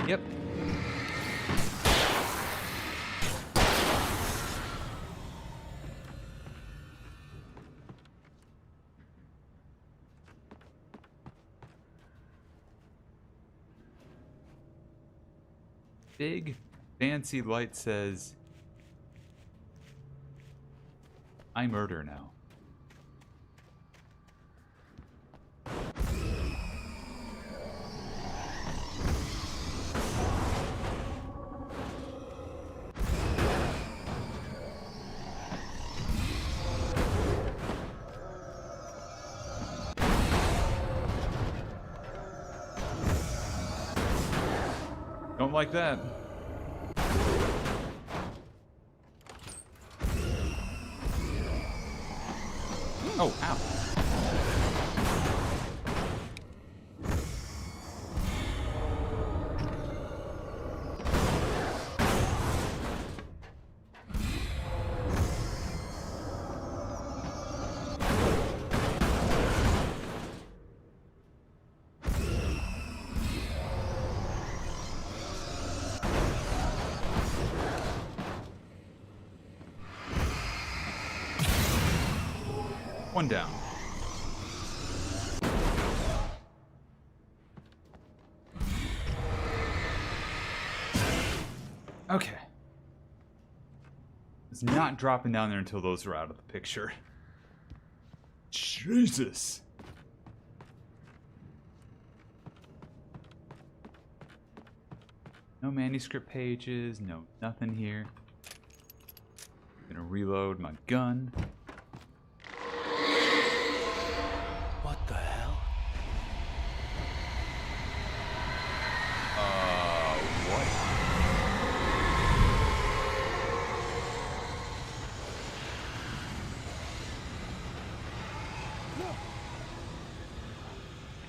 Yep. Big fancy light says, I murder now. Don't like that. Oh, ow. One down. Okay. It's not dropping down there until those are out of the picture. Jesus. No manuscript pages, no nothing here. I'm gonna reload my gun. What the hell? What?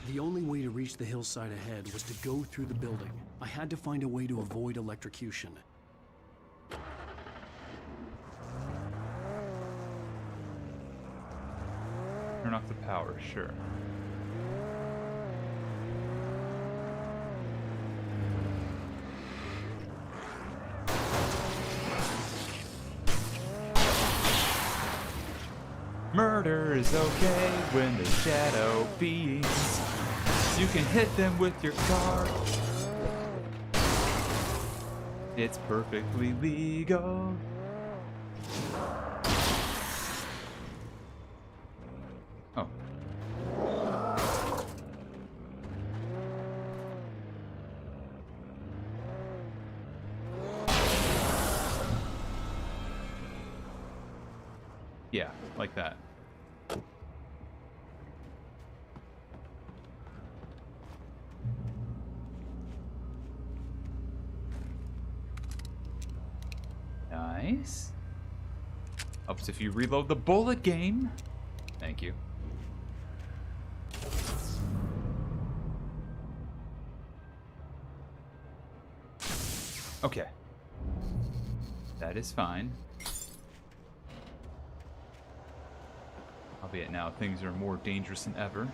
The only way to reach the hillside ahead was to go through the building. I had to find a way to avoid electrocution. Turn off the power, sure. Murder is okay when the shadow feeds. You can hit them with your car. It's perfectly legal. Oh. Yeah, like that. Nice. Helps if you reload the bullet game. Thank you. Okay. That is fine. Albeit now things are more dangerous than ever.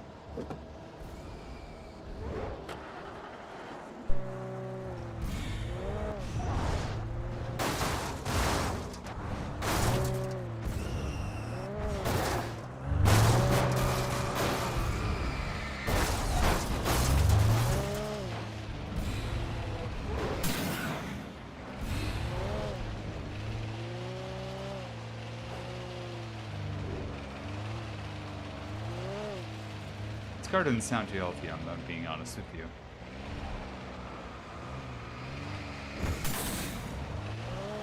This car doesn't sound too healthy, I'm being honest with you.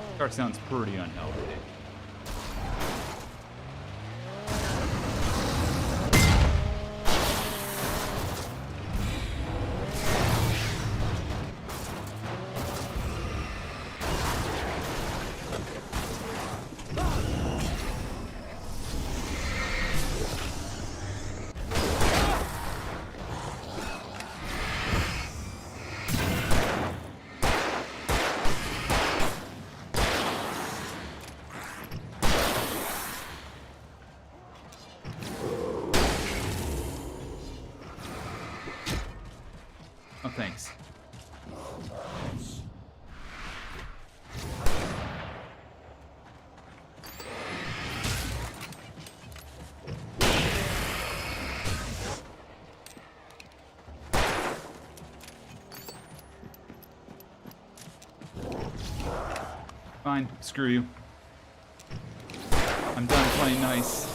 This car sounds pretty unhealthy. Oh, thanks. Fine, screw you. I'm done playing nice.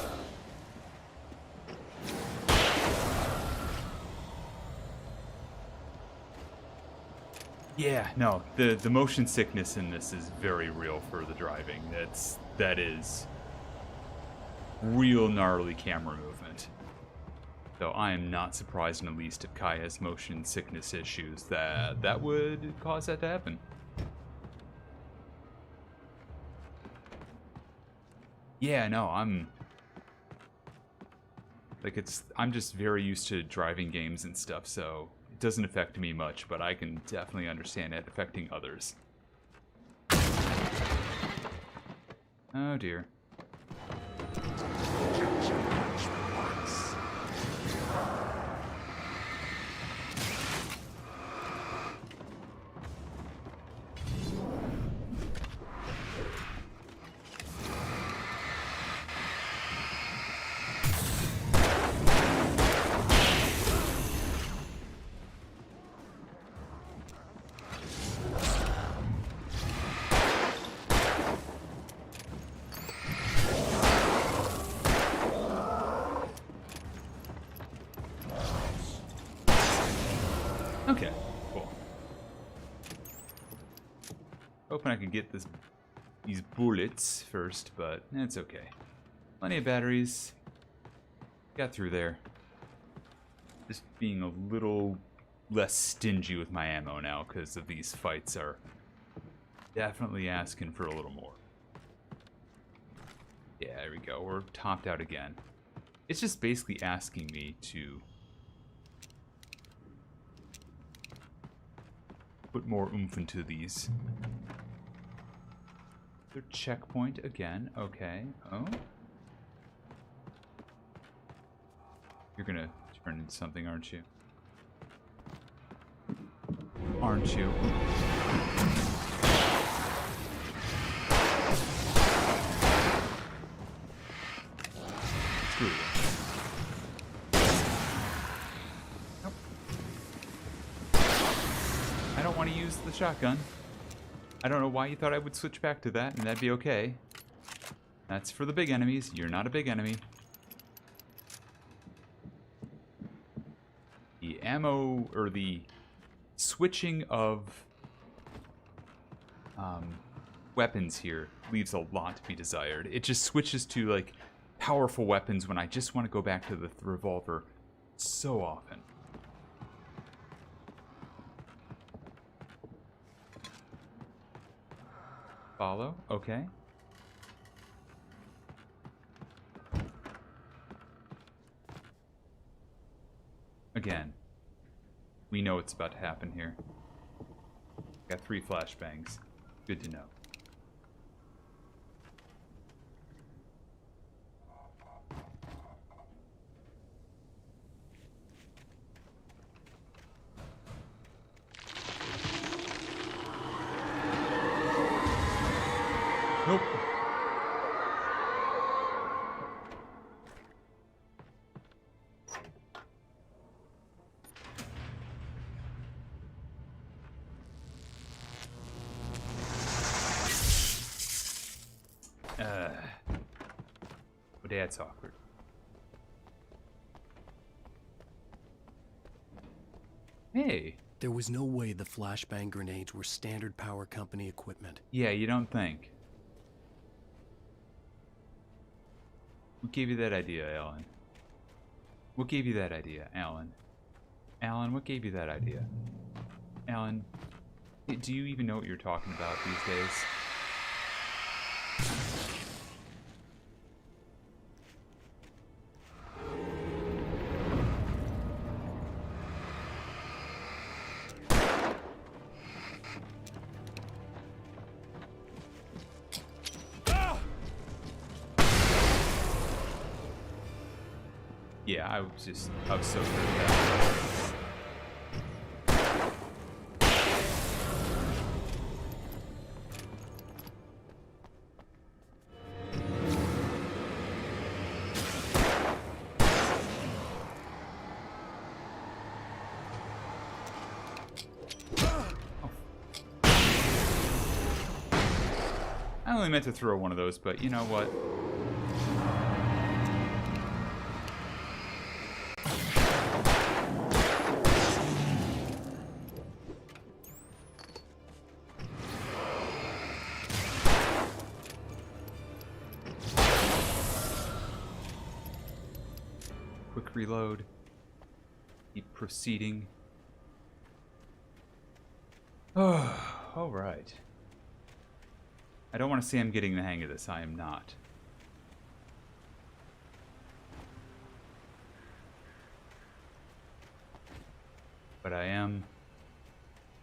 Yeah, no, the motion sickness in this is very real for the driving. That is real gnarly camera movement. So I am not surprised in the least if Kai has motion sickness issues that would cause that to happen. Yeah, no, I'm just very used to driving games and stuff, so it doesn't affect me much, but I can definitely understand it affecting others. Oh dear. Okay, cool. Hoping I can get these bullets first, but it's okay. Plenty of batteries. Got through there. Just being a little less stingy with my ammo now because of these fights are definitely asking for a little more. Yeah, there we go. We're topped out again. It's just basically asking me to put more oomph into these. Their checkpoint again. Okay. Oh. You're gonna turn into something, aren't you? Aren't you? Screw you. Nope. I don't want to use the shotgun. I don't know why you thought I would switch back to that, and that'd be okay. That's for the big enemies. You're not a big enemy. The ammo, or the switching of weapons here leaves a lot to be desired. It just switches to, like, powerful weapons when I just want to go back to the revolver so often. Follow, okay. Again, we know what's about to happen here. Got 3 flashbangs. Good to know. Nope. Well, that's awkward. Hey. There was no way the flashbang grenades were standard power company equipment. Yeah, you don't think. What gave you that idea, Alan? What gave you that idea, Alan? Alan, what gave you that idea? Alan, do you even know what you're talking about these days? Yeah, I was so good at that. only meant to throw one of those, but you know what? Quick reload. Keep proceeding. Oh, alright. I don't want to say I'm getting the hang of this. I am not. But I am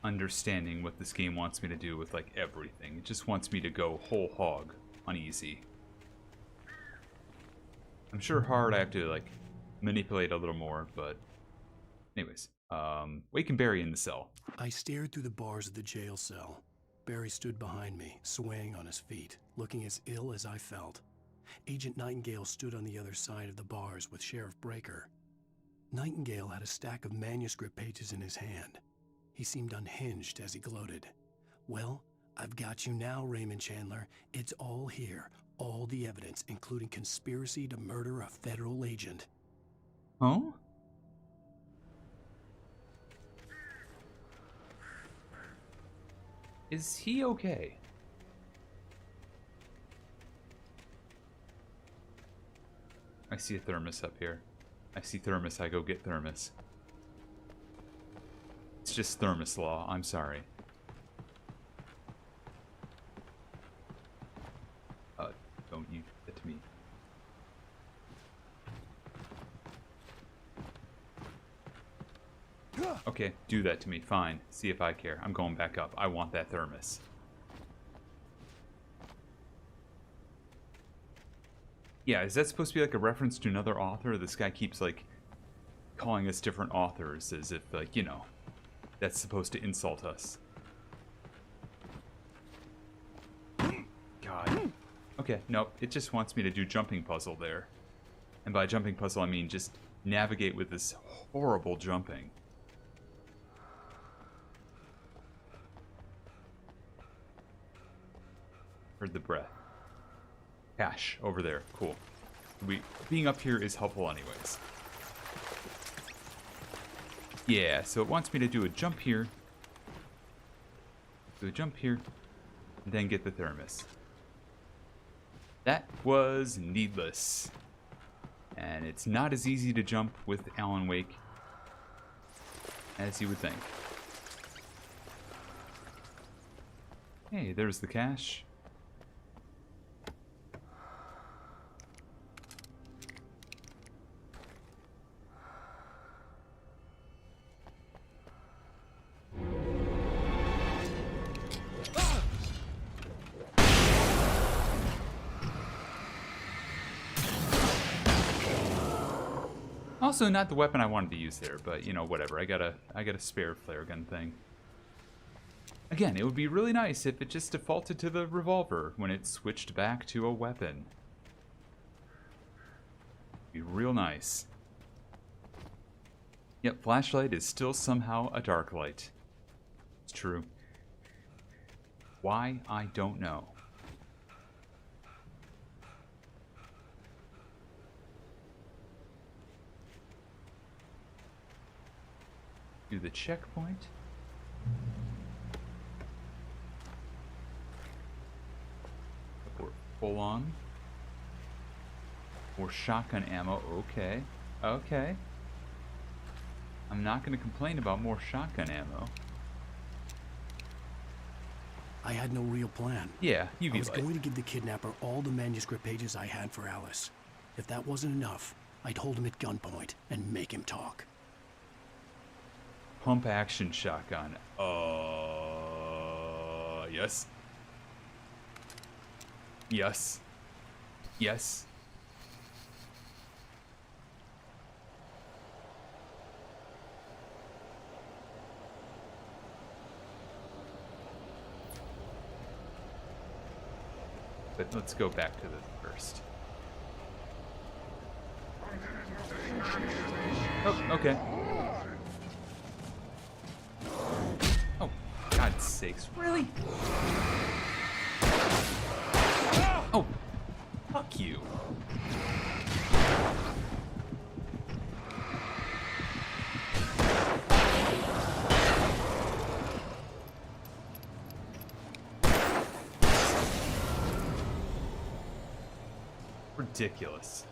understanding what this game wants me to do with, like, everything. It just wants me to go whole hog on easy. I'm sure hard I have to, like, manipulate a little more, but... Anyways, Wake and Barry in the cell. I stared through the bars of the jail cell. Barry stood behind me, swaying on his feet, looking as ill as I felt. Agent Nightingale stood on the other side of the bars with Sheriff Breaker. Nightingale had a stack of manuscript pages in his hand. He seemed unhinged as he gloated. Well, I've got you now, Raymond Chandler. It's all here. All the evidence, including conspiracy to murder a federal agent. Oh? Is he okay? I see a thermos up here. I see thermos, I go get thermos. It's just thermos law, I'm sorry. Don't you get to me. Okay, do that to me, fine. See if I care. I'm going back up. I want that thermos. Yeah, is that supposed to be like a reference to another author? This guy keeps like calling us different authors as if like, you know, that's supposed to insult us. God. Okay, nope, it just wants me to do jumping puzzle there. And by jumping puzzle, I mean just navigate with this horrible jumping. Heard the breath. Cash over there. Cool. Being up here is helpful anyways. Yeah, so it wants me to do a jump here. Do a jump here. And then get the thermos. That was needless. And it's not as easy to jump with Alan Wake as you would think. Hey, there's the cash. Also, not the weapon I wanted to use there, but you know, whatever. I got a spare flare gun thing. Again, it would be really nice if it just defaulted to the revolver when it switched back to a weapon. Be real nice. Yep, flashlight is still somehow a dark light. It's true. Why, I don't know. Do the checkpoint. We're full on. More shotgun ammo. Okay. Okay. I'm not going to complain about more shotgun ammo. I had no real plan. Yeah, you I was going to give the kidnapper all the manuscript pages I had for Alice. If that wasn't enough, I'd hold him at gunpoint and make him talk. Pump action shotgun. Yes. Yes. Yes. But let's go back to the first. Oh, okay. Oh, God's sakes. Really? Ridiculous.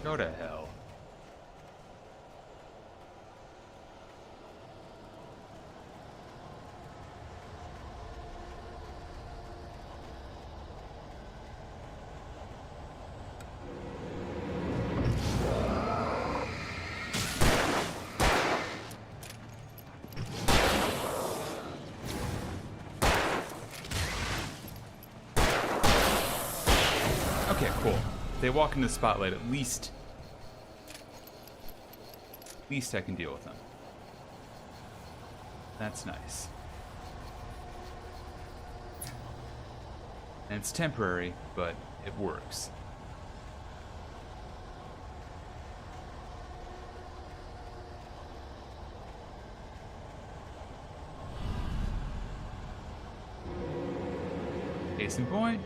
Go to hell. Okay, cool. If they walk into the spotlight, at least I can deal with them. That's nice. And it's temporary, but it works. Case in point.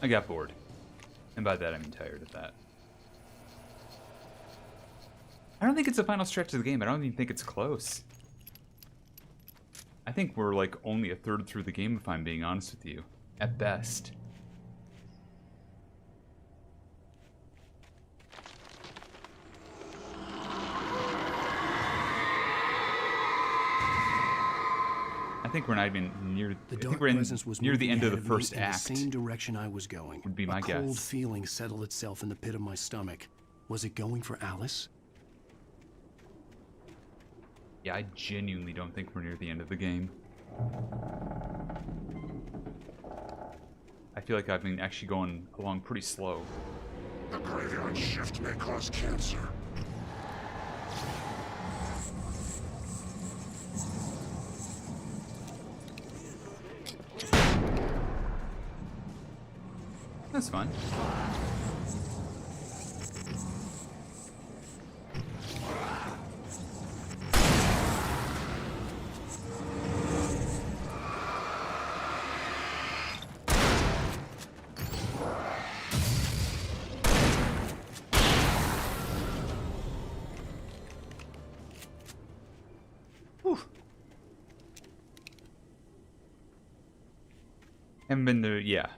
I got bored. And by that, I mean tired of that. I don't think it's the final stretch of the game. I don't even think it's close. I think we're like only a third through the game, if I'm being honest with you. At best. I think we're not even near. I think we're near the end of the first act. In the same direction I was going. Would be my guess. A cold feeling settled itself in the pit of my stomach. Was it going for Alice? Yeah, I genuinely don't think we're near the end of the game. I feel like I've been actually going along pretty slow. The graveyard shift may cause cancer. That's fun.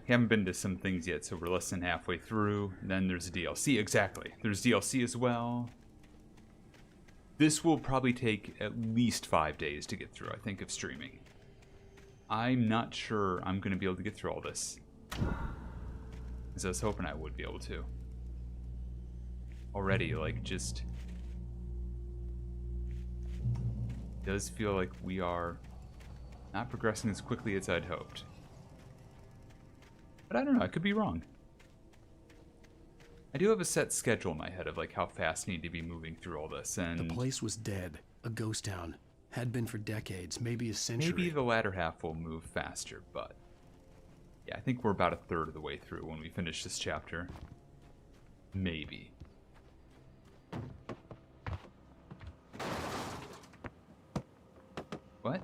Haven't been to some things yet, so we're less than halfway through. Then there's DLC, exactly. There's DLC as well. This will probably take at least 5 days to get through, I think, of streaming. I'm not sure I'm going to be able to get through all this. Because I was hoping I would be able to. Already, like, just... It does feel like we are not progressing as quickly as I'd hoped. But I don't know, I could be wrong. I do have a set schedule in my head of like how fast I need to be moving through all this, and the place was dead, a ghost town. Had been for decades, maybe a century. Maybe the latter half will move faster, but yeah, I think we're about a third of the way through when we finish this chapter. Maybe. What?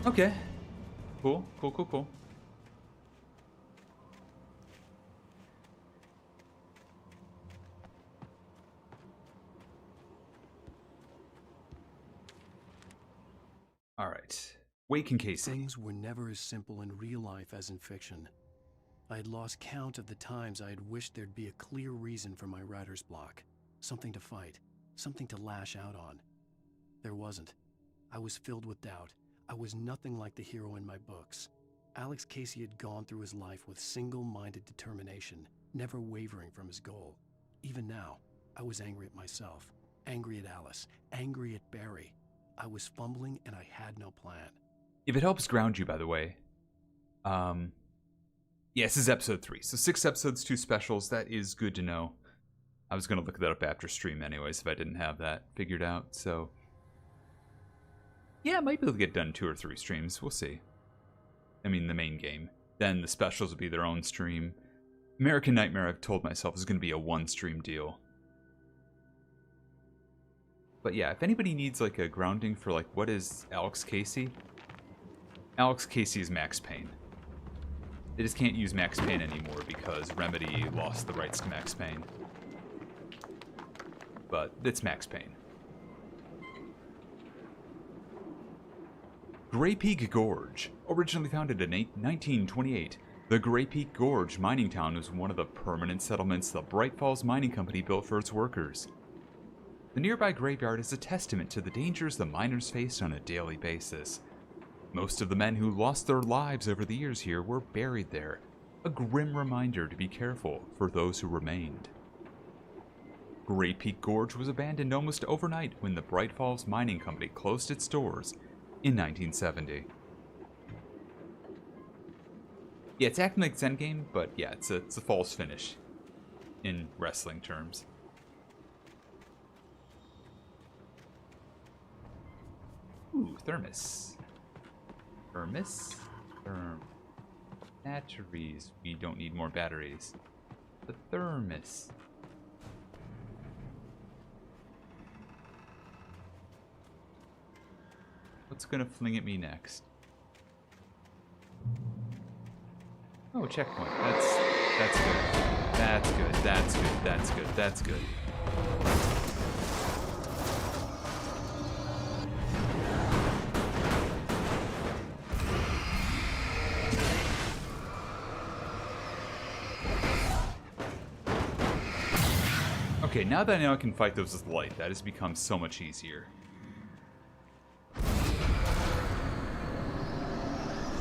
Okay. Cool. All right. Wake and Casey. Things were never as simple in real life as in fiction. I had lost count of the times I had wished there'd be a clear reason for my writer's block. Something to fight. Something to lash out on. There wasn't. I was filled with doubt. I was nothing like the hero in my books. Alex Casey had gone through his life with single-minded determination, never wavering from his goal. Even now, I was angry at myself, angry at Alice, angry at Barry. I was fumbling and I had no plan. If it helps ground you, by the way, yeah, this is episode 3. So 6 episodes, 2 specials. That is good to know. I was going to look that up after stream anyways if I didn't have that figured out. So, yeah, I might be able to get done 2 or 3 streams. We'll see. I mean, the main game. Then the specials will be their own stream. American Nightmare, I've told myself, is going to be a 1-stream deal. But yeah, if anybody needs like a grounding for like what is Alex Casey? Alex Casey is Max Payne. They just can't use Max Payne anymore because Remedy lost the rights to Max Payne. But it's Max Payne. Grey Peak Gorge. Originally founded in 1928, the Grey Peak Gorge mining town was one of the permanent settlements the Bright Falls Mining Company built for its workers. The nearby graveyard is a testament to the dangers the miners faced on a daily basis. Most of the men who lost their lives over the years here were buried there, a grim reminder to be careful for those who remained. Grey Peak Gorge was abandoned almost overnight when the Bright Falls Mining Company closed its doors in 1970. Yeah, it's acting like it's Endgame, but yeah, it's a false finish in wrestling terms. Ooh, thermos. Batteries. We don't need more batteries. The thermos. What's gonna fling at me next? Oh, checkpoint. That's good. That's good. That's good. That's good. That's good. Okay, now that I know I can fight those with light, that has become so much easier.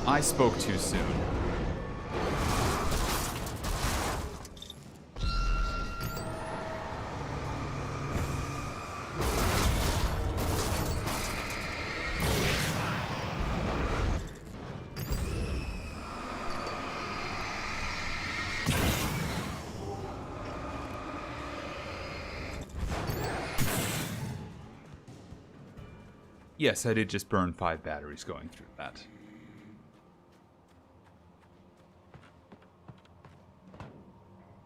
I spoke too soon. Yes, I did just burn 5 batteries going through that.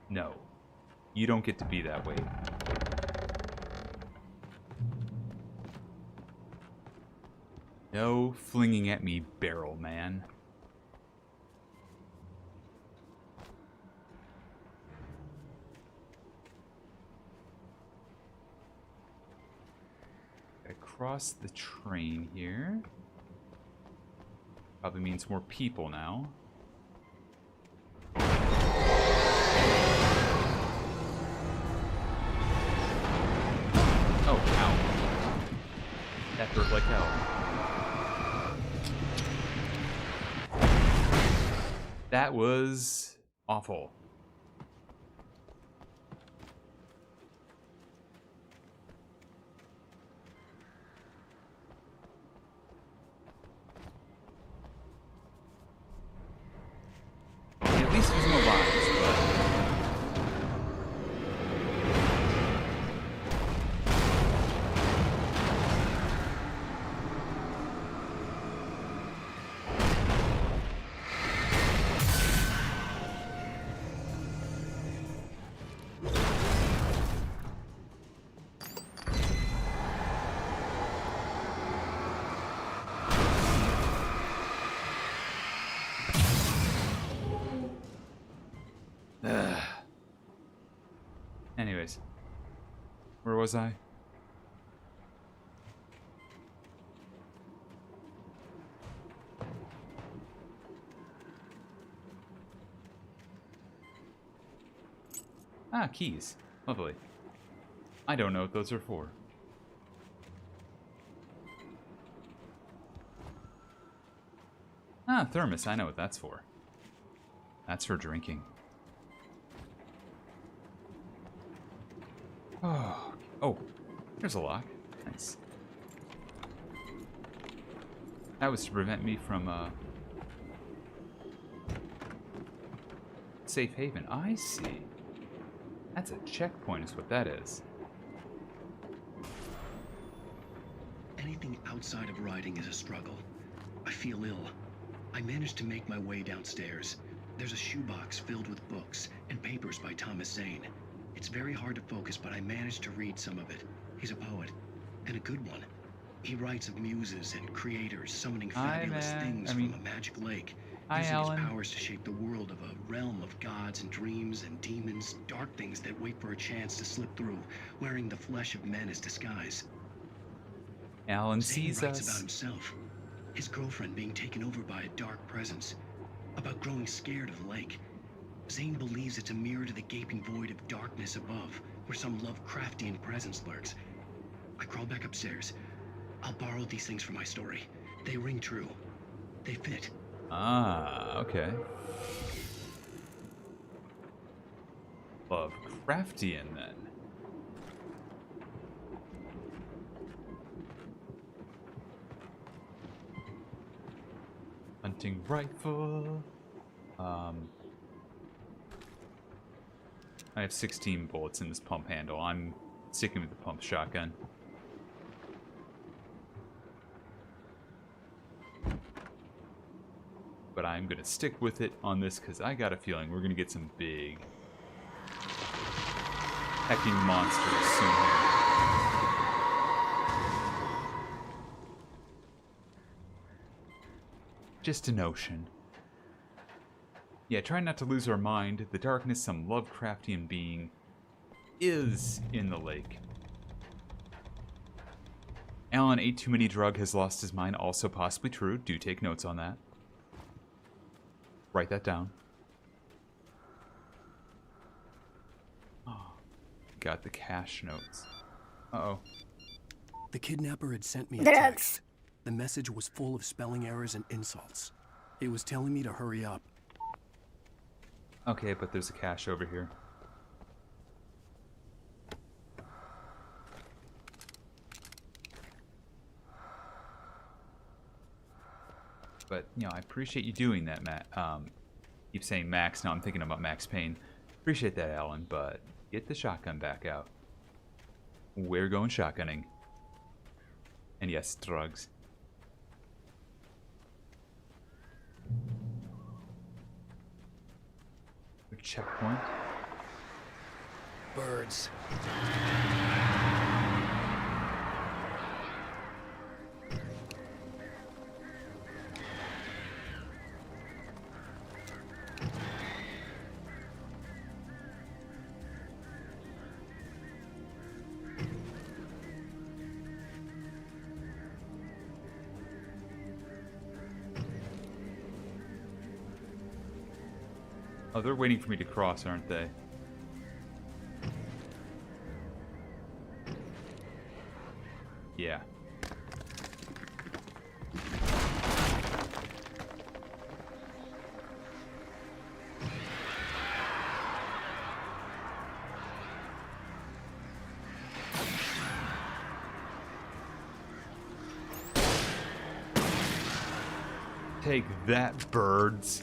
No. You don't get to be that way. No flinging at me, barrel man. Across the train here. Probably means more people now. Oh, ow. That hurt like hell. That was awful. At least there's no lives, but... Anyways, where was I? Ah, keys. Lovely. I don't know what those are for. Ah, thermos. I know what that's for. That's for drinking. Oh, there's a lock. Nice. That was to prevent me from, safe haven. I see. That's a checkpoint is what that is. Anything outside of riding is a struggle. I feel ill. I managed to make my way downstairs. There's a shoebox filled with books and papers by Thomas Zane. It's very hard to focus, but I managed to read some of it. He's a poet, and a good one. He writes of muses and creators summoning fabulous things from a magic lake, using his powers to shape the world of a realm of gods and dreams and demons, dark things that wait for a chance to slip through, wearing the flesh of men as disguise. Alan Zane sees writes us. about himself, his girlfriend being taken over by a dark presence, about growing scared of the lake. Zane believes it's a mirror to the gaping void of darkness above, where some Lovecraftian presence lurks. I crawl back upstairs. I'll borrow these things for my story. They ring true. They fit. Ah, okay. Lovecraftian, then. Hunting rifle. I have 16 bullets in this pump handle. I'm sticking with the pump shotgun. But I'm gonna stick with it on this because I got a feeling we're gonna get some big hecking monsters soon here. Just a notion. Yeah, try not to lose our mind. The darkness, some Lovecraftian being, is in the lake. Alan ate too many drugs, has lost his mind. Also possibly true. Do take notes on that. Write that down. Oh, got the cash notes. Uh-oh. The kidnapper had sent me a text. The message was full of spelling errors and insults. It was telling me to hurry up. Okay, but there's a cache over here. But, you know, I appreciate you doing that, Matt. Keep saying Max, now I'm thinking about Max Payne. Appreciate that, Alan, but get the shotgun back out. We're going shotgunning. And yes, drugs. Checkpoint. Birds. Oh, they're waiting for me to cross, aren't they? Yeah. Take that, birds.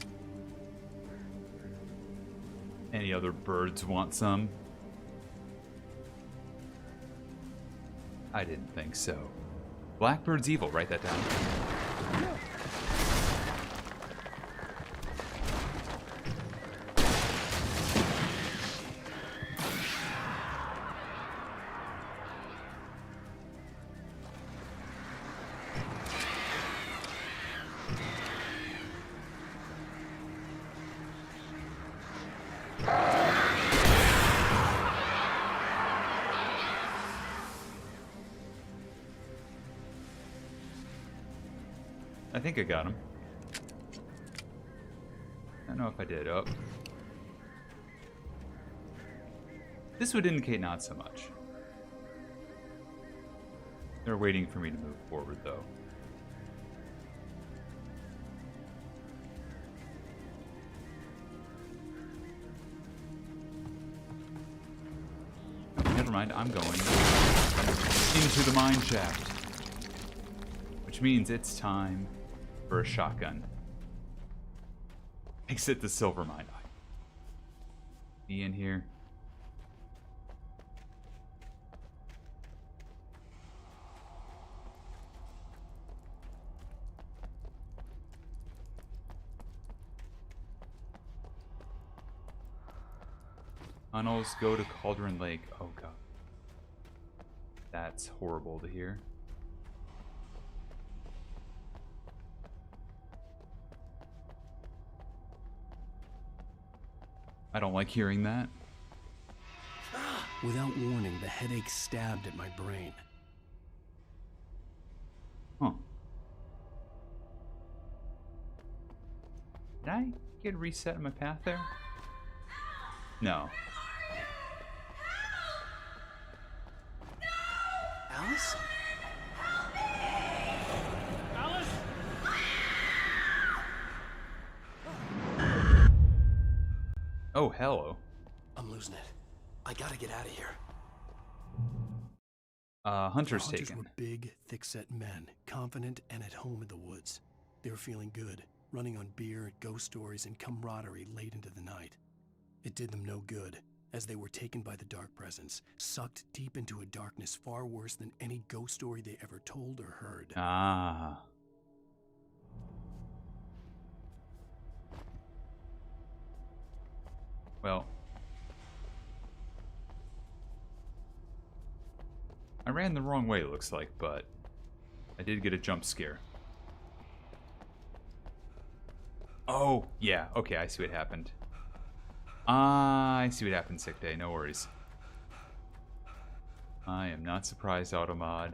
Any other birds want some? I didn't think so. Blackbird's evil, write that down. I think I got him. I don't know if I did. Oh. This would indicate not so much. They're waiting for me to move forward, though. never mind. I'm going into the mine shaft. Which means it's time for a shotgun. Exit the silver mine. Be in here. Tunnels go to Cauldron Lake. Oh god. That's horrible to hear. I don't like hearing that. Without warning, the headache stabbed at my brain. Huh. Did I get reset in my path there? No. Alice? Alice? Oh, hello. I'm losing it. I gotta get out of here. Hunter's The hunters taken. were big, thick-set men, confident and at home in the woods. They were feeling good, running on beer, ghost stories, and camaraderie late into the night. It did them no good, as they were taken by the dark presence, sucked deep into a darkness far worse than any ghost story they ever told or heard. Ah. Well. I ran the wrong way, it looks like, but I did get a jump scare. Oh, yeah. Okay, I see what happened. I see what happened, Sick Day. No worries. I am not surprised Automod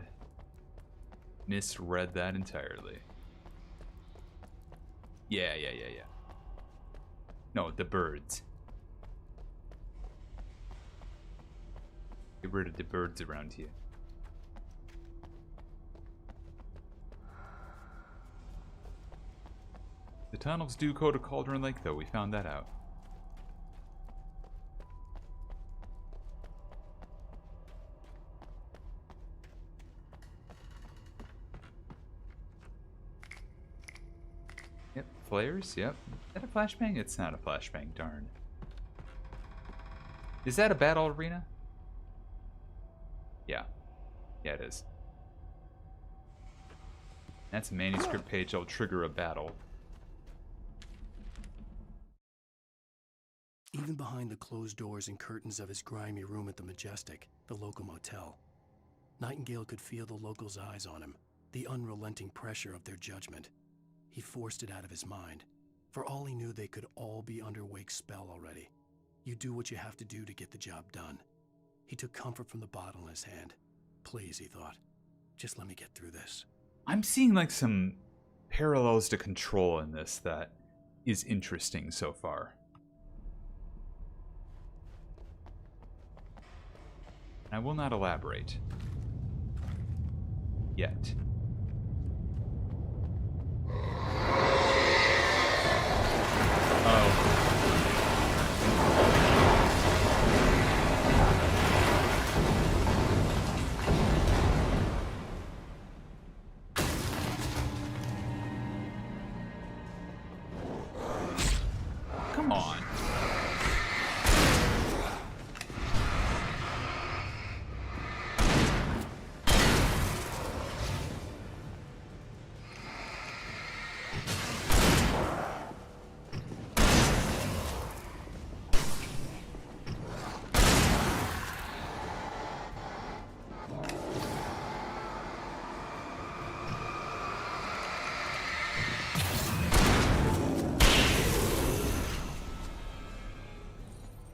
misread that entirely. Yeah. No, the birds. Get rid of the birds around here. The tunnels do go to Cauldron Lake, though. We found that out. Yep, flares, yep. Is that a flashbang? It's not a flashbang, darn. Is that a battle arena? Yeah. Yeah, it is. That's a manuscript page that'll trigger a battle. Even behind the closed doors and curtains of his grimy room at the Majestic, the local motel, Nightingale could feel the locals' eyes on him, the unrelenting pressure of their judgment. He forced it out of his mind. For all he knew, they could all be under Wake's spell already. You do what you have to do to get the job done. He took comfort from the bottle in his hand. Please, he thought, just let me get through this. I'm seeing like some parallels to Control in this that is interesting so far. I will not elaborate. Yet. Come on.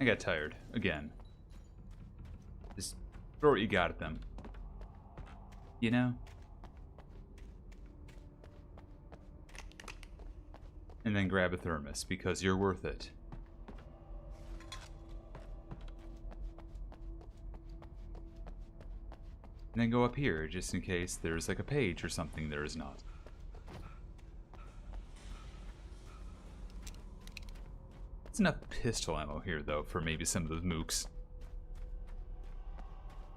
I got tired. Again. Just throw what you got at them. You know? And then grab a thermos, because you're worth it. And then go up here, just in case there's like a page or something there is not. Enough pistol ammo here, though, for maybe some of those mooks.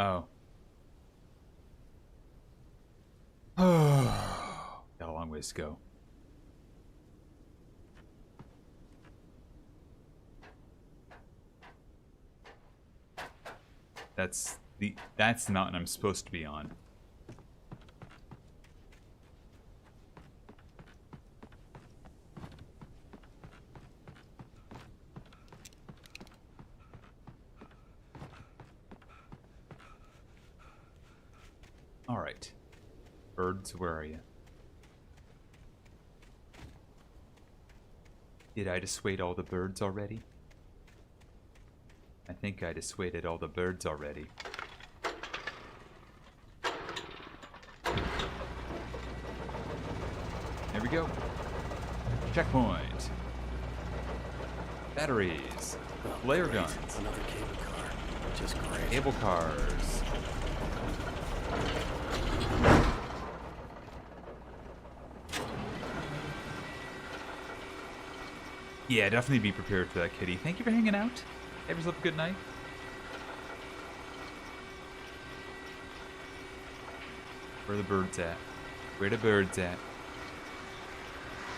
Oh. Oh. Got a long ways to go. That's the mountain I'm supposed to be on. All right. Birds, where are you? Did I dissuade all the birds already? I think I dissuaded all the birds already. There we go. Checkpoint. Batteries. Layer guns. Another cable car. Just great. Cable cars. Yeah, definitely be prepared for that, kitty. Thank you for hanging out. Have yourself a good night. Where are the birds at? Where the birds at?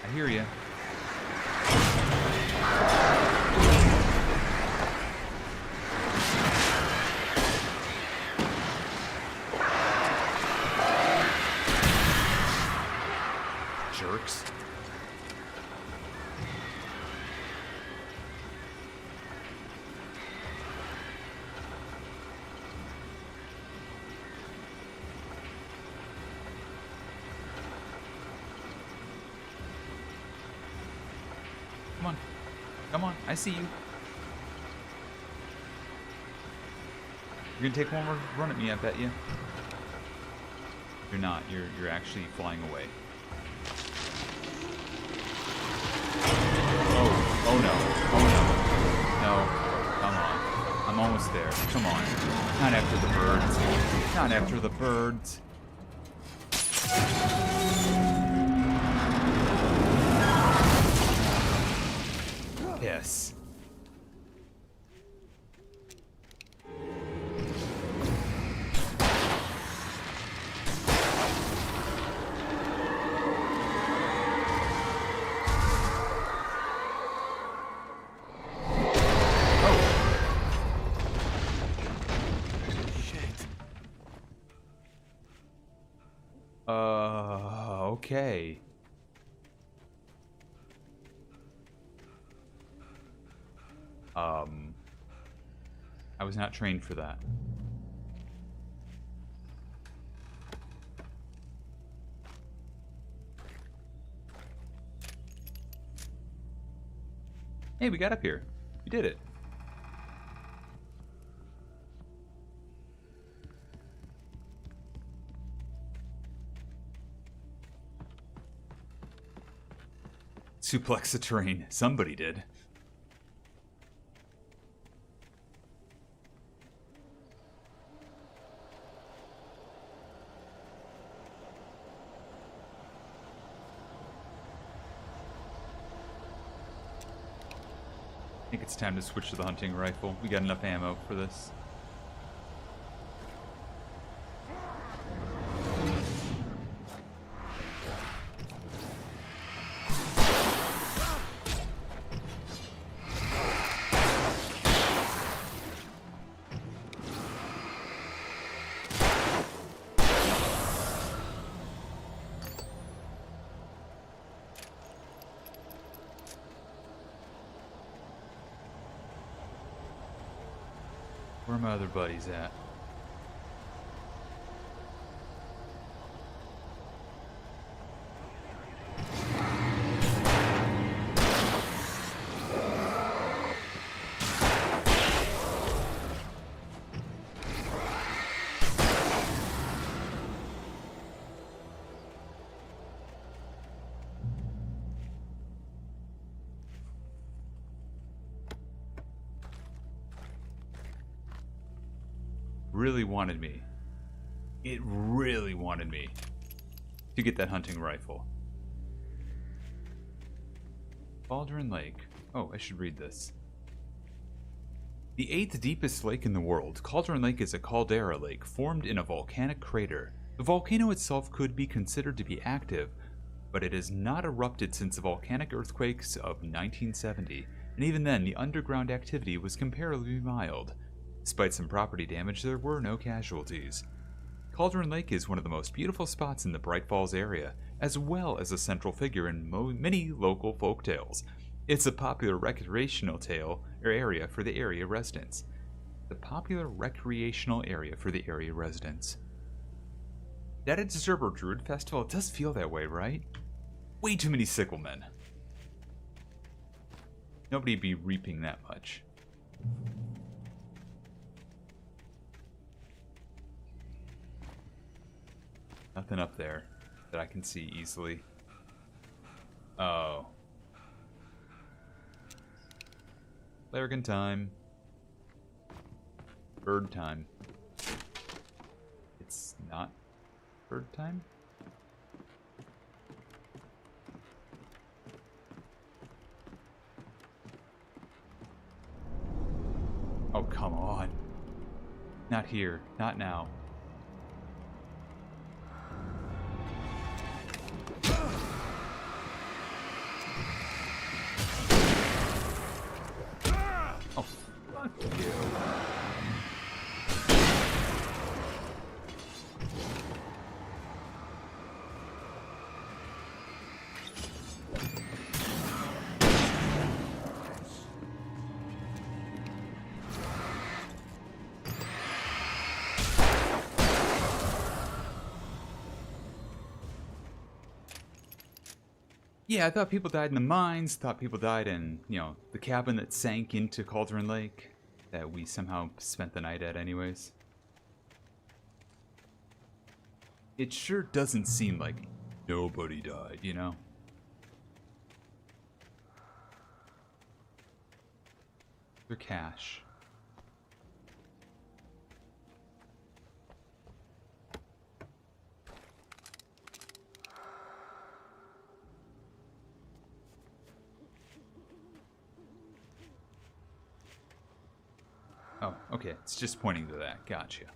I hear ya. Jerks. Come on. Come on. I see you. You're gonna take one more run at me, I bet you. You're not. You're actually flying away. Oh no. Oh no. No. Come on. I'm almost there. Come on. Not after the birds. Not after the birds. Yes. Okay. I was not trained for that. Hey, we got up here. We did it. Suplex the terrain. Somebody did. I think it's time to switch to the hunting rifle. We got enough ammo for this. Where are my other buddies at? Really wanted me. It really wanted me to get that hunting rifle. Baldwin Lake. Oh, I should read this. The 8th deepest lake in the world, Cauldron Lake is a caldera lake formed in a volcanic crater. The volcano itself could be considered to be active, but it has not erupted since the volcanic earthquakes of 1970, and even then the underground activity was comparatively mild. Despite some property damage, there were no casualties. Cauldron Lake is one of the most beautiful spots in the Bright Falls area, as well as a central figure in many local folk tales. It's a popular recreational tale or area for the area residents. The popular recreational area for the area residents. That it's a Zerber Druid Festival, it does feel that way, right? Way too many sicklemen. Nobody'd be reaping that much. Nothing up there that I can see easily. Oh. Larrigan time. Bird time. It's not bird time? Oh, come on. Not here. Not now. Oh, fuck you. Yeah, I thought people died in the mines, thought people died in, the cabin that sank into Cauldron Lake, that we somehow spent the night at anyways. It sure doesn't seem like nobody died, you know? Their cash. Oh, okay. It's just pointing to that. Gotcha.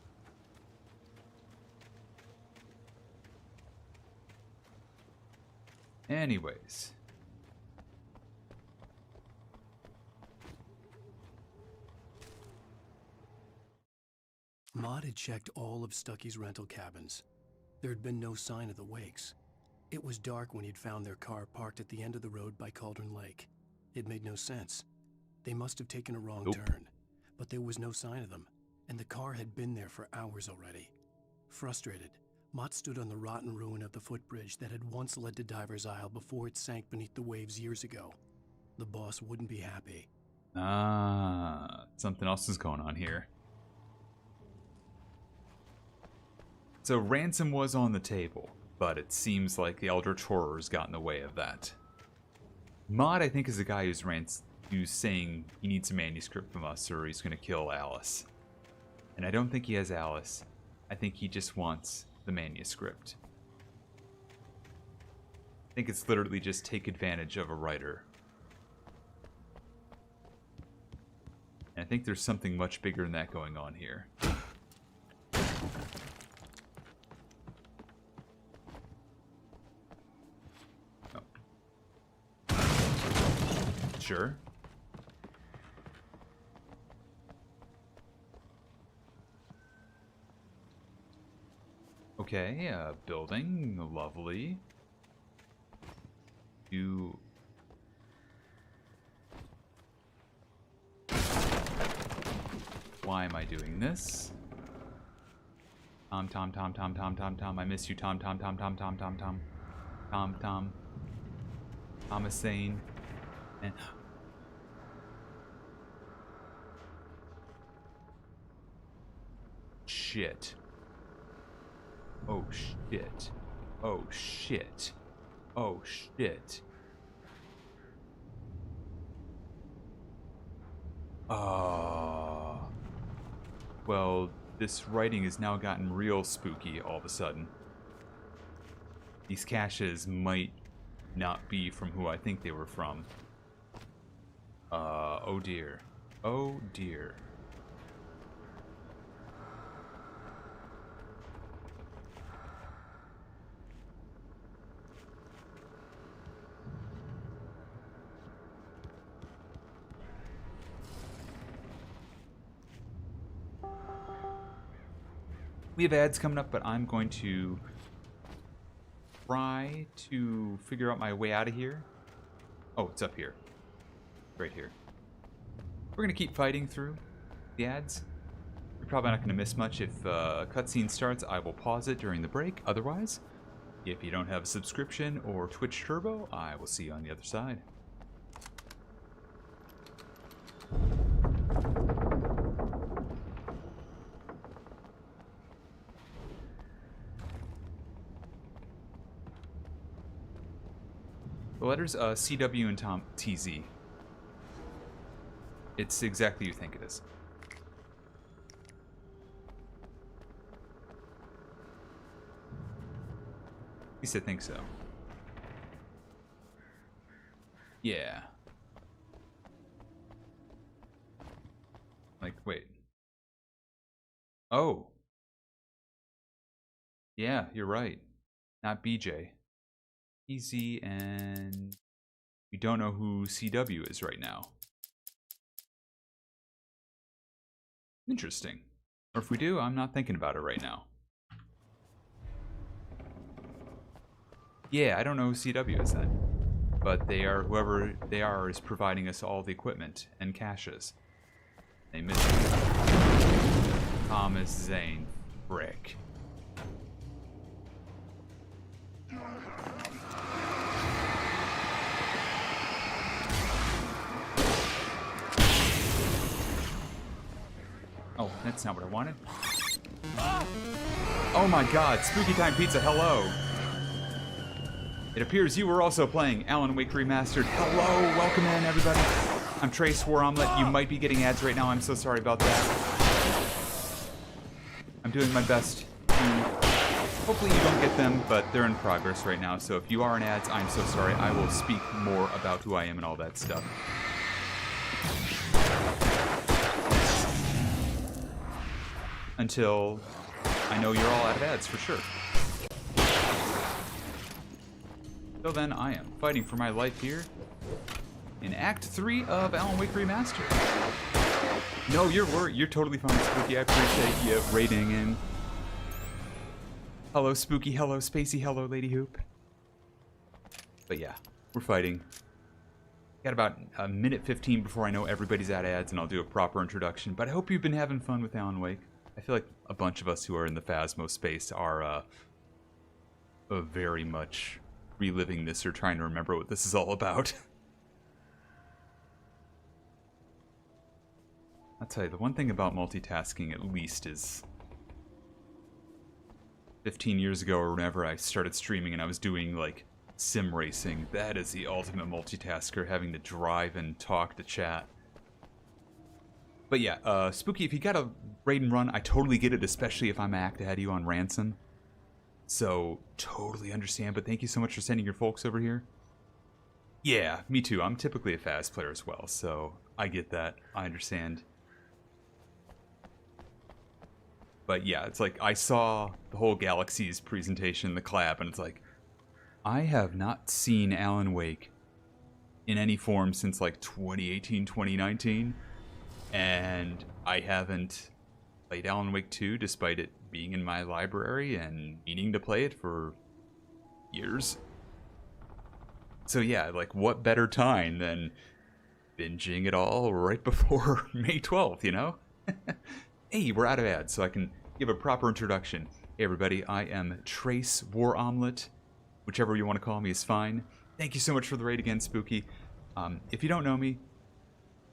Anyways. Maud had checked all of Stucky's rental cabins. There had been no sign of the wakes. It was dark when he'd found their car parked at the end of the road by Cauldron Lake. It made no sense. They must have taken a wrong turn, but there was no sign of them, and the car had been there for hours already. Frustrated, Mott stood on the rotten ruin of the footbridge that had once led to Diver's Isle before it sank beneath the waves years ago. The boss wouldn't be happy. Ah, something else is going on here. So ransom was on the table, but it seems like the Eldritch Horrors got in the way of that. Mott, I think, is the guy who's saying he needs a manuscript from us or he's going to kill Alice. And I don't think he has Alice. I think he just wants the manuscript. I think it's literally just take advantage of a writer. And I think there's something much bigger than that going on here. Sure. Okay, building, lovely. Why am I doing this? Tom, I miss you, Tom. Thomasane. And shit. Oh shit. Oh shit. Oh shit. Well, this writing has now gotten real spooky all of a sudden. These caches might not be from who I think they were from. Oh dear. Oh dear. We have ads coming up, but I'm going to try to figure out my way out of here. Oh, it's up here. Right here. We're going to keep fighting through the ads. You're probably not going to miss much. If a cutscene starts, I will pause it during the break. Otherwise, if you don't have a subscription or Twitch Turbo, I will see you on the other side. The letters CW and TZ. It's exactly you think it is. At least I think so. Yeah. Like, wait. Oh. Yeah, you're right. Not BJ. Easy, and we don't know who CW is right now. Interesting. Or if we do, I'm not thinking about it right now. Yeah, I don't know who CW is then. But they are, whoever they are is providing us all the equipment and caches. They missed Thomas Zane. Frick. Oh, that's not what I wanted. Oh my god, Spooky Time Pizza, hello! It appears you were also playing Alan Wake Remastered. Hello, welcome in everybody. I'm Trace War Omelet. You might be getting ads right now, I'm so sorry about that. I'm doing my best to... Hopefully you don't get them, but they're in progress right now, so if you are in ads, I'm so sorry. I will speak more about who I am and all that stuff. Until I know you're all out of ads for sure. So then I am fighting for my life here in Act 3 of Alan Wake Remastered. No, you're totally fine, Spooky. I appreciate you raiding in. Hello, Spooky. Hello, Spacey. Hello, Lady Hoop. But yeah, we're fighting. Got about a minute 15 before I know everybody's at ads and I'll do a proper introduction. But I hope you've been having fun with Alan Wake. I feel like a bunch of us who are in the Phasmo space are very much reliving this or trying to remember what this is all about. I'll tell you, the one thing about multitasking at least is 15 years ago or whenever I started streaming and I was doing like sim racing, that is the ultimate multitasker, having to drive and talk to chat. But yeah, Spooky, if you got a raid and run, I totally get it, especially if I'm act ahead of you on Ransom. So, totally understand, but thank you so much for sending your folks over here. Yeah, me too. I'm typically a fast player as well, so I get that. I understand. But yeah, it's like, I saw the whole Galaxy's presentation in the collab, and it's like, I have not seen Alan Wake in any form since like 2018, 2019. And I haven't played Alan Wake 2 despite it being in my library and meaning to play it for years. So yeah, like what better time than binging it all right before May 12th, you know? Hey, we're out of ads, so I can give a proper introduction. Hey everybody, I am Trace War Omelet. Whichever you want to call me is fine. Thank you so much for the raid again, Spooky. If you don't know me,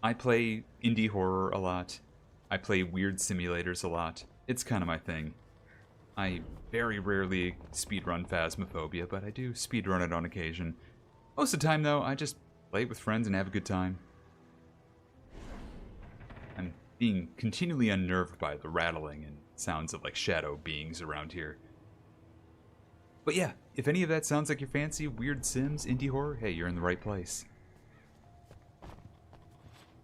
I play indie horror a lot. I play weird simulators a lot. It's kind of my thing. I very rarely speedrun Phasmophobia, but I do speedrun it on occasion. Most of the time, though, I just play it with friends and have a good time. I'm being continually unnerved by the rattling and sounds of, like, shadow beings around here. But yeah, if any of that sounds like your fancy weird sims, indie horror, hey, you're in the right place.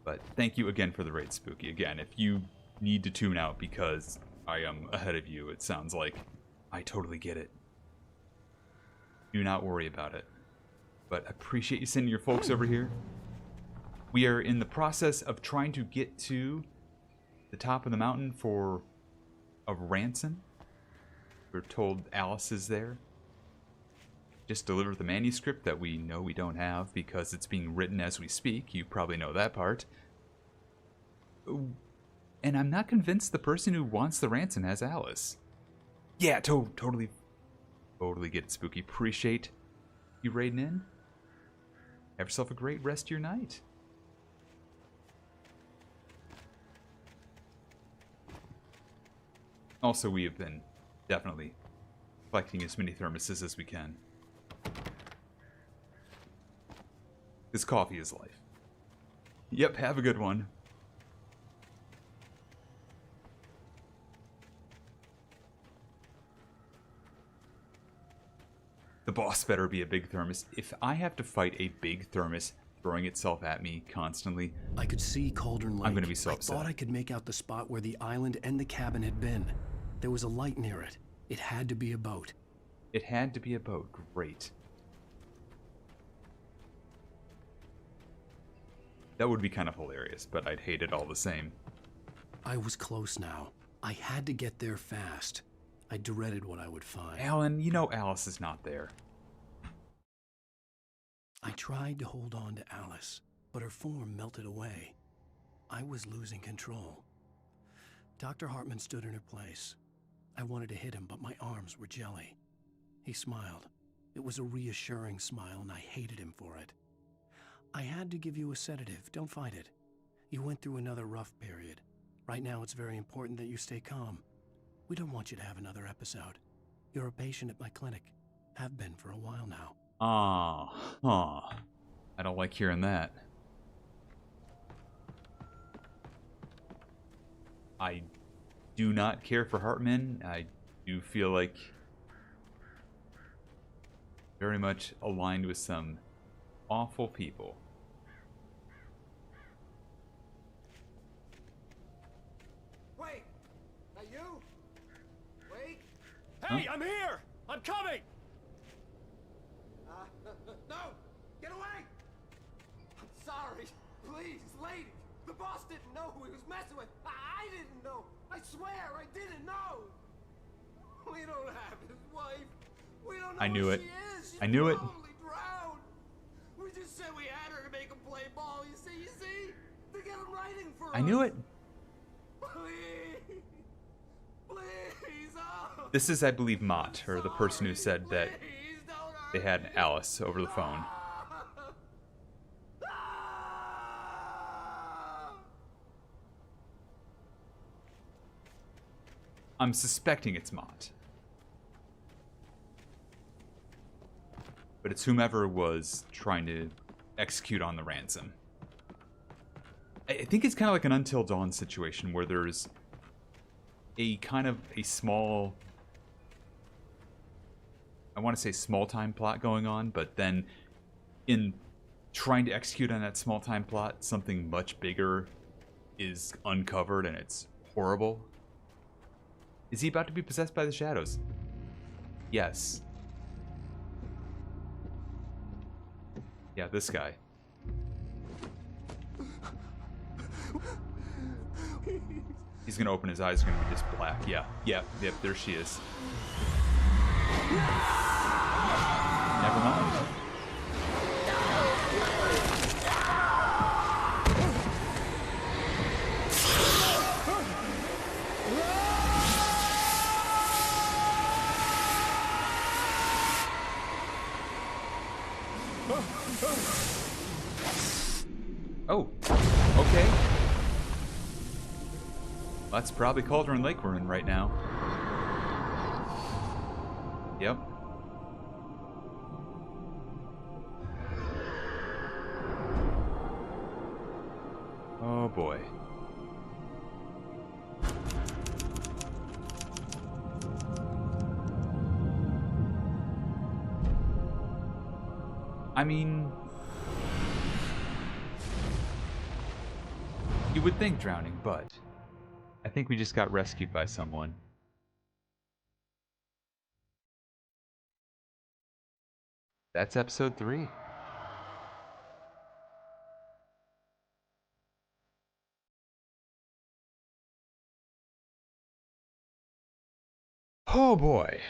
But thank you again for the raid, Spooky. Again, if you need to tune out because I am ahead of you, it sounds like, I totally get it. Do not worry about it. But I appreciate you sending your folks over here. We are in the process of trying to get to the top of the mountain for a ransom. We're told Alice is there. Just deliver the manuscript that we know we don't have because it's being written as we speak. You probably know that part. And I'm not convinced the person who wants the ransom has Alice. Yeah, totally get it, Spooky. Appreciate you raiding in. Have yourself a great rest of your night. Also, we have been definitely collecting as many thermoses as we can. This coffee is life. Yep, have a good one. The boss better be a big thermos. If I have to fight a big thermos throwing itself at me constantly, I could see Cauldron Lake. I'm gonna be so upset. I thought I could make out the spot where the island and the cabin had been. There was a light near it. It had to be a boat. It had to be a boat. Great. That would be kind of hilarious, but I'd hate it all the same. I was close now. I had to get there fast. I dreaded what I would find. Alan, you know Alice is not there. I tried to hold on to Alice, but her form melted away. I was losing control. Dr. Hartman stood in her place. I wanted to hit him, but my arms were jelly. He smiled. It was a reassuring smile, and I hated him for it. I had to give you a sedative. Don't fight it. You went through another rough period. Right now, it's very important that you stay calm. We don't want you to have another episode. You're a patient at my clinic. Have been for a while now. I don't like hearing that. I do not care for Hartman. I do feel like very much aligned with some awful people. Wait! That you? Wait! Hey, Huh? I'm here! I'm coming! No! Get away! I'm sorry. Please, lady. The boss didn't know who he was messing with. I didn't know. I swear, I didn't know. We don't have his wife. We don't know I knew who it. she is. She's I knew it. probably drowned. We just said we had her to make him play ball. You see? To get him writing for us. I knew it. Please. Please. Oh. This is, I believe, Mott, or the person who said that they had Alice over the phone. I'm suspecting it's Mott. But it's whomever was trying to execute on the ransom. I think it's kind of like an Until Dawn situation where there's a kind of a small, I want to say small time plot going on, but then in trying to execute on that small time plot, something much bigger is uncovered and it's horrible. Is he about to be possessed by the shadows? Yes. Yeah, this guy. He's gonna open his eyes, gonna be just black. Yeah, yep, there she is. Never mind. Oh, okay. That's probably Cauldron Lake we're in right now. Yep. Oh boy. I mean, You would think drowning, but I think we just got rescued by someone. That's episode 3. Oh boy.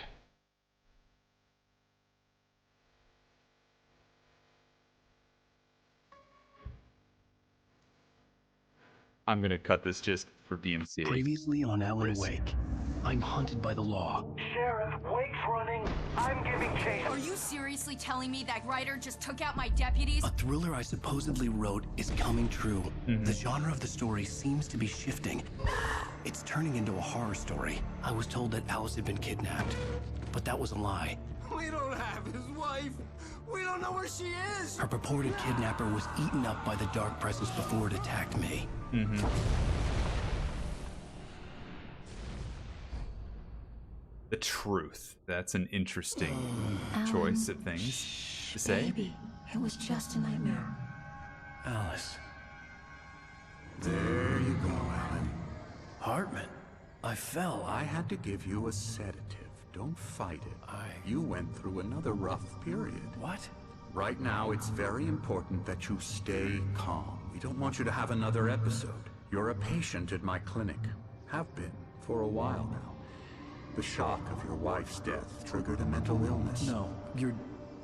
I'm gonna cut this just for BMC. Previously on Alan Wake, I'm hunted by the law. Sheriff, Wake's running. I'm giving chase. Are you seriously telling me that Ryder just took out my deputies? A thriller I supposedly wrote is coming true. The genre of the story seems to be shifting. It's turning into a horror story. I was told that Alice had been kidnapped, but that was a lie. We don't have his wife. We don't know where she is. Her purported kidnapper was eaten up by the dark presence before it attacked me. The truth. That's an interesting choice of things to say. Baby, it was just a nightmare. Alice. There you go, Alan. Hartman, I fell. I had to give you a sedative. Don't fight it. You went through another rough period. What? Right now, it's very important that you stay calm. We don't want you to have another episode. You're a patient at my clinic. Have been for a while now. The shock of your wife's death triggered a mental illness. No, you're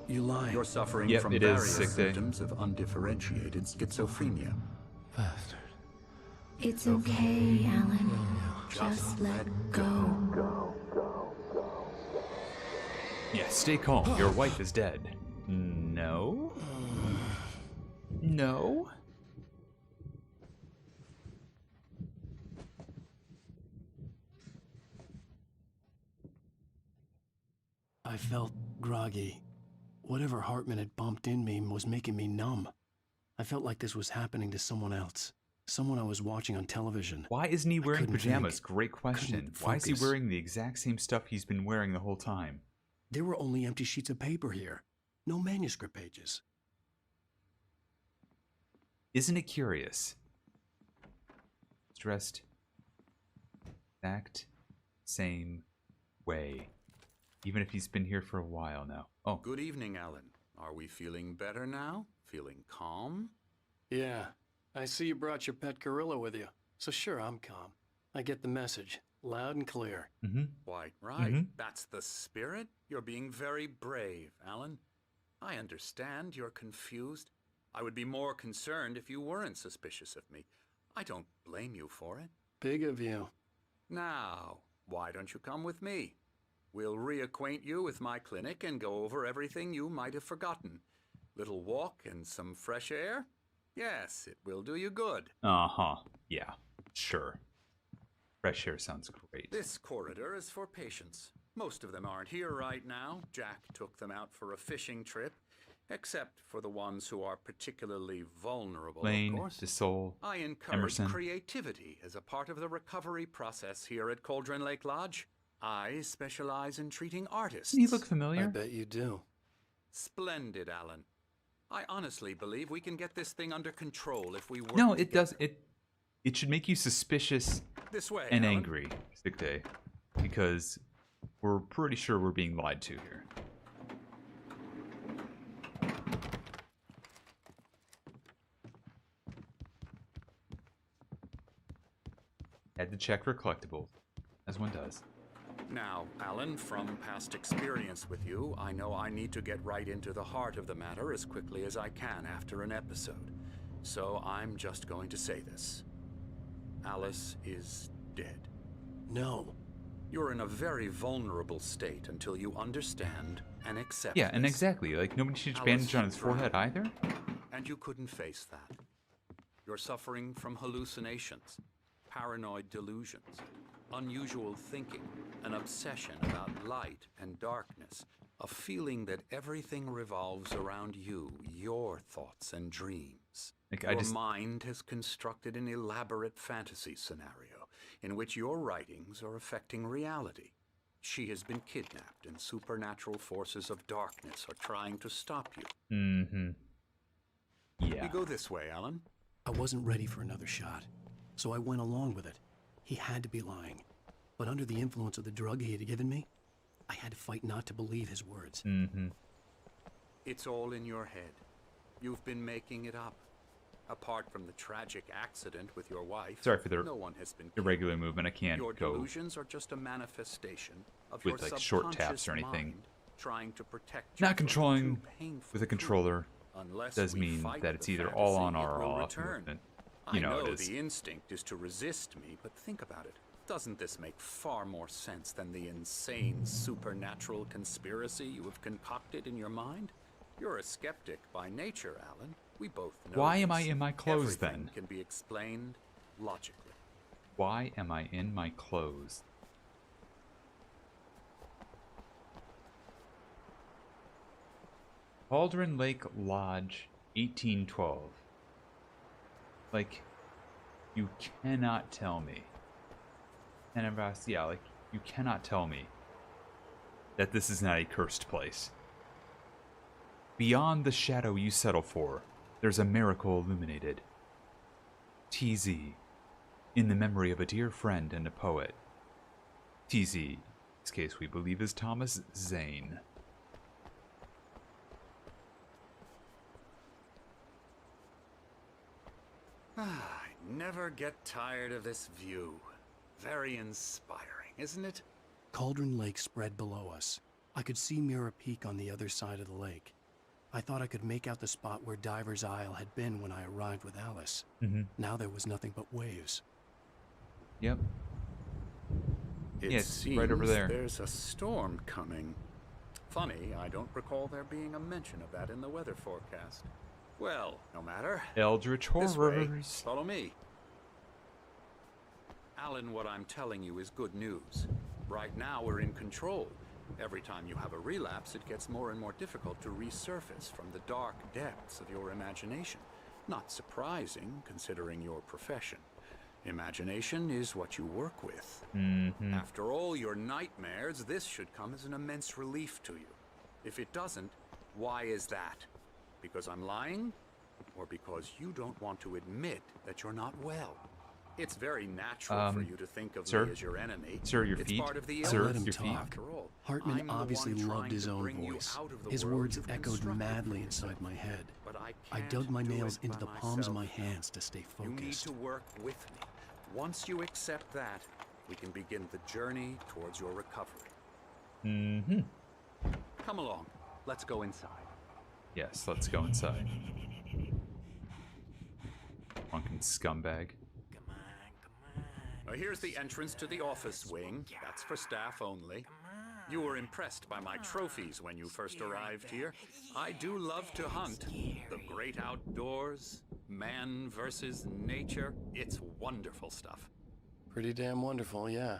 lying. You're suffering Yep, from it is various sick day. symptoms of undifferentiated schizophrenia. Bastard. It's okay, Alan. Just let go. Yeah, stay calm. Your wife is dead. No? No? I felt groggy. Whatever Hartman had bumped in me was making me numb. I felt like this was happening to someone else. Someone I was watching on television. Why isn't he wearing couldn't pajamas? think. Great question. Couldn't Why is he focus. wearing the exact same stuff he's been wearing the whole time? There were only empty sheets of paper here. No manuscript pages. Isn't it curious? It's dressed exact same way. Even if he's been here for a while now. Oh. Good evening, Alan. Are we feeling better now? Feeling calm? Yeah, I see you brought your pet gorilla with you. So sure, I'm calm. I get the message, loud and clear. Quite right. That's the spirit. You're being very brave, Alan. I understand you're confused. I would be more concerned if you weren't suspicious of me. I don't blame you for it. Big of you. Now, why don't you come with me? We'll reacquaint you with my clinic and go over everything you might have forgotten. Little walk and some fresh air? Yes, it will do you good. Uh-huh. Yeah, sure. Fresh air sounds great. This corridor is for patients. Most of them aren't here right now. Jack took them out for a fishing trip, except for the ones who are particularly vulnerable, Lane, of course. DeSoul, I encourage Emerson. creativity as a part of the recovery process here at Cauldron Lake Lodge. I specialize in treating artists. Doesn't he look familiar? I bet you do. Splendid, Alan. I honestly believe we can get this thing under control if we work No, it together. does. It should make you suspicious This way, and Alan. angry, Sick Day, because we're pretty sure we're being lied to here. Had to check for collectibles, as one does. Now, Alan, from past experience with you, I know I need to get right into the heart of the matter as quickly as I can after an episode. So I'm just going to say this. Alice is dead. No. You're in a very vulnerable state until you understand and accept Yeah, and this. exactly. Like, nobody should Alice bandage on his forehead drowned. either. And you couldn't face that. You're suffering from hallucinations, paranoid delusions, unusual thinking, an obsession about light and darkness, a feeling that everything revolves around you, your thoughts and dreams. Like, Your mind has constructed an elaborate fantasy scenario in which your writings are affecting reality. She has been kidnapped and supernatural forces of darkness are trying to stop you. Yeah. We go this way, Alan. I wasn't ready for another shot. so I went along with it. He had to be lying. But under the influence of the drug he had given me, I had to fight not to believe his words. Mm-hmm. It's all in your head. You've been making it up. Apart from the tragic accident with your wife, Sorry for the no one has been irregular movement. I can't your go delusions are just a manifestation of with your like short taps subconscious or anything. mind trying to protect you Not from controlling too painful with a controller Unless does we mean fight that it's the either all on fantasy, or it will off return. movement. I You know know it is. the instinct is to resist me, but think about it. Doesn't this make far more sense than the insane supernatural conspiracy you have concocted in your mind? You're a skeptic by nature, Alan. We both know Why am this. I in my clothes Everything then? can be explained logically. Why am I in my clothes? Cauldron Lake Lodge, 1812. Like, you cannot tell me. And yeah, like, you cannot tell me that this is not a cursed place. Beyond the shadow you settle for, there's a miracle illuminated. TZ, in the memory of a dear friend and a poet. TZ, in this case we believe is Thomas Zane. I never get tired of this view. Very inspiring, isn't it? Cauldron Lake spread below us. I could see Mirror Peak on the other side of the lake. I thought I could make out the spot where Diver's Isle had been when I arrived with Alice. Now there was nothing but waves. Yep. It Yeah, it's seems right over there. There's a storm coming. Funny, I don't recall there being a mention of that in the weather forecast. Well, no matter. Eldritch This way. horrors. Follow me. Alan, what I'm telling you is good news. Right now, we're in control. Every time you have a relapse, it gets more and more difficult to resurface from the dark depths of your imagination. Not surprising, considering your profession. Imagination is what you work with. After all your nightmares, this should come as an immense relief to you. If it doesn't, why is that? Because I'm lying? Or because you don't want to admit that you're not well? It's very natural for you to think of sir? me as your enemy. Sir, your It's feet? part of the Sir, Let him your talk. feet? After all, Hartman I'm the obviously one loved trying his to own bring you voice. out of the His world words you've echoed constructed madly for inside my head. But I can't dug my do nails it into the by palms of my myself. hands to stay You need focused. to work with me. Once you accept that, we can begin the journey towards your recovery. Come along. Let's go inside. Yes, let's go inside. Drunken scumbag. Now here's the entrance to the office wing. That's for staff only. You were impressed by my trophies when you first arrived here. I do love to hunt. The great outdoors, man versus nature. It's wonderful stuff. Pretty damn wonderful, yeah.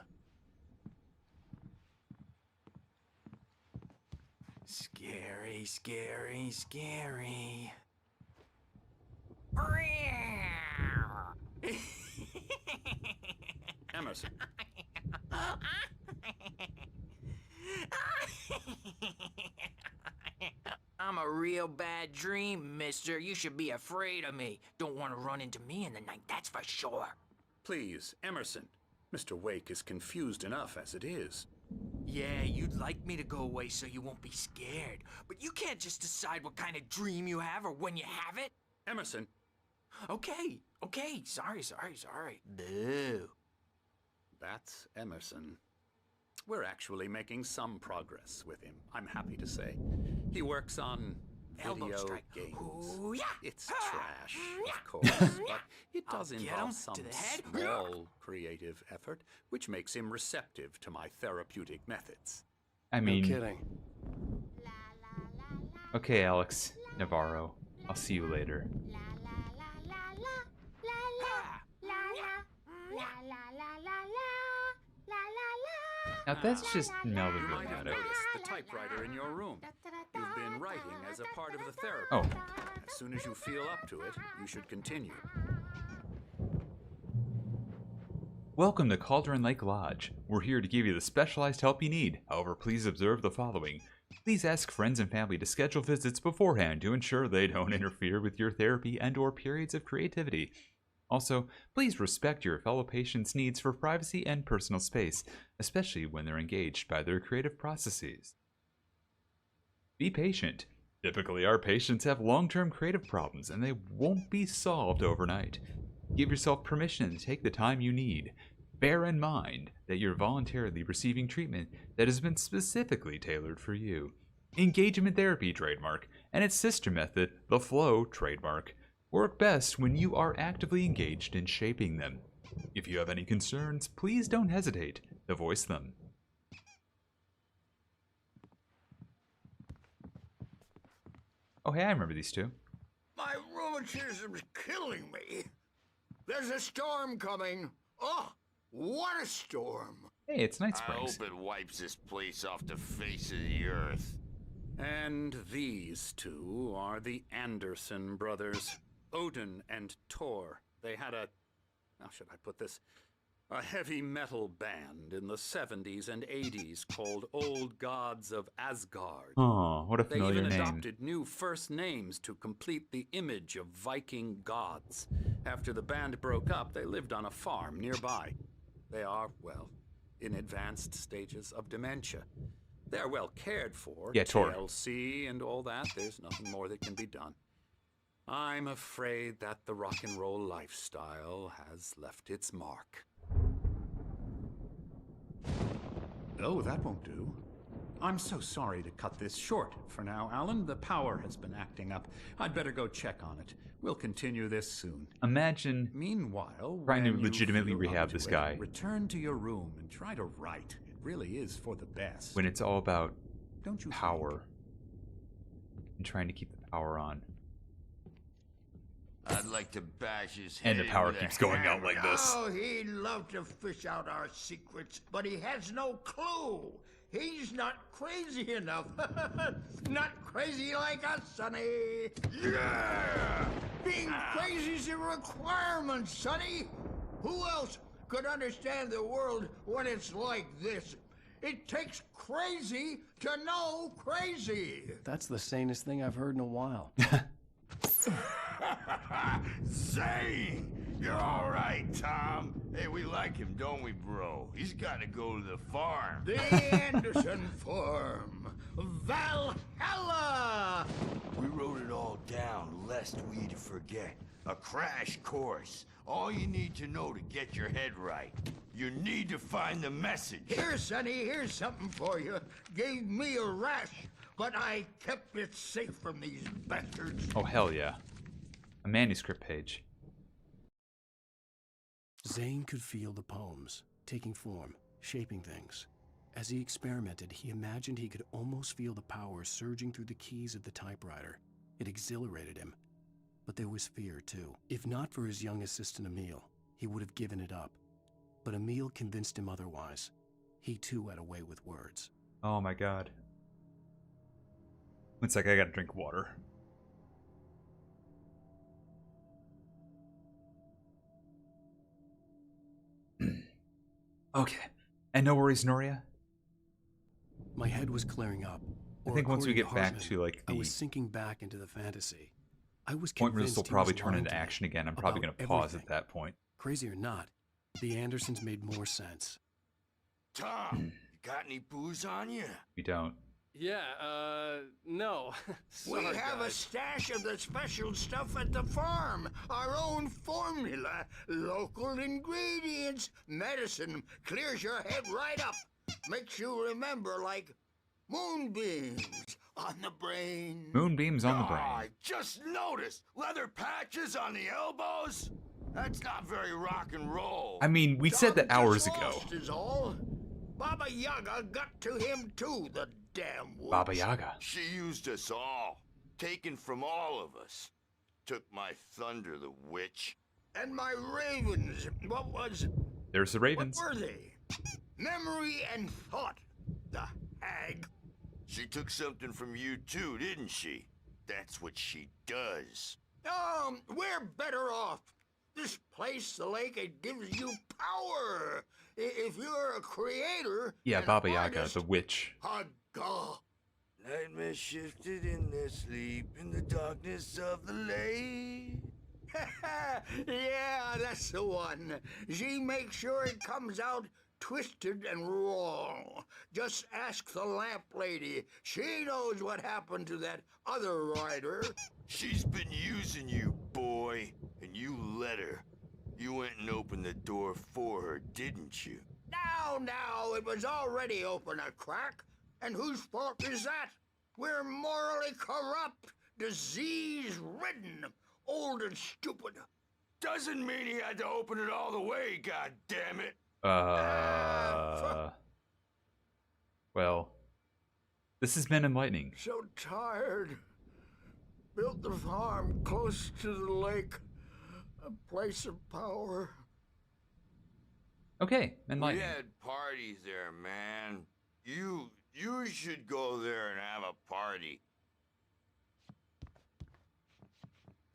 Scary, scary, scary. Emerson. I'm a real bad dream, mister. You should be afraid of me. Don't want to run into me in the night, that's for sure. Please, Emerson. Mr. Wake is confused enough as it is. Yeah, you'd like me to go away so you won't be scared. But you can't just decide what kind of dream you have or when you have it. Emerson. Okay. Sorry. Boo. That's Emerson. We're actually making some progress with him, I'm happy to say. He works on Elbow video strike. games. Ooh, yeah. It's trash, of course, but it does I'll get him involve some to the head. small creative effort, which makes him receptive to my therapeutic methods. I mean, No kidding. okay, Alex Navarro. I'll see you later. Now that's just Melvin You might have Granado. noticed the typewriter in your room. You've been writing as a part of the therapy. Oh. As soon as you feel up to it, you should continue. Welcome to Cauldron Lake Lodge. We're here to give you the specialized help you need. However, please observe the following. Please ask friends and family to schedule visits beforehand to ensure they don't interfere with your therapy and/or periods of creativity. Also, please respect your fellow patients' needs for privacy and personal space, especially when they're engaged by their creative processes. Be patient. Typically, our patients have long-term creative problems and they won't be solved overnight. Give yourself permission to take the time you need. Bear in mind that you're voluntarily receiving treatment that has been specifically tailored for you. Engagement therapy trademark and its sister method, the flow trademark, work best when you are actively engaged in shaping them. If you have any concerns, please don't hesitate to voice them. Oh, hey, I remember these two. My rheumatism's killing me. There's a storm coming. Oh, what a storm. Hey, it's Night I Springs. hope it wipes this place off the face of the earth. And these two are the Anderson brothers, Odin and Thor. They had a, how should I put this, a heavy metal band in the 70s and 80s called Old Gods of Asgard. Oh, what a They familiar even name. adopted new first names to complete the image of Viking gods. After the band broke up, they lived on a farm nearby. They are, well, in advanced stages of dementia. They're well cared for. Yeah, Tor. TLC and all that. There's nothing more that can be done. I'm afraid that the rock and roll lifestyle has left its mark. Oh, that won't do. I'm so sorry to cut this short for now, Alan. The power has been acting up. I'd better go check on it. We'll continue this soon. Imagine Meanwhile, trying to when you legitimately feel rehab up to this it, guy return to your room and try to write. It really is for the best. when it's all about Don't you power and trying to keep the power on. I'd like to bash his head. And the power with a keeps going out hammer. like this. Oh, he'd love to fish out our secrets, but he has no clue. He's not crazy enough. Not crazy like us, Sonny. Yeah! Being crazy's a requirement, Sonny. Who else could understand the world when it's like this? It takes crazy to know crazy. That's the sanest thing I've heard in a while. Zane! You're all right, Tom. Hey, we like him, don't we, bro? He's got to go to the farm. The Anderson Farm. Valhalla! We wrote it all down, lest we forget. A crash course. All you need to know to get your head right. You need to find the message. Here, Sonny, here's something for you. Gave me a rash, but I kept it safe from these bastards. Oh, hell yeah. A manuscript page. Zane could feel the poems, taking form, shaping things. As he experimented, he imagined he could almost feel the power surging through the keys of the typewriter. It exhilarated him. But there was fear, too. If not for his young assistant, Emil, he would have given it up. But Emil convinced him otherwise. He, too, had a way with words. Oh my god. It's like I gotta drink water. Okay. And no worries, Noria? My head was clearing up. I think once we according get back Hartman, to, like, I the was sinking back into the fantasy. I was point where this convinced will he probably was turn lying into to me action again. I'm probably about gonna pause everything. at that point. Crazy or not, the Andersons made more sense. Tom, you got any booze on you? We don't. Yeah, no. We Sorry, have a guys. stash of the special stuff at the farm. Our own formula. Local ingredients. Medicine. Clears your head right up. Makes you remember like moonbeams on the brain. Moonbeams on the brain. I just noticed leather patches on the elbows. That's not very rock and roll. I mean, we said that hours ago. Lost is all. Baba Yaga got to him too, the damn witch. Baba Yaga. She used us all, taken from all of us. Took my thunder, the witch. And my ravens. What was... There's the ravens. What were they? Memory and thought. The hag. She took something from you too, didn't she? That's what she does. We're better off. This place, the lake, it gives you power. If you're a creator... Yeah, an Baba Yaga, artist, the witch. Haga. Nightmare shifted in their sleep in the darkness of the lake. Yeah, that's the one. She makes sure it comes out twisted and wrong. Just ask the lamp lady. She knows what happened to that other rider. She's been using you, boy, and you let her. You went and opened the door for her, didn't you? Now, it was already open a crack. And whose fault is that? We're morally corrupt, disease-ridden, old and stupid. Doesn't mean he had to open it all the way, goddammit. Well, this has been enlightening. So tired. Built the farm close to the lake. A place of power. Okay, We enlightening. had parties there, man. You should go there and have a party.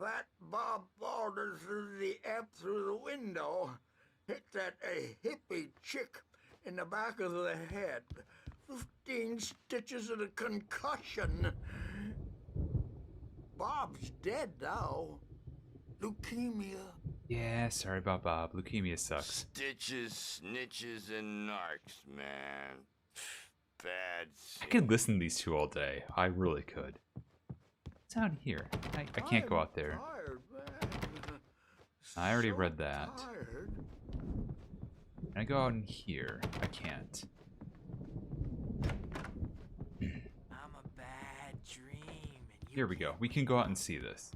That Bob Balder threw the amp through the window. Hit that hippie chick in the back of the head. 15 stitches and a concussion. Bob's dead now. Leukemia. Yeah, sorry about Bob. Leukemia sucks. Stitches, snitches, and narcs, man. Bad I could listen to these two all day. I really could. What's out here? I can't go out there. Tired, man. I already read that. Tired. Can I go out in here? I can't. I'm a bad dream. And Here we go. We can go out and see this.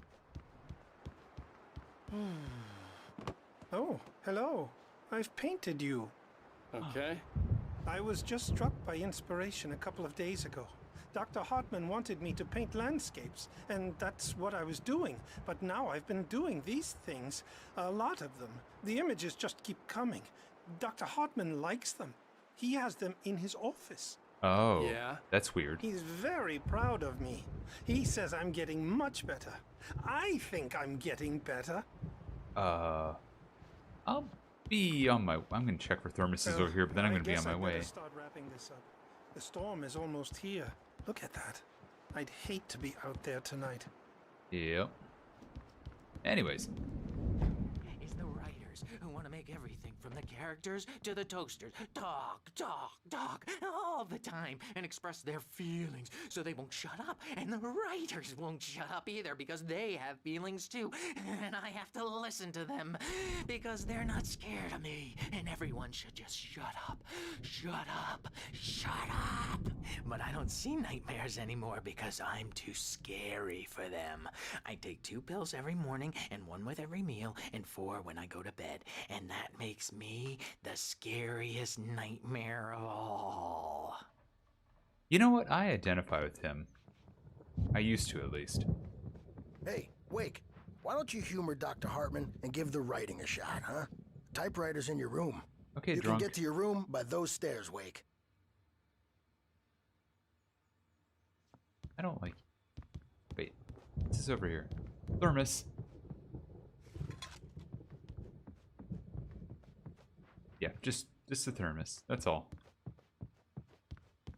Oh, hello. I've painted you. Okay. I was just struck by inspiration a couple of days ago. Dr. Hartman wanted me to paint landscapes, and that's what I was doing. But now I've been doing these things, a lot of them. The images just keep coming. Dr. Hartman likes them. He has them in his office. Oh, Yeah? that's weird. He's very proud of me. He says I'm getting much better. I think I'm getting better. I'll be on my... I'm going to check for thermoses over here, but then I'm going to be on my way. I guess I'd better start wrapping this up. The storm is almost here. Look at that. I'd hate to be out there tonight. Yep. Anyways. It's the writers who want to make everything from the characters to the toasters talk all the time and express their feelings so they won't shut up. And the writers won't shut up either because they have feelings too. And I have to listen to them because they're not scared of me. And everyone should just shut up. Shut up. Shut up. But I don't see nightmares anymore because I'm too scary for them. I take 2 pills every morning and 1 with every meal and 4 when I go to bed. And that makes me the scariest nightmare of all. You know what? I identify with him. I used to, at least. Hey, Wake, why don't you humor Dr. Hartman and give the writing a shot, huh? Typewriter's in your room. Okay, you drunk. can get to your room by those stairs, Wake. I don't like... Wait. What's this over here? Thermos. Yeah, just the thermos. That's all.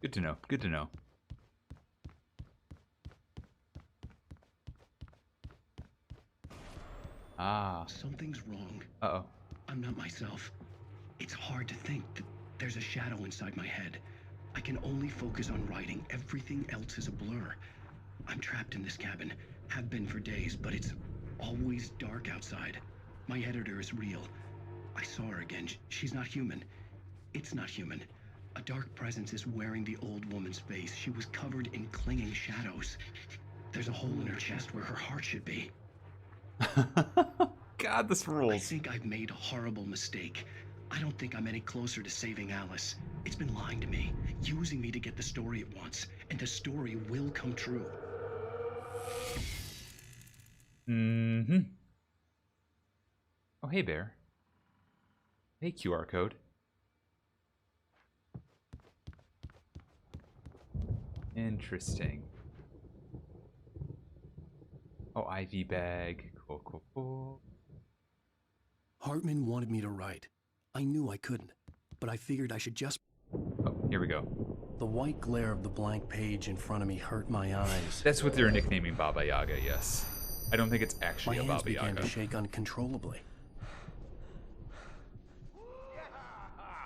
Good to know. Good to know. Ah. Something's wrong. Uh-oh. I'm not myself. It's hard to think that there's a shadow inside my head. I can only focus on writing. Everything else is a blur. I'm trapped in this cabin. Have been for days, but it's always dark outside. My editor is real. I saw her again. She's not human. It's not human. A dark presence is wearing the old woman's face. She was covered in clinging shadows. There's a hole in her chest where her heart should be. God, this rules. I think I've made a horrible mistake. I don't think I'm any closer to saving Alice. It's been lying to me, using me to get the story it wants, and the story will come true. Mm-hmm. Oh, hey, Bear. Hey, QR code. Interesting. Oh, IV bag. Cool, cool, cool. Hartman wanted me to write. I knew I couldn't, but I figured I should just... Oh, here we go. The white glare of the blank page in front of me hurt my eyes. That's what they're nicknaming Baba Yaga, yes. I don't think it's My actually a hands Baba began to Yaga. shake uncontrollably.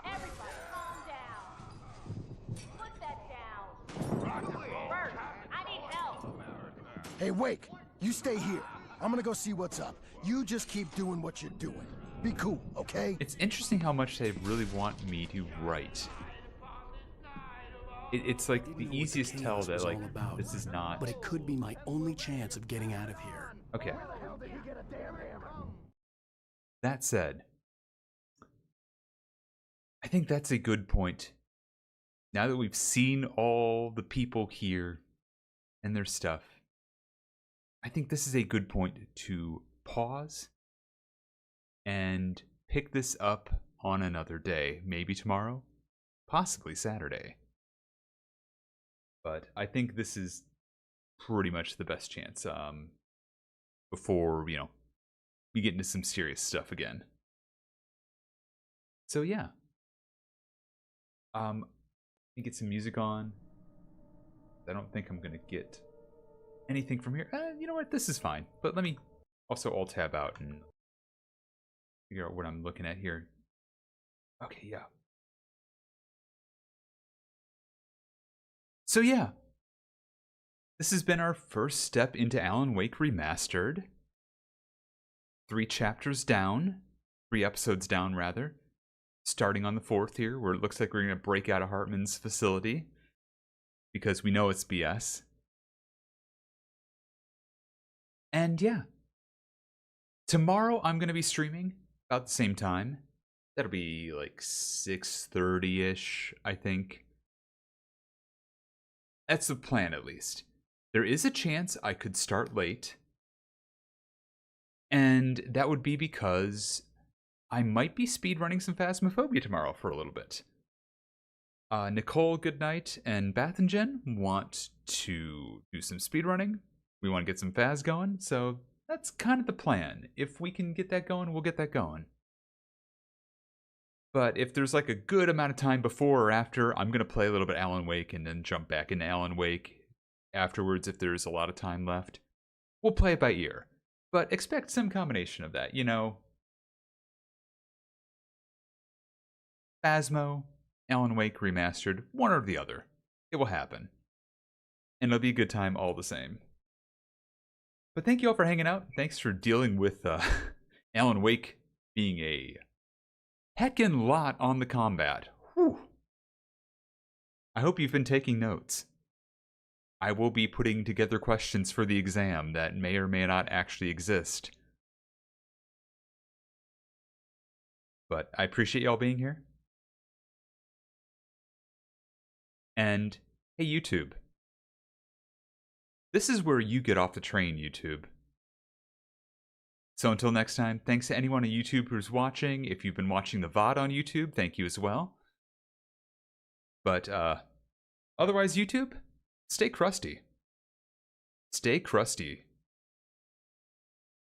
Everybody, calm down. Put that down. Bert, I need help. Hey, Wake, you stay here. I'm gonna go see what's up. You just keep doing what you're doing. Be cool, okay? It's interesting how much they really want me to write. It's like the easiest tell that like this is not. But it could be my only chance of getting out of here. Okay. That said, I think that's a good point. Now that we've seen all the people here and their stuff, I think this is a good point to pause and pick this up on another day. Maybe tomorrow, possibly Saturday. But I think this is pretty much the best chance before, we get into some serious stuff again. So yeah. Let me get some music on. I don't think I'm gonna get anything from here. You know what? This is fine. But let me also alt-tab out and figure out what I'm looking at here. Okay, yeah. So yeah, this has been our first step into Alan Wake Remastered. 3 chapters down, 3 episodes down rather. Starting on the 4th here, where it looks like we're going to break out of Hartman's facility. Because we know it's BS. And yeah. Tomorrow I'm going to be streaming about the same time. That'll be like 6:30-ish, I think. That's the plan, at least. There is a chance I could start late. And that would be because I might be speedrunning some Phasmophobia tomorrow for a little bit. Nicole, Goodnight, and Bathingen want to do some speedrunning. We want to get some Phas going, so that's kind of the plan. If we can get that going, we'll get that going. But if there's like a good amount of time before or after, I'm going to play a little bit Alan Wake and then jump back into Alan Wake afterwards if there's a lot of time left. We'll play it by ear. But expect some combination of that, Phasmo, Alan Wake Remastered, one or the other. It will happen. And it'll be a good time all the same. But thank you all for hanging out. Thanks for dealing with Alan Wake being a heckin' lot on the combat. Whew. I hope you've been taking notes. I will be putting together questions for the exam that may or may not actually exist. But I appreciate y'all being here. And, hey YouTube. This is where you get off the train, YouTube. So until next time, thanks to anyone on YouTube who's watching. If you've been watching the VOD on YouTube, thank you as well. But, otherwise, YouTube, stay crusty. Stay crusty.